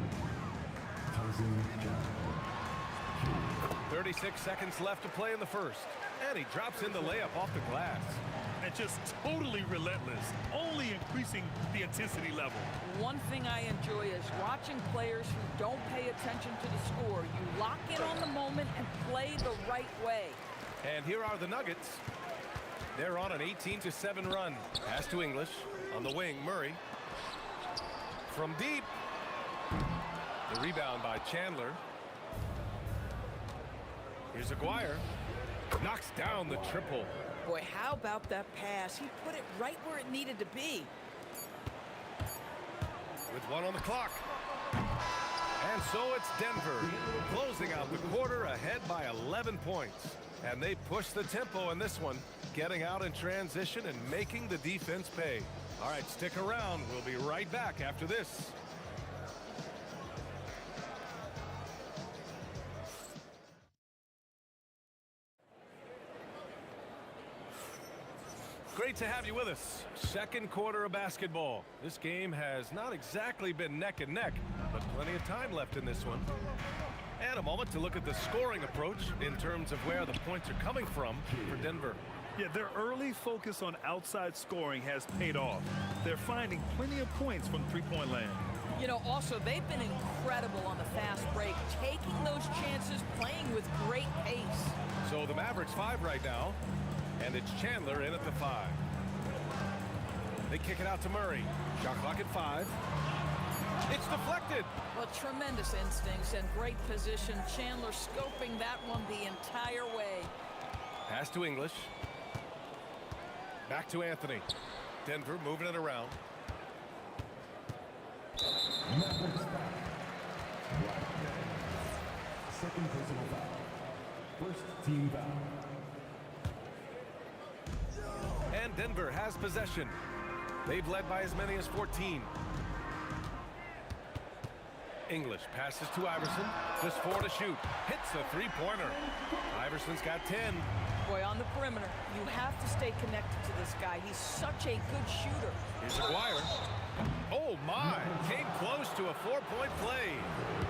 36 seconds left to play in the first. And he drops in the layup off the glass. And just totally relentless, only increasing the intensity level. One thing I enjoy is watching players who don't pay attention to the score. You lock in on the moment and play the right way. And here are the Nuggets. They're on an 18-7 run. Pass to English. On the wing, Murray. From deep. The rebound by Chandler. Here's Aguirre. Knocks down the triple. Boy, how about that pass? He put it right where it needed to be. With 1 on the clock. And so it's Denver closing out the quarter ahead by 11 points. And they push the tempo in this one, getting out in transition and making the defense pay. All right, stick around. We'll be right back after this. Great to have you with us. Second quarter of basketball. This game has not exactly been neck and neck, but plenty of time left in this one. And a moment to look at the scoring approach in terms of where the points are coming from for Denver. Yeah, their early focus on outside scoring has paid off. They're finding plenty of points from three-point land. You know, also, they've been incredible on the fast break, taking those chances, playing with great pace. So the Mavericks 5 right now. And it's Chandler in at the 5. They kick it out to Murray. Shot clock at 5. It's deflected. Well, tremendous instincts and great position. Chandler scoping that one the entire way. Pass to English. Back to Anthony. Denver moving it around. Second personal foul. First team foul. And Denver has possession. They've led by as many as 14. English passes to Iverson. Just 4 to shoot. Hits a three-pointer. Iverson's got 10. Boy, on the perimeter, you have to stay connected to this guy. He's such a good shooter. Here's Aguirre. Oh, my. Came close to a 4-point play.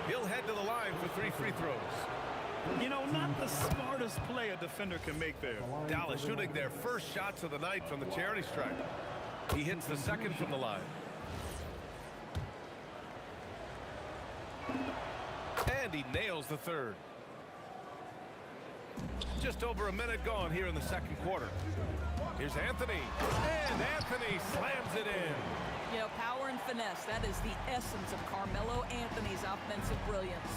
He'll head to the line for 3 free throws. You know, not the smartest play a defender can make there. Dallas shooting their first shots of the night from the charity stripe. He hits the second from the line. And he nails the third. Just over a minute gone here in the second quarter. Here's Anthony. And Anthony slams it in. You know, power and finesse, that is the essence of Carmelo Anthony's offensive brilliance.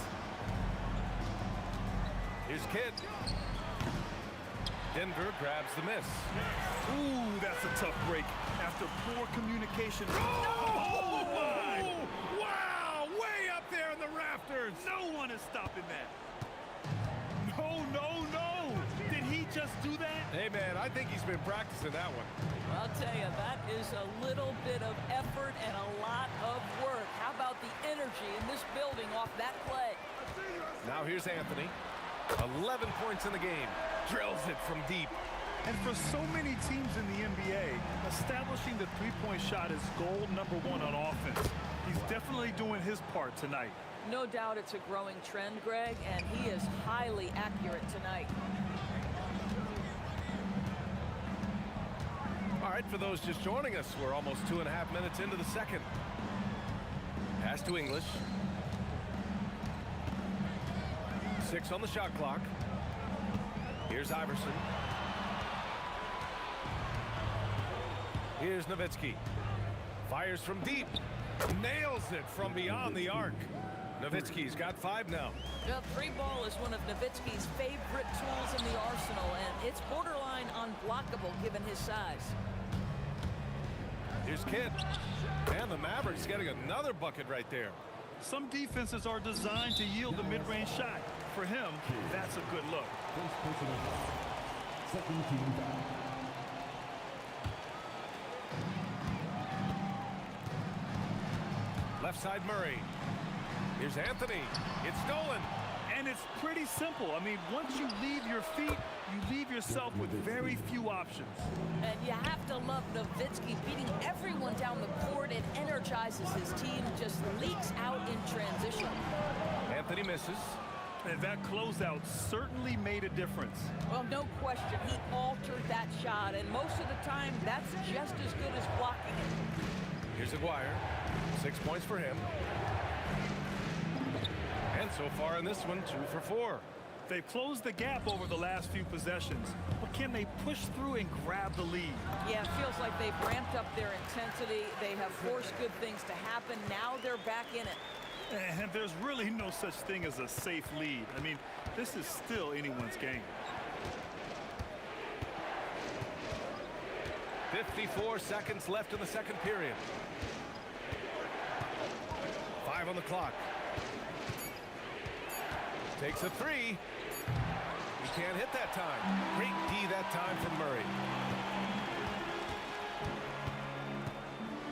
Here's Kidd. Denver grabs the miss. Ooh, that's a tough break. After poor communication. Oh, my! Wow! Way up there in the rafters. No one is stopping that. No, no, no. Did he just do that? Hey, man, I think he's been practicing that one. I'll tell you, that is a little bit of effort and a lot of work. How about the energy in this building off that play? Now here's Anthony. 11 points in the game. Drills it from deep. And for so many teams in the NBA, establishing the three-point shot is goal number 1 on offense. He's definitely doing his part tonight. No doubt it's a growing trend, Greg, and he is highly accurate tonight. All right, for those just joining us, we're almost 2.5 minutes into the second. Pass to English. 6 on the shot clock. Here's Iverson. Here's Nowitzki. Fires from deep. Nails it from beyond the arc. Nowitzki's got 5 now. The 3-ball is one of Nowitzki's favorite tools in the arsenal, and it's borderline unblockable given his size. Here's Kidd. And the Mavericks getting another bucket right there. Some defenses are designed to yield the mid-range shot. For him, that's a good look. First personal foul. Second team foul. Left side Murray. Here's Anthony. It's stolen. And it's pretty simple. I mean, once you leave your feet, you leave yourself with very few options. And you have to love Nowitzki beating everyone down the court. It energizes his team, just leaks out in transition. Anthony misses. And that closeout certainly made a difference. Well, no question. He altered that shot, and most of the time, that's just as good as blocking it. Here's Aguirre. 6 points for him. And so far in this one, 2 for 4. They've closed the gap over the last few possessions, but can they push through and grab the lead? Yeah, it feels like they've ramped up their intensity. They have forced good things to happen. Now they're back in it. And there's really no such thing as a safe lead. I mean, this is still anyone's game. 54 seconds left in the second period. 5 on the clock. Takes a 3. He can't hit that time. Great D that time from Murray.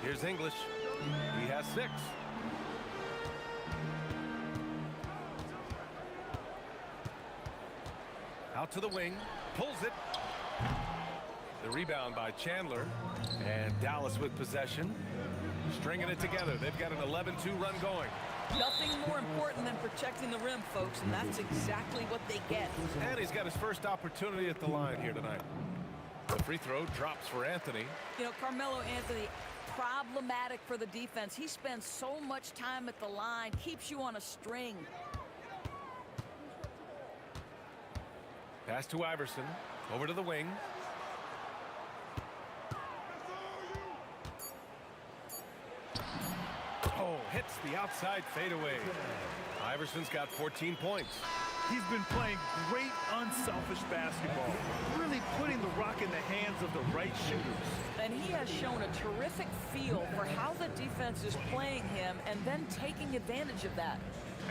Here's English. He has 6. Out to the wing. Pulls it. The rebound by Chandler. And Dallas with possession. Stringing it together. They've got an 11-2 run going. Nothing more important than protecting the rim, folks, and that's exactly what they get. And he's got his first opportunity at the line here tonight. The free throw drops for Anthony. You know, Carmelo Anthony, problematic for the defense. He spends so much time at the line, keeps you on a string. Pass to Iverson. Over to the wing. Oh, hits the outside fadeaway. Iverson's got 14 points. He's been playing great unselfish basketball, really putting the rock in the hands of the right shooters. And he has shown a terrific feel for how the defense is playing him and then taking advantage of that.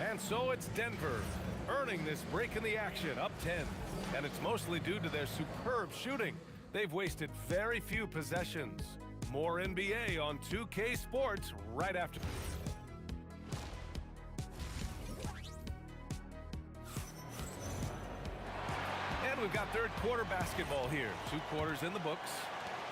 And so it's Denver earning this break in the action, up 10. And it's mostly due to their superb shooting. They've wasted very few possessions. More NBA on 2K Sports right after. And we've got third quarter basketball here. 2 quarters in the books.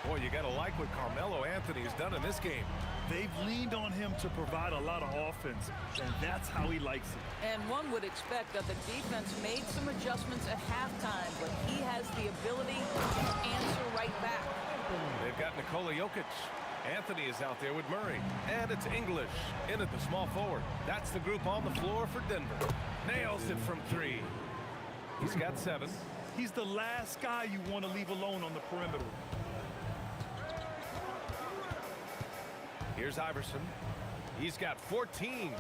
Boy, you got to like what Carmelo Anthony has done in this game. They've leaned on him to provide a lot of offense, and that's how he likes it. And one would expect that the defense made some adjustments at halftime, but he has the ability to answer right back. They've got Nikola Jokic. Anthony is out there with Murray. And it's English in at the small forward. That's the group on the floor for Denver. Nails it from 3. He's got 7. He's the last guy you want to leave alone on the perimeter. Here's Iverson. He's got 14.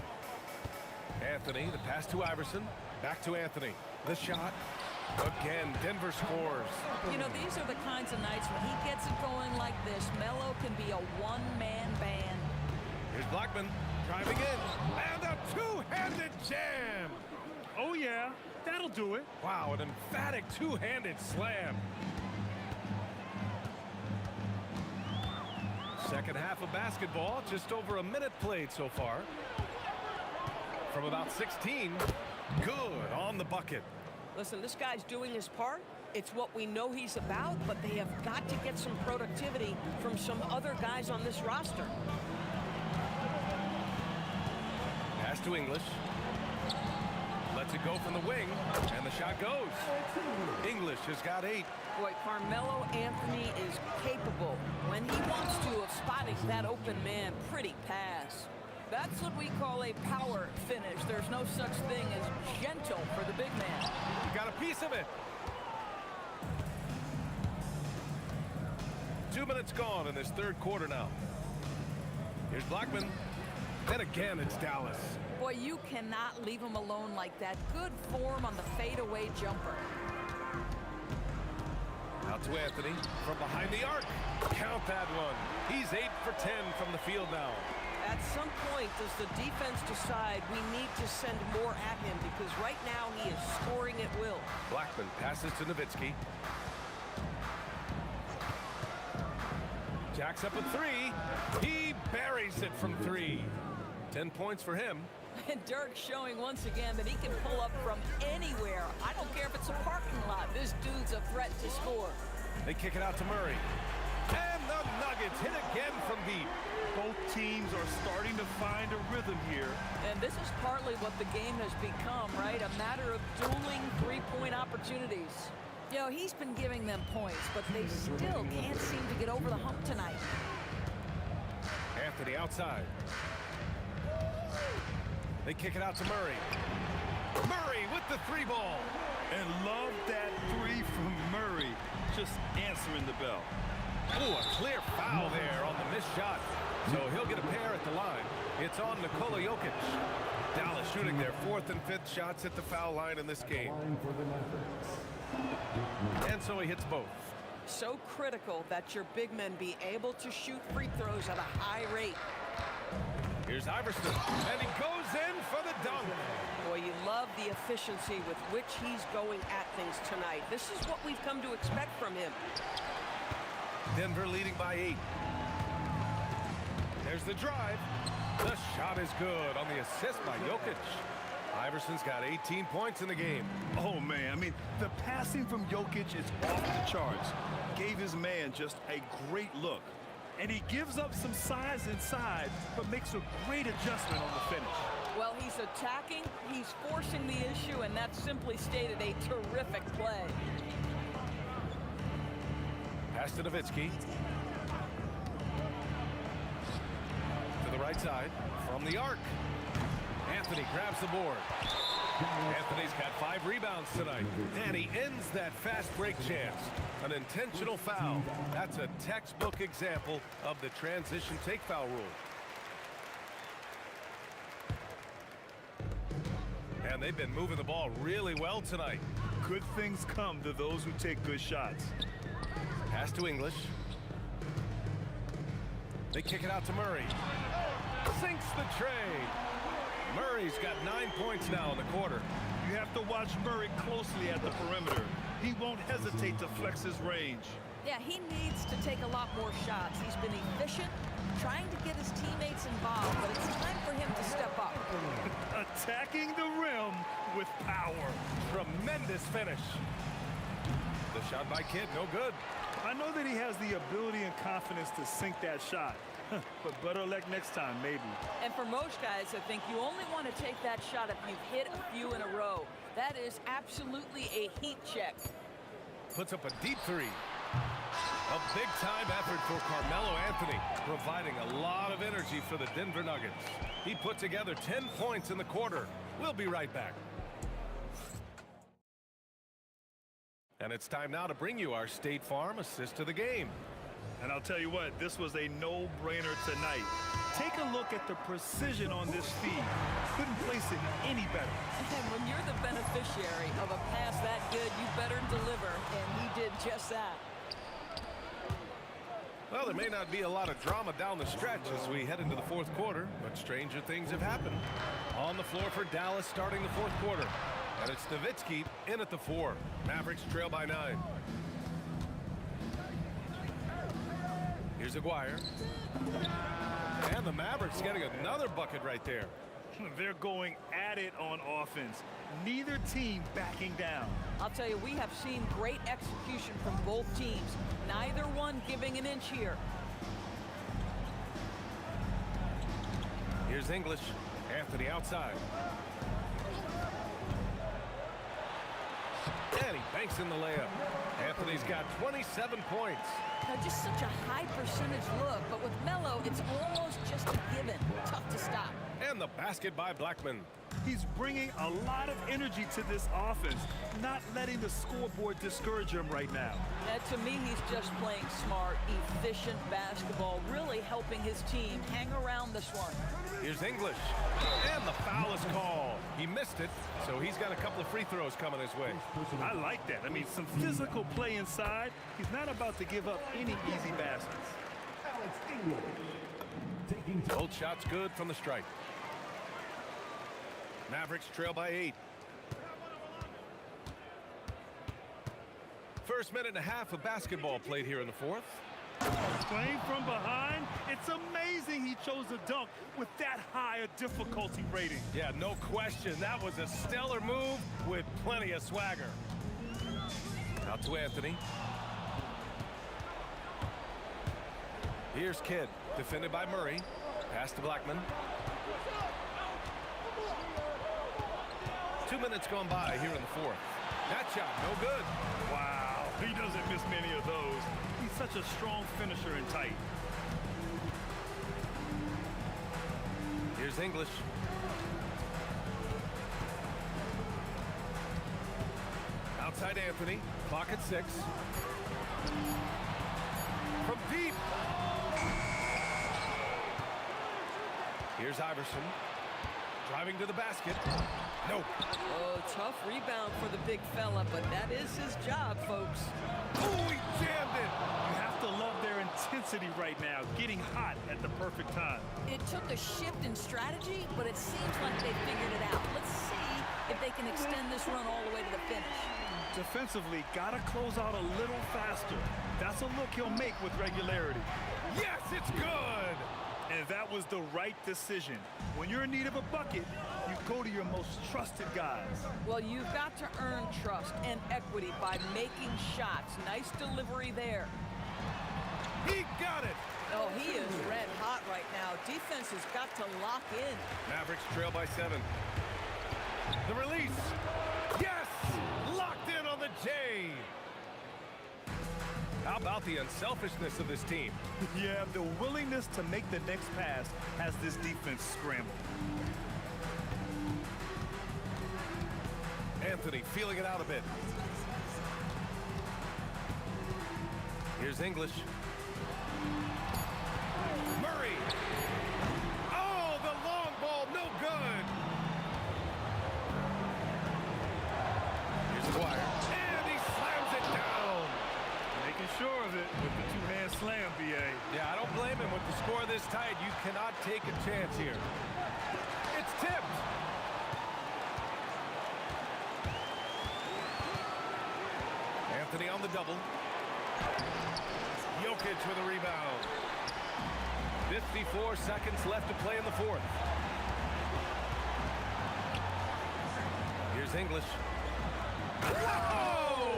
Anthony, the pass to Iverson. Back to Anthony. The shot. Again, Denver scores. You know, these are the kinds of nights when he gets it going like this. Melo can be a one-man band. Here's Blackman driving in. And a two-handed jam. Oh, yeah. That'll do it. Wow, an emphatic two-handed slam. Second half of basketball, just over a minute played so far. From about 16, good on the bucket. Listen, this guy's doing his part. It's what we know he's about, but they have got to get some productivity from some other guys on this roster. Pass to English. Lets it go from the wing, and the shot goes. English has got 8. Boy, Carmelo Anthony is capable when he wants to of spotting that open man. Pretty pass. That's what we call a power finish. There's no such thing as gentle for the big man. You got a piece of it. 2 minutes gone in this third quarter now. Here's Blackman. And again, it's Dallas. Boy, you cannot leave him alone like that. Good form on the fadeaway jumper. Out to Anthony from behind the arc. Count that one. He's 8 for 10 from the field now. At some point, does the defense decide we need to send more at him? Because right now he is scoring at will. Blackman passes to Nowitzki. Jacks up a 3. He buries it from 3. 10 points for him. And Dirk showing once again that he can pull up from anywhere. I don't care if it's a parking lot. This dude's a threat to score. They kick it out to Murray. And the Nuggets hit again from deep. Both teams are starting to find a rhythm here. And this is partly what the game has become, right? A matter of dueling three-point opportunities. You know, he's been giving them points, but they still can't seem to get over the hump tonight. Anthony outside. They kick it out to Murray. Murray with the 3 ball. And love that 3 from Murray. Just answering the bell. Oh, a clear foul there on the missed shot. So he'll get a pair at the line. It's on Nikola Jokic. Dallas shooting their 4th and 5th shots at the foul line in this game. And so he hits both. So critical that your big men be able to shoot free throws at a high rate. Here's Iverson, and he goes in for the dunk. Boy, you love the efficiency with which he's going at things tonight. This is what we've come to expect from him. Denver leading by 8. There's the drive. The shot is good on the assist by Jokic. Iverson's got 18 points in the game. Oh, man. I mean, the passing from Jokic is off the charts. Gave his man just a great look. And he gives up some size inside, but makes a great adjustment on the finish. Well, he's attacking, he's forcing the issue, and that's simply stated a terrific play. Pass to Nowitzki. To the right side, from the arc. Anthony grabs the board. Anthony's got 5 rebounds tonight, and he ends that fast break chance. An intentional foul. That's a textbook example of the transition take foul rule. And they've been moving the ball really well tonight. Good things come to those who take good shots. Pass to English. They kick it out to Murray. Sinks the tray. Murray's got 9 points now in the quarter. You have to watch Murray closely at the perimeter. He won't hesitate to flex his range. Yeah, he needs to take a lot more shots. He's been efficient, trying to get his teammates involved, but it's time for him to step up. Attacking the rim with power. Tremendous finish. The shot by Kidd, no good. I know that he has the ability and confidence to sink that shot. But better luck next time, maybe. And for most guys, I think you only want to take that shot if you've hit a few in a row. That is absolutely a heat check. Puts up a deep three. A big-time effort for Carmelo Anthony, providing a lot of energy for the Denver Nuggets. He put together 10 points in the quarter. We'll be right back. And it's time now to bring you our State Farm assist to the game. And I'll tell you what, this was a no-brainer tonight. Take a look at the precision on this feed. Couldn't place it any better. And when you're the beneficiary of a pass that good, you better deliver, and he did just that. Well, there may not be a lot of drama down the stretch as we head into the fourth quarter, but stranger things have happened. On the floor for Dallas starting the fourth quarter. And it's Nowitzki in at the 4. Mavericks trail by 9. Here's Aguirre. And the Mavericks getting another bucket right there. They're going at it on offense. Neither team backing down. I'll tell you, we have seen great execution from both teams. Neither one giving an inch here. Here's English. Anthony outside. And he banks in the layup. Anthony's got 27 points. Now, just such a high percentage look, but with Melo, it's almost just a given. Tough to stop. And the basket by Blackman. He's bringing a lot of energy to this offense, not letting the scoreboard discourage him right now. To me, he's just playing smart, efficient basketball, really helping his team hang around this one. Here's English. And the foul is called. He missed it, so he's got a couple of free throws coming his way. I like that. I mean, some physical play inside. He's not about to give up any easy baskets. Both shots good from the stripe. Mavericks trail by 8. First minute and a half of basketball played here in the fourth. Playing from behind, it's amazing he chose a dunk with that high a difficulty rating. Yeah, no question. That was a stellar move with plenty of swagger. Out to Anthony. Here's Kidd, defended by Murray. Pass to Blackman. 2 minutes gone by here in the fourth. That shot, no good. Wow, he doesn't miss many of those. He's such a strong finisher and tight. Here's English. Outside Anthony, clock at 6. From deep. Here's Iverson. Driving to the basket. Nope. Oh, tough rebound for the big fella, but that is his job, folks. Oh, he jammed it. You have to love their intensity right now, getting hot at the perfect time. It took a shift in strategy, but it seems like they figured it out. Let's see if they can extend this run all the way to the finish. Defensively, gotta close out a little faster. That's a look he'll make with regularity. Yes, it's good. And that was the right decision. When you're in need of a bucket, you go to your most trusted guys. Well, you've got to earn trust and equity by making shots. Nice delivery there. He got it. Oh, he is red hot right now. Defense has got to lock in. Mavericks trail by 7. The release. Yes! Locked in on the J. How about the unselfishness of this team? Yeah, the willingness to make the next pass has this defense scrambled. Anthony feeling it out a bit. Here's English. Murray. Oh, the long ball, no good. Here's Aguirre. And he slams it down. Making sure of it with the two-hand slam, B.A. Yeah, I don't blame him. With the score this tight, you cannot take a chance here. It's tipped. Anthony on the double. Jokic with a rebound. 54 seconds left to play in the fourth. Here's English. Whoa!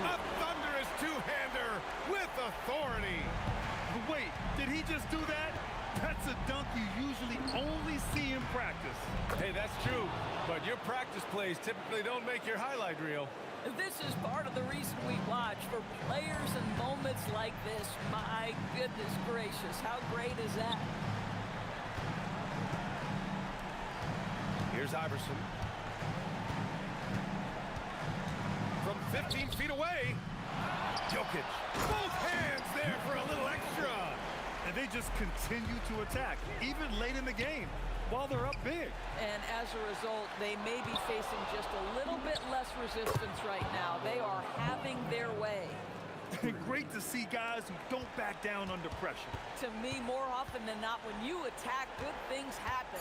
A thunderous two-hander with authority. Wait, did he just do that? That's a dunk you usually only see in practice. Hey, that's true, but your practice plays typically don't make your highlight reel. This is part of the reason we watch, for players and moments like this. My goodness gracious, how great is that? Here's Iverson. From 15 feet away, Jokic. Both hands there for a little extra. And they just continue to attack, even late in the game, while they're up big. And as a result, they may be facing just a little bit less resistance right now. They are having their way. Great to see guys who don't back down under pressure. To me, more often than not, when you attack, good things happen.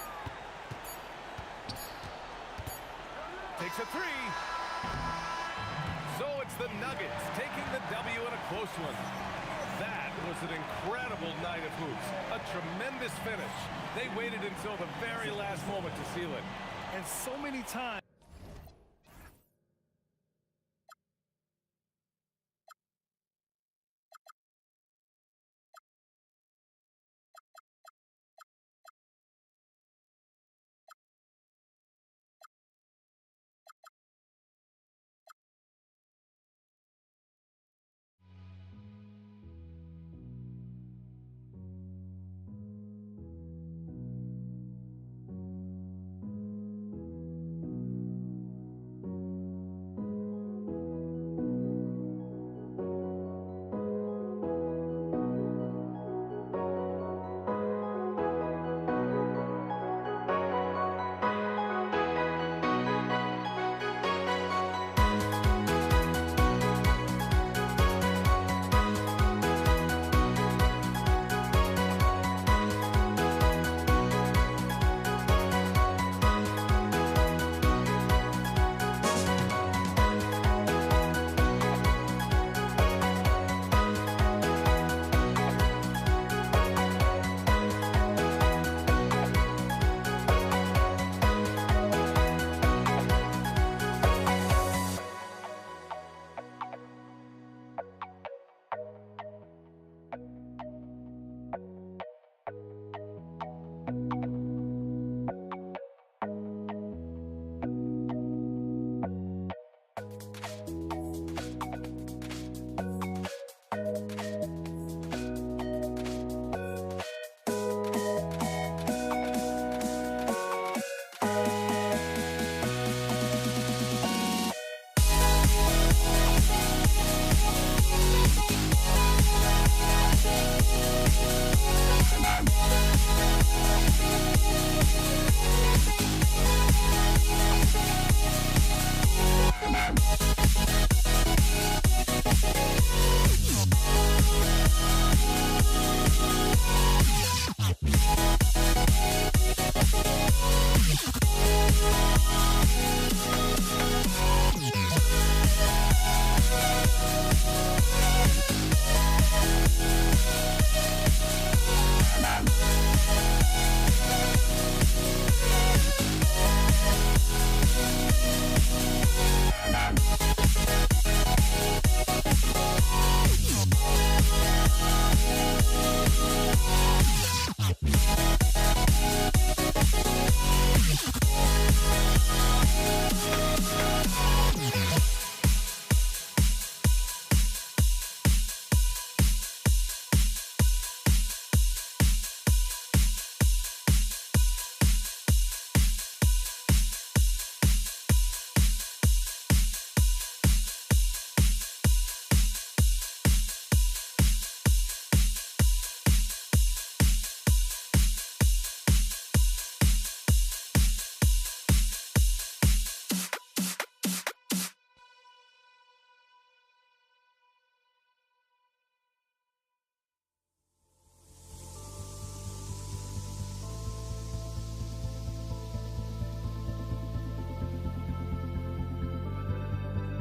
Takes a three. So it's the Nuggets taking the W in a close one. That was an incredible night of hoops. A tremendous finish. They waited until the very last moment to seal it. And so many times.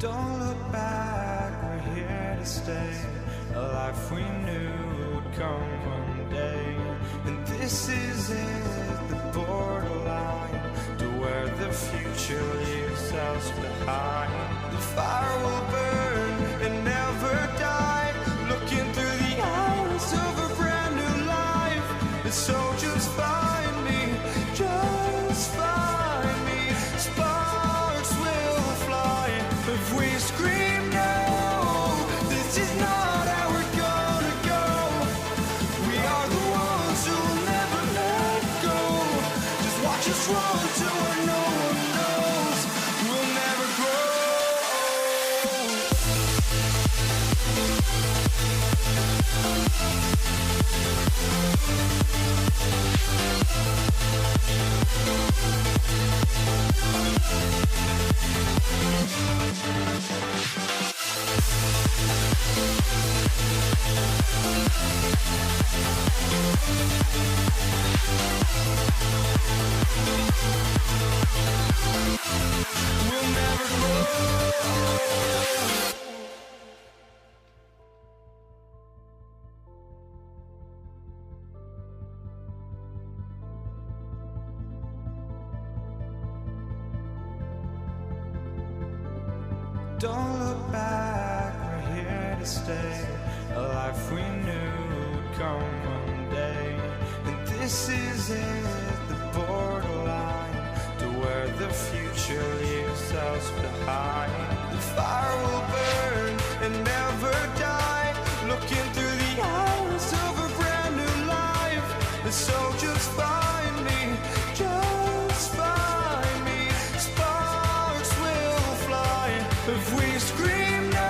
Don't look back, we're to stay, a life we knew would come one day. And this is it, the borderline to where the future leaves us behind. The fire will burn and never die, looking through the eyes of a brand new life. And so just find me, just find me. Sparks will fly if we scream no. This is not how we're gonna go. We are the ones who will never let go. Just watch us run to where no one knows. We'll never grow. We'll never grow. Don't look back, we're here to stay. A life we knew would come one day. And this is it, the borderline to where the future leaves us behind. The fire will burn and never die, looking through the eyes of a brand new life. And so just find me, just find me. Sparks will fly if we scream no.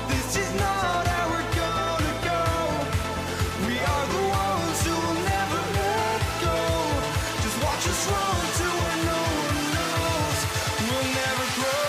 This is not how we're gonna go. We are the ones who will never let go. Just watch us run to where no one knows. We'll never grow.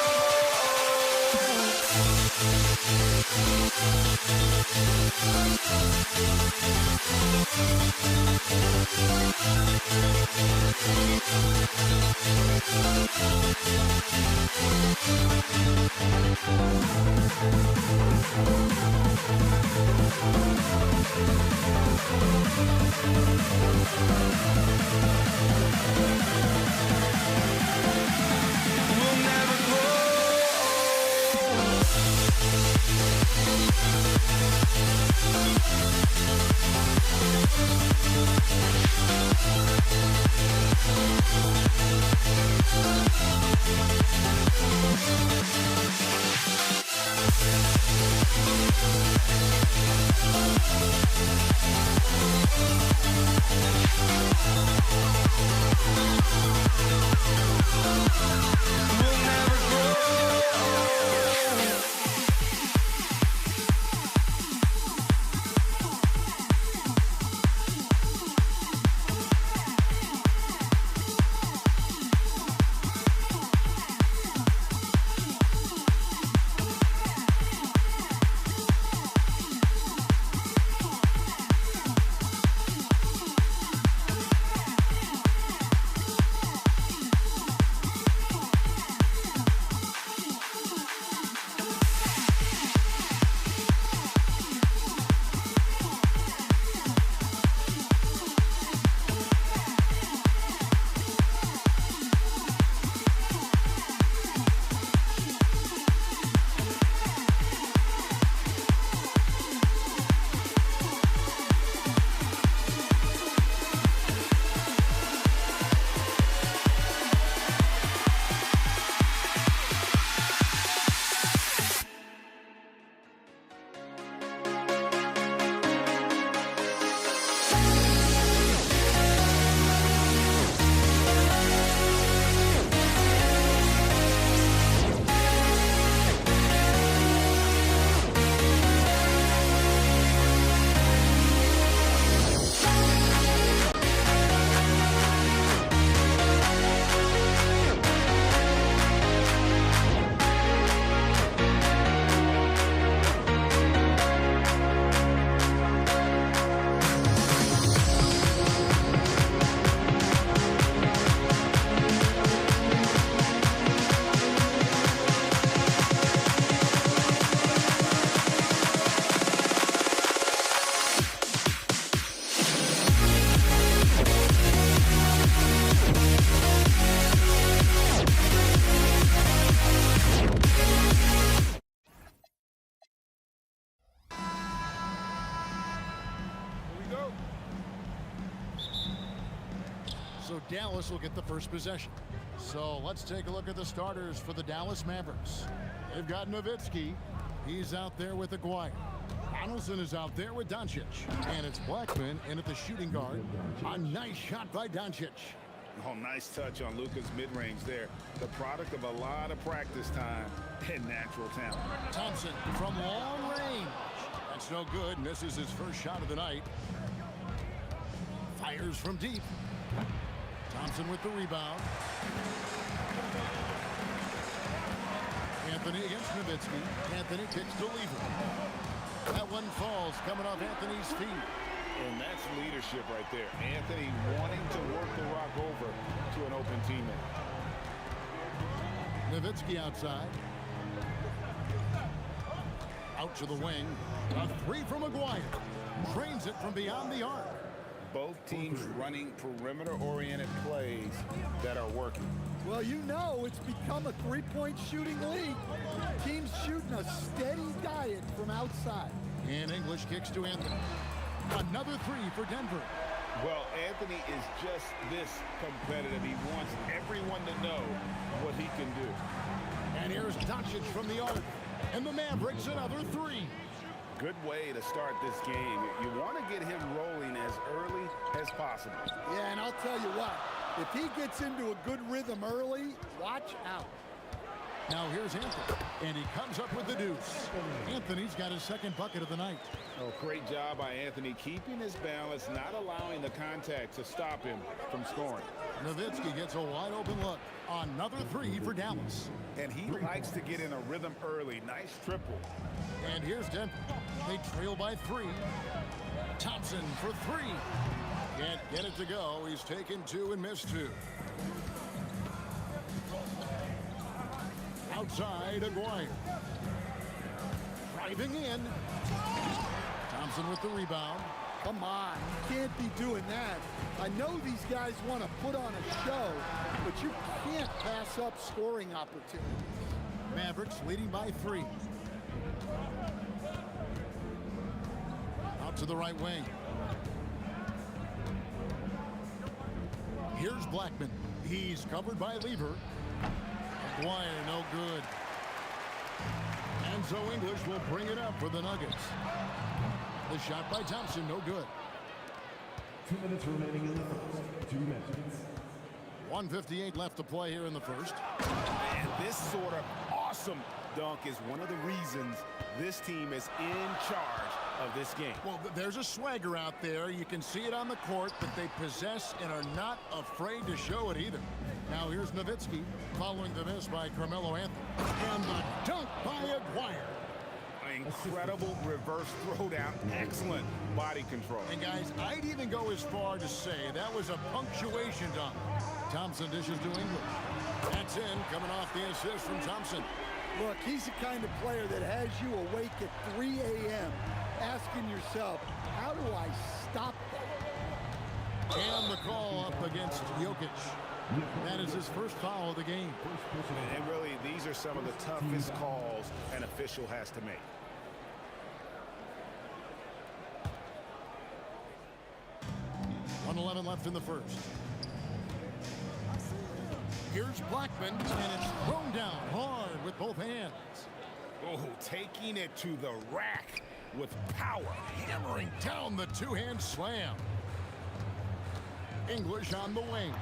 We'll never grow. We'll never grow. Dallas will get the first possession. So let's take a look at the starters for the Dallas Mavericks. They've got Nowitzki. He's out there with Aguirre. Donaldson is out there with Doncic. And it's Blackman in at the shooting guard. A nice shot by Doncic. Oh, nice touch on Luka's mid-range there. The product of a lot of practice time and natural talent. Thompson from long range. That's no good. Misses his first shot of the night. Fires from deep. Thompson with the rebound. Anthony against Nowitzki. Anthony kicks to Lever. That one falls coming off Anthony's feet. And that's leadership right there. Anthony wanting to work the rock over to an open teammate. Nowitzki outside. Out to the wing. A three from Aguirre. Drains it from beyond the arc. Both teams running perimeter-oriented plays that are working. Well, you know it's become a three-point shooting league. Teams shooting a steady diet from outside. And English kicks to Anthony. Another three for Denver. Well, Anthony is just this competitive. He wants everyone to know what he can do. And here's Doncic from the arc. And the Mavericks another three. Good way to start this game. You want to get him rolling as early as possible. Yeah, and I'll tell you what. If he gets into a good rhythm early, watch out. Now here's Anthony, and he comes up with the deuce. Anthony's got his second bucket of the night. Oh, great job by Anthony, keeping his balance, not allowing the contact to stop him from scoring. Nowitzki gets a wide open look. Another three for Dallas. And he likes to get in a rhythm early. Nice triple. And here's Denver. They trail by three. Thompson for three. Can't get it to go. He's taken two and missed two. Outside, Aguirre. Driving in. Thompson with the rebound. Come on, you can't be doing that. I know these guys want to put on a show, but you can't pass up scoring opportunities. Mavericks leading by three. Out to the right wing. Here's Blackman. He's covered by Lever. Aguirre, no good. And so English will bring it up for the Nuggets. The shot by Thompson, no good. 2 minutes remaining in the first. 2 minutes. 1:58 left to play here in the first. And this sort of awesome dunk is one of the reasons this team is in charge of this game. Well, there's a swagger out there. You can see it on the court that they possess and are not afraid to show it either. Now here's Nowitzki following the miss by Carmelo Anthony. And the dunk by Aguirre. Incredible reverse throwdown. Excellent body control. And guys, I'd even go as far to say that was a punctuation dunk. Thompson dishes to English. That's in, coming off the assist from Thompson. Look, he's the kind of player that has you awake at 3 a.m. asking yourself, how do I stop that? And the call up against Jokic. That is his first foul of the game. And really, these are some of the toughest calls an official has to make. .111 left in the first. Here's Blackman, and it's thrown down hard with both hands. Oh, taking it to the rack with power. Hammering down the two-hand slam. English on the wing.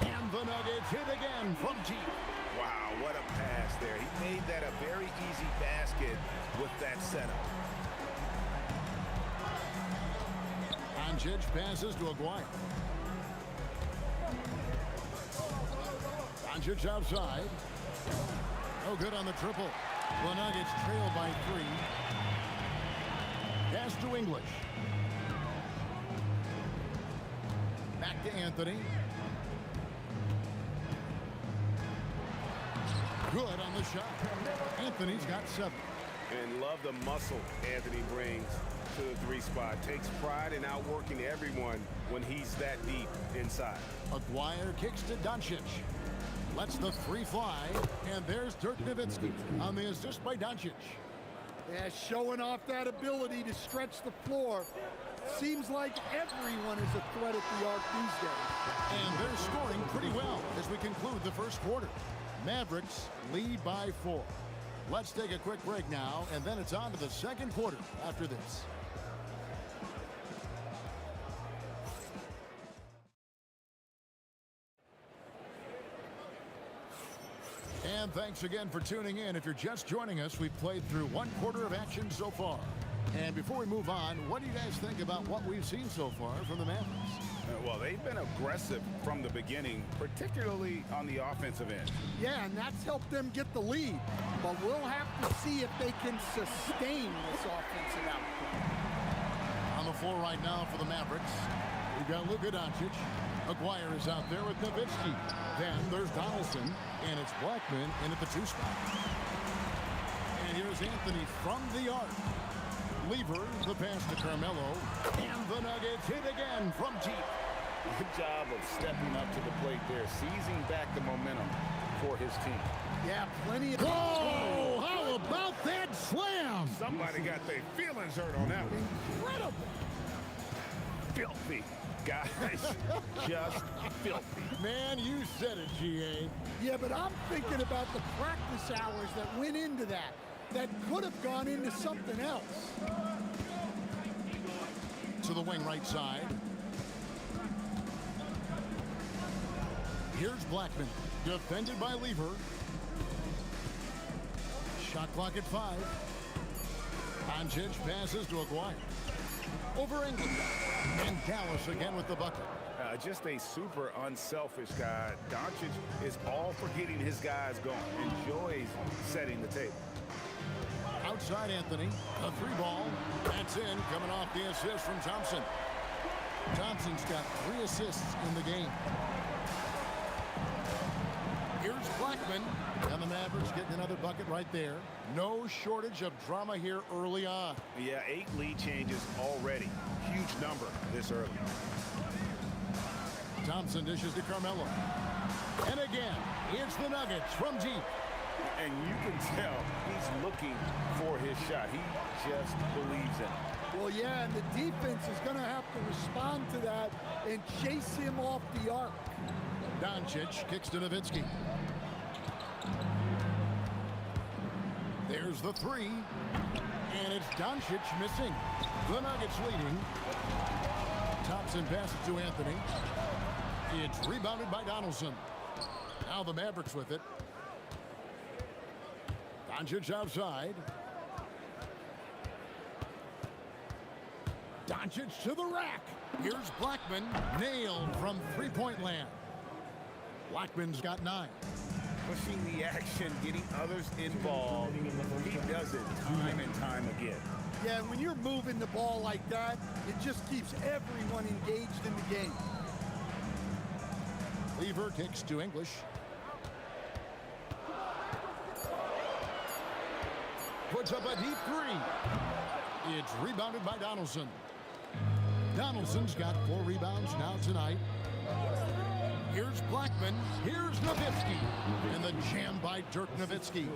And the Nuggets hit again from deep. Wow, what a pass there. He made that a very easy basket with that setup. Doncic passes to Aguirre. Doncic outside. No good on the triple. The Nuggets trail by three. Pass to English. Back to Anthony. Good on the shot. Anthony's got 7. And love the muscle Anthony brings to the 3 spot. Takes pride in outworking everyone when he's that deep inside. Aguirre kicks to Doncic. Lets the 3 fly. And there's Dirk Nowitzki on the assist by Doncic. Yeah, showing off that ability to stretch the floor. Seems like everyone is a threat at the arc these days. And they're scoring pretty well as we conclude the first quarter. Mavericks lead by 4. Let's take a quick break now, and then it's on to the second quarter after this. And thanks again for tuning in. If you're just joining us, we've played through one quarter of action so far. And before we move on, what do you guys think about what we've seen so far from the Mavericks? Well, they've been aggressive from the beginning, particularly on the offensive end. Yeah, and that's helped them get the lead. But we'll have to see if they can sustain this offensive output. On the floor right now for the Mavericks, we've got Luka Doncic. Aguirre is out there with Nowitzki. Then there's Donaldson, and it's Blackman in at the 2 spot. And here's Anthony from the arc. Lever, the pass to Carmelo, and the Nuggets hit again from deep. Good job of stepping up to the plate there, seizing back the momentum for his team. Yeah, plenty of... Whoa! How about that slam? Somebody got their feelings hurt on that one. Incredible. Filthy. Guys, just filthy. Man, you said it, G.A. Yeah, but I'm thinking about the practice hours that went into that. That could have gone into something else. To the wing right side. Here's Blackman, defended by Lever. Shot clock at 5. Doncic passes to Aguirre. Over England. And Dallas again with the bucket. Just a super unselfish guy. Doncic is all for getting his guys going. Enjoys setting the table. Outside Anthony, a 3 ball. That's in, coming off the assist from Thompson. Thompson's got 3 assists in the game. Here's Blackman, and the Mavericks getting another bucket right there. No shortage of drama here early on. Yeah, 8 lead changes already. Huge number this early. Thompson dishes to Carmelo. And again, it's the Nuggets from deep. And you can tell he's looking for his shot. He just believes in it. Well, yeah, and the defense is going to have to respond to that and chase him off the arc. Doncic kicks to Nowitzki. There's the 3. And it's Doncic missing. The Nuggets leading. Thompson passes to Anthony. It's rebounded by Donaldson. Now the Mavericks with it. Doncic outside. Doncic to the rack. Here's Blackman. Nailed from 3-point land. Blackman's got 9. Pushing the action, getting others involved. He does it time and time again. Yeah, when you're moving the ball like that, it just keeps everyone engaged in the game. Lever kicks to English. Puts up a deep 3. It's rebounded by Donaldson. Donaldson's got 4 rebounds now tonight. Here's Blackman. Here's Nowitzki. And the jam by Dirk Nowitzki.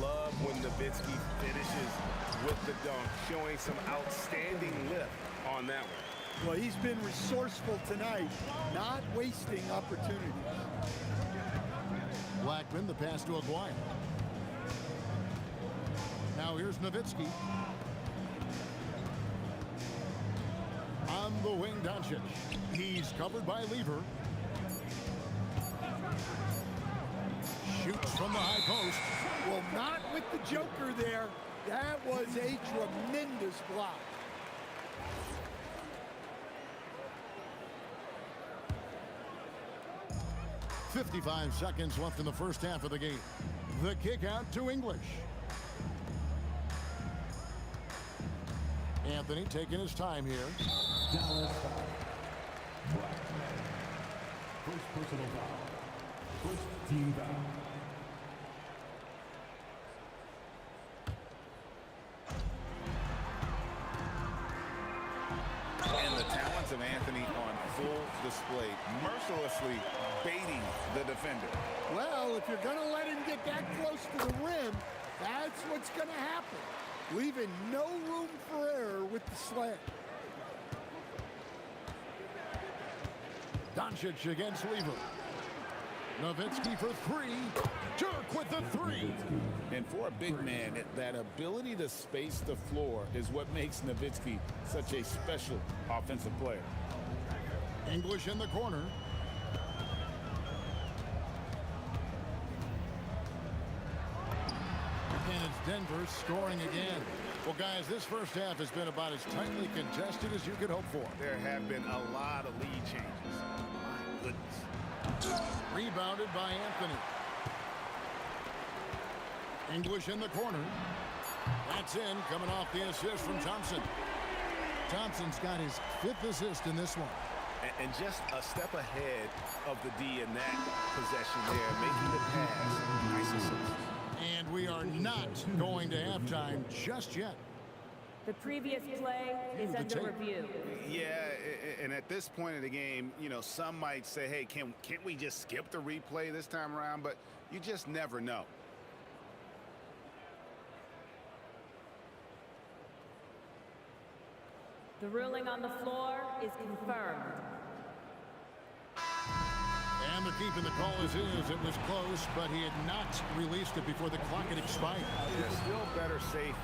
Love when Nowitzki finishes with the dunk, showing some outstanding lift on that one. Well, he's been resourceful tonight, not wasting opportunities. Blackman, the pass to Aguirre. Now here's Nowitzki. On the wing, Doncic. He's covered by Lever. Shoots from the high post. Well, not with the joker there. That was a tremendous block. .55 seconds left in the first half of the game. The kick out to English. Anthony taking his time here. Dallas foul. First personal foul. First team foul. And the talents of Anthony on full display, mercilessly baiting the defender. Well, if you're going to let him get that close to the rim, that's what's going to happen. Leaving no room for error with the slam. Doncic against Lever. Nowitzki for three. Dirk with the three. And for a big man, that ability to space the floor is what makes Nowitzki such a special offensive player. English in the corner. And it's Denver scoring again. Well, guys, this first half has been about as tightly contested as you could hope for. There have been a lot of lead changes. My goodness. Rebounded by Anthony. English in the corner. That's in, coming off the assist from Thompson. Thompson's got his 5th assist in this one. And just a step ahead of the D in that possession there, making the pass. Nice assist. And we are not going to halftime just yet. The previous play is under review. Yeah, and at this point in the game, you know, some might say, hey, can't we just skip the replay this time around? But you just never know. The ruling on the floor is confirmed. And they're keeping the call as is. It was close, but he had not released it before the clock had expired. It's still better safe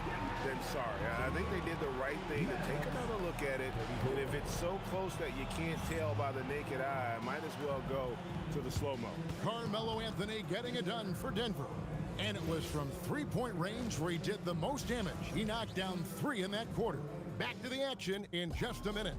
than sorry. I think they did the right thing to take another look at it. But if it's so close that you can't tell by the naked eye, might as well go to the slow-mo. Carmelo Anthony getting it done for Denver. And it was from three-point range where he did the most damage. He knocked down 3 in that quarter. Back to the action in just a minute.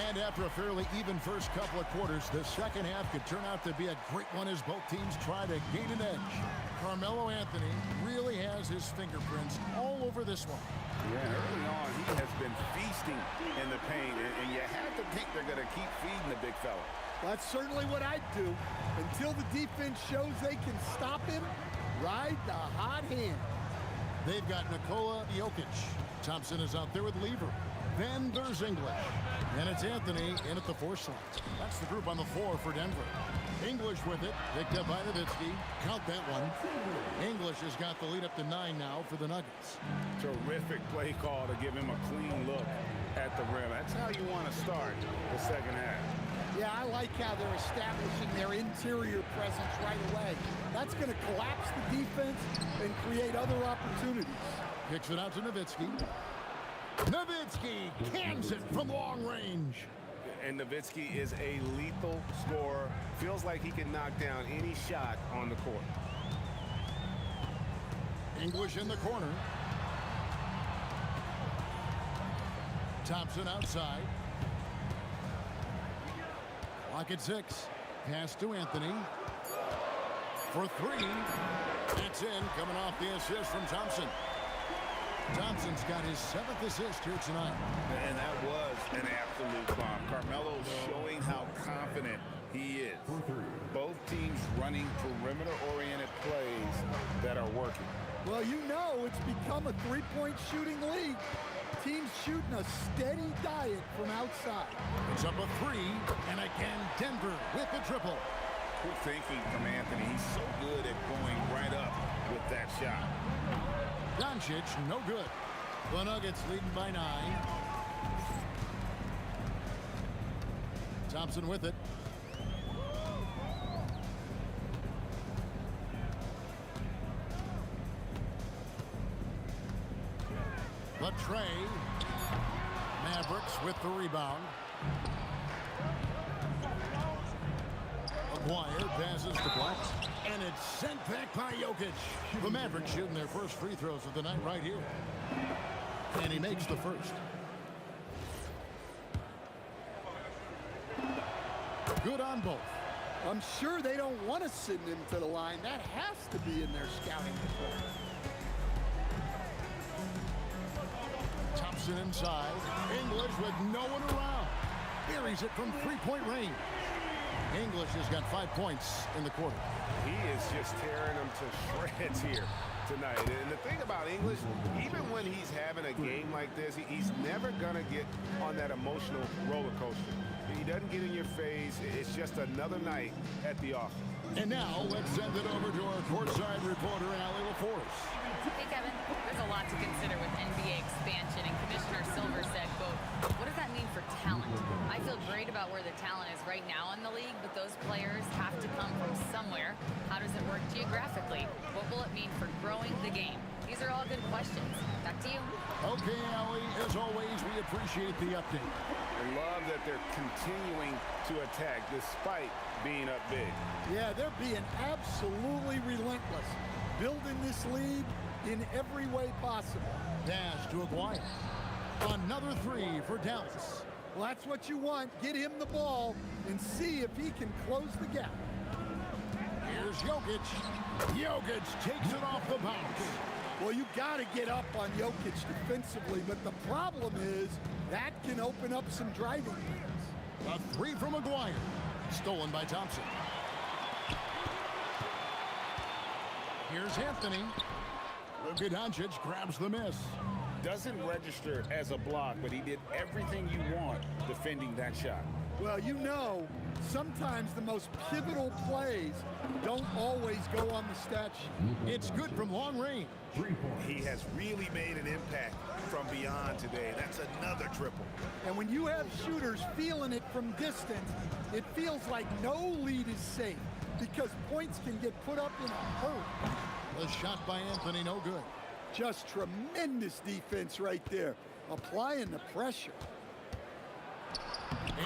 And after a fairly even first couple of quarters, the second half could turn out to be a great one as both teams try to gain an edge. Carmelo Anthony really has his fingerprints all over this one. Yeah, early on, he has been feasting in the paint, and you have to think they're going to keep feeding the big fella. That's certainly what I'd do. Until the defense shows they can stop him, ride the hot hand. They've got Nikola Jokic. Thompson is out there with Lever. Then there's English. And it's Anthony in at the 4 slot. That's the group on the floor for Denver. English with it. Picked up by Nowitzki. Count that one. English has got the lead up to 9 now for the Nuggets. Terrific play call to give him a clean look at the rim. That's how you want to start the second half. Yeah, I like how they're establishing their interior presence right away. That's going to collapse the defense and create other opportunities. Kicks it out to Nowitzki. Nowitzki cans it from long range. And Nowitzki is a lethal scorer. Feels like he can knock down any shot on the court. English in the corner. Thompson outside. Clock at 6. Pass to Anthony. For 3. It's in, coming off the assist from Thompson. Thompson's got his 7th assist here tonight. And that was an absolute bomb. Carmelo showing how confident he is. Both teams running perimeter-oriented plays that are working. Well, you know it's become a three-point shooting league. Teams shooting a steady diet from outside. It's up a 3, and again Denver with the triple. Good thinking from Anthony. He's so good at going right up with that shot. Doncic, no good. The Nuggets leading by 9. Thompson with it. The tray. Mavericks with the rebound. Aguirre passes to Black. And it's sent back by Jokic. The Mavericks shooting their first free throws of the night right here. And he makes the first. Good on both. I'm sure they don't want to send him to the line. That has to be in their scouting report. Thompson inside. English with no one around. Buries it from three-point range. English has got 5 points in the quarter. He is just tearing them to shreds here tonight. And the thing about English, even when he's having a game like this, he's never going to get on that emotional roller coaster. He doesn't get in your face. It's just another night at the office. And now let's send it over to our courtside reporter, Allie LaForce. Hey, Kevin, there's a lot to consider with NBA expansion, and Commissioner Silver said, quote, what does that mean for talent? I feel great about where the talent is right now in the league, but those players have to come from somewhere. How does it work geographically? What will it mean for growing the game? These are all good questions. Back to you. Okay, Allie, as always, we appreciate the update. I love that they're continuing to attack despite being up big. Yeah, they're being absolutely relentless, building this lead in every way possible. Pass to Aguirre. Another 3 for Dallas. Well, that's what you want. Get him the ball and see if he can close the gap. Here's Jokic. Jokic takes it off the bounce. Well, you got to get up on Jokic defensively, but the problem is that can open up some driving lanes. A 3 from Aguirre. Stolen by Thompson. Here's Anthony. Luka Doncic grabs the miss. Doesn't register as a block, but he did everything you want defending that shot. Well, you know, sometimes the most pivotal plays don't always go on the stat sheet. It's good from long range. He has really made an impact from beyond today. That's another triple. And when you have shooters feeling it from distance, it feels like no lead is safe because points can get put up in a hurry. The shot by Anthony, no good. Just tremendous defense right there, applying the pressure.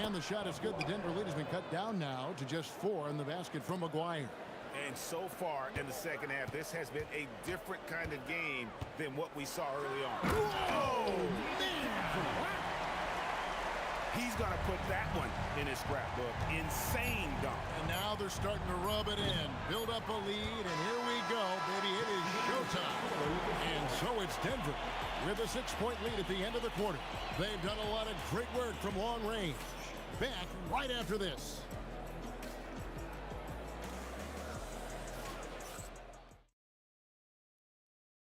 And the shot is good. The Denver lead has been cut down now to just 4 in the basket from Aguirre. And so far in the second half, this has been a different kind of game than what we saw early on. Whoa, man! He's going to put that one in his scrapbook. Insane dunk. And now they're starting to rub it in. Build up a lead, and here we go, baby. It is showtime. And so it's Denver with a 6-point lead at the end of the quarter. They've done a lot of great work from long range. Back right after this.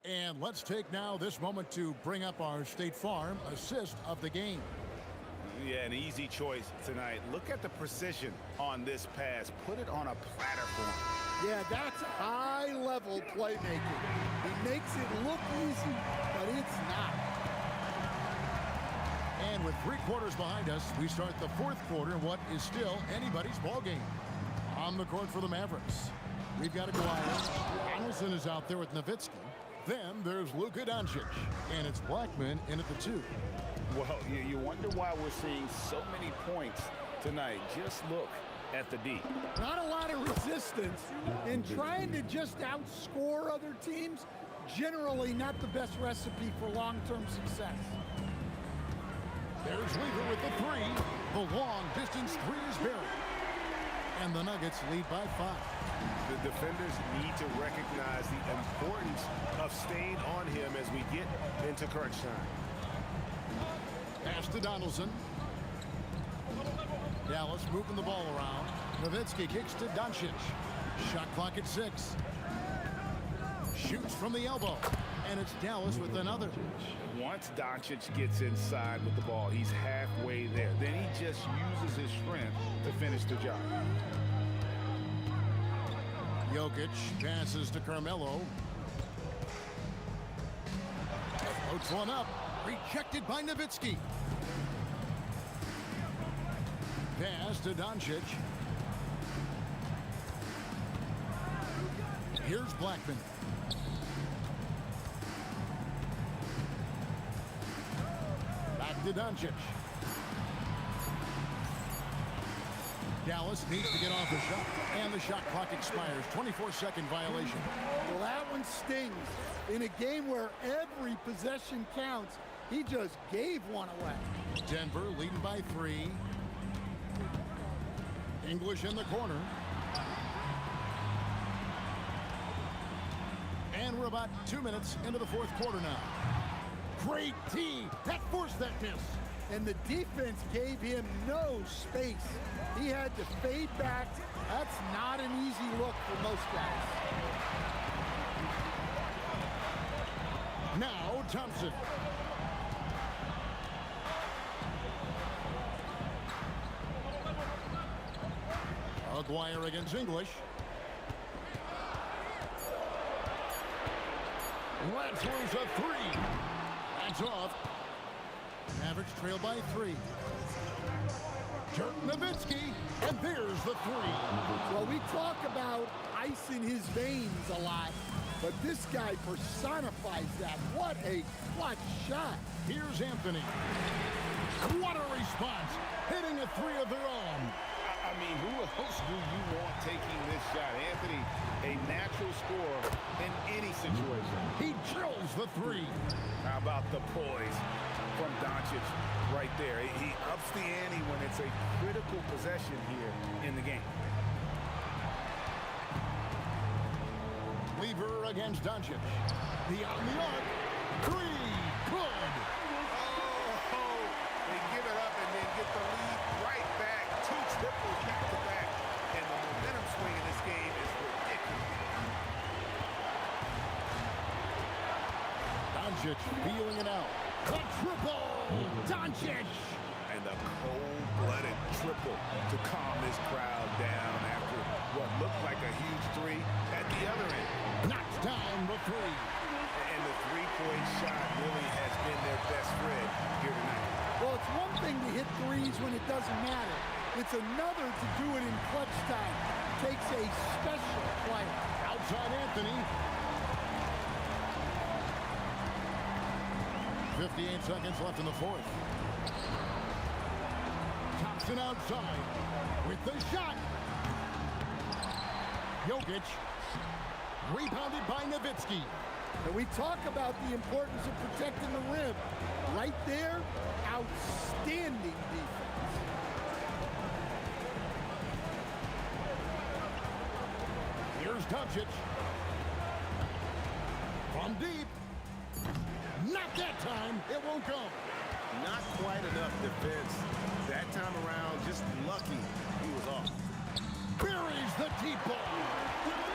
And let's take now this moment to bring up our State Farm assist of the game. Yeah, an easy choice tonight. Look at the precision on this pass. Put it on a platter for him. Yeah, that's high-level playmaking. He makes it look easy, but it's not. And with 3 quarters behind us, we start the 4th quarter in what is still anybody's ball game. On the court for the Mavericks, we've got Aguirre. Donaldson is out there with Nowitzki. Then there's Luka Doncic, and it's Blackman in at the 2. Well, you wonder why we're seeing so many points tonight. Just look at the D. Not a lot of resistance, and trying to just outscore other teams, generally not the best recipe for long-term success. There's Weaver with the 3. The long-distance 3 is buried. And the Nuggets lead by 5. The defenders need to recognize the importance of staying on him as we get into crunch time. Pass to Donaldson. Dallas moving the ball around. Nowitzki kicks to Doncic. Shot clock at 6. Shoots from the elbow. And it's Dallas with another. Once Doncic gets inside with the ball, he's halfway there. Then he just uses his strength to finish the job. Jokic passes to Carmelo. Floats one up. Rejected by Nowitzki. Pass to Doncic. Here's Blackman. Back to Doncic. Dallas needs to get off the shot, and the shot clock expires. 24-second violation. Well, that one stings. In a game where every possession counts, he just gave one away. Denver leading by 3. English in the corner. And we're about 2 minutes into the 4th quarter now. Great D. That forced that miss. and the defense gave him no space. He had to fade back. That's not an easy look for most guys. Now Thompson. Aguirre against English. Let's lose a three. That's off. Mavericks trail by 3. Dirk Nowitzki, and there's the 3. Well, we talk about ice in his veins a lot, but this guy personifies that. What a clutch shot. Here's Anthony. What a response, hitting a 3 of their own. I mean, who else do you want taking this shot? Anthony, a natural scorer in any situation. He drills the 3. How about the poise from Doncic right there? He ups the ante when it's a critical possession here in the game. Weaver against Doncic. The on the arc. 3. Good. Oh, they give it up and then get the lead right back. 2 triples back to back. And the momentum swing in this game is ridiculous. Doncic feeling it out. The triple. Doncic. And the cold-blooded triple to calm this crowd down after what looked like a huge 3 at the other end. Knocks down the 3. And the three-point shot really has been their best friend here tonight. Well, it's one thing to hit threes when it doesn't matter. It's another to do it in clutch time. Takes a special player. Outside Anthony. 58 seconds left in the 4th. Thompson outside with the shot. Jokic. Rebounded by Nowitzki. And we talk about the importance of protecting the rim. Right there, outstanding defense. Here's Doncic. From deep. Not that time. It won't go. Not quite enough defense. That time around, just lucky he was off. Buries the deep ball.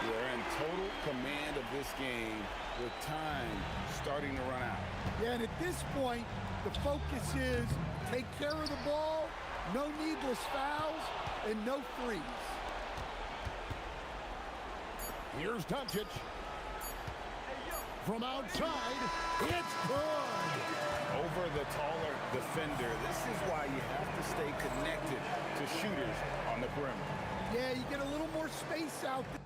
They're in total command of this game with time starting to run out. Yeah, and at this point, the focus is take care of the ball, no needless fouls, and no threes. Here's Doncic. From outside, it's good. Over the taller defender. This is why you have to stay connected to shooters on the perimeter. Yeah, you get a little more space out there.